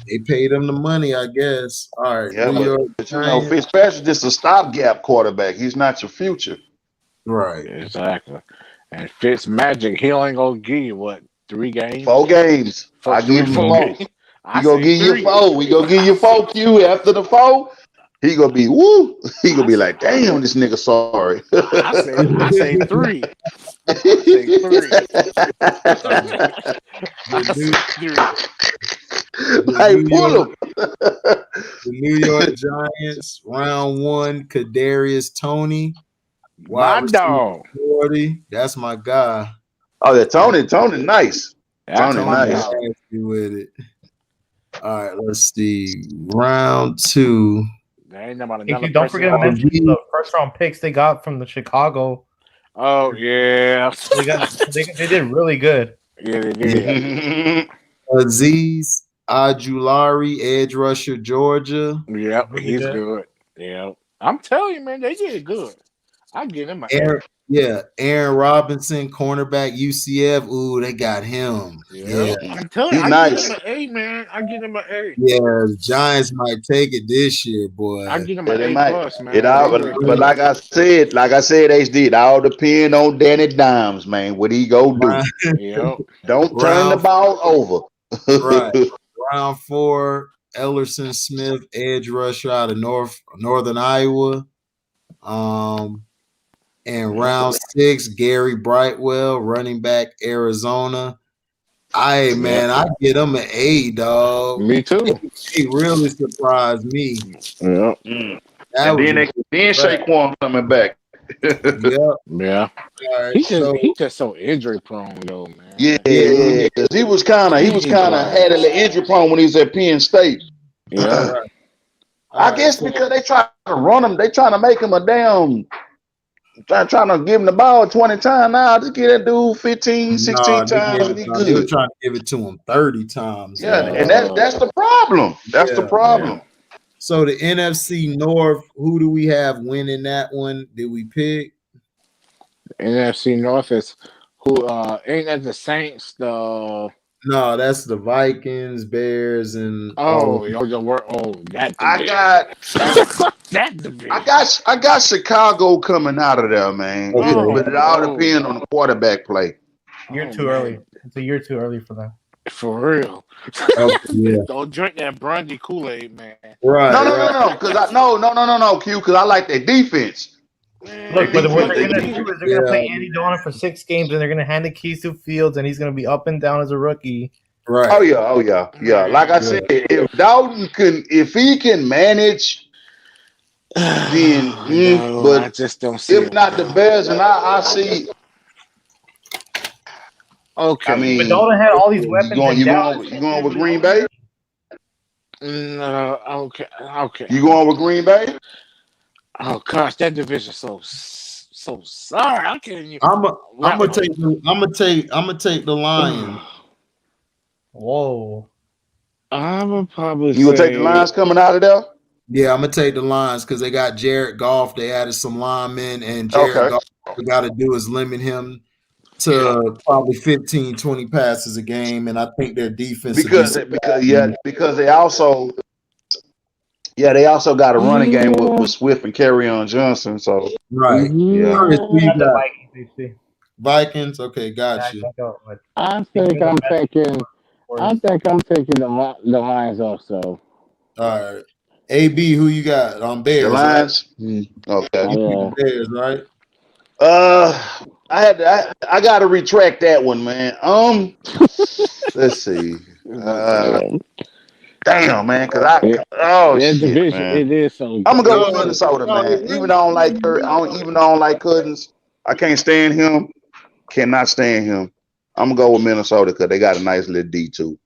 they paid them the money, I guess. All right. Yeah, but Fitzpatrick's just a stopgap quarterback. He's not your future. Right. Exactly. And Fitzmagic, he only gonna give you what, 3 games? 4 games. I give him 4. We gonna give you 4. We gonna give you 4 Q after the 4. He gonna be woo. He gonna be like, damn, this nigga sorry. I say 3. I say 3. I say 3. Hey, pull him. The New York Giants, round 1, Kadarius Toney. My dog. 40. That's my guy. Oh, yeah, Tony, nice. That's Tony, my nice. dog. With it. All right, let's see. Round 2. There ain't nobody. Don't forget to mention the first round picks they got from the Chicago. Oh yeah, they did really good. Yeah, they did. Aziz Ajulari, edge rusher, Georgia. Yep, he's good. Yeah, I'm telling you, man, they did good. I get him. Aaron Robinson, cornerback, UCF. Ooh, they got him. Yeah, I'm telling you, I give him an A, man. I give him an A. Yeah, the Giants might take it this year, boy. I give him an A plus, man. It all, but like I said, HD, it all depend on Danny Dimes, man. What he go do? Yep. Don't turn the ball over. Right. Round 4, Ellerson Smith, edge rusher out of Northern Iowa. And round 6, Gary Brightwell, running back, Arizona. I get him an A, dog. Me too. He really surprised me. Yeah. And then Saquon coming back. Yeah. Right, he's just so injury prone though, man. Yeah. Because he was kind of had a little injury prone when he was at Penn State. Yeah. I guess because they try to run him, they trying to make him a damn. Trying to give him the ball 20 times now. Just get that dude 15, 16 times and he good. They were trying to give it to him 30 times. Yeah, and that's the problem. That's the problem. Yeah. So the NFC North, who do we have winning that one? Did we pick? The NFC North is who ain't that the Saints, No, that's the Vikings, Bears, and that I got Chicago coming out of there, man. But it all depends on the quarterback play. You're too early. It's a year too early for that. For real. Yeah. Don't drink that Brandy Kool-Aid, man. Right. No. Q, because I like their defense. Look, but what they're gonna do is they're gonna play Andy Dalton for 6 games, and they're gonna hand the keys to Fields, and he's gonna be up and down as a rookie. Right. Oh yeah. Like I said, if Dalton if he can manage, then but I just don't see if not the Bears, and I see. Okay. I mean, but Dalton had all these weapons. You going with Green Bay? No. Okay. You going with Green Bay? Oh gosh, that division so sorry. I can't even. I'm gonna take the Lions. Whoa. I would probably You gonna take the Lions coming out of there? Yeah, I'm gonna take the Lions because they got Jared Goff. They added some linemen, and Jared Goff, what we got to do is limit him to probably 15, 20 passes a game, and I think their defense because they also got a running game with Swift and Kerryon Johnson. So Vikings. Okay, got you. I think I'm taking the Lions also. All right. AB, who you got on Bears? The Lions. Right? Okay. Bears, right? I got to retract that one, man. Let's see. Damn, man, because shit, man. It is so. I'm gonna go with Minnesota, man. Even though I don't like Cousins, I can't stand him. Cannot stand him. I'm gonna go with Minnesota because they got a nice little D2.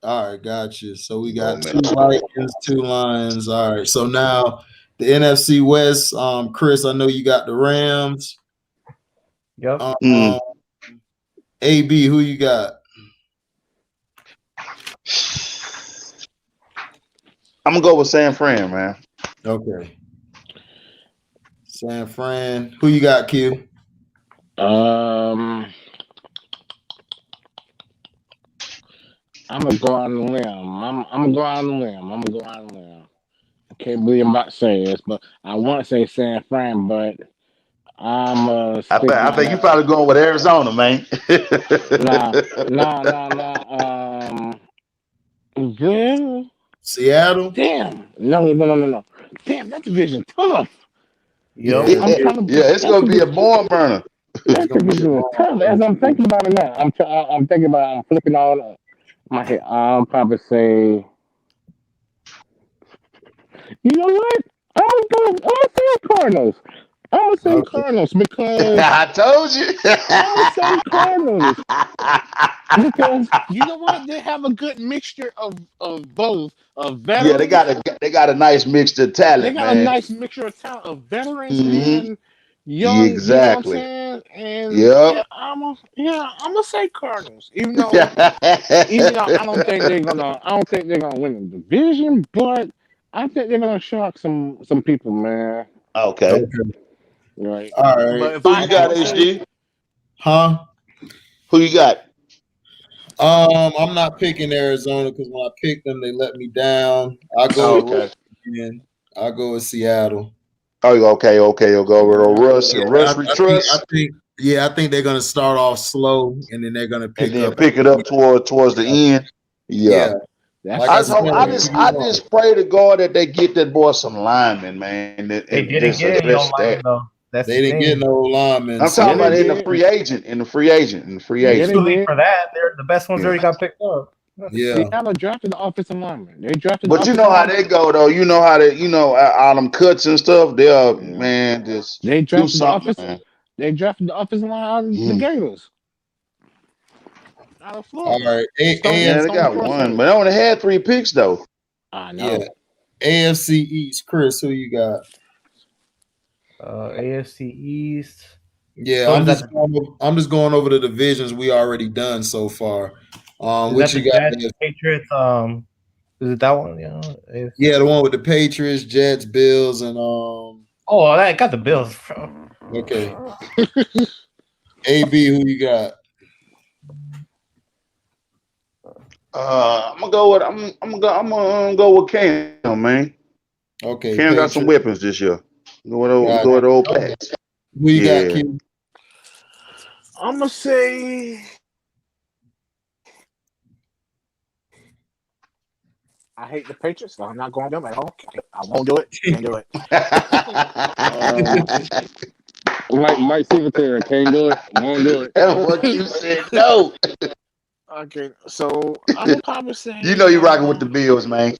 All right, got you. So we got 2 Vikings, 2 Lions. All right. So now the NFC West. Chris, I know you got the Rams. Yep. AB, who you got? I'm gonna go with San Fran, man. Okay. San Fran. Who you got, Q? I'm gonna go out on a limb. I'm gonna go out on a limb. I can't believe I'm about to say this, but I want to say San Fran, but I think you probably going with Arizona, man. No. Good. Seattle? Damn. No. Damn, that division tough. Yep. It's gonna be a barn burner. That division is tough. As I'm thinking about it now, I'm thinking about I'm flipping all my head. I'm probably say, you know what? I'm gonna say Cardinals. I'm gonna say Cardinals because I told you. I'm gonna say Cardinals because you know what? They have a good mixture of both of Yeah, they veterans. got a nice mixture of They talent, got a man. nice mixture of talent of veterans Mm-hmm. and young. You know what I'm Exactly. saying? And Yep. I'm gonna say Cardinals, even though I don't think they're gonna win the division, but I think they're gonna shock some people, man. Okay. Right. All right. But if Who I you had got, to say, HD? Huh? Who you got? I'm not picking Arizona because when I picked them, they let me down. I go Okay. I go with Seattle. Oh, okay. You'll go with Russ and Russ we trust, I think they're gonna start off slow and then they're gonna and pick then up. pick it up towards the end. Yeah. that's Like I said, I just pray to God that they get that boy some linemen, man, and They didn't just get any address linemen that. though. That's they the didn't thing. get no linemen. I'm talking Yeah, about they in the did. free agent. Usually for that, they're the best ones already got picked up. Yeah. Seattle drafted the offensive lineman. They drafted the But you offensive know how lineman. they go though. You know how all them cuts and stuff. They'll man just They do drafted the something, offensive. man. They drafted the offensive line out of the Gators, out of All Florida. right. Yeah, they Stone got Crusher. one, but they only had 3 picks though. I know. Yeah. AFC East, Chris, who you got? AFC East. Yeah, So I'm just going over the divisions we already done so far. is What that you the got? Jets, Patriots? Is it that one? Yeah, the one with the Patriots, Jets, Bills, and Oh, I got the Bills. okay. AB, who you got? I'm gonna go with Cam, man. Okay, Cam got some weapons this year. Go with the old Pats. Who you got, Q? I'm gonna say. I hate the Patriots, so I'm not going them at all. I won't do it. Can't do it. Mike Singletary can't do it. Won't do it. That's what you said. No. Okay, so I'm gonna probably say. You know you rocking with the Bills, man.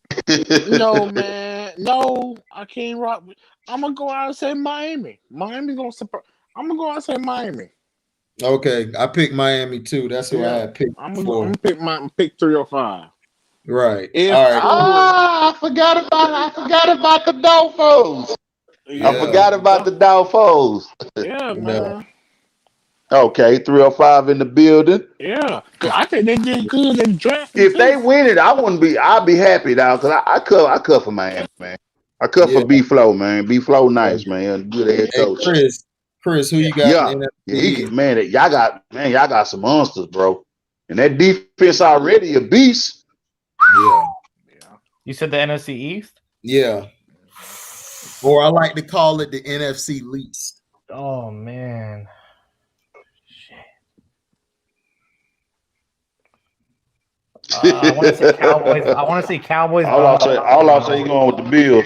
No, man. No, I can't rock. I'm gonna go out and say Miami. Miami gonna surprise. I'm gonna go out and say Miami. Okay, I picked Miami too. That's who I had picked. I'm gonna pick 305. Right. If all right. I forgot about the Dolphins. Yeah. I forgot about the Dolphins. Yeah, man. Okay, 305 in the building. Yeah, I think they did good in draft. If they win it, I'll be happy now because I cut for Miami, man. I cut for B Flow, man. B Flow nice, man. Good head coach. Chris, who you got? Y'all got some monsters, bro. And that defense already a beast. Yeah. You said the NFC East? Yeah. Or I like to call it the NFC least. Oh man. I want to say Cowboys. All I'll say, you going with the Bills.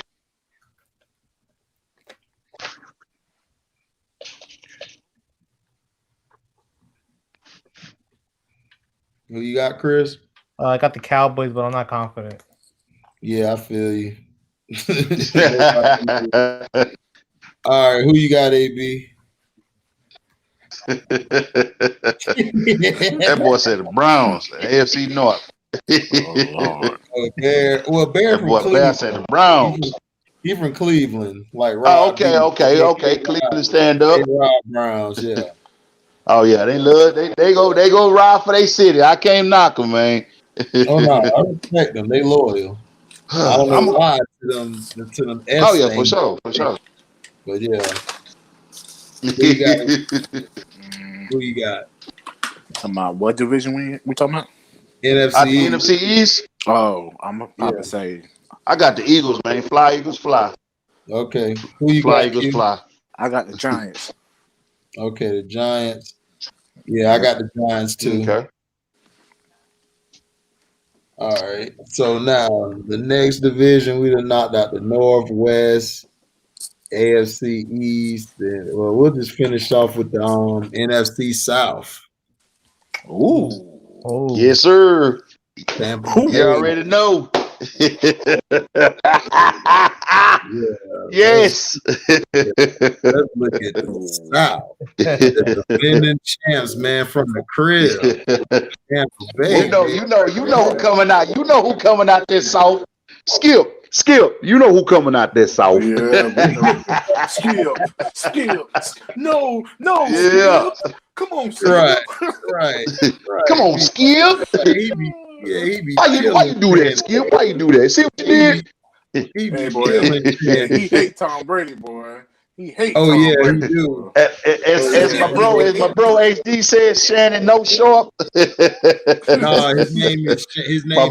Who you got, Chris? I got the Cowboys, but I'm not confident. Yeah, I feel you. All right, who you got, AB? That boy said the Browns, the AFC North. Bear from Cleveland. Bear said the Browns. He from Cleveland, like Rob. Oh, okay. Cleveland stand up. Rob Browns, yeah. Oh yeah, they go ride for their city. I can't knock them, man. Oh no, I respect them. They loyal. I don't know why to them. Oh yeah, for sure. But yeah. Who you got? Talking about what division we talking about? NFC East. Oh, I'm about to say. I got the Eagles, man. Fly, Eagles, fly. Okay. Who you fly, got? Eagles, fly. I got the Giants. Okay, the Giants. Yeah, I got the Giants too. Okay. All right. So now the next division, we done knocked out the Northwest, AFC East. And, well, we'll just finish off with the NFC South. Ooh. Oh. Yes, sir. Tampa You already know. Yes. Let's look at the South. The defending champs, man, from the crib. Tampa Bay. You know who coming out. You know who coming out this South. Skip. You know who coming out this South. Yeah, we know. Skip. No. Yeah. Skip. Come on, Skip. Right. Come on, Skip. He be why you do that, Skip? Why you do that? See what you did? Hey, boy. He hate Tom Brady, boy. He hates Tom Brady. He do. As my bro HD says, Shannon no sharp. No, his name my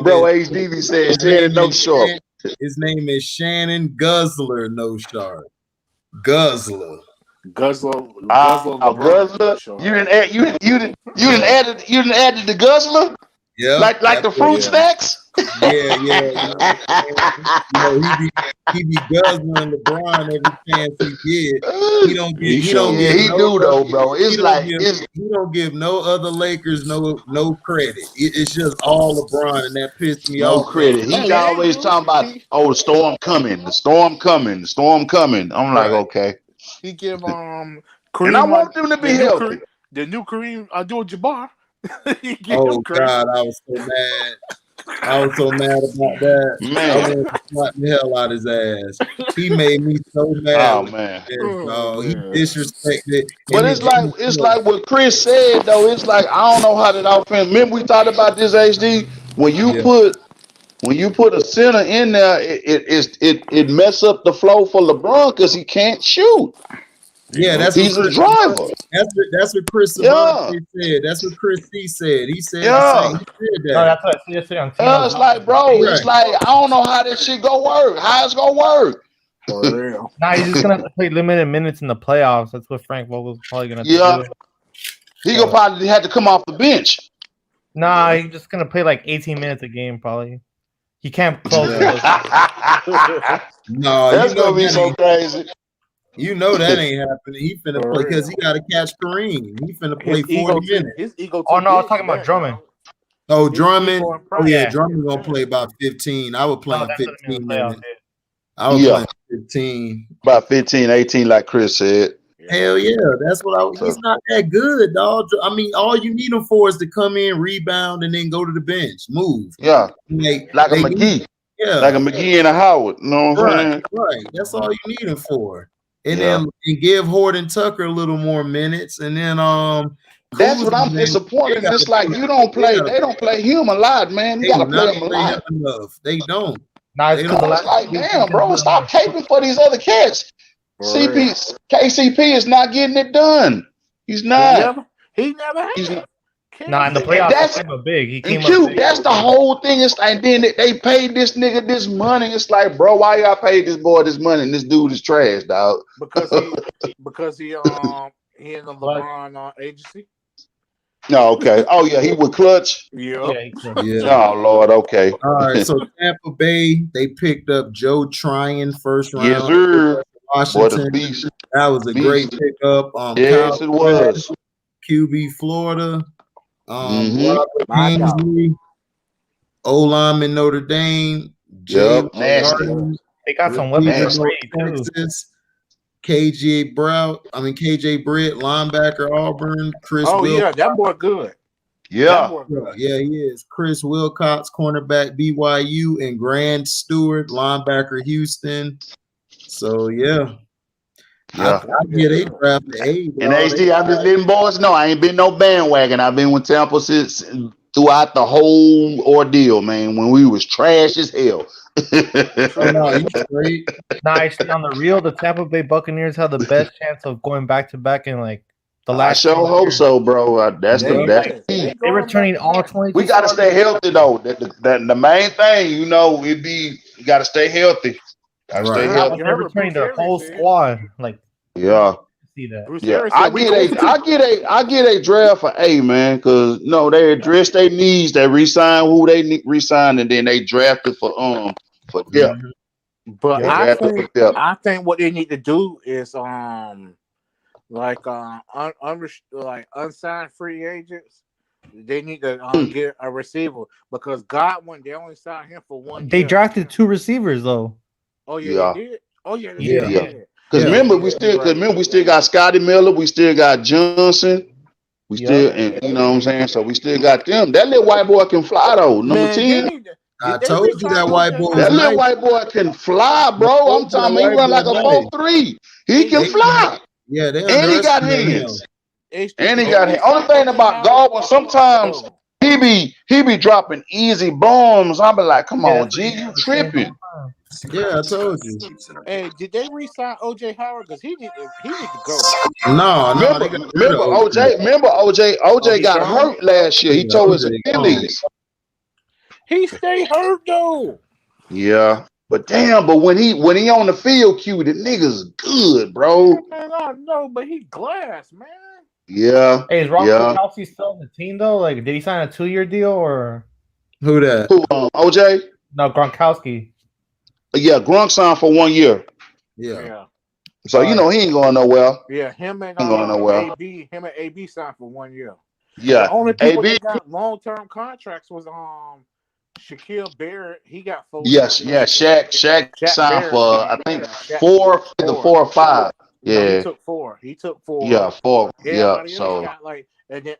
bro HD says Shannon no sharp. His name is Shannon Guzzler no sharp. Guzzler. Guzzler. You didn't add the Guzzler. Yeah, like the fruit snacks. Yeah. He be guzzling LeBron every chance he get. He don't give no other Lakers no credit. It's just all LeBron, and that pissed me off. No credit. He's always talking about, the storm coming. I'm like, okay. He give Kareem, and I want them to be healthy. The new Kareem Abdul-Jabbar. Oh God, I was so mad. About that. Man, I wanted to slap the hell out his ass. He made me so mad. Oh man, he disrespected. But it's like what Chris said though. It's like I don't know how that offense. Remember we talked about this HD when you put a center in there, it mess up the flow for LeBron because he can't shoot. Yeah, he's a driver. That's what Chris said. That's what Chris C said. He said, he said that. No, that's what I see yesterday on TV. It's like, bro, it's like I don't know how this shit gonna work. How it's gonna work? For real. Nah, he's just gonna have to play limited minutes in the playoffs. That's what Frank Vogel's probably gonna do. He gonna probably have to come off the bench. Nah, he's just gonna play like 18 minutes a game, probably. He can't close. No, that's gonna be so crazy. You know that ain't happening. He finna play because he got to catch Kareem. He finna play 40 minutes. Oh no, I was talking about Drummond. Oh, Drummond. Oh yeah, Drummond gonna play about 15. I would play 15 minutes. I was playing 15. About 15, 18, like Chris said. Hell yeah, that's what he's not that good, dog. I mean, all you need him for is to come in, rebound, and then go to the bench, move. Yeah, like a McGee. Yeah, like a McGee and a Howard. You know what I'm saying? Right. That's all you need him for. And then give Horton Tucker a little more minutes, and then that's what I'm disappointed. It's like you don't play. They don't play him a lot, man. You gotta play him a lot. Enough. They don't. Nah, it's like, damn, bro, stop caping for these other cats. KCP is not getting it done. He's not. He never has. Nah, in the playoffs, that's big. He came up big. That's the whole thing. It's like then they paid this nigga this money. It's like, bro, why y'all paid this boy this money and this dude is trash, dog? Because he in the LeBron agency. No, okay. Oh yeah, he would clutch. Yeah. Oh Lord, okay. All right. So Tampa Bay, they picked up Joe Tryon first round. Yes, sir. Washington. That was a great pickup. Yes, it was. QB Florida. Robert Beasley, O-lineman Notre Dame. Yep. They got some weapons. Texas. KJ Britt, linebacker Auburn. Chris. Yeah, that boy good. Yeah, he is. Chris Wilcox, cornerback BYU, and Grant Stewart, linebacker Houston. So yeah. They drafted 8. And HD, I'm just letting boys know I ain't been no bandwagon. I've been with Tampa since throughout the whole ordeal, man. When we was trash as hell. Actually, on the real, the Tampa Bay Buccaneers have the best chance of going back to back in like the last. I sure hope so, bro. That's the key. They're returning all 20. We got to stay healthy though. The main thing, you got to stay healthy. They're returning their whole squad. Like, yeah. see that. Bruce Yeah, Arians I said we going to get a draft for A, man, because no, they address their needs, they resign who they resign, and then they drafted for depth. But They I drafted for think depth. what they need to do is like like unsigned free agents. They need to get a receiver because Godwin they only signed him for 1 They year. drafted 2 receivers though. Oh yeah, they did. Oh yeah, they Yeah. did. Because remember, we still got Scotty Miller, we still got Johnson, we still, and you know what I'm saying. So we still got them. That little white boy can fly though. Number Man, 10. I told you that white boy was That little nice. white boy can fly, I bro. told I'm you talking that about he white run like boy a nice. 4.3. He can fly. Yeah, they And he got underestimate him. hands. And he got hands. Only thing about Godwin, sometimes he be dropping easy bombs. I be like, come on, G, you tripping. Yeah, I told you. Hey, did they re-sign OJ Howard? Because he need to go. No, Remember OJ got hurt last year. He tore his Achilles. He stay hurt though. Yeah. But when he on the field cue, the nigga's good, bro. Man, I know, but he glass, man. Yeah. Hey, is Rob Gronkowski still on the team though? Like, did he sign a 2-year deal or who that? Who, OJ? No, Gronkowski. Yeah, Gronk signed for 1 year. Yeah. So he ain't going nowhere. Yeah, him and AB signed for 1 year. Yeah. The only people that got long-term contracts was Shaquille Barrett. He got 4 years. Shaq signed for I think 4 or 5. Yeah. No, he took 4. Yeah, 4. Everybody yeah. else got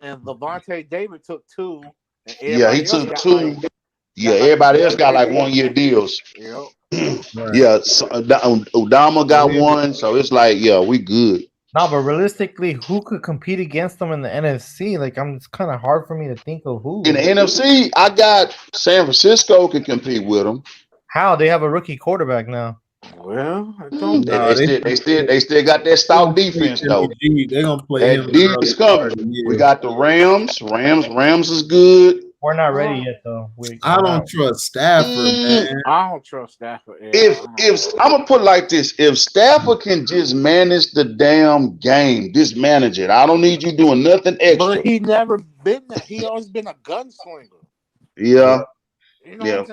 and Levante David took 2. And he took 2. Everybody else got like 1 year deals. Yep. Yeah, so, Udama got 1, so it's like, yeah, we good. No, but realistically, who could compete against them in the NFC? Like, it's kind of hard for me to think of who. In the NFC, I got San Francisco can compete with them. How? They have a rookie quarterback now. Well, I don't they still got that stout defense though. They're gonna play him. Defense coming. We got the Rams. Rams is good. We're not ready yet though. I don't trust Stafford, man. I don't trust Stafford. If I'm gonna put it like this, if Stafford can just manage the damn game, just manage it. I don't need you doing nothing extra. But he never been that. He always been a gunslinger. Yeah. You know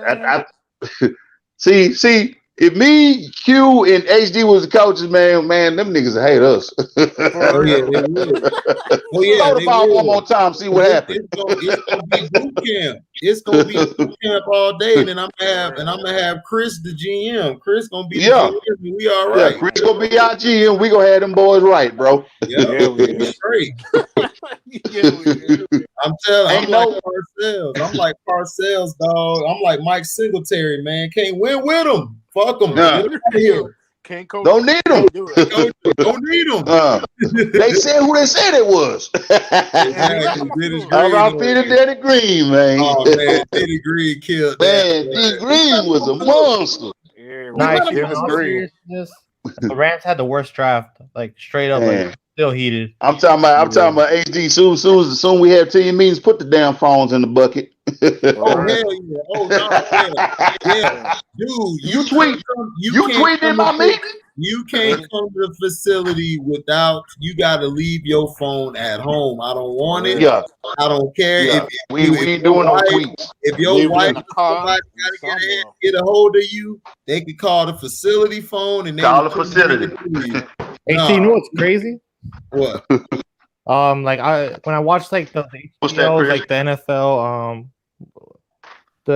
See. If me, Q, and HD was the coaches, man, them niggas hate us. Oh yeah, they would. Oh yeah, throw the ball one more time, see what happens. It's gonna be boot camp. It's gonna be boot camp all day, and then I'm gonna have Chris the GM. Chris gonna be the GM, and we all right. Yeah, Chris gonna be our GM. We gonna have them boys right, bro. Yeah, we straight. I'm telling. I'm like Parcells, dog. I'm like Mike Singletary, man. Can't win with him. Fuck them. Can't coach. Don't need them. Don't need them. They said who they said it was. All right, Peter Danny Green, man. Oh man, Danny Green killed that. Man, Danny Green was a monster. The Rams had the worst draft, like straight up, like still heated. I'm talking about HD. Soon we have team meetings. Put the damn phones in the bucket. Oh hell yeah! Oh no, yeah, dude. You tweet in my meeting. You can't come to the facility without. You got to leave your phone at home. I don't want it. Yeah, I don't care. Yeah. We ain't doing no tweets. If your wife got to get a hold of you, they can call the facility phone and they call the facility. Hey, you know what's crazy? What? Like when I watched like the shows, like the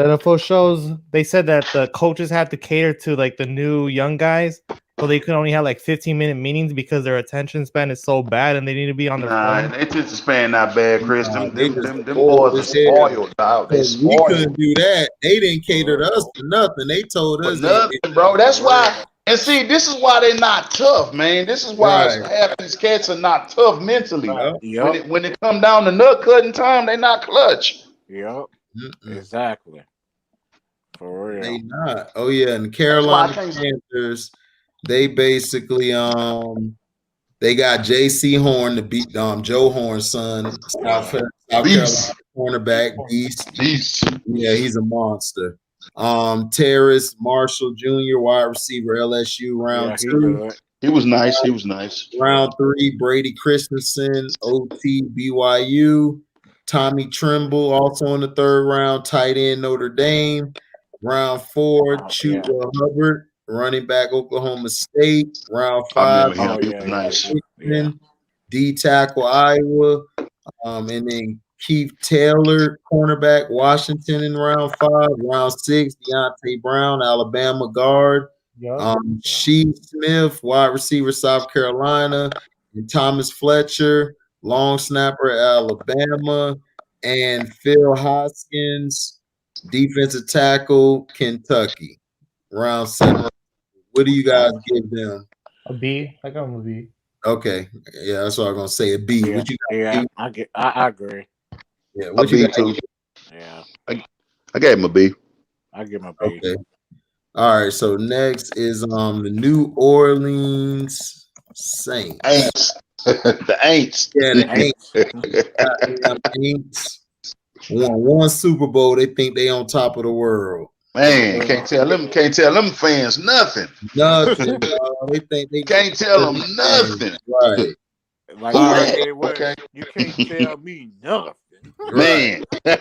NFL shows, they said that the coaches have to cater to like the new young guys, so they can only have like 15-minute meetings because their attention span is so bad and they need to be on their phone. Their attention span not bad, Chris. Them boys are spoiled, dog. They spoiled. We couldn't do that. They didn't cater to us for nothing. They told us nothing, bro. That's why. And see, this is why they're not tough, man. This is why half these cats are not tough mentally. When it come down to nut cutting time, they not clutch. Yep. Exactly. For real. They not. Oh yeah, and Carolina Panthers, they basically they got J.C. Horn to beat Joe Horn's son, South Carolina cornerback, Beast. Yeah, he's a monster. Terrace Marshall Jr., wide receiver, LSU round 2. He was nice. He was nice. Round 3, Brady Christensen, OT, BYU. Tommy Trimble, also in the 3rd round, tight end, Notre Dame. Round 4, Chuba Hubbard, running back, Oklahoma State. Round 5, Nice. D tackle, Iowa. And then Keith Taylor, cornerback, Washington in round 5. Round 6, Deontay Brown, Alabama guard. Sheed Smith, wide receiver, South Carolina. And Thomas Fletcher, long snapper, Alabama. And Phil Hoskins, defensive tackle, Kentucky. Round 7. What do you guys give them? A B. I got him a B. Okay, yeah, that's what I was gonna say. A B. Yeah, What you got? I agree. Yeah, what a you B got? too. Yeah, I gave him a B. I give him a B. Okay. All right. So next is the New Orleans Saints. The Aints. Yeah, the Aints. Won 1 Super Bowl. They think they on top of the world. Man, can't tell them fans nothing. Nothing. They think they can't tell them nothing. Right. Like okay. You can't tell me nothing. Man. The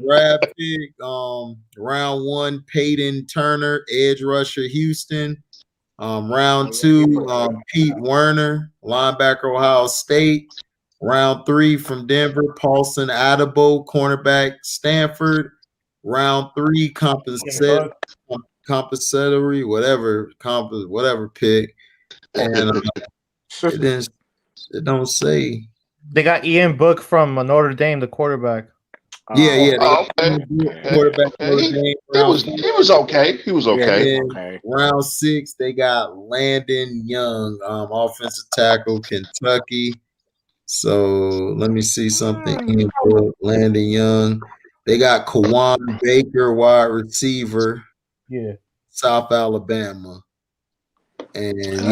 draft pick, round 1, Peyton Turner, edge rusher, Houston. Round 2, Pete Werner, linebacker, Ohio State. Round 3 from Denver, Paulson Adebo, cornerback, Stanford. Round 3, compensatory, whatever pick. And it don't say. They got Ian Book from Notre Dame, the quarterback. Yeah. Okay. Quarterback. He was okay. He was okay. Round 6, they got Landon Young, offensive tackle, Kentucky. So let me see something. Landon Young. They got Kawan Baker, wide receiver. Yeah. South Alabama. And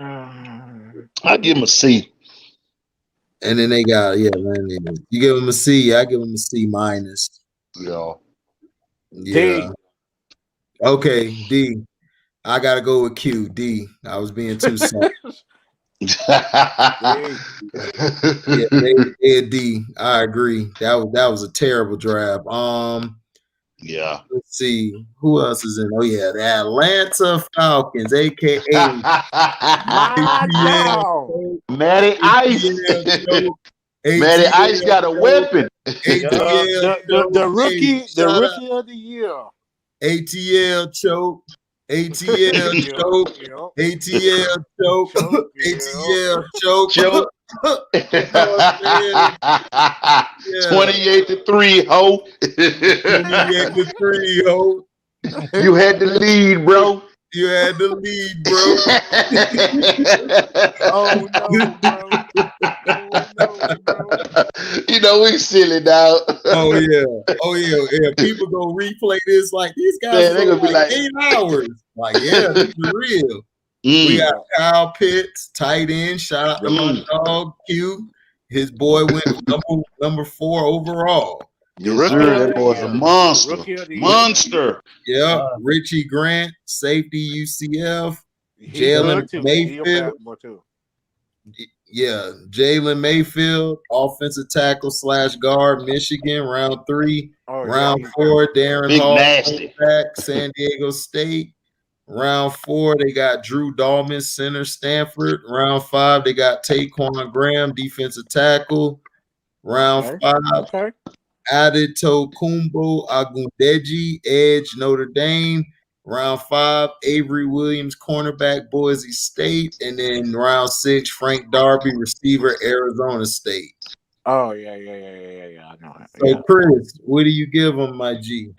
I give him a C. And then they got Landon. You give him a C, I give him a C minus. Yeah. D. Okay, D. I gotta go with Q. D. I was being too soft. D. I agree. That was a terrible draft. Yeah. Let's see who else is in. Oh yeah, the Atlanta Falcons, aka Matty Ice. Matty Ice got a weapon. The rookie of the year. ATL choke. ATL choke. ATL choke. ATL choke. 28-3, ho. 28-3, ho. You had the lead, bro. You had the lead, bro. Oh no, bro. You know we silly, dog. Oh yeah. People gonna replay this like these guys they gonna be like 8 hours. Like, yeah, this is real. We got Kyle Pitts, tight end. Shout out to my dog Q. His boy went number 4 overall. That boy's a monster. Yeah, Richie Grant, safety, UCF. Jalen Mayfield. Yeah, Jalen Mayfield, offensive tackle / guard, Michigan, round 3. Round 4, Darren Hall, back, San Diego State. Round 4, they got Drew Dalman, center, Stanford. Round 5, they got Taquan Graham, defensive tackle. Round 5, Adetokunbo Agundeji, edge, Notre Dame. Round 5, Avery Williams, cornerback, Boise State. And then round 6, Frank Darby, receiver, Arizona State. Oh, yeah. I know that. So, Chris, what do you give them, my G?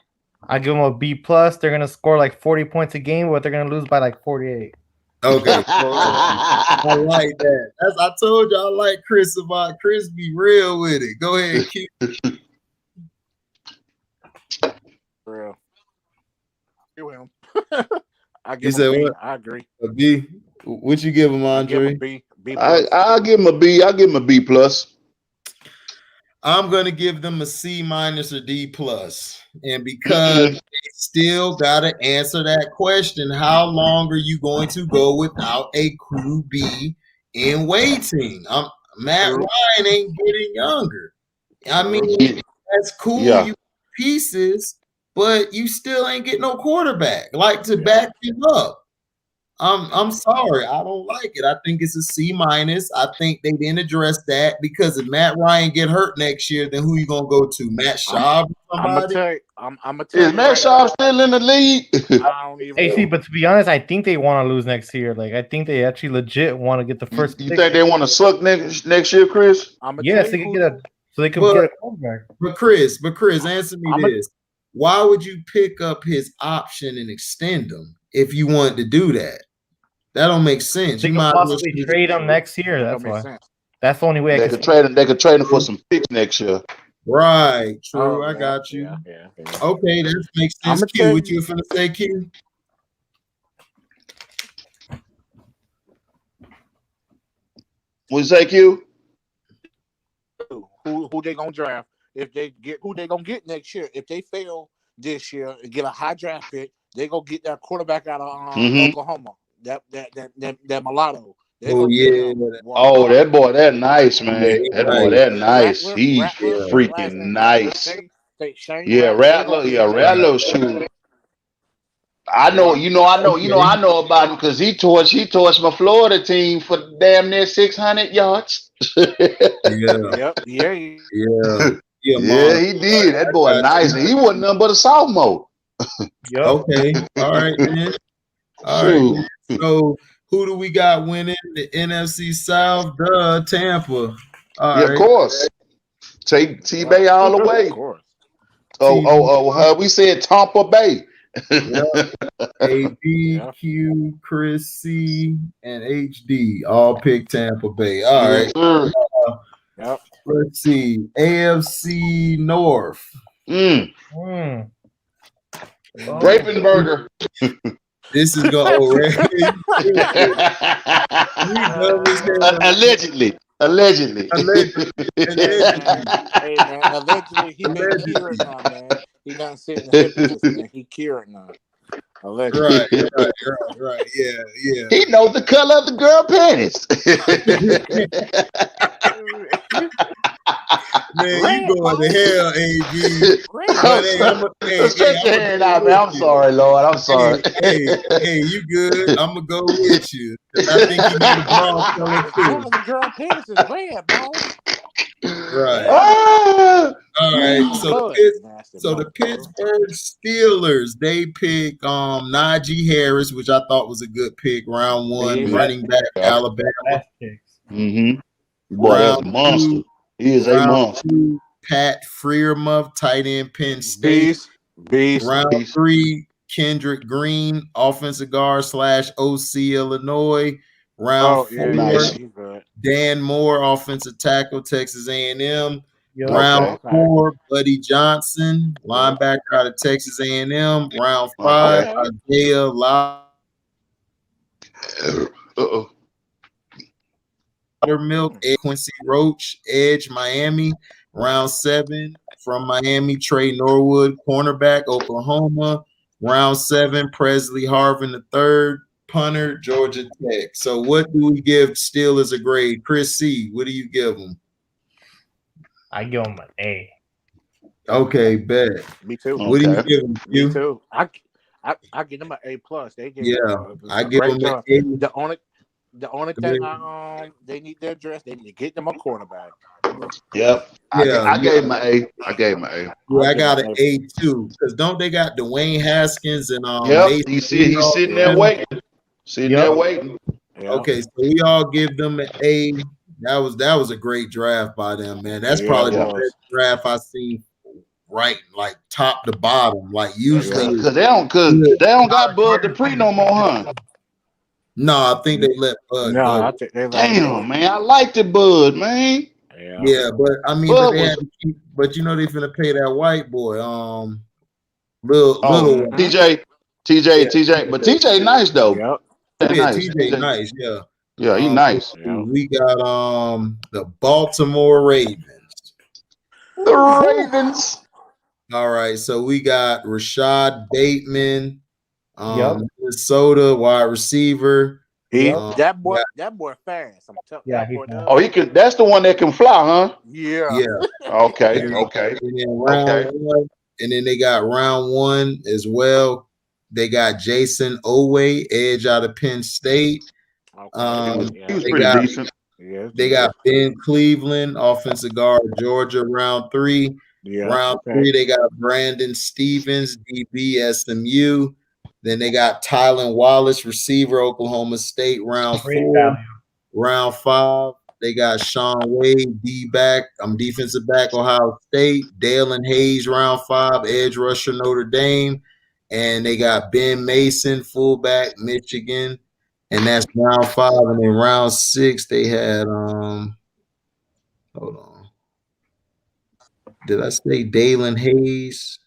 I give them a B+. They're going to score like 40 points a game, but they're going to lose by like 48. Okay. I like that. I told you I like Chris about Chris be real with it. Go ahead, keep. Real. Him. I give him a B. I agree. A B. What you give him, Andre? I'll give him a B. I'll give him a B+. I'm gonna give them a C- or D+. And because they still gotta answer that question, how long are you going to go without a QB in waiting? Matt Ryan ain't getting younger. I mean, that's cool, you pieces, but you still ain't getting no quarterback like to back him up. I'm sorry, I don't like it. I think it's a C-. I think they didn't address that because if Matt Ryan get hurt next year, then who you gonna go to? Matt Schaub? I'm gonna tell you. Is Matt Schaub still in the league? I don't even Hey, see, but to be honest, I think they want to lose next year. Like, I think they actually legit want to get the first. You think they want to suck next year, Chris? Yes, they can get a. So they could get a quarterback. But Chris, answer me this: why would you pick up his option and extend him if you wanted to do that? That don't make sense. They you could might possibly trade him next year. That's why. That's the only way They could trade him. They could trade him for some picks next year. Right. True. I got you. Yeah. Okay, that makes sense. Q, what you finna say, Q? What you say, Q? Who they gonna draft? If they get who they gonna get next year? If they fail this year and get a high draft pick, they gonna get that quarterback out of Oklahoma. That mulatto. Oh yeah. Oh, that boy, that nice, man. That boy, that nice. He's freaking nice. Yeah, Rattler. Yeah, Rattler. Shoot. I know. I know about him because he torched my Florida team for damn near 600 yards. Yeah, he did. That boy nice. And he wasn't nothing but a sophomore. Okay. All right, man. All right. So who do we got winning the NFC South? Tampa. All right. Of course. Take T-Bay all the way. Of course. We said Tampa Bay. ABQ, Chris C, and HD all pick Tampa Bay. All right. Let's see. AFC North. Ravenburger. This is going Allegedly. Hey man, allegedly he been cured now, man. He done sitting in the hypnotist, man. He cured now. Allegedly. Right. Yeah. He knows the color of the girl panties. Man, you going to hell, AB. Let's stretch your hand out, man. I'm sorry, Lord. I'm sorry. Hey, you good? I'm going to go with you. I think you need a bra color too. The girl penis is red, bro. Right. All right. So the Pittsburgh Steelers, they pick Najee Harris, which I thought was a good pick, round 1, running back, Alabama. Boy, that's a monster. He is a monster. 2, Pat Freiermuth, tight end, Penn State. Round 3, Kendrick Green, offensive guard / OC, Illinois. Round 4, Dan Moore, offensive tackle, Texas A&M. Round 4, Buddy Johnson, linebacker out of Texas A&M. Round 5, Isaiah Milk, Quincy Roach, Edge, Miami. Round 7, from Miami, Trey Norwood, cornerback, Oklahoma. Round 7, Presley Harvin III, punter, Georgia Tech. So what do we give Steelers a grade? Chris C, what do you give them? I give them an A. Okay, bet. Me too. What do you give them? Me too. I give them an A+. They give I give them an A. The only thing they need to address, they need to get them a quarterback. Yep. I gave him an A. Yeah, I got an A too. Because don't they got Dwayne Haskins and he's sitting there waiting. Okay, so we all give them an A. That was a great draft by them, man. That's probably the best draft I've seen. Right, like top to bottom. Like usually, because they don't got Bud Dupree no more, huh? No, I think they let Bud. I think they let Damn, man, I liked the Bud, man. Yeah, but I mean, but you know they finna pay that white boy, little TJ, but TJ nice though. TJ nice, yeah, he nice. We got the Baltimore Ravens. The Ravens. All right, so we got Rashad Bateman, Minnesota wide receiver. That boy fast. I'm telling that boy. Oh, he can. That's the one that can fly, huh? Yeah. Okay. And then they got round 1 as well. They got Jason Owe, edge out of Penn State. He was pretty decent. They got Ben Cleveland, offensive guard, Georgia, round 3. Round 3, they got Brandon Stevens, DB, SMU. Then they got Tylen Wallace, receiver, Oklahoma State, round 4. Round 5, they got Sean Wade, defensive back, Ohio State. Dalen Hayes, round 5, edge rusher, Notre Dame. And they got Ben Mason, fullback, Michigan. And that's round 5. And then round 6, they had hold on. Did I say Dalen Hayes?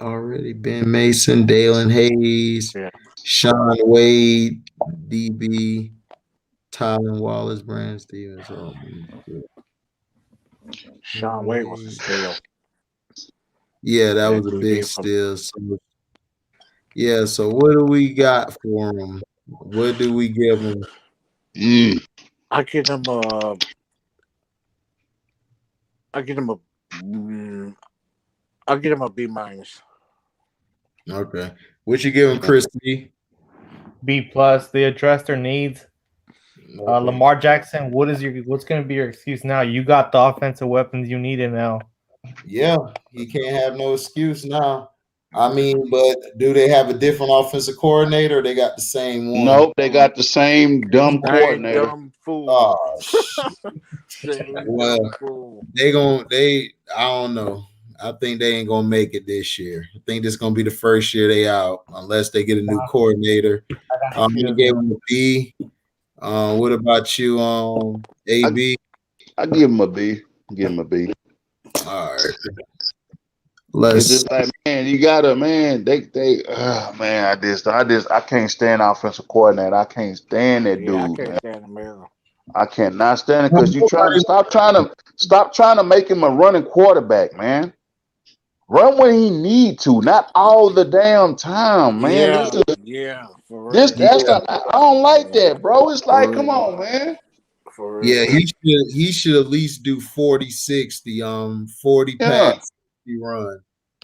Already Ben Mason, Dalen Hayes, Sean Wade, DB, Tylen Wallace, Brandon Stevens. Sean Wade was a steal. Yeah, that was a big steal. So what do we got for him? What do we give him? I give him a B minus. Okay. What you giving Chris B? B plus. They addressed their needs. Lamar Jackson, what's going to be your excuse now? You got the offensive weapons you needed now. Yeah, he can't have no excuse now. I mean, but do they have a different offensive coordinator? Or they got the same one. Nope, they got the same dumb coordinator. Dumb fool. Oh, well, I don't know. I think they ain't gonna make it this year. I think this is gonna be the first year they out unless they get a new coordinator. You gave them a B. What about you, AB? I give him a B. Give him a B. All right. It's just like, man, you gotta, man. I can't stand offensive coordinator. I can't stand that dude. I can't stand him either. I cannot stand it because you stop trying to make him a running quarterback, man. Run when he need to, not all the damn time, man. I don't like that, bro. It's like, come on, man. Yeah, he should at least do 40-60, 40 pass, run.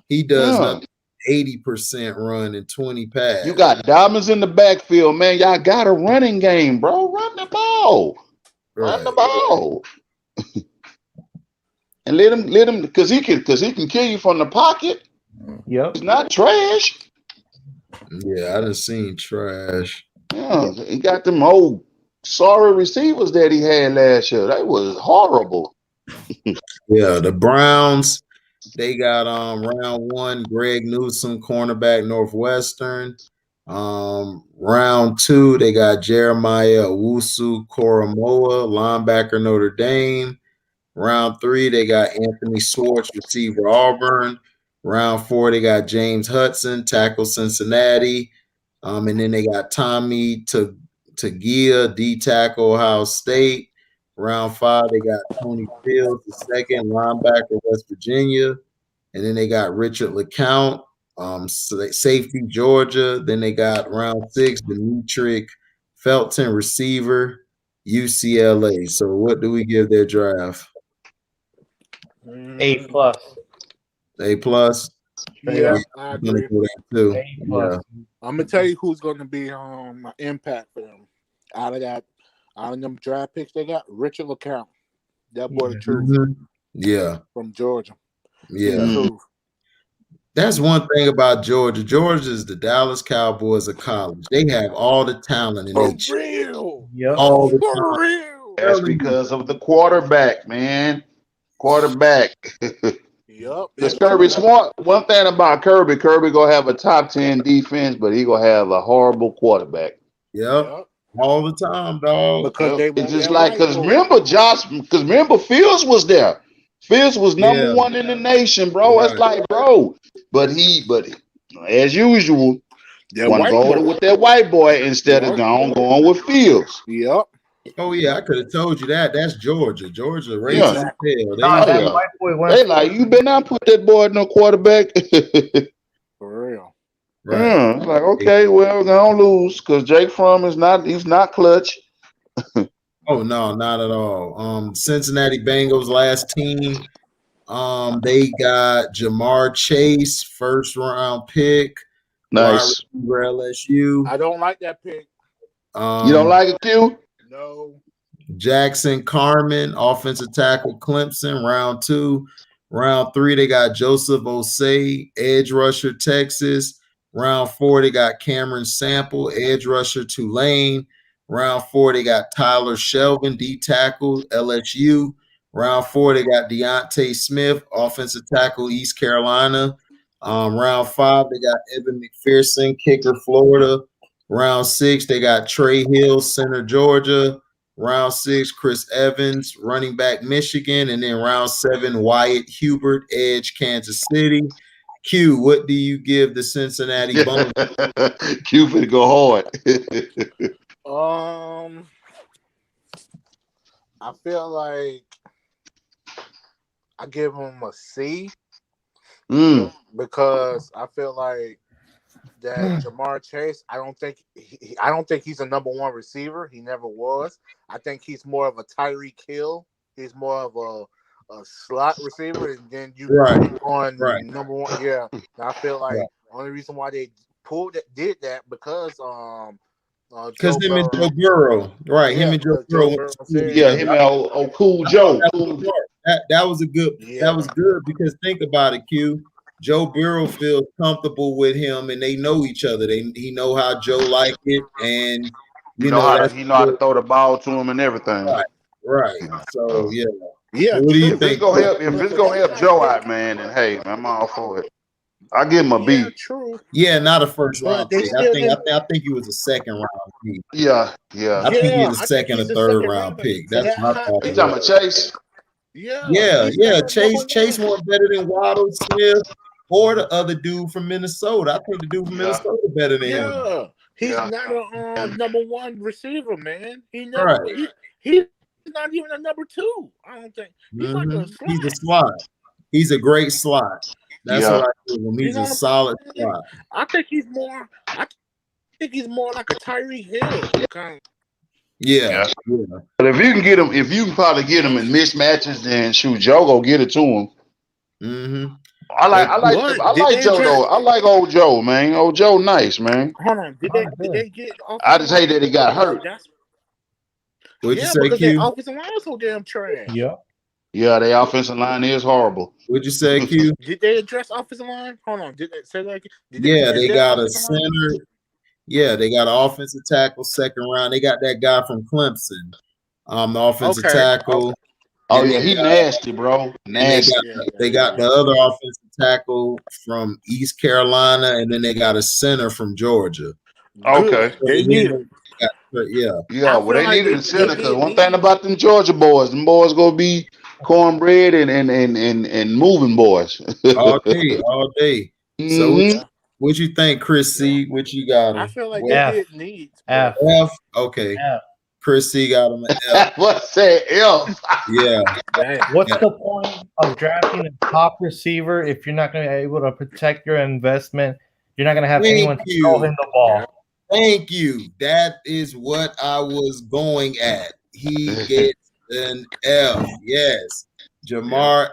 He does nothing 80% run and 20 pass. You got diamonds in the backfield, man. Y'all got a running game, bro. Run the ball. Run the ball. And let him because he can kill you from the pocket. Yep. He's not trash. Yeah, I done seen trash. Yeah, he got them old sorry receivers that he had last year. That was horrible. Yeah, the Browns, they got round 1, Greg Newsome, cornerback, Northwestern. Round 2, they got Jeremiah Owusu-Koramoah, linebacker, Notre Dame. Round 3, they got Anthony Swartz, receiver, Auburn. Round 4, they got James Hudson, tackle, Cincinnati. And then they got Tommy Tagia, D tackle, Ohio State. Round 5, they got Tony Fields, the second, linebacker, West Virginia. And then they got Richard LeCount, safety, Georgia. Then they got round 6, Demetric Felton, receiver, UCLA. So what do we give their draft? A plus. A plus. Yeah, I agree. Too. Yeah. I'm gonna tell you who's gonna be an impact for them. Out of them draft picks they got, Richard LeCount. That boy the truth. Mm-hmm. Yeah. From Georgia. Yeah. That's one thing about Georgia. Georgia is the Dallas Cowboys of college. They have all the talent in each. For real. Yep. All the For time. real. That's because of the quarterback, man. Quarterback. Yep. Because Kirby Smart, one thing about Kirby gonna have a top 10 defense, but he gonna have a horrible quarterback. Yep. All the time, dog. Because it's just like because remember Fields was there. Fields was number 1 in the nation, bro. Right. It's like, bro, but as usual, one voted with that white boy instead of going with Fields. Yep. Oh yeah, I could have told you that. That's Georgia. Georgia racist as hell. They like, you better not put that boy in no quarterback. For real. Right. Yeah, it's like, okay, well, we're gonna lose because Jake Fromm he's not clutch. Oh no, not at all. Cincinnati Bengals last team. They got Jamar Chase, first round pick. Nice. LSU. I don't like that pick. You don't like it, Q? No. Jackson Carmen, offensive tackle, Clemson, round 2. Round 3, they got Joseph Osei, edge rusher, Texas. Round 4, they got Cameron Sample, edge rusher, Tulane. Round 4, they got Tyler Shelvin, D tackle, LSU. Round 4, they got Deontay Smith, offensive tackle, East Carolina. Round 5, they got Evan McPherson, kicker, Florida. Round 6, they got Trey Hill, center, Georgia. Round 6, Chris Evans, running back, Michigan. And then round 7, Wyatt Hubert, edge, Kansas City. Q, what do you give the Cincinnati Bengals? Q finna go hard. I feel like I give him a C because I feel like that Jamar Chase. I don't think he's a number 1 receiver. He never was. I think he's more of a Tyreek Hill. He's more of a slot receiver, and then you on number 1. Yeah, I feel like the only reason why they did that because him and Joe Burrow, right? Him and Joe Burrow. Him and Cool Joe. That was a good. That was good because think about it, Q. Joe Burrow feels comfortable with him, and they know each other. He know how Joe like it, and he know how to throw the ball to him and everything. Right. So yeah. So what do you if think? If it's gonna help Joe out, man, then hey, I'm all for it. I give him a B. True. Yeah, not a first round pick. I think he was a second round pick. Yeah. I think he's a second or third round pick. That's what I thought. You talking about Chase? Yeah. Chase won better than Waddle, Smith, or the other dude from Minnesota. I think the dude from Minnesota better than him. Yeah, he's not a number 1 receiver, man. He's not even a number 2. I don't think he's like a slot. He's a slot. He's a great slot. That's what I do him. He's a solid slot. I think he's more like a Tyreek Hill kind of. Yeah. But if you can probably get him in mismatches, then shoot, Joe go get it to him. Mm-hmm. I like Joe though. I like old Joe, man. Old Joe, nice, man. Hold on, did they get? I just hate that he got hurt. What'd you say, because Q? their offensive line is so damn trash. Yeah, their offensive line is horrible. What'd you say, Q? Did they address offensive line? Hold on, did they say that? They got a center. Yeah, they got an offensive tackle, second round. They got that guy from Clemson, the offensive tackle. Oh yeah, he nasty, bro. Nasty. They got the other offensive tackle from East Carolina, and then they got a center from Georgia. Okay. They need it. Yeah. Well, they needed a center because one thing about them Georgia boys, them boys gonna be cornbread and moving boys. all day. Mm-hmm. So what you think, Chris C? What you got him? I feel like they did needs. F. Okay. F. Chris C got him an F. What's that F? Yeah. What's the point of drafting a top receiver if you're not going to be able to protect your investment? You're not going to have anyone to throw him the ball. Thank you. That is what I was going at. He gets an F. Yes. Jamar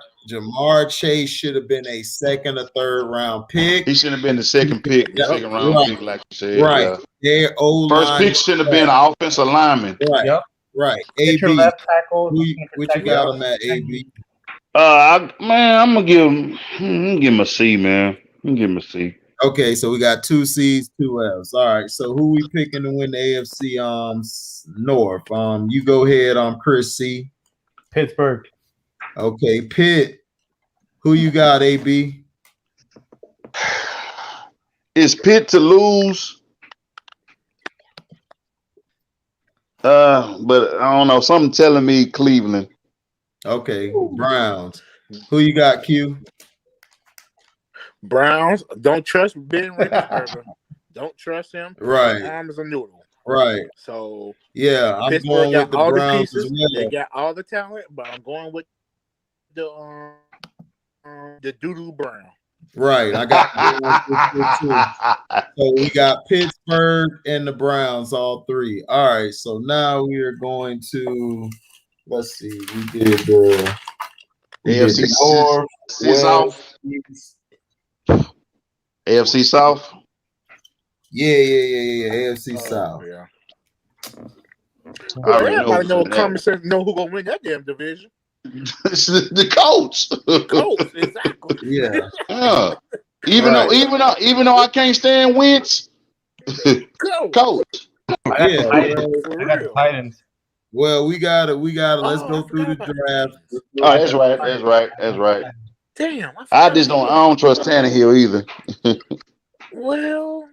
Chase should have been a second or third round pick. He should have been the second pick, second round pick, like you said. Right. Yeah. Their O-line. First pick should have been an offensive lineman. Right. Yep. Right. Get your left tackle. What you got him at, AB? I'm gonna give him a C, man. I'm gonna give him a C. Okay, so we got 2 C's, 2 F's. All right, so who we picking to win the AFC North? You go ahead, Chris C. Pittsburgh. Okay, Pitt. Who you got, AB? Is Pitt to lose? But I don't know. Something telling me Cleveland. Okay, Browns. Who you got, Q? Browns. Don't trust Ben Roethlisberger. Don't trust him. Right. His arm is a noodle. Right. So yeah, I'm Pittsburgh going got with the all the Browns as pieces. They well. got all the talent, but I'm going with the Doodoo Brown. Right. I got too. So we got Pittsburgh and the Browns, all three. All right. So now we are going to let's see. We did the AFC North, West, South. East. AFC South. Yeah. AFC South. Yeah. I already everybody know common that. sense know who gonna win that damn division. The Colts. Colts, exactly. Yeah. Even though I can't stand Wentz. Colts. I got the Titans. Well, we got it. Let's go through the draft. Oh, that's right. Damn. I don't trust Tannehill either. Well,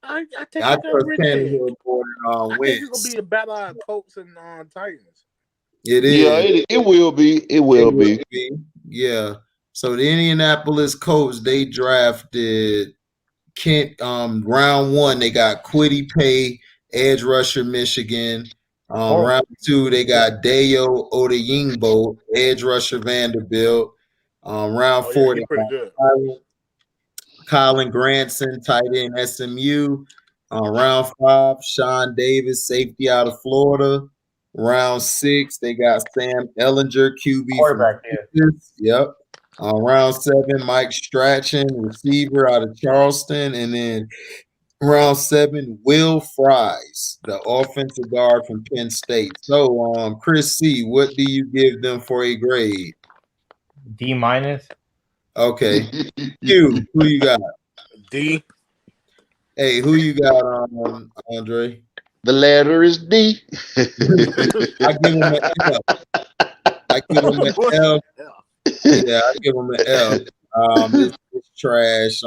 I think I I got trust rid of it. Tannehill more than I think it's gonna be a battle of Colts and Titans. It is. Yeah, it will be. It will be. Yeah. So the Indianapolis Colts, they drafted Kent round 1. They got Kwity Paye, edge rusher, Michigan. Round 2, they got Dayo Odeyingbo, edge rusher, Vanderbilt. Round 4, they got Colin Granson, tight end, SMU. Round 5, Sean Davis, safety out of Florida. Round 6, they got Sam Ellinger, QB quarterback. Yep. Round 7, Mike Strachan, receiver out of Charleston, and then round 7, Will Fries, the offensive guard from Penn State. So, Chris C, what do you give them for a grade? D-. Okay. Q, who you got? D. Hey, who you got, Andre? The letter is D. I give him an L. I give him an L. Yeah, I give him an L. It's trash.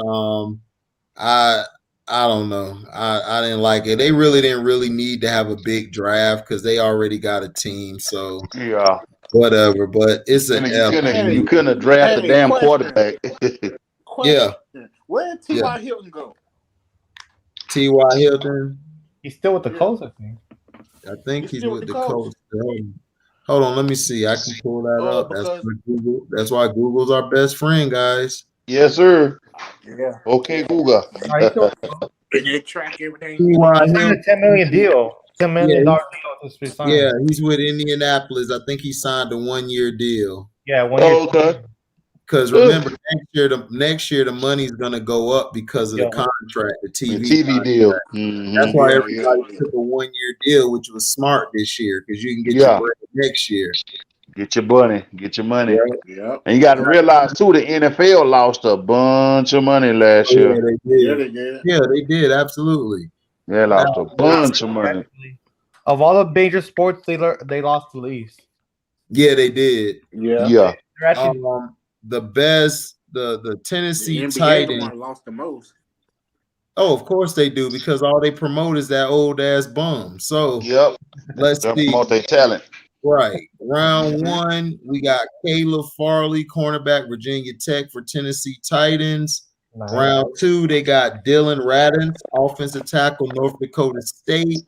I don't know. I didn't like it. They didn't really need to have a big draft because they already got a team. So yeah, whatever. But it's an L. You couldn't have drafted a damn quarterback. Yeah. Where did T.Y. Hilton go? T.Y. Hilton. He's still with the Colts, I think. I think he's with the Colts. Hold on, let me see. I can pull that up. That's why Google's our best friend, guys. Yes, sir. Yeah. Okay, Google. Can they track everything? He signed a $10 million deal. $10 million deal to sign. Yeah, he's with Indianapolis. I think he signed a 1-year deal. Yeah, 1 year. Okay. Because remember, next year the money's gonna go up because of the contract, the TV deal. That's why everybody took a 1-year deal, which was smart this year because you can get your bread next year. Get your money. Yeah. And you got to realize too, the NFL lost a bunch of money last year. Yeah, they did. Absolutely. They lost a bunch of money. Of all the major sports, they lost the least. Yeah, they did. Yeah. The best, the Tennessee the Titans lost the most. Oh, of course they do, because all they promote is that old ass bum. So let's see. Promote their talent. Right. Round 1, we got Caleb Farley, cornerback, Virginia Tech for Tennessee Titans. Nice. Round 2, they got Dylan Radins, offensive tackle, North Dakota State.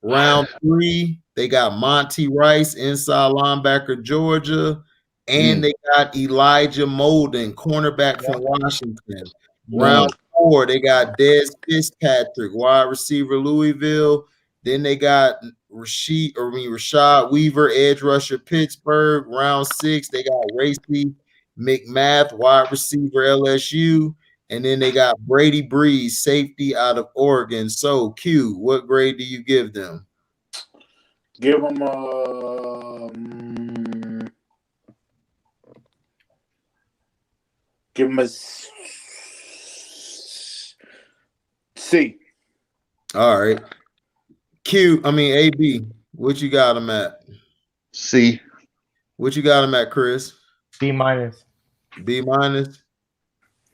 Round 3, they got Monty Rice, inside linebacker, Georgia. And they got Elijah Molden, cornerback from Washington. Round 4, they got Des Fitzpatrick, wide receiver, Louisville. Then they got Rashad Weaver, edge rusher, Pittsburgh. Round 6, they got Racy McMath, wide receiver, LSU. And then they got Brady Breeze, safety out of Oregon. So, Q, what grade do you give them? Give them a C. All right. AB, what you got him at? C. What you got him at, Chris? B-. B-?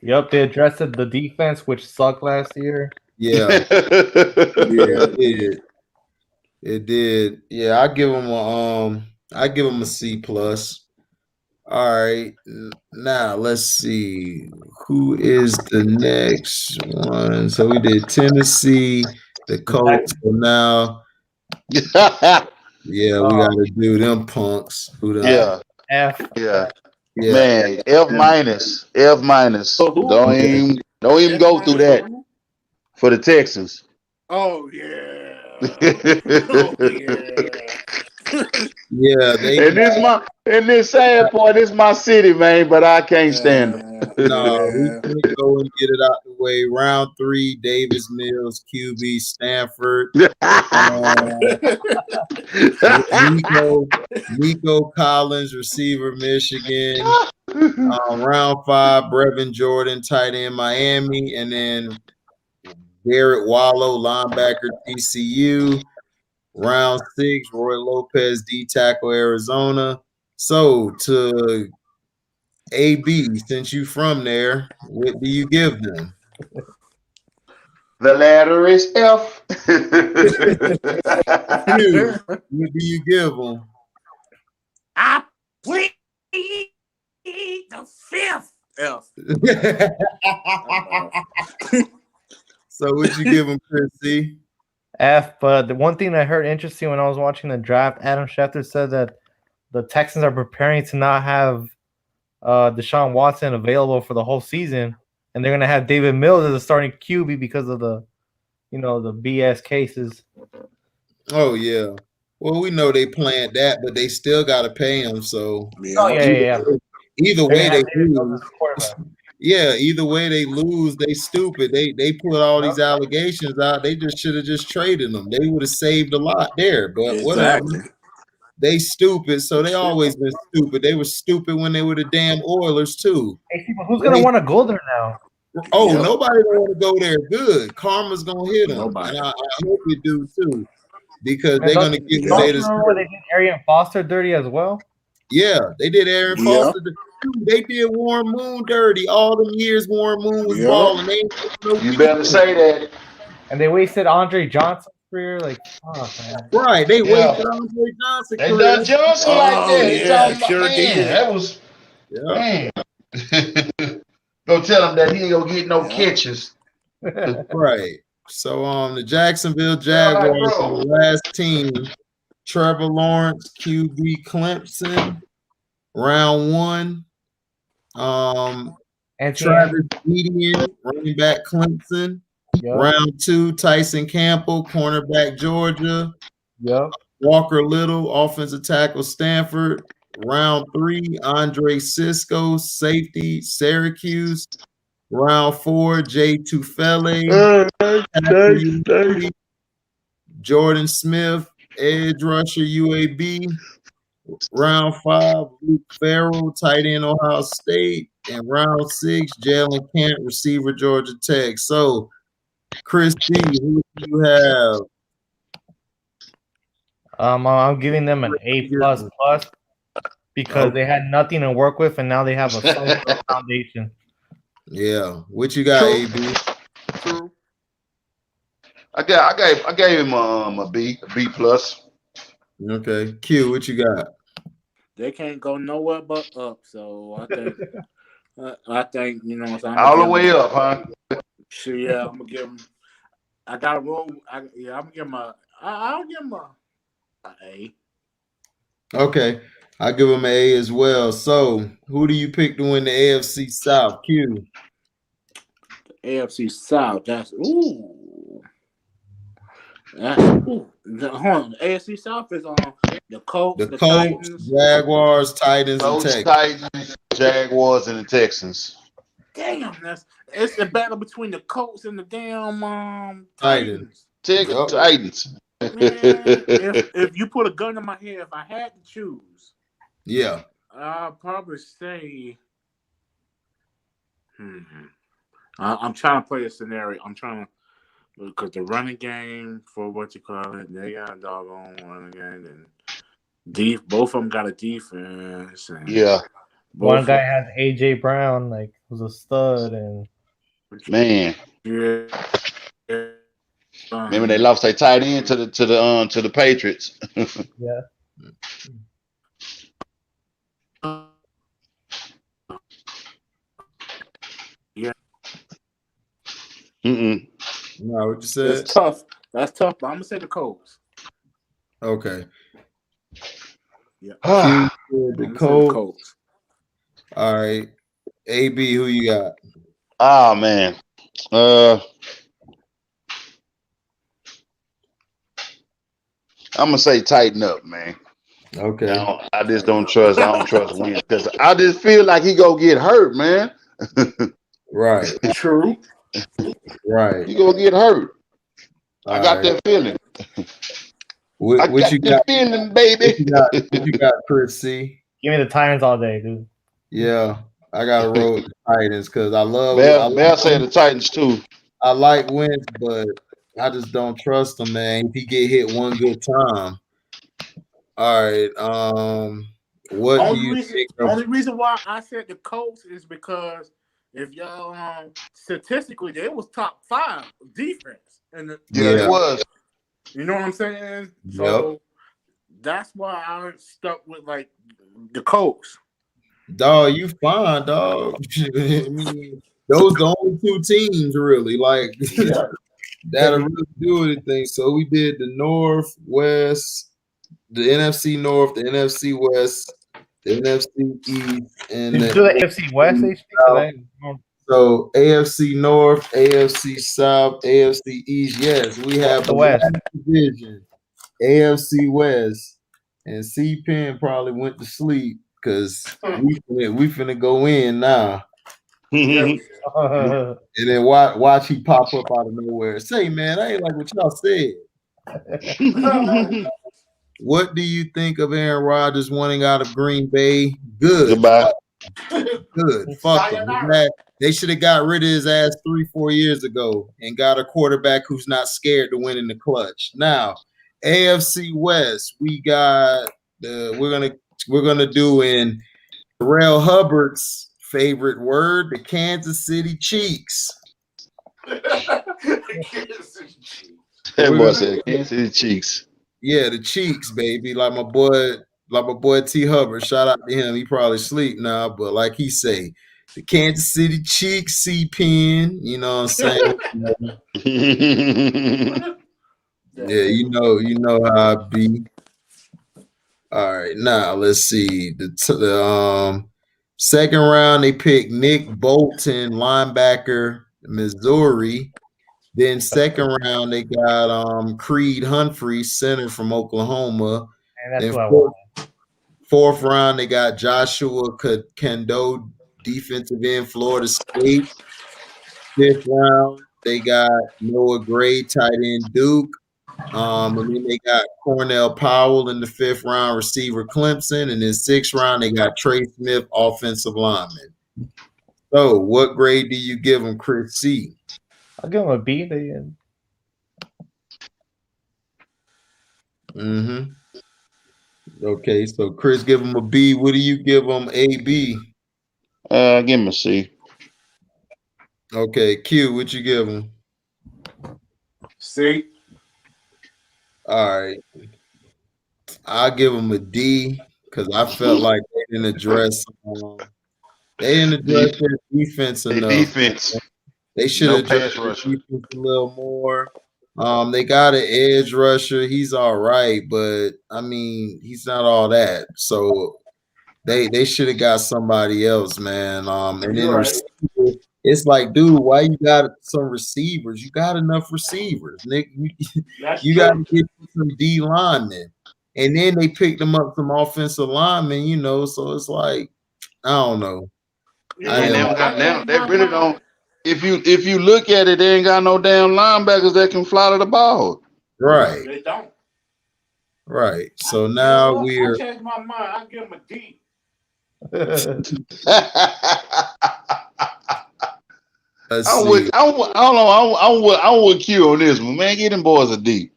Yep, they addressed the defense, which sucked last year. Yeah. It did. Yeah, I give him a C+. All right. Now let's see. Who is the next one? So we did Tennessee, the Colts. So now, yeah, we gotta do them punks. Who Yeah. F. Yeah. Yeah. Man, F minus. F minus. Don't even go through that for the Texans. Oh yeah. Oh yeah. Yeah, they. And this sad part, this my city, man, but I can't stand them. No, we can go and get it out the way. Round 3, Davis Mills, QB, Stanford. Nico Collins, receiver, Michigan. Round 5, Brevin Jordan, tight end, Miami. And then Garrett Wallow, linebacker, TCU. Round 6, Roy Lopez, D tackle, Arizona. So to AB, since you from there, what do you give them? The letter is F. What do you give them? I plead the 5th F. So what you give them, Chris C? F. But the one thing I heard interesting when I was watching the draft, Adam Schefter said that the Texans are preparing to not have Deshaun Watson available for the whole season, and they're gonna have David Mills as a starting QB because of the BS cases. Oh yeah. Well, we know they planned that, but they still got to pay him. So either way they lose. Yeah, either way they lose, they stupid. They put all these allegations out. They just should have just traded them. They would have saved a lot there. But whatever. They stupid, so they always been stupid. They were stupid when they were the damn Oilers too. Hey, who's gonna want to go there now? Oh, nobody want to go there. Good, karma's gonna hit them, and I hope it do too, because they're gonna get what they deserve. They did Arian Foster dirty as well. Yeah, they did Aaron Foster. They did Warren Moon dirty all them years. Warren Moon was balling. You better say that. And they wasted Andre Johnson's career. Like, oh man. Right? They wasted Andre Johnson. They done Johnson like that. Yeah, sure did. That was man. Go tell him that he ain't gonna get no catches. Right. So the Jacksonville Jaguars are the last team. Trevor Lawrence, QB Clemson, round 1. Travis Etienne, running back Clemson. Round 2, Tyson Campbell, cornerback Georgia. Walker Little, offensive tackle Stanford. Round 3, Andre Cisco, safety Syracuse. Round 4, Jay Tufele, Jordan Smith, edge rusher UAB. Round 5, Luke Farrell, tight end Ohio State. And round 6, Jalen Camp, receiver Georgia Tech. So, Chris D, who do you have? I'm giving them an A++ because they had nothing to work with, and now they have a solid foundation. Yeah, what you got, AB? True. I gave him a B plus. Okay, Q, what you got? They can't go nowhere but up. So I think all the way up, huh? Sure, yeah, I'm gonna give him. I got a room. I'm gonna give him I'll give him a A. Okay, I'll give him an A as well. So, who do you pick to win the AFC South? Q. The AFC South. That's Hold on. The AFC South is on the Colts, the Titans, Jaguars, Titans, and Texans. Titans, Jaguars, and the Texans. Damn, it's the battle between the Colts and the damn Titans. Titans. Man, if you put a gun in my head, if I had to choose, I'll probably say. I'm trying to play a scenario. I'm trying to. Because the running game, for what you call it, they got a doggone running game, and both of them got a defense. And one guy has AJ Brown, like was a stud, and man, remember they lost their tight end to the Patriots. Yeah. No, what you said? It's tough. That's tough, but I'm gonna say the Colts. Okay. Yeah. The Colts. All right. AB, who you got? Oh man. I'm gonna say tighten up, man. Okay. I just don't trust. I don't trust Wentz because I just feel like he gonna get hurt, man. Right. True. Right. He gonna get hurt. I got that feeling. What you got? Feeling, baby. What you got, Chris C? Give me the Titans all day, dude. Yeah, I gotta roll with the Titans because I love. Bell said the Titans too. I like Wentz, but I just don't trust him, man. If he get hit one good time. All right. What do you think? Only reason why I said the Colts is because if y'all statistically they was top 5 defense, and it was. You know what I'm saying? So that's why I stuck with like the Colts. Dog, you fine, dog. I mean, those the only 2 teams really like that'll really do anything. So we did the North, West, the NFC North, the NFC West, the NFC East, and the AFC West. So AFC North, AFC South, AFC East. Yes, we have the West division, AFC West, and C Pen probably went to sleep because we finna go in now. And then watch he pop up out of nowhere. Say, man, I ain't like what y'all said. What do you think of Aaron Rodgers wanting out of Green Bay? Good. Goodbye. Good. Fuck him. They should have got rid of his ass 3-4 years ago and got a quarterback who's not scared to win in the clutch. Now, AFC West, we got we're gonna do in Terrell Hubbard's favorite word, the Kansas City Cheeks. That boy said Kansas City Cheeks. Yeah, the Cheeks, baby. Like my boy T Hubbard. Shout out to him. He probably sleep now, but like he say, the Kansas City Cheeks, C-Pen. You know what I'm saying? Yeah, you know how I be. All right, now let's see. The second round they picked Nick Bolton, linebacker, Missouri. Then second round they got Creed Humphrey, center from Oklahoma. And that's then what fourth round they got Joshua Kendo, defensive end, Florida State. Fifth round they got Noah Gray, tight end, Duke. And then they got Cornell Powell in the 5th round, receiver Clemson. And then 6th round, they got Trey Smith, offensive lineman. So, what grade do you give them, Chris C? I'll give him a B. Okay, so Chris give him a B. What do you give him, A, B? Give him a C. Okay, Q, what you give him? C. All right. I'll give him a D because I felt like they didn't address their defense enough. Defense. They should have addressed the defense a little more. They got an edge rusher. He's all right, but I mean, he's not all that. So they should have got somebody else, man. And then receiver, it's like, dude, why you got some receivers? You got enough receivers, Nick. You got to get some D linemen. And then they picked them up some offensive linemen, you know. So it's like, I don't know. They really don't. If you look at it, they ain't got no damn linebackers that can fly to the ball. Right. They don't. Right. So now I changed my mind. I give them a D. I'm with Q on this one, man. Get them boys a D.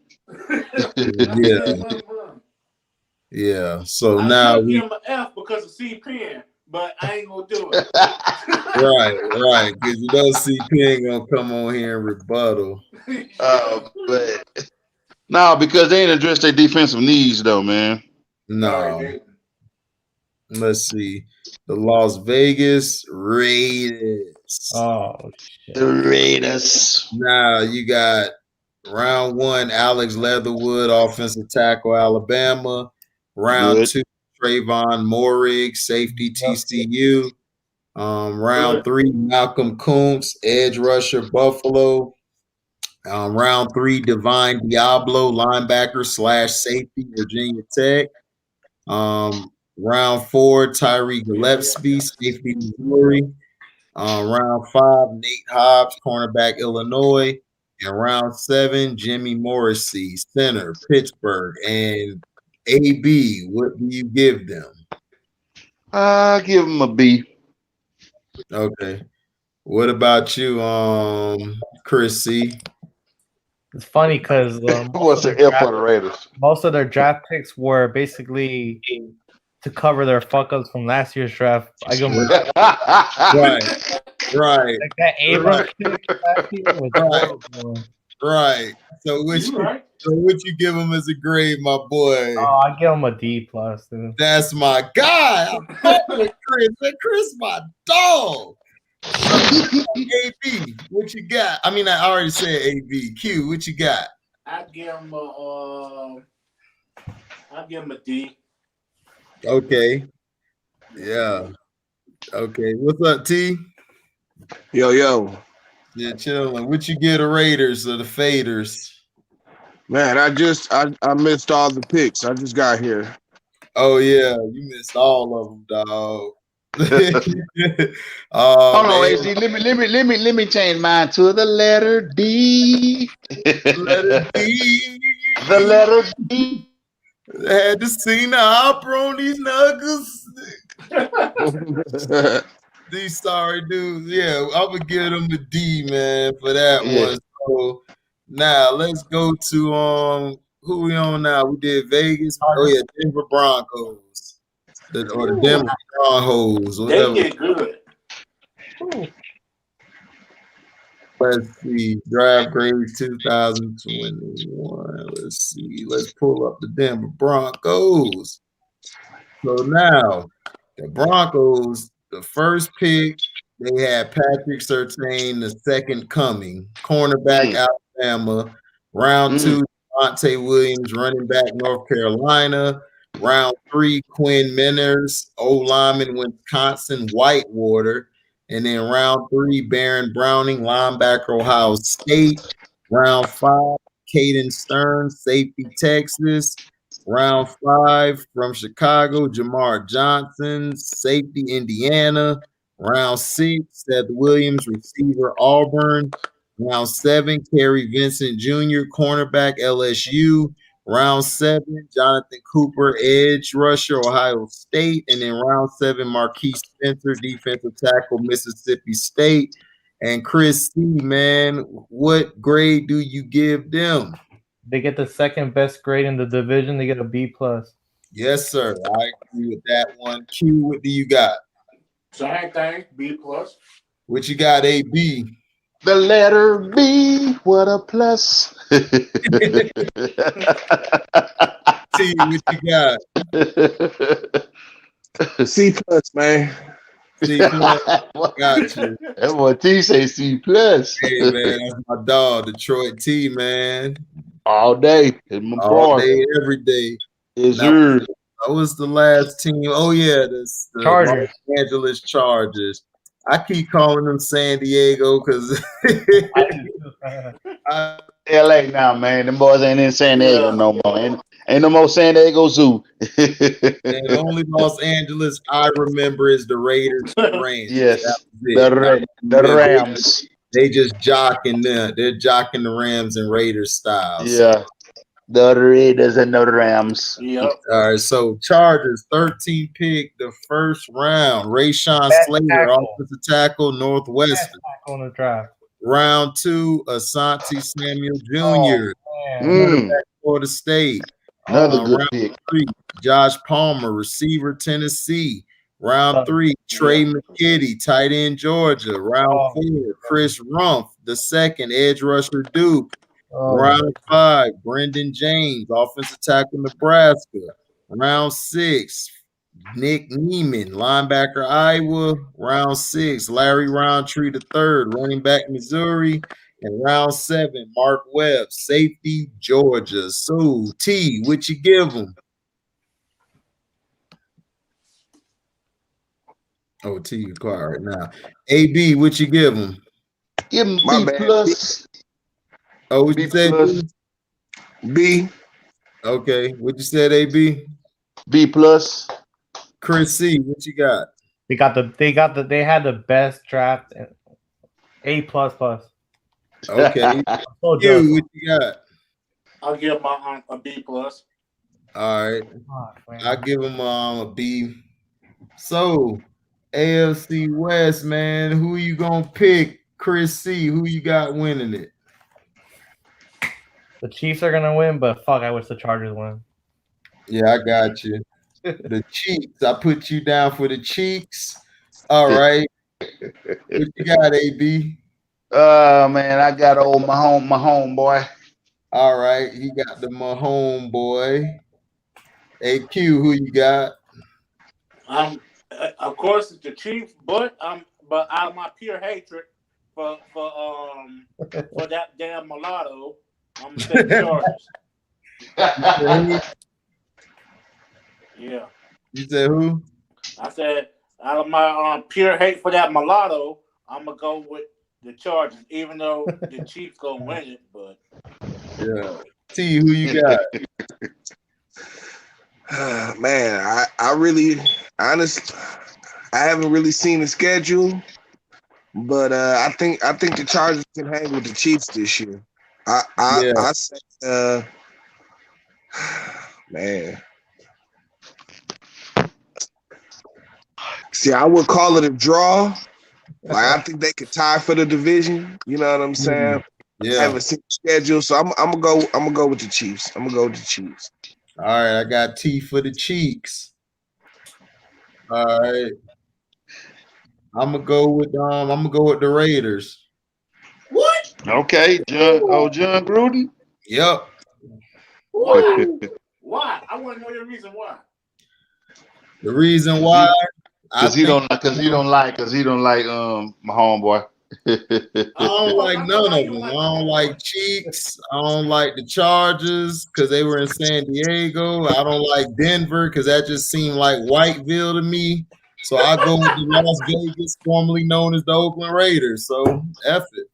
Yeah. So now we give them an F because of C-Pen, but I ain't gonna do it. right. Because you know C-Pen gonna come on here and rebuttal. But no, because they ain't addressed their defensive needs though, man. No. Let's see. The Las Vegas Raiders. Oh, shit. The Raiders. Now you got Round 1, Alex Leatherwood, offensive tackle, Alabama. Round 2, Trayvon Morig, safety, TCU. Round 3, Malcolm Kuntz, edge rusher, Buffalo. Round 3, Divine Diablo, linebacker / safety, Virginia Tech. Round 4, Tyree Gillespie, safety, Missouri. Round 5, Nate Hobbs, cornerback, Illinois. And round 7, Jimmy Morrissey, center, Pittsburgh. And AB, what do you give them? I give him a B. Okay. What about you, Chris C? It's funny because what's the F for the Raiders? Most of their draft picks were basically to cover their fuck ups from last year's draft. I give them right. Like that Abrams pick last year was horrible. Right. So what you give him as a grade, my boy? Oh, I give him a D plus, dude. That's my guy. I'm fucking with Chris. Chris, my dog. AB, what you got? I mean, I already said AB. Q, what you got? I give him a D. Okay. Yeah. Okay. What's up, T? Yo. Yeah, chilling. What you get the Raiders or the Faders? Man, I missed all the picks. I just got here. Oh yeah, you missed all of them, dog. Hold on, AC. Let me change mine to the letter D. Letter D. The letter D. I had to sing the opera on these knuckles. These sorry dudes. Yeah, I would give them a D, man, for that one. So now let's go to who we on now? We did Vegas. Oh yeah, Denver Broncos. Or the Denver Broncos. Whatever. They get good. Let's see. Draft grades 2021. Let's see. Let's pull up the Denver Broncos. So now the Broncos, the first pick, they had Patrick Surtain, the second coming, cornerback, Alabama. Round 2, Devontae Williams, running back, North Carolina. Round 3, Quinn Menners, O-lineman, Wisconsin, Whitewater. And then round 3, Baron Browning, linebacker, Ohio State. Round 5, Caden Stearns, safety, Texas. Round 5, from Chicago, Jamar Johnson, safety, Indiana. Round 6, Seth Williams, receiver, Auburn. Round 7, Kerry Vincent Jr., cornerback, LSU. Round 7, Jonathan Cooper, edge rusher, Ohio State. And then round 7, Marquise Spencer, defensive tackle, Mississippi State. And Chris C, man, what grade do you give them? They get the second best grade in the division. They get a B plus. Yes, sir. I agree with that one. Q, what do you got? Same thing, B plus. What you got, AB? The letter B, what a plus. T, what you got? C plus, man. C plus. Got you. That boy T say C plus. Hey, man, that's my dog, Detroit T, man. All day. It's my All boy. day, every day. Yes, sir. That was the last team. Oh, yeah, the Chargers. Los Angeles Chargers. I keep calling them San Diego because LA now, man. Them boys ain't in San Diego no more. Ain't no more San Diego Zoo. and the only Los Angeles I remember is the Raiders and Rams. Yes, the Rams. They just jocking them. They're jocking the Rams and Raiders style. Yeah. The Raiders and the Rams. Yep. All right, so Chargers, 13 pick, the first round. Rayshawn Slater, offensive tackle, Northwestern. On the draft. Round 2, Asante Samuel Jr., quarterback, Florida State. Another good round pick. 3, Josh Palmer, receiver, Tennessee. Round 3, Trey McKitty, tight end, Georgia. Round 4, Chris Rumpf, the second, edge rusher, Duke. Round 5, Brendan James, offensive tackle, Nebraska. Round 6, Nick Neiman, linebacker, Iowa. Round 6, Larry Roundtree III, running back, Missouri. In round 7, Mark Webb, safety, Georgia. So, T, what you give him? Oh, T, you quiet right now. AB, what you give him? Give him B plus. Oh, what you said? B. Okay, what you said, AB? B plus. Chris C, what you got? They had the best draft. A plus plus. Okay. So you, what you got? I'll give my a B plus. All right. I'll give him a B. So, AFC West, man, who you gonna pick? Chris C, who you got winning it? The Chiefs are gonna win, but fuck, I wish the Chargers win. Yeah, I got you. The Cheeks. I put you down for the Cheeks. All right. What you got, AB? Man, I got old my homeboy. All right, he got the Mahomes boy. AQ, who you got? Of course it's the Chiefs, but out of my pure hatred for that damn mulatto, I'm gonna say the Chargers. Yeah. You said who? I said out of my pure hate for that mulatto, I'm gonna go with the Chargers, even though the Chiefs gonna win it. But yeah, T, who you got? Man, I really, honest, I haven't really seen the schedule, but I think the Chargers can hang with the Chiefs this year. I say, man. See, I would call it a draw. Like I think they could tie for the division. You know what I'm saying? Yeah. I haven't seen the schedule, so I'm gonna go with the Chiefs. I'm gonna go with the Chiefs. All right, I got T for the Cheeks. All right. I'm gonna go with the Raiders. What? Okay, John Gruden. Yep. Why? Why? I want to know your reason why. The reason why? Because he don't like my homeboy. I don't like none of them. I don't like Cheeks. I don't like the Chargers because they were in San Diego. I don't like Denver because that just seemed like Whiteville to me. So I go with the Las Vegas, formerly known as the Oakland Raiders. So F it.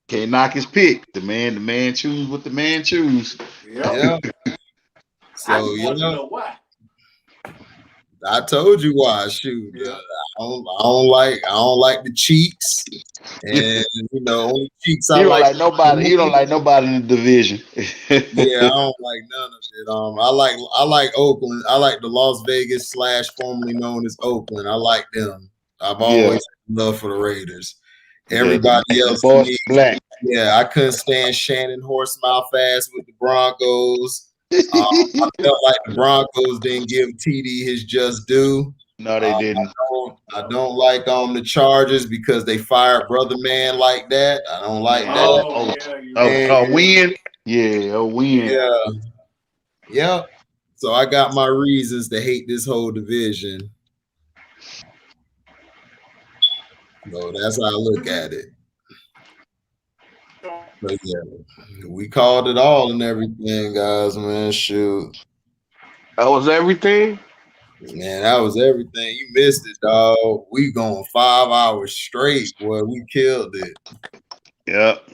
Can't knock his pick. The man choose what the man choose. Yeah. So you know why. I told you why. Shoot, I don't like the Cheeks, and only Cheeks I like. He don't like nobody in the division. Yeah, I don't like none of it. I like Oakland. I like the Las Vegas / formerly known as Oakland. I like them. I've always had love for the Raiders. Everybody else, black. Yeah, I couldn't stand Shannon Horsemouth ass with the Broncos. I felt like the Broncos didn't give TD his just due. No, they didn't. I don't like the Chargers because they fired Brother Man like that. I don't like that. Win. Yeah, a win. Yeah. Yep. So I got my reasons to hate this whole division. So that's how I look at it. But yeah, we called it all and everything, guys, man. Shoot. That was everything? Man, that was everything. You missed it, dog. We going 5 hours straight, boy. We killed it. Yep.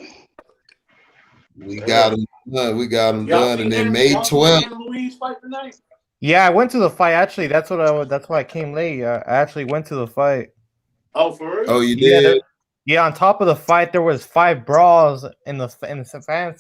We got them done. We got them done. And then May 12th. Yeah, I went to the fight. Actually, that's why I came late. I actually went to the fight. Oh, for real? Oh, you did? Yeah, on top of the fight, there was 5 brawls in the fan section.